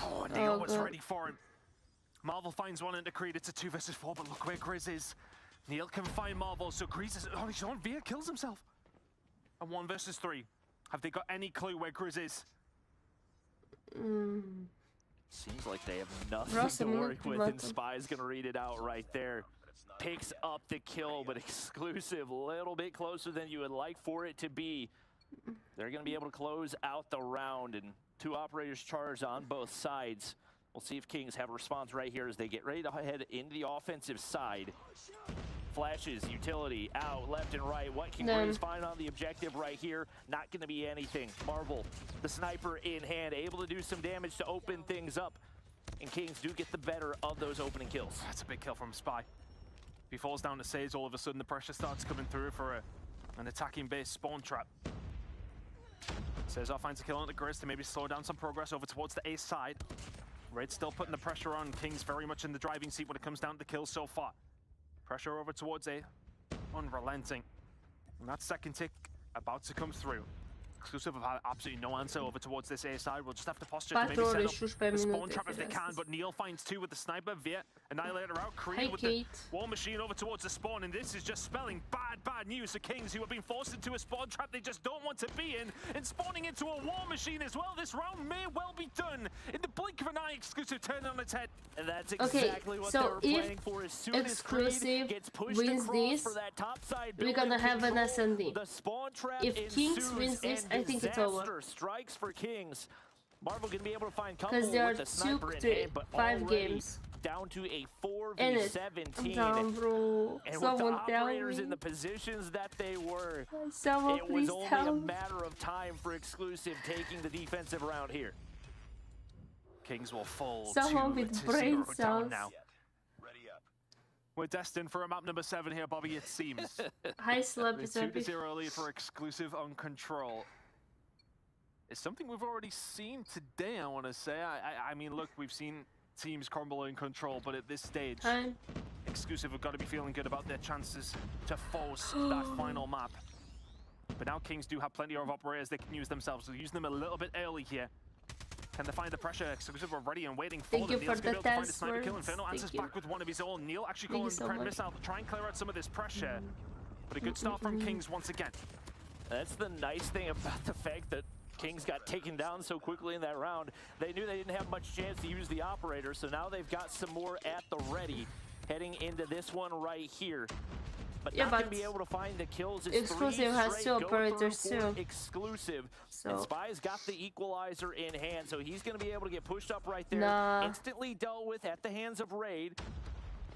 Oh, Neil was ready for him. Marvel finds one into Creed. It's a 2 versus 4, but look where Grizz is. Neil can find Marvel, so Grizz is on his own. Via kills himself. A 1 versus 3. Have they got any clue where Grizz is? Seems like they have nothing to work with, and Spy's gonna read it out right there. Picks up the kill, but exclusive, a little bit closer than you would like for it to be. They're gonna be able to close out the round, and 2 operators charged on both sides. We'll see if Kings have a response right here as they get ready to head into the offensive side. Flashes, utility, out, left and right. What can Grizz find on the objective right here? Not going to be anything. Marvel, the sniper in hand, able to do some damage to open things up. And Kings do get the better of those opening kills. That's a big kill from Spy. If he falls down to Sage, all of a sudden the pressure starts coming through for an attacking base spawn trap. Cesar finds a kill on the Grizz to maybe slow down some progress over towards the A side. Red still putting the pressure on. Kings very much in the driving seat when it comes down to the kills so far. Pressure over towards A, unrelenting. And that second tick about to come through. Exclusive have had absolutely no answer over towards this A side. We'll just have to posture to maybe set up the spawn trap if they can, but Neil finds 2 with the sniper. Via, Annihilator out, Creed with the War Machine over towards the spawn, and this is just spelling bad news for Kings, who have been forced into a spawn trap they just don't want to be in, and spawning into a War Machine as well. This round may well be done. In the blink of an eye, exclusive turn on its head. And that's exactly what they were playing for. As soon as Creed gets pushed wins this, for that top side, we're gonna have an SND. The spawn trap if Kings wins this, I think it's over. Strikes for Kings. Marvel gonna be able to find because there are 5 games. Down to a 4v17. Down, bro. And with the operators in the positions that they were, it was only a matter of time for exclusive taking the defensive round here. Kings will fall with brain cells now. We're destined for a map number 7 here, Bobby, it seems. High slap is 2-0 lead for exclusive on control. It's something we've already seen today, I want to say. I mean, look, we've seen teams crumble in control, but at this stage, exclusive have got to be feeling good about their chances to force that final map. But now Kings do have plenty of operators they can use themselves, so use them a little bit early here. Can they find the pressure? Exclusive are ready and waiting for them. Neil's going to be able to find a sniper kill. Inferno answers back with one of his own. Neil actually calling the Pred missile to try and clear out some of this pressure. But a good start from Kings once again. That's the nice thing about the fact that Kings got taken down so quickly in that round. They knew they didn't have much chance to use the operator, so now they've got some more at the ready heading into this one right here. But not going to be able to find the kills. It's exclusive has 2 operators too. Exclusive. And Spy's got the equalizer in hand, so he's going to be able to get pushed up right there. Instantly dealt with at the hands of Raid.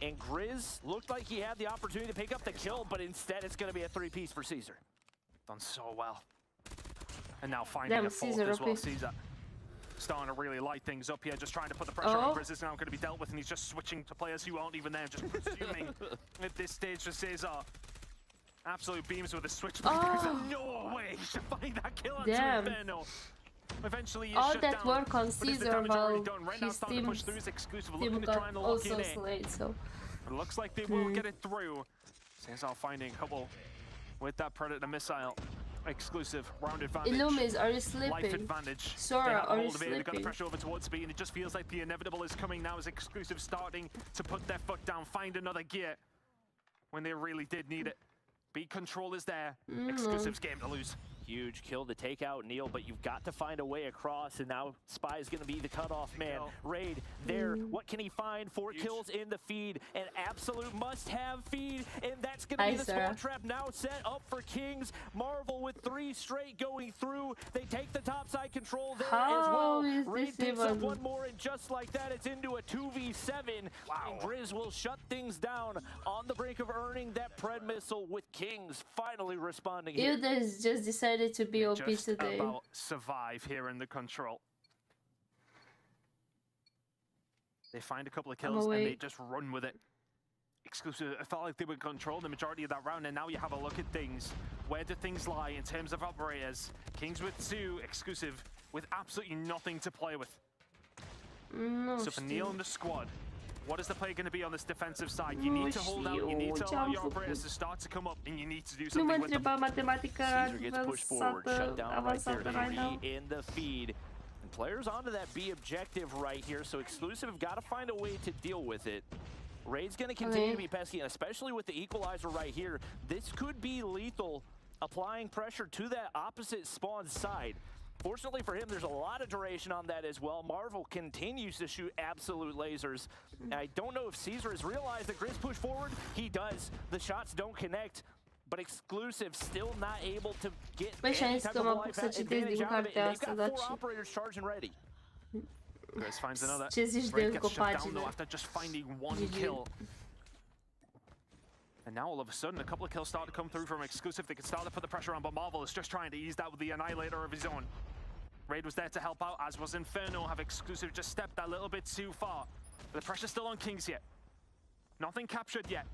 And Grizz looked like he had the opportunity to pick up the kill, but instead it's going to be a 3-piece for Caesar. Done so well. And now finding a 4th as well. Caesar starting to really light things up here, just trying to put the pressure on. Grizz is now going to be dealt with, and he's just switching to players who aren't even there, just presuming at this stage for Caesar. Absolute beams with a switch. No way he should find that kill on Inferno. Eventually, all that work on Caesar while his team got also slayed, so it looks like they will get it through. Caesar finding a couple with that Predator missile. Exclusive round advantage. Illumis, are you sleeping? Life advantage. Sora, are you sleeping? They've got the pressure over towards B, and it just feels like the inevitable is coming now as exclusive starting to put their foot down, find another gear when they really did need it. B control is there. Exclusive's game to lose. Huge kill to take out Neil, but you've got to find a way across, and now Spy is going to be the cutoff man. Raid there. What can he find? 4 kills in the feed. An absolute must-have feed, and that's going to be the spawn trap now set up for Kings. Marvel with 3 straight going through. They take the topside control there as well. Raid picks up one more, and just like that, it's into a 2v7. Wow. And Grizz will shut things down on the brink of earning that Pred missile, with Kings finally responding here. Just decided to be OP today. About survive here in the control. They find a couple of kills and they just run with it. Exclusive, I felt like they would control the majority of that round, and now you have a look at things. Where do things lie in terms of operators? Kings with 2, Exclusive with absolutely nothing to play with. So for Neil and the squad, what is the play going to be on this defensive side? You need to hold out, you need to allow your operators to start to come up, and you need to do something with them. Caesar gets pushed forward, shut down right there, in the feed. And players onto that B objective right here, so Exclusive have got to find a way to deal with it. Raid's going to continue to be pesky, and especially with the equalizer right here, this could be lethal, applying pressure to that opposite spawn side. Fortunately for him, there's a lot of duration on that as well. Marvel continues to shoot absolute lasers. And I don't know if Caesar has realized that Grizz push forward. He does. The shots don't connect, but Exclusive still not able to get any type of life advantage out of it. They've got 4 operators charging ready. Grizz finds another. Raid gets shut down though after just finding 1 kill. And now all of a sudden, a couple of kills start to come through from Exclusive. They can start to put the pressure on, but Marvel is just trying to ease that with the Annihilator of his own. Raid was there to help out, as was Inferno. Have Exclusive just stepped a little bit too far. But the pressure's still on Kings yet. Nothing captured yet.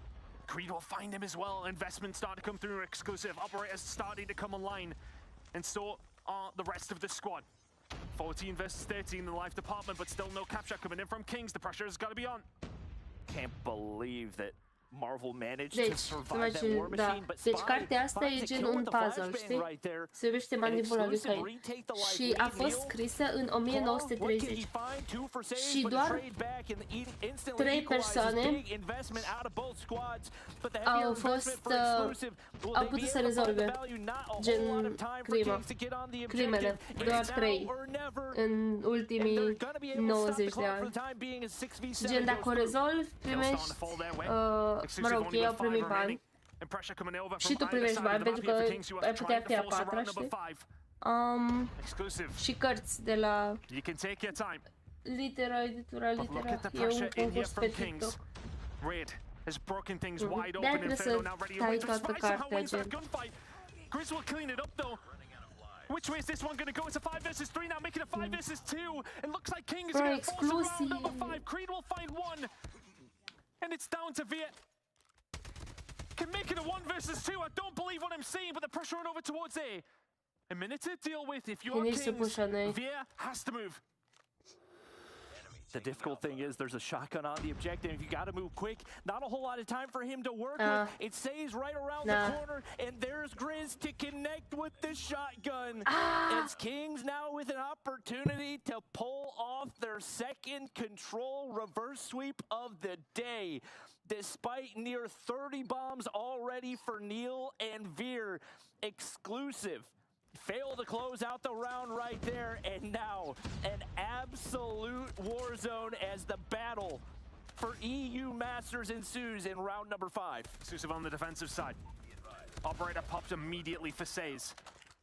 Creed will find him as well. Investments start to come through Exclusive. Operators starting to come online. And so are the rest of the squad. 14 versus 13 in the life department, but still no capture coming in from Kings. The pressure has got to be on. Can't believe that Marvel managed to survive that war machine, but deci cartea asta e gen un puzzle, știi? Se iubește manipula lui Kai. Și a fost scrisă în 1930. Și doar 3 persoane au putut să rezolve gen crimele. Doar 3 în ultimii 90 de ani. Gen dacă o rezolvi, primești mă rog, ei au primit bani și tu primești bani pentru că ai putea fi a 4-a, știi? Și cărți de la litera, editura, litera, e un concurs pe TikTok. De-aia trebuie să tai toată cartea, gen. Grizz will clean it up though. Which way is this one going to go? It's a 5 versus 3 now, making it 5 versus 2. It looks like King is going to force around number 5. Creed will find 1. And it's down to Viet. Can make it a 1 versus 2. I don't believe what I'm seeing, but the pressure on over towards A. A minute to deal with. If you are Kings, Viet has to move. The difficult thing is there's a shotgun on the objective. You got to move quick. Not a whole lot of time for him to work with. It stays right around the corner, and there's Grizz to connect with the shotgun. It's Kings now with an opportunity to pull off their second control reverse sweep of the day. Despite near 30 bombs already for Neil and Veer, Exclusive fail to close out the round right there, and now an absolute war zone as the battle for EU Masters ensues in round number 5. Exclusive on the defensive side. Operator popped immediately for Says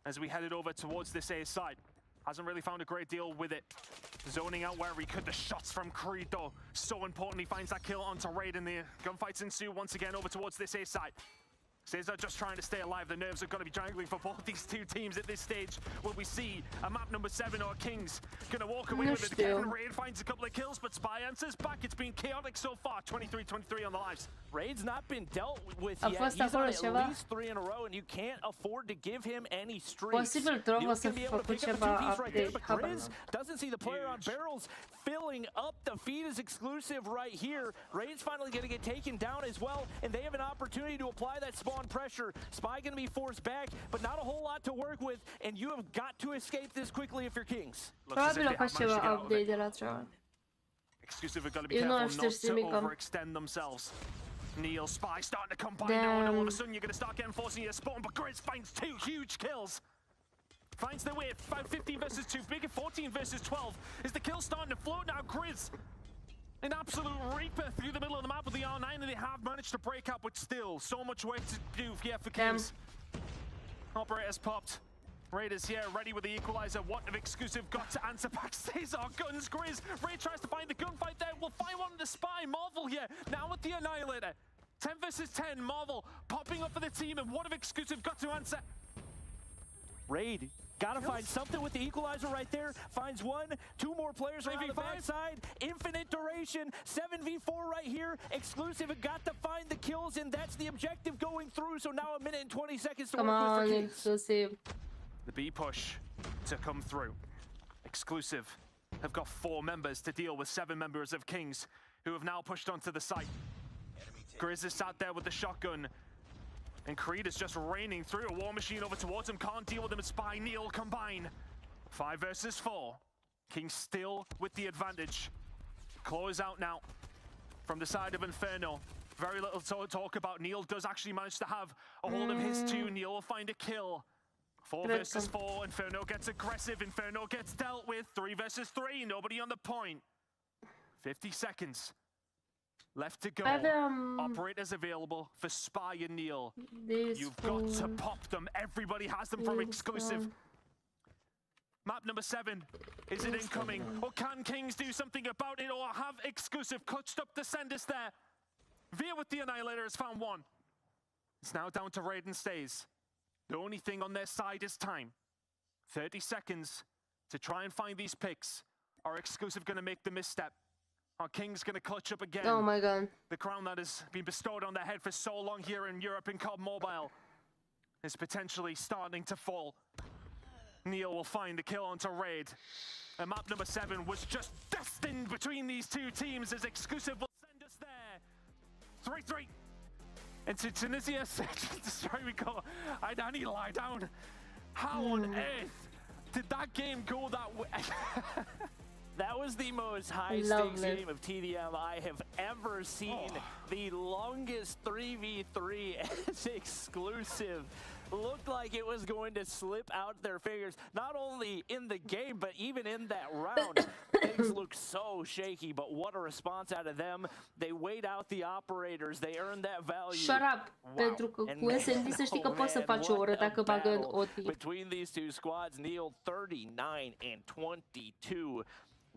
as we headed over towards this A side. Hasn't really found a great deal with it. Zoning out where he could. The shots from Creed though, so important. He finds that kill onto Raid, and the gunfights ensue once again over towards this A side. Caesar just trying to stay alive. The nerves are going to be jangling for both these two teams at this stage. Will we see a map number 7 or Kings going to walk away with it again? Raid finds a couple of kills, but Spy answers back. It's been chaotic so far. 23-23 on the lives. Raid's not been dealt with yet. He's on at least 3 in a row, and you can't afford to give him any streaks. He's going to be able to pick up a 2 piece right there, but Grizz doesn't see the player on barrels filling up. The feed is Exclusive right here. Raid's finally going to get taken down as well, and they have an opportunity to apply that spawn pressure. Spy going to be forced back, but not a whole lot to work with, and you have got to escape this quickly if you're Kings. Probabil a face ceva update de la ceva. Exclusive have got to be careful not to overextend themselves. Neil, Spy starting to come by now, and all of a sudden you're going to start getting forcing your spawn, but Grizz finds 2 huge kills. finds their way at 15 versus 2, big at 14 versus 12. Is the kill starting to float now? Grizz, an absolute reaper through the middle of the map with the R9, and they have managed to break out, but still, so much work to do for Kings. Operators popped. Raiders here, ready with the equalizer. What if Exclusive got to answer back? Stays our guns. Grizz, Raid tries to find the gunfight there. We'll find one in the spy. Marvel here, now with the Annihilator. 10 versus 10, Marvel popping up for the team, and what if Exclusive got to answer? Raid, gotta find something with the equalizer right there. Finds one, 2 more players around the backside. Infinite duration, 7v4 right here. Exclusive got to find the kills, and that's the objective going through. So now 1 minute and 20 seconds to work with for Kings. Exclusive. The B push to come through. Exclusive have got 4 members to deal with 7 members of Kings who have now pushed onto the site. Grizz is sat there with the shotgun, and Creed is just raining through. A war machine over towards him, can't deal with him. Spy, Neil combine. 5 versus 4. Kings still with the advantage. Close out now from the side of Inferno. Very little to talk about. Neil does actually manage to have a hold of his 2. Neil will find a kill. 4 versus 4. Inferno gets aggressive. Inferno gets dealt with. 3 versus 3. Nobody on the point. 50 seconds left to go. Operators available for Spy and Neil. You've got to pop them. Everybody has them from Exclusive. Map number 7. Is it incoming? Or can Kings do something about it? Or have Exclusive clutched up the senders there? Veer with the Annihilator has found one. It's now down to Raid and Stays. The only thing on their side is time. 30 seconds to try and find these picks. Are Exclusive going to make the misstep? Are Kings going to clutch up again? Oh my god. The crown that has been bestowed on their head for so long here in Europe in COD Mobile is potentially starting to fall. Neil will find the kill onto Raid. And map number 7 was just destined between these 2 teams, as Exclusive will send us there. 3-3. Into Tunisia, destroy we go. I need to lie down. How on earth did that game go that way? That was the most high-stakes game of TDM I have ever seen. The longest 3v3 as Exclusive looked like it was going to slip out their fingers, not only in the game, but even in that round. Things looked so shaky, but what a response out of them. They weighed out the operators. They earned that value. Shut up, pentru că cu SND să știi că poți să faci o oră dacă bagă în OT. Between these 2 squads, Neil 39 and 22.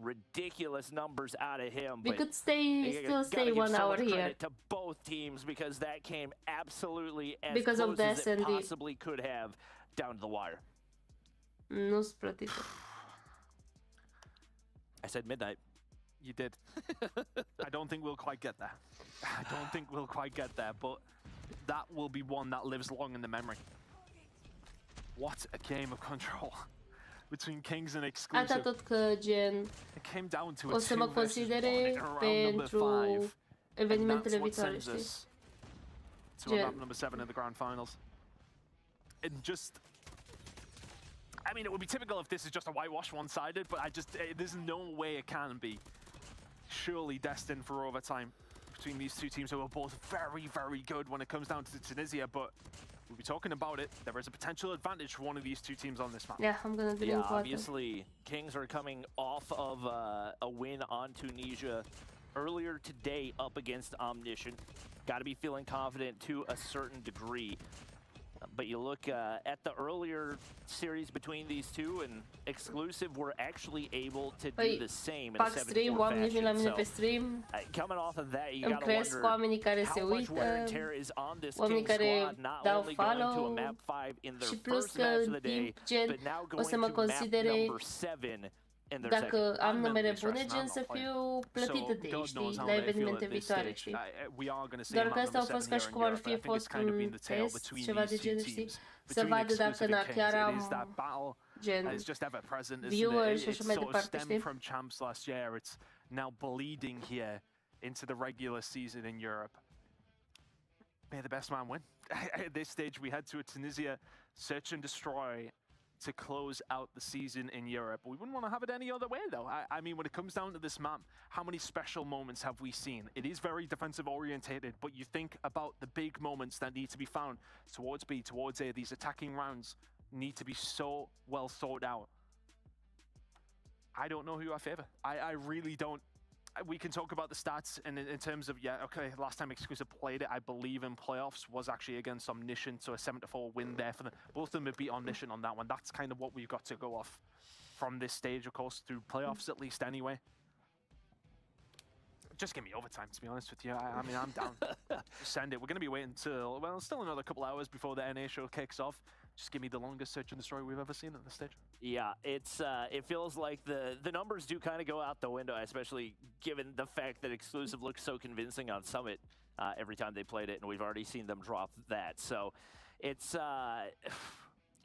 Ridiculous numbers out of him. We could still stay 1 hour here. To both teams, because that came absolutely as because close of the as it SND. possibly could have down to the wire. Nu-s plătită. I said midnight. You did. I don't think we'll quite get there. I don't think we'll quite get there, but that will be one that lives long in the memory. What a game of control between Kings and Exclusive. Atât tot că, gen, It came down to o să mă considere pentru evenimentele viitoare, știi? To map number 7 in the grand finals. And just, I mean, it would be typical if this is just a whitewash one-sided, but there's no way it can be. Surely destined for overtime between these 2 teams who are both very, very good when it comes down to Tunisia, but we'll be talking about it. There is a potential advantage for one of these 2 teams on this map. Yeah, I'm gonna drink water. Obviously, Kings are coming off of a win on Tunisia earlier today up against Omniscient. Got to be feeling confident to a certain degree. But you look at the earlier series between these 2, and Exclusive were actually able to do the same in a 7-4 fashion. So, coming off of that, you got to wonder how much wear and tear is on this King squad, not only going to a map 5 in their first match of the day, but now going to map number 7 in their second. Dacă am numere bune, gen să fiu plătită de ei, știi, la evenimente viitoare, știi? Doar că asta a fost ca și cum ar fi fost un test, ceva de genul, știi? Să vadă dacă chiar am, gen, viewers și așa mai departe, știi? From champs last year, it's now bleeding here into the regular season in Europe. May the best man win. At this stage, we head to a Tunisia search and destroy to close out the season in Europe. We wouldn't want to have it any other way, though. I mean, when it comes down to this map, how many special moments have we seen? It is very defensive-orientated, but you think about the big moments that need to be found towards B, towards A, these attacking rounds. need to be so well thought out. I don't know who I favor. I really don't. We can talk about the stats and in terms of, yeah, okay, last time Exclusive played it, I believe in playoffs, was actually against Omniscient, so a 7-4 win there for them. Both of them would beat Omniscient on that one. That's kind of what we've got to go off from this stage, of course, through playoffs at least anyway. Just give me overtime, to be honest with you. I mean, I'm down. Just send it. We're going to be waiting until, well, still another couple hours before the NA show kicks off. Just give me the longest search and destroy we've ever seen at this stage. Yeah, it's it feels like the numbers do kind of go out the window, especially given the fact that Exclusive looked so convincing on Summit every time they played it, and we've already seen them drop that. So it's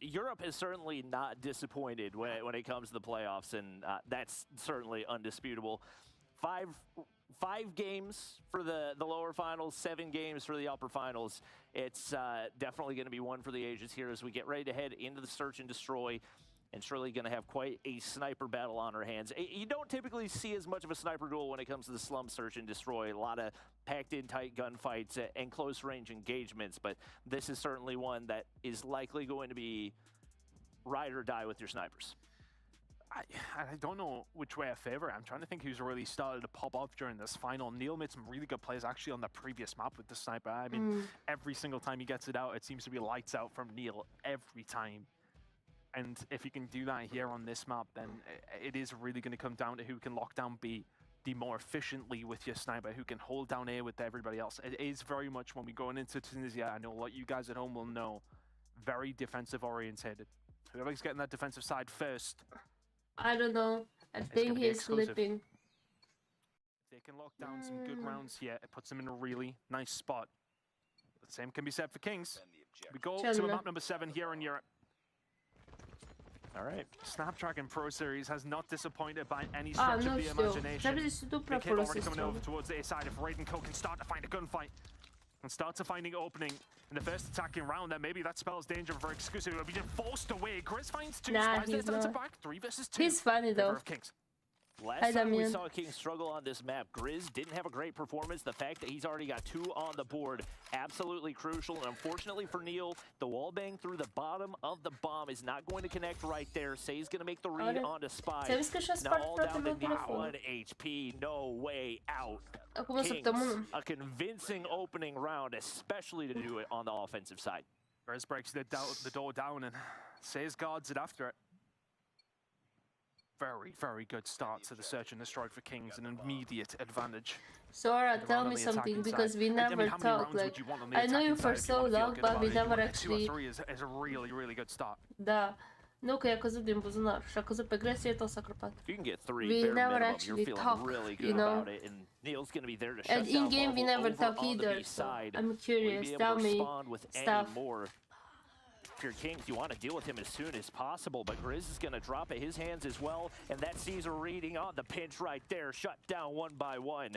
Europe is certainly not disappointed when it comes to the playoffs, and that's certainly undisputable. Five games for the lower finals, 7 games for the upper finals. It's definitely going to be one for the ages here as we get ready to head into the search and destroy, and surely going to have quite a sniper battle on our hands. You don't typically see as much of a sniper duel when it comes to the slum search and destroy. A lot of packed-in tight gunfights and close-range engagements, but this is certainly one that is likely going to be ride or die with your snipers. I don't know which way I favor it. I'm trying to think who's really started to pop up during this final. Neil made some really good plays actually on the previous map with the sniper. I mean, every single time he gets it out, it seems to be lights out from Neil every time. And if he can do that here on this map, then it is really going to come down to who can lock down B more efficiently with your sniper, who can hold down A with everybody else. It is very much, when we go into Tunisia, I know a lot you guys at home will know, very defensive orientated. Whoever's getting that defensive side first, I don't know. I think he's sleeping. If they can lock down some good rounds here, it puts them in a really nice spot. The same can be said for Kings. We go to map number 7 here in Europe. All right. Snapdragon Pro Series has not disappointed by any stretch of the imagination. Big hit already coming over towards the A side. If Raiden Co can start to find a gunfight and start to finding opening in the first attacking round, then maybe that spells danger for Exclusive. It'll be forced away. Grizz finds 2 spies. There's time to back. 3 versus 2. He's funny though. Last time we saw King struggle on this map, Grizz didn't have a great performance. The fact that he's already got 2 on the board, absolutely crucial. And unfortunately for Neil, the wall bang through the bottom of the bomb is not going to connect right there. Say's going to make the read onto Spy. Now all down to 1 HP, no way out. Kings, a convincing opening round, especially to do it on the offensive side. Grizz breaks the door down and Say's guards it after it. Very, very good start to the search and destroy for Kings, an immediate advantage. Sora, tell me something, because we never talked. Like, I know you for so long, but we never actually... 2-3 is a really, really good start. Da. Nu că i-a căzut din buzunar și a căzut pe Gres, e tot s-a crăpat. If you can get 3 bare minimum, you're feeling really good about it, and Neil's going to be there to shut down in-game we never talk either, so I'm curious, tell me stuff. If you're Kings, you want to deal with him as soon as possible, but Grizz is going to drop at his hands as well, and that Caesar reading on the pinch right there, shut down 1 by 1.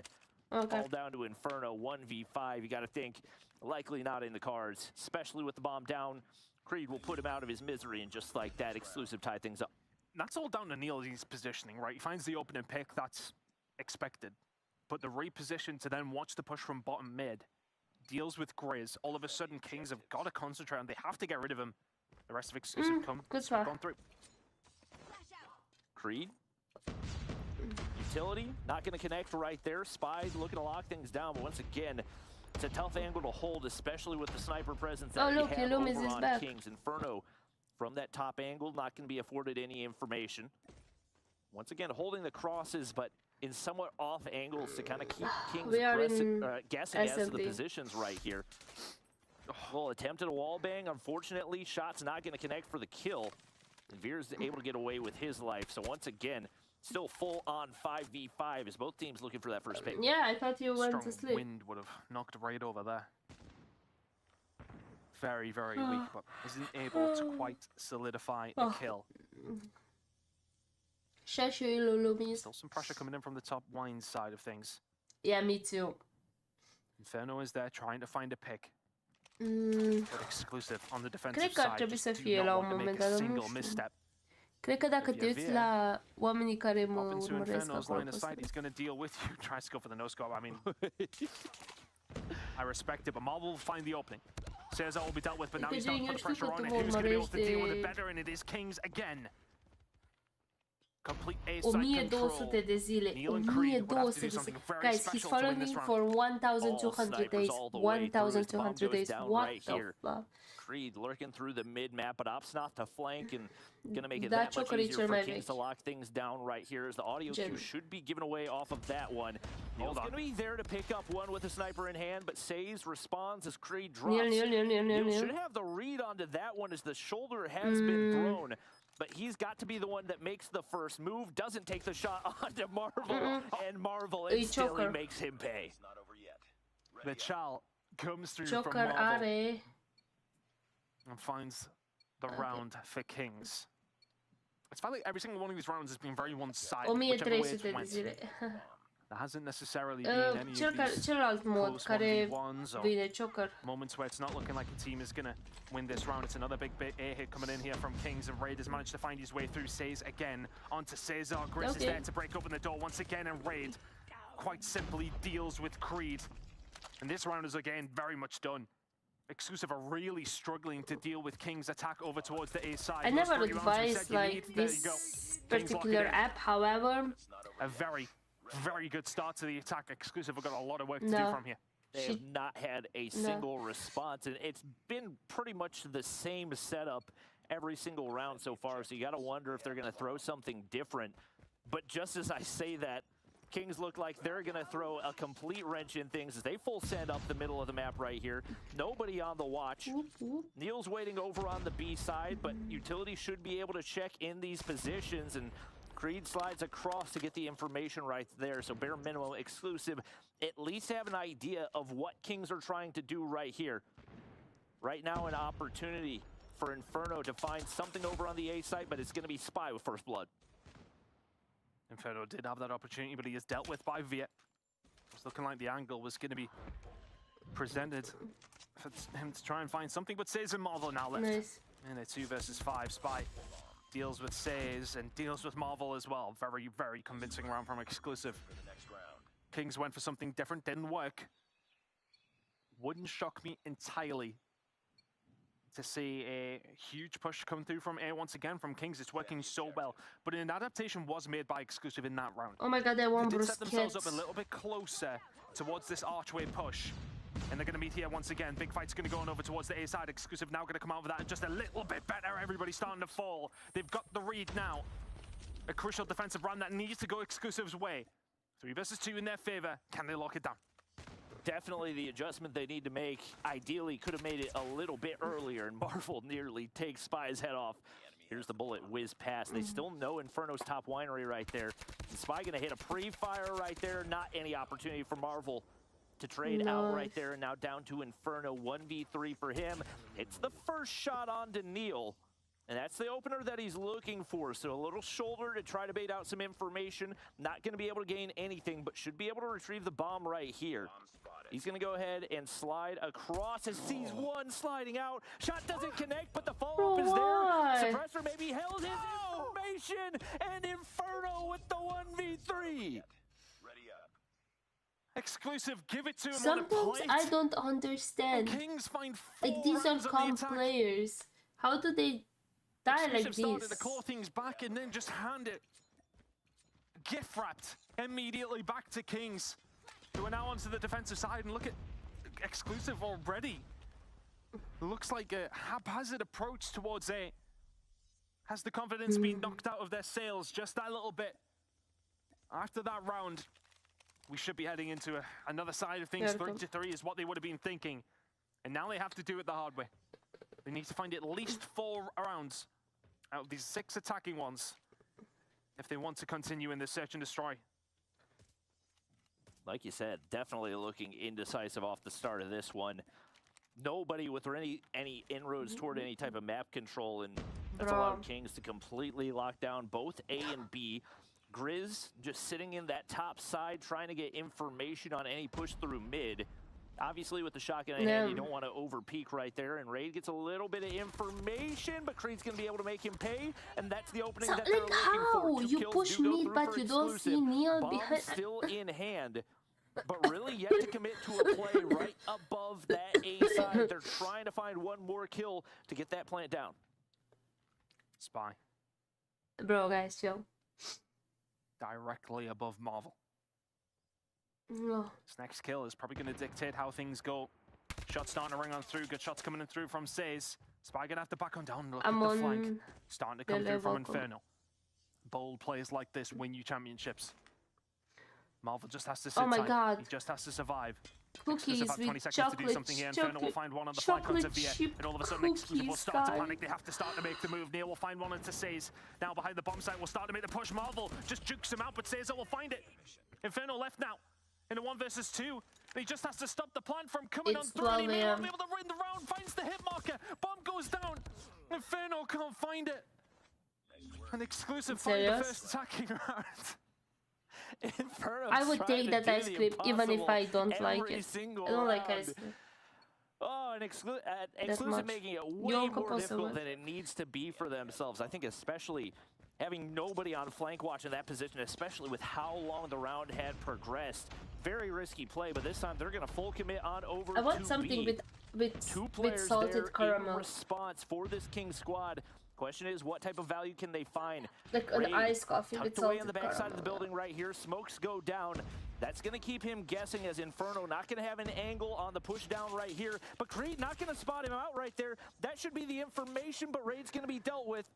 Okay. All down to Inferno, 1v5. You got to think, likely not in the cards, especially with the bomb down. Creed will put him out of his misery, and just like that, Exclusive tie things up. That's all down to Neil's positioning, right? He finds the opening pick, that's expected. But the reposition to then watch the push from bottom mid, deals with Grizz. All of a sudden, Kings have got to concentrate and they have to get rid of him. The rest of Exclusive come gone through. Creed. Utility, not going to connect right there. Spy looking to lock things down, but once again, it's a tough angle to hold, especially with the sniper presence that we have over on Kings. Inferno from that top angle, not going to be afforded any information. Once again, holding the crosses, but in somewhat off angles to kind of keep Kings guessing as to the positions right here. Well, attempted a wall bang. Unfortunately, shot's not going to connect for the kill. And Veer's able to get away with his life. So once again, still full on 5v5 as both teams looking for that first pick. Yeah, I thought you went to sleep. Wind would have knocked right over there. Very, very weak, but isn't able to quite solidify the kill. Still some pressure coming in from the top wine side of things. Yeah, me too. Inferno is there trying to find a pick. But Exclusive on the defensive side. Just do not want to make a single misstep. Cred că dacă te uiți la oamenii care mă urmăresc acolo, he's going to deal with you. Tries to go for the no scope. I mean, I respect it, but Marvel will find the opening. Cesar will be dealt with, but now he's starting to put pressure on it. Who's going to be able to deal with it better? And it is Kings again. Complete A side control. 1200 de zile. 1200 de zile. Guys, he's following me for 1,200 days. 1,200 days. What the fuck? Creed lurking through the mid map, but Opsnoth to flank and gonna make it that much easier for Kings to lock things down right here, as the audio cue should be given away off of that one. Neil's gonna be there to pick up one with a sniper in hand, but Says responds as Creed drops. Neil should have the read onto that one as the shoulder has been thrown. But he's got to be the one that makes the first move, doesn't take the shot onto Marvel, and Marvel instantly makes him pay. The Chal comes through from Marvel and finds the round for Kings. It's felt like every single one of these rounds has been very one-sided. 1300 de zile. There hasn't necessarily been any celălalt mod care vine Choker. Moments where it's not looking like a team is going to win this round. It's another big A hit coming in here from Kings, and Raid has managed to find his way through. Says again onto Cesar. Grizz is there to break open the door once again, and Raid quite simply deals with Creed. And this round is again very much done. Exclusive are really struggling to deal with King's attack over towards the A side. I never advised like this particular app, however. A very good start to the attack. Exclusive have got a lot of work to do from here. They have not had a single response, and it's been pretty much the same setup every single round so far, so you got to wonder if they're going to throw something different. But just as I say that, Kings look like they're going to throw a complete wrench in things as they full send up the middle of the map right here. Nobody on the watch. Neil's waiting over on the B side, but Utility should be able to check in these positions, and Creed slides across to get the information right there. So bare minimum, Exclusive at least have an idea of what Kings are trying to do right here. Right now, an opportunity for Inferno to find something over on the A site, but it's going to be Spy with First Blood. Inferno did have that opportunity, but he is dealt with by Viet. It's looking like the angle was going to be presented for him to try and find something, but Says and Marvel now left. Nice. In a 2 versus 5, Spy deals with Says and deals with Marvel as well. Very convincing round from Exclusive. Kings went for something different, didn't work. Wouldn't shock me entirely to see a huge push come through from A once again from Kings. It's working so well, but an adaptation was made by Exclusive in that round. Oh my god, they won. They did set themselves up a little bit closer towards this archway push, and they're going to meet here once again. Big fight's going to go on over towards the A side. Exclusive now going to come out with that just a little bit better. Everybody's starting to fall. They've got the read now. A crucial defensive round that needs to go Exclusive's way. 3 versus 2 in their favor. Can they lock it down? Definitely the adjustment they need to make. Ideally, could have made it a little bit earlier, and Marvel nearly takes Spy's head off. Here's the bullet whiz past. They still know Inferno's top winery right there. And Spy gonna hit a pre-fire right there. Not any opportunity for Marvel to trade out right there. And now down to Inferno, 1v3 for him. It's the first shot on to Neil. And that's the opener that he's looking for. So a little shoulder to try to bait out some information. Not going to be able to gain anything, but should be able to retrieve the bomb right here. He's going to go ahead and slide across as sees one sliding out. Shot doesn't connect, but the follow-up is there. Suppressor maybe held his information, and Inferno with the 1v3. Exclusive, give it to him. Sometimes I don't understand. Kings find like these are comp players. How do they die like this? Started to call things back and then just hand it gift wrapped immediately back to Kings, who are now onto the defensive side. And look at Exclusive already. Looks like a haphazard approach towards A. Has the confidence been knocked out of their sails just that little bit? After that round, we should be heading into another side of things. 3-3 is what they would have been thinking. And now they have to do it the hard way. They need to find at least 4 rounds out of these 6 attacking ones if they want to continue in this search and destroy. Like you said, definitely looking indecisive off the start of this one. Nobody with any inroads toward any type of map control, and that's allowed Kings to completely lock down both A and B. Grizz just sitting in that top side, trying to get information on any push through mid. Obviously, with the shotgun in hand, you don't want to over-peak right there, and Raid gets a little bit of information, but Creed's going to be able to make him pay, and that's the opening that they're looking for. You push mid, but you don't see Neil behind. Still in hand. but really yet to commit to a play right above that A side. They're trying to find one more kill to get that plant down. Spy. Bro, guys, yo. Directly above Marvel. No. This next kill is probably going to dictate how things go. Shots starting to ring on through. Good shots coming in through from Says. Spy going to have to back on down. Look at the flank. Starting to come through from Inferno. Bold plays like this win you championships. Marvel just has to sit tight. God. He just has to survive. Cookies about 20 with seconds to do something here. Inferno will find one on the flank on Sevilla. And all of a sudden, Exclusive will start to panic. They have to start to make the move. Neil will find one into Says. Now behind the bomb site, will start to make the push. Marvel just jukes him out, but Says will find it. Inferno left now in a 1 versus 2. He just has to stop the plant from coming on through. He may not be able to win the round. Finds the hit marker. Bomb goes down. Inferno can't find it. And Exclusive find the first attacking round. Inferno I would take that ice cream even if I don't like it. I don't like ice cream. Oh, and Exclusive making it way more difficult than it needs to be for themselves. I think especially having nobody on flank watch in that position, especially with how long the round had progressed. Very risky play, but this time they're going to full commit on over I want something with salted caramel. In response for this King squad. Question is, what type of value can they find? Like an iced coffee with tucked away salted on the backside caramel. of the building right here. Smokes go down. That's going to keep him guessing as Inferno not going to have an angle on the push down right here. But Creed not going to spot him out right there. That should be the information, but Raid's going to be dealt with.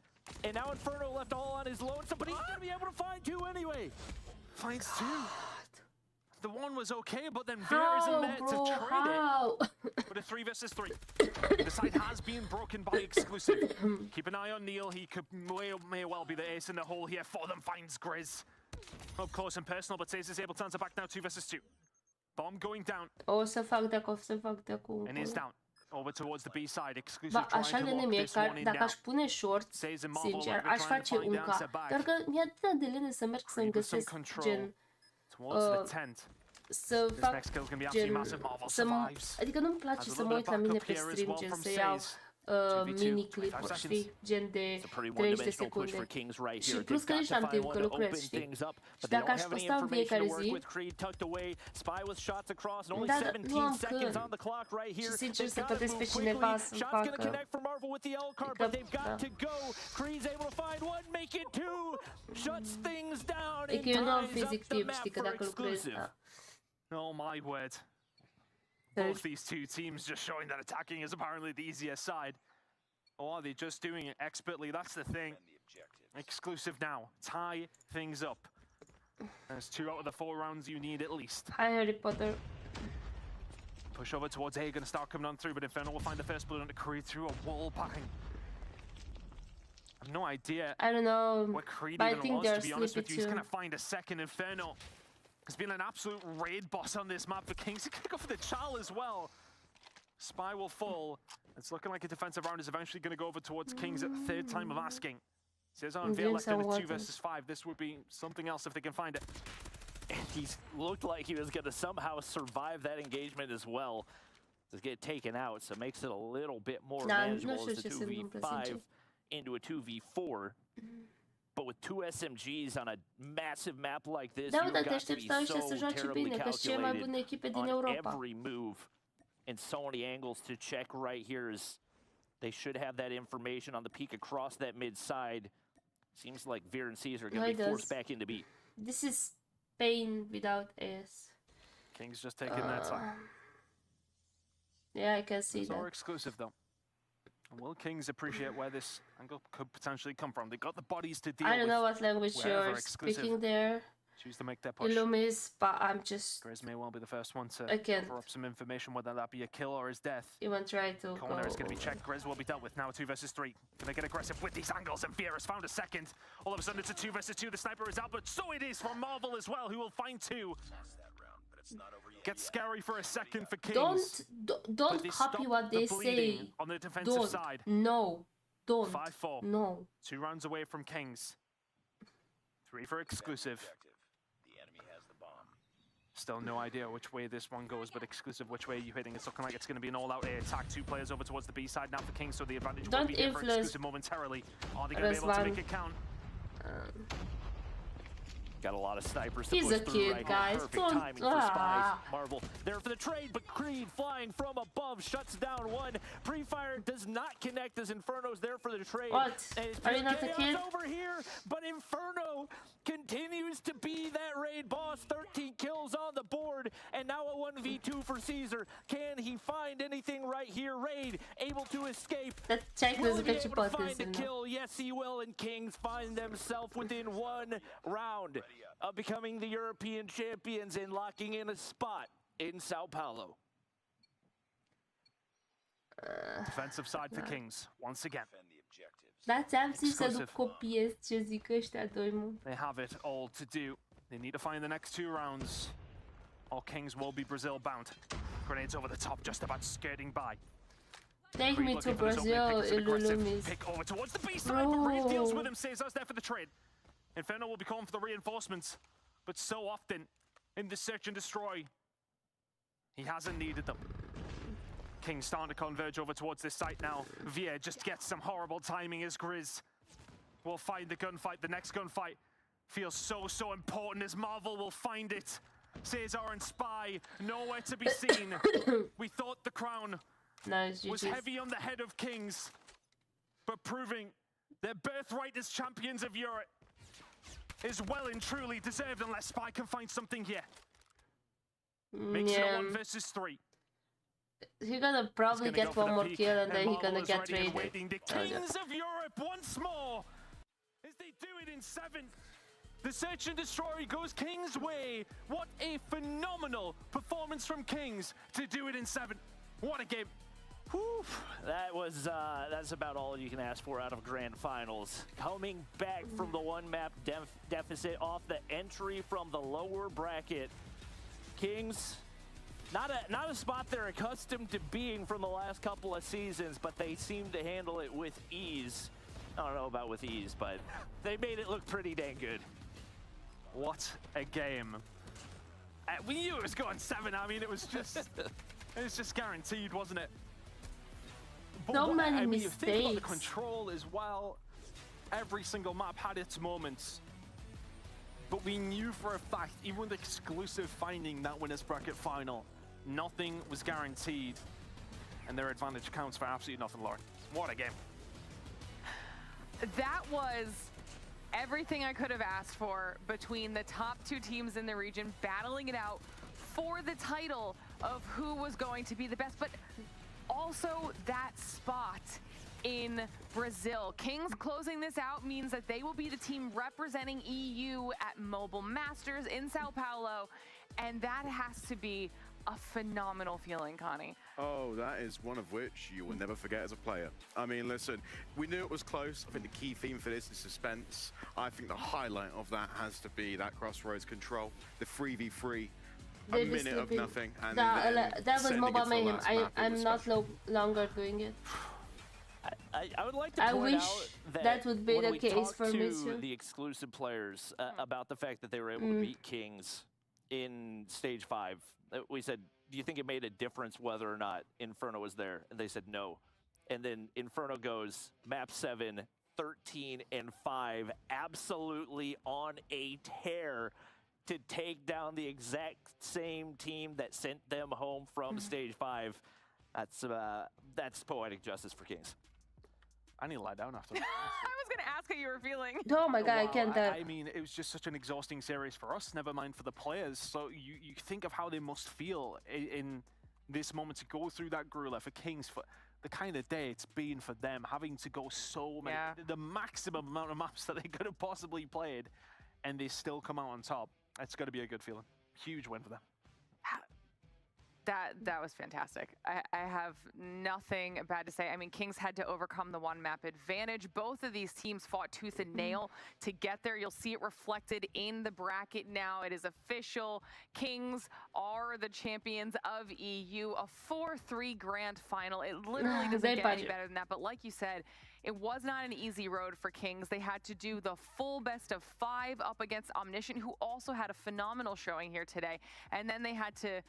And now Inferno left all on his lonesome, but he's going to be able to find 2 anyway. Finds 2. The one was okay, but then Veer isn't there to trade it. But a 3 versus 3. The side has been broken by Exclusive. Keep an eye on Neil. He could may well be the ace in the hole here for them. Finds Grizz. Up close and personal, but Says is able to answer back now 2 versus 2. Bomb going down. O să fac de acum. And is down. Over towards the B side. Exclusive Ba, așa de nimic, dacă aș pune short, sincer, aș face un K. Doar că mi-e atât de lene să merg să-mi găsesc gen... să fac gen... Adică nu-mi place să mă uit la mine pe stream, gen să iau mini-clip-uri, știi? Gen de 30 de secunde. Și plus că nici n-am timp că lucrez, știi? Și dacă aș posta în fiecare zi... Da, nu am când. Și sincer să plătesc pe cineva să-mi facă... E că eu nu am fizic timp, știi, că dacă lucrez... Oh my word. Both these two teams just showing that attacking is apparently the easier side. Or are they just doing it expertly? That's the thing. Exclusive now. Tie things up. There's 2 out of the 4 rounds you need at least. Hi, Harry Potter. Push over towards A, gonna start coming on through, but Inferno will find the first blood on the Creed through a wall bang. I have no idea. I don't know. What Creed but even I think was, they're to be honest with you. He's too. gonna find a second Inferno. It's been an absolute raid boss on this map for Kings. He could go for the Chal as well. Spy will fall. It's looking like a defensive round is eventually going to go over towards Kings at the 3rd time of asking. Says on Veil left in a 2 versus 5. This would be something else if they can find it. And he's looked like he was going to somehow survive that engagement as well. Just get taken out, so it makes it a little bit more manageable as a 2v5 into a 2v4. But with 2 SMGs on a massive map like this, you've got to be so terribly calculated on every move and so many angles to check right here. As they should have that information on the peak across that mid side. Seems like Veer and Caesar are going to be forced back into B. This is Pain without S. King's just taking that side. Yeah, I can see that. It's exclusive though. Will Kings appreciate where this angle could potentially come from? They've got the bodies to deal with. I don't know what language you're speaking there. Choose to make their push. Illumis, but I'm just... Grizz may well be the first one to offer up some information, whether that be a kill or his death. Even try to Corner is going to be checked. Grizz will be dealt with now. 2 versus 3. Can they get aggressive with these angles? And Veer has found a second. All of a sudden it's a 2 versus 2. The sniper is out, but so it is from Marvel as well, who will find 2. Gets scary for a second for Kings. Don't copy what they say. On the defensive side. No. Don't. 5-4. No. 2 rounds away from Kings. 3 for exclusive. Still no idea which way this one goes, but exclusive which way are you hitting? It's looking like it's going to be an all-out A attack. 2 players over towards the B side now for Kings, so the advantage will be here for exclusive momentarily. Are they going to be able to make it count? Got a lot of snipers to He's push a through kid, right guys. here. Perfect timing for Ah. Spies. Marvel there for the trade, but Creed flying from above shuts down one. Pre-fire does not connect as Inferno's there for the trade. What? Are you not a kid? Over here, but Inferno continues to be that raid boss. 13 kills on the board, and now a 1v2 for Caesar. Can he find anything right here? Raid able to escape. That check Will was he a be bit able to find a important. kill? Yes, he will, and Kings find themselves within one round of becoming the European champions and locking in a spot in Sao Paulo. Defensive side for Kings, once again. Dați-am să duc copiez ce zic ăștia doi, mă. They have it all to do. They need to find the next 2 rounds. All Kings will be Brazil bound. Grenades over the top, just about skirting by. Take me to Brazil, Ilulumis. Pick over towards the B side, but Reed deals with him. Cesar's there for the trade. Inferno will be calling for the reinforcements, but so often in the search and destroy, he hasn't needed them. Kings starting to converge over towards this site now. Via just gets some horrible timing as Grizz will find the gunfight. The next gunfight feels so important as Marvel will find it. Cesar and Spy nowhere to be seen. We thought the crown was heavy on the head of Kings, but proving their birthright as champions of Europe is well and truly deserved unless Spy can find something here. Makes it a 1 versus 3. He's gonna probably get one more kill and then he's gonna get traded. The Kings of Europe once more as they do it in 7. The search and destroy goes Kings' way. What a phenomenal performance from Kings to do it in 7. What a game. Whew. That's about all you can ask for out of grand finals. Coming back from the 1 map deficit off the entry from the lower bracket. Kings, not a spot they're accustomed to being from the last couple of seasons, but they seem to handle it with ease. I don't know about with ease, but they made it look pretty dang good. What a game. We knew it was going 7. I mean, it was just guaranteed, wasn't it? But so many mistakes. You think about the control as well. Every single map had its moments. But we knew for a fact, even with exclusive finding that winners bracket final, nothing was guaranteed. And their advantage counts for absolutely nothing, Lauren. What a game. That was everything I could have asked for between the top 2 teams in the region, battling it out for the title of who was going to be the best, but also that spot in Brazil. Kings closing this out means that they will be the team representing EU at Mobile Masters in Sao Paulo, and that has to be a phenomenal feeling, Connie. Oh, that is one of which you will never forget as a player. I mean, listen, we knew it was close. I think the key theme for this is suspense. I think the highlight of that has to be that Crossroads control, the 3v3, a minute of nothing. And that was Mobile Mayhem. I'm not no longer doing it. I would like to point out that would be the case for me too. The exclusive players about the fact that they were able to beat Kings in stage 5. We said, do you think it made a difference whether or not Inferno was there? And they said no. And then Inferno goes map 7, 13 and 5, absolutely on a tear to take down the exact same team that sent them home from stage 5. That's poetic justice for Kings. I need to lie down after that. I was going to ask how you were feeling. Oh my god, wow. I can't. I mean, it was just such an exhausting series for us, never mind for the players. So you think of how they must feel in this moment to go through that grueler for Kings, for the kind of day it's been for them, having to go so many, the maximum amount of maps that they could have possibly played, and they still come out on top. It's got to be a good feeling. Huge win for them. That was fantastic. I have nothing bad to say. I mean, Kings had to overcome the 1 map advantage. Both of these teams fought tooth and nail to get there. You'll see it reflected in the bracket now. It is official. Kings are the champions of EU. A 4-3 grand final. It literally doesn't get any better than that. But like you said, it was not an easy road for Kings. They had to do the full best of 5 up against Omniscient, who also had a phenomenal showing here today. And then they had to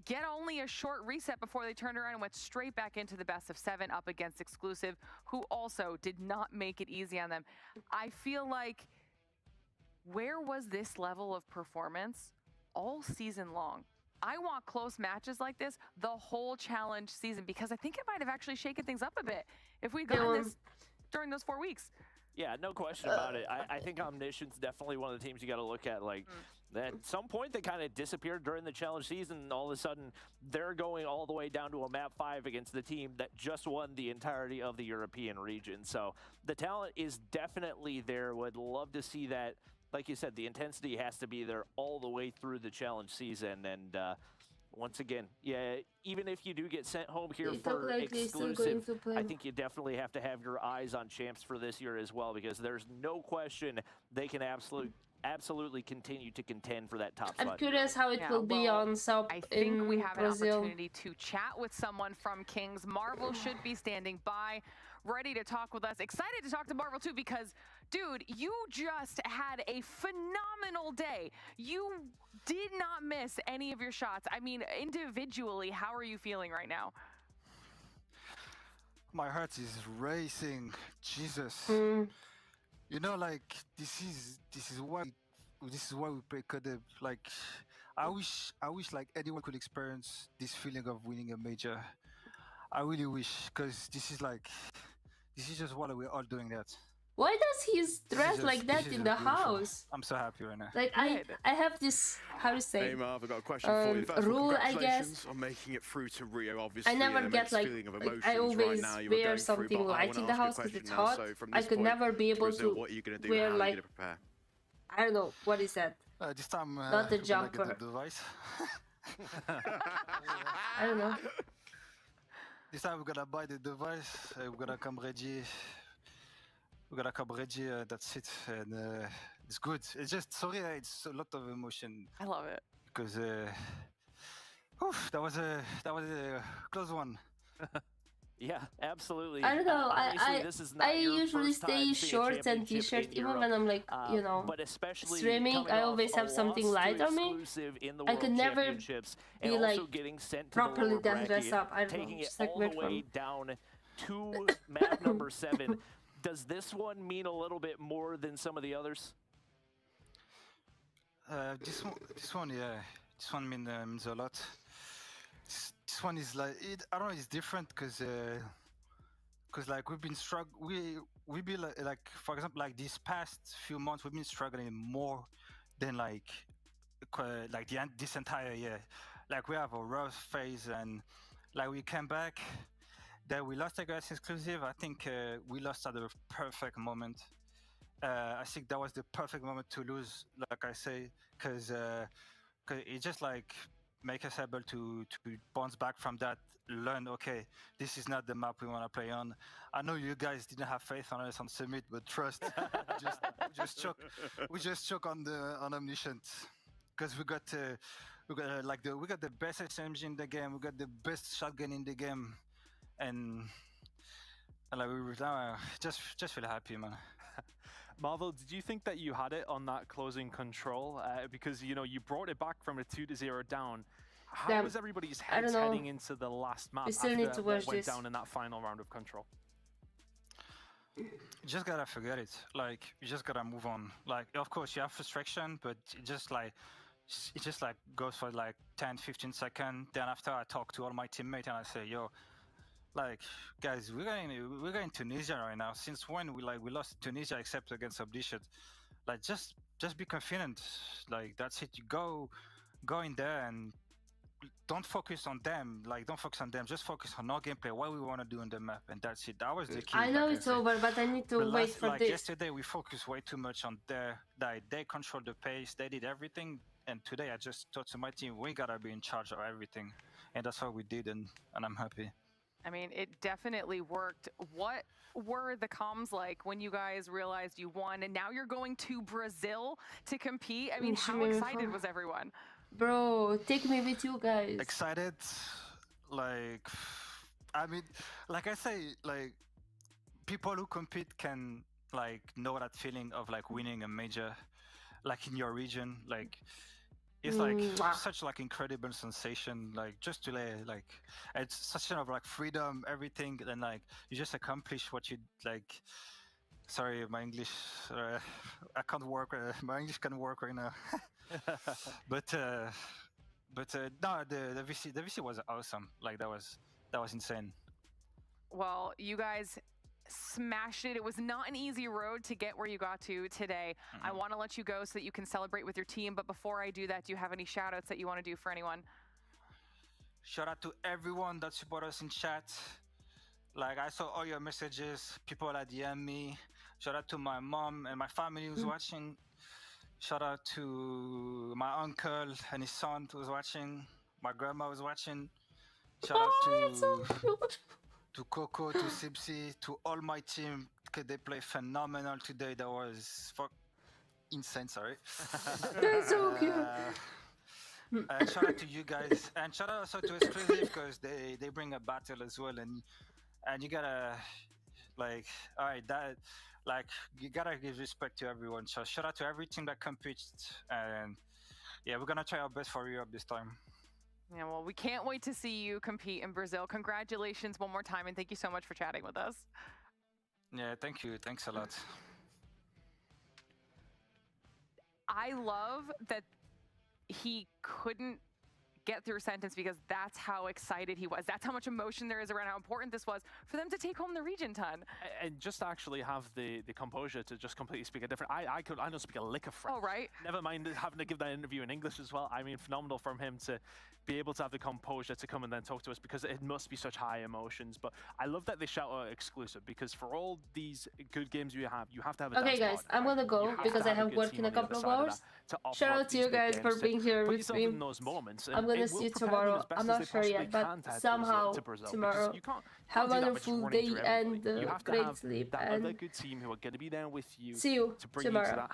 get only a short reset before they turned around and went straight back into the best of 7 up against Exclusive, who also did not make it easy on them. I feel like where was this level of performance all season long? I want close matches like this the whole challenge season, because I think it might have actually shaken things up a bit if we'd gotten this during those 4 weeks. Yeah, no question about it. I think Omniscient's definitely one of the teams you got to look at. Like, at some point they kind of disappeared during the challenge season, and all of a sudden they're going all the way down to a map 5 against the team that just won the entirety of the European region. So the talent is definitely there. Would love to see that. Like you said, the intensity has to be there all the way through the challenge season. And once again, yeah, even if you do get sent home here for exclusive, I think you definitely have to have your eyes on champs for this year as well, because there's no question they can absolutely continue to contend for that top spot. I'm curious how it will be on South. I think we have an opportunity to chat with someone from Kings. Marvel should be standing by, ready to talk with us. Excited to talk to Marvel too, because dude, you just had a phenomenal day. You did not miss any of your shots. I mean, individually, how are you feeling right now? My heart is racing. Jesus. You know, like this is why we play Codeb. Like, I wish like anyone could experience this feeling of winning a major. I really wish, because this is just why we're all doing that. Why does he dress like that in the house? I'm so happy right now. Like I have this, how to say, hey Marv, I've got a question for you. First rule, all, I guess. on making it through to Rio, obviously. I never get like I always wear something light in the house because it's hot. So I could never be able Brazil, to what are you gonna do? wear How are like, you gonna prepare? I don't know, what is that? This time, not the jumper. Get the device. I don't know. This time we're gonna buy the device. We're gonna come ready. That's it, and it's good. It's just sorry, it's a lot of emotion. I love it because that was a close one. Yeah, absolutely. I don't know. I usually stay shorts and t-shirts even when I'm like, you know, but especially streaming. I always have something light on me. I could never be like properly dressed up. I don't know, just like weird fun. Down to map number 7. Does this one mean a little bit more than some of the others? This one, yeah. This one means a lot. This one is like, I don't know, it's different because like we've been struggling. We be like, for example, like these past few months, we've been struggling more than like this entire year. Like we have a rough phase, and like we came back. That we lost against exclusive. I think we lost at the perfect moment. I think that was the perfect moment to lose, like I say, because it just like make us able to bounce back from that. Learn, okay, this is not the map we want to play on. I know you guys didn't have faith on us on Summit, but trust, we just choke on Omniscient, because we got the best SMG in the game. We got the best shotgun in the game. And like we were just feel happy, man. Marvel, did you think that you had it on that closing control? Because you know you brought it back from a 2-0 down. How was everybody's heads heading into the last map after what went down in that final round of control? You just gotta forget it. Like you just gotta move on. Like of course you have frustration, but it just like goes for like 10-15 seconds. Then after I talk to all my teammates and I say, yo, like guys, we're going Tunisia right now. Since when we lost Tunisia except against Omniscient? Like just be confident. Like that's it. You go in there and don't focus on them. Like don't focus on them. Just focus on our gameplay, what we want to do on the map, and that's it. That was the key. I know it's over, but I need to wait for this. Yesterday we focused way too much on they controlled the pace. They did everything, and today I just talked to my team. We gotta be in charge of everything, and that's what we did, and I'm happy. I mean, it definitely worked. What were the comms like when you guys realized you won, and now you're going to Brazil to compete? I mean, how excited was everyone? Bro, take me with you guys. Excited, like, I mean, like I say, like, people who compete can, like, know that feeling of, like, winning a major, like, in your region, like, it's like such like incredible sensation, like just to like it's such kind of like freedom, everything, and like you just accomplish what you like Sorry, my English. I can't work. My English can't work right now. but no, the VC was awesome. Like that was insane. Well, you guys smashed it. It was not an easy road to get where you got to today. I want to let you go so that you can celebrate with your team. But before I do that, do you have any shout outs that you want to do for anyone? Shout out to everyone that support us in chat. Like I saw all your messages, people that DM me. Shout out to my mom and my family who's watching. Shout out to my uncle and his son who's watching. My grandma was watching. Shout out to Coco, to Sipsy, to all my team. They play phenomenal today. That was insane, sorry. That's so cute. Shout out to you guys. And shout out also to Exclusive because they bring a battle as well. And you gotta, like, all right, you gotta give respect to everyone. So shout out to every team that competes. And yeah, we're gonna try our best for Europe this time. Yeah, well, we can't wait to see you compete in Brazil. Congratulations one more time, and thank you so much for chatting with us. Yeah, thank you. Thanks a lot. I love that he couldn't get through a sentence because that's how excited he was. That's how much emotion there is around how important this was for them to take home the region ton. And just to actually have the composure to just completely speak a different... I don't speak a lick of French. Oh, right. Never mind having to give that interview in English as well. I mean, phenomenal from him to be able to have the composure to come and then talk to us because it must be such high emotions. But I love that they shout out exclusive because for all these good games you have to have a Okay, guys, I'm gonna go because I have work in a couple of hours. Shout out to you guys for being here with me. I'm gonna see you tomorrow. I'm not sure yet, but somehow tomorrow. Have a wonderful day and great sleep. And good team who are going to be there with you see you tomorrow.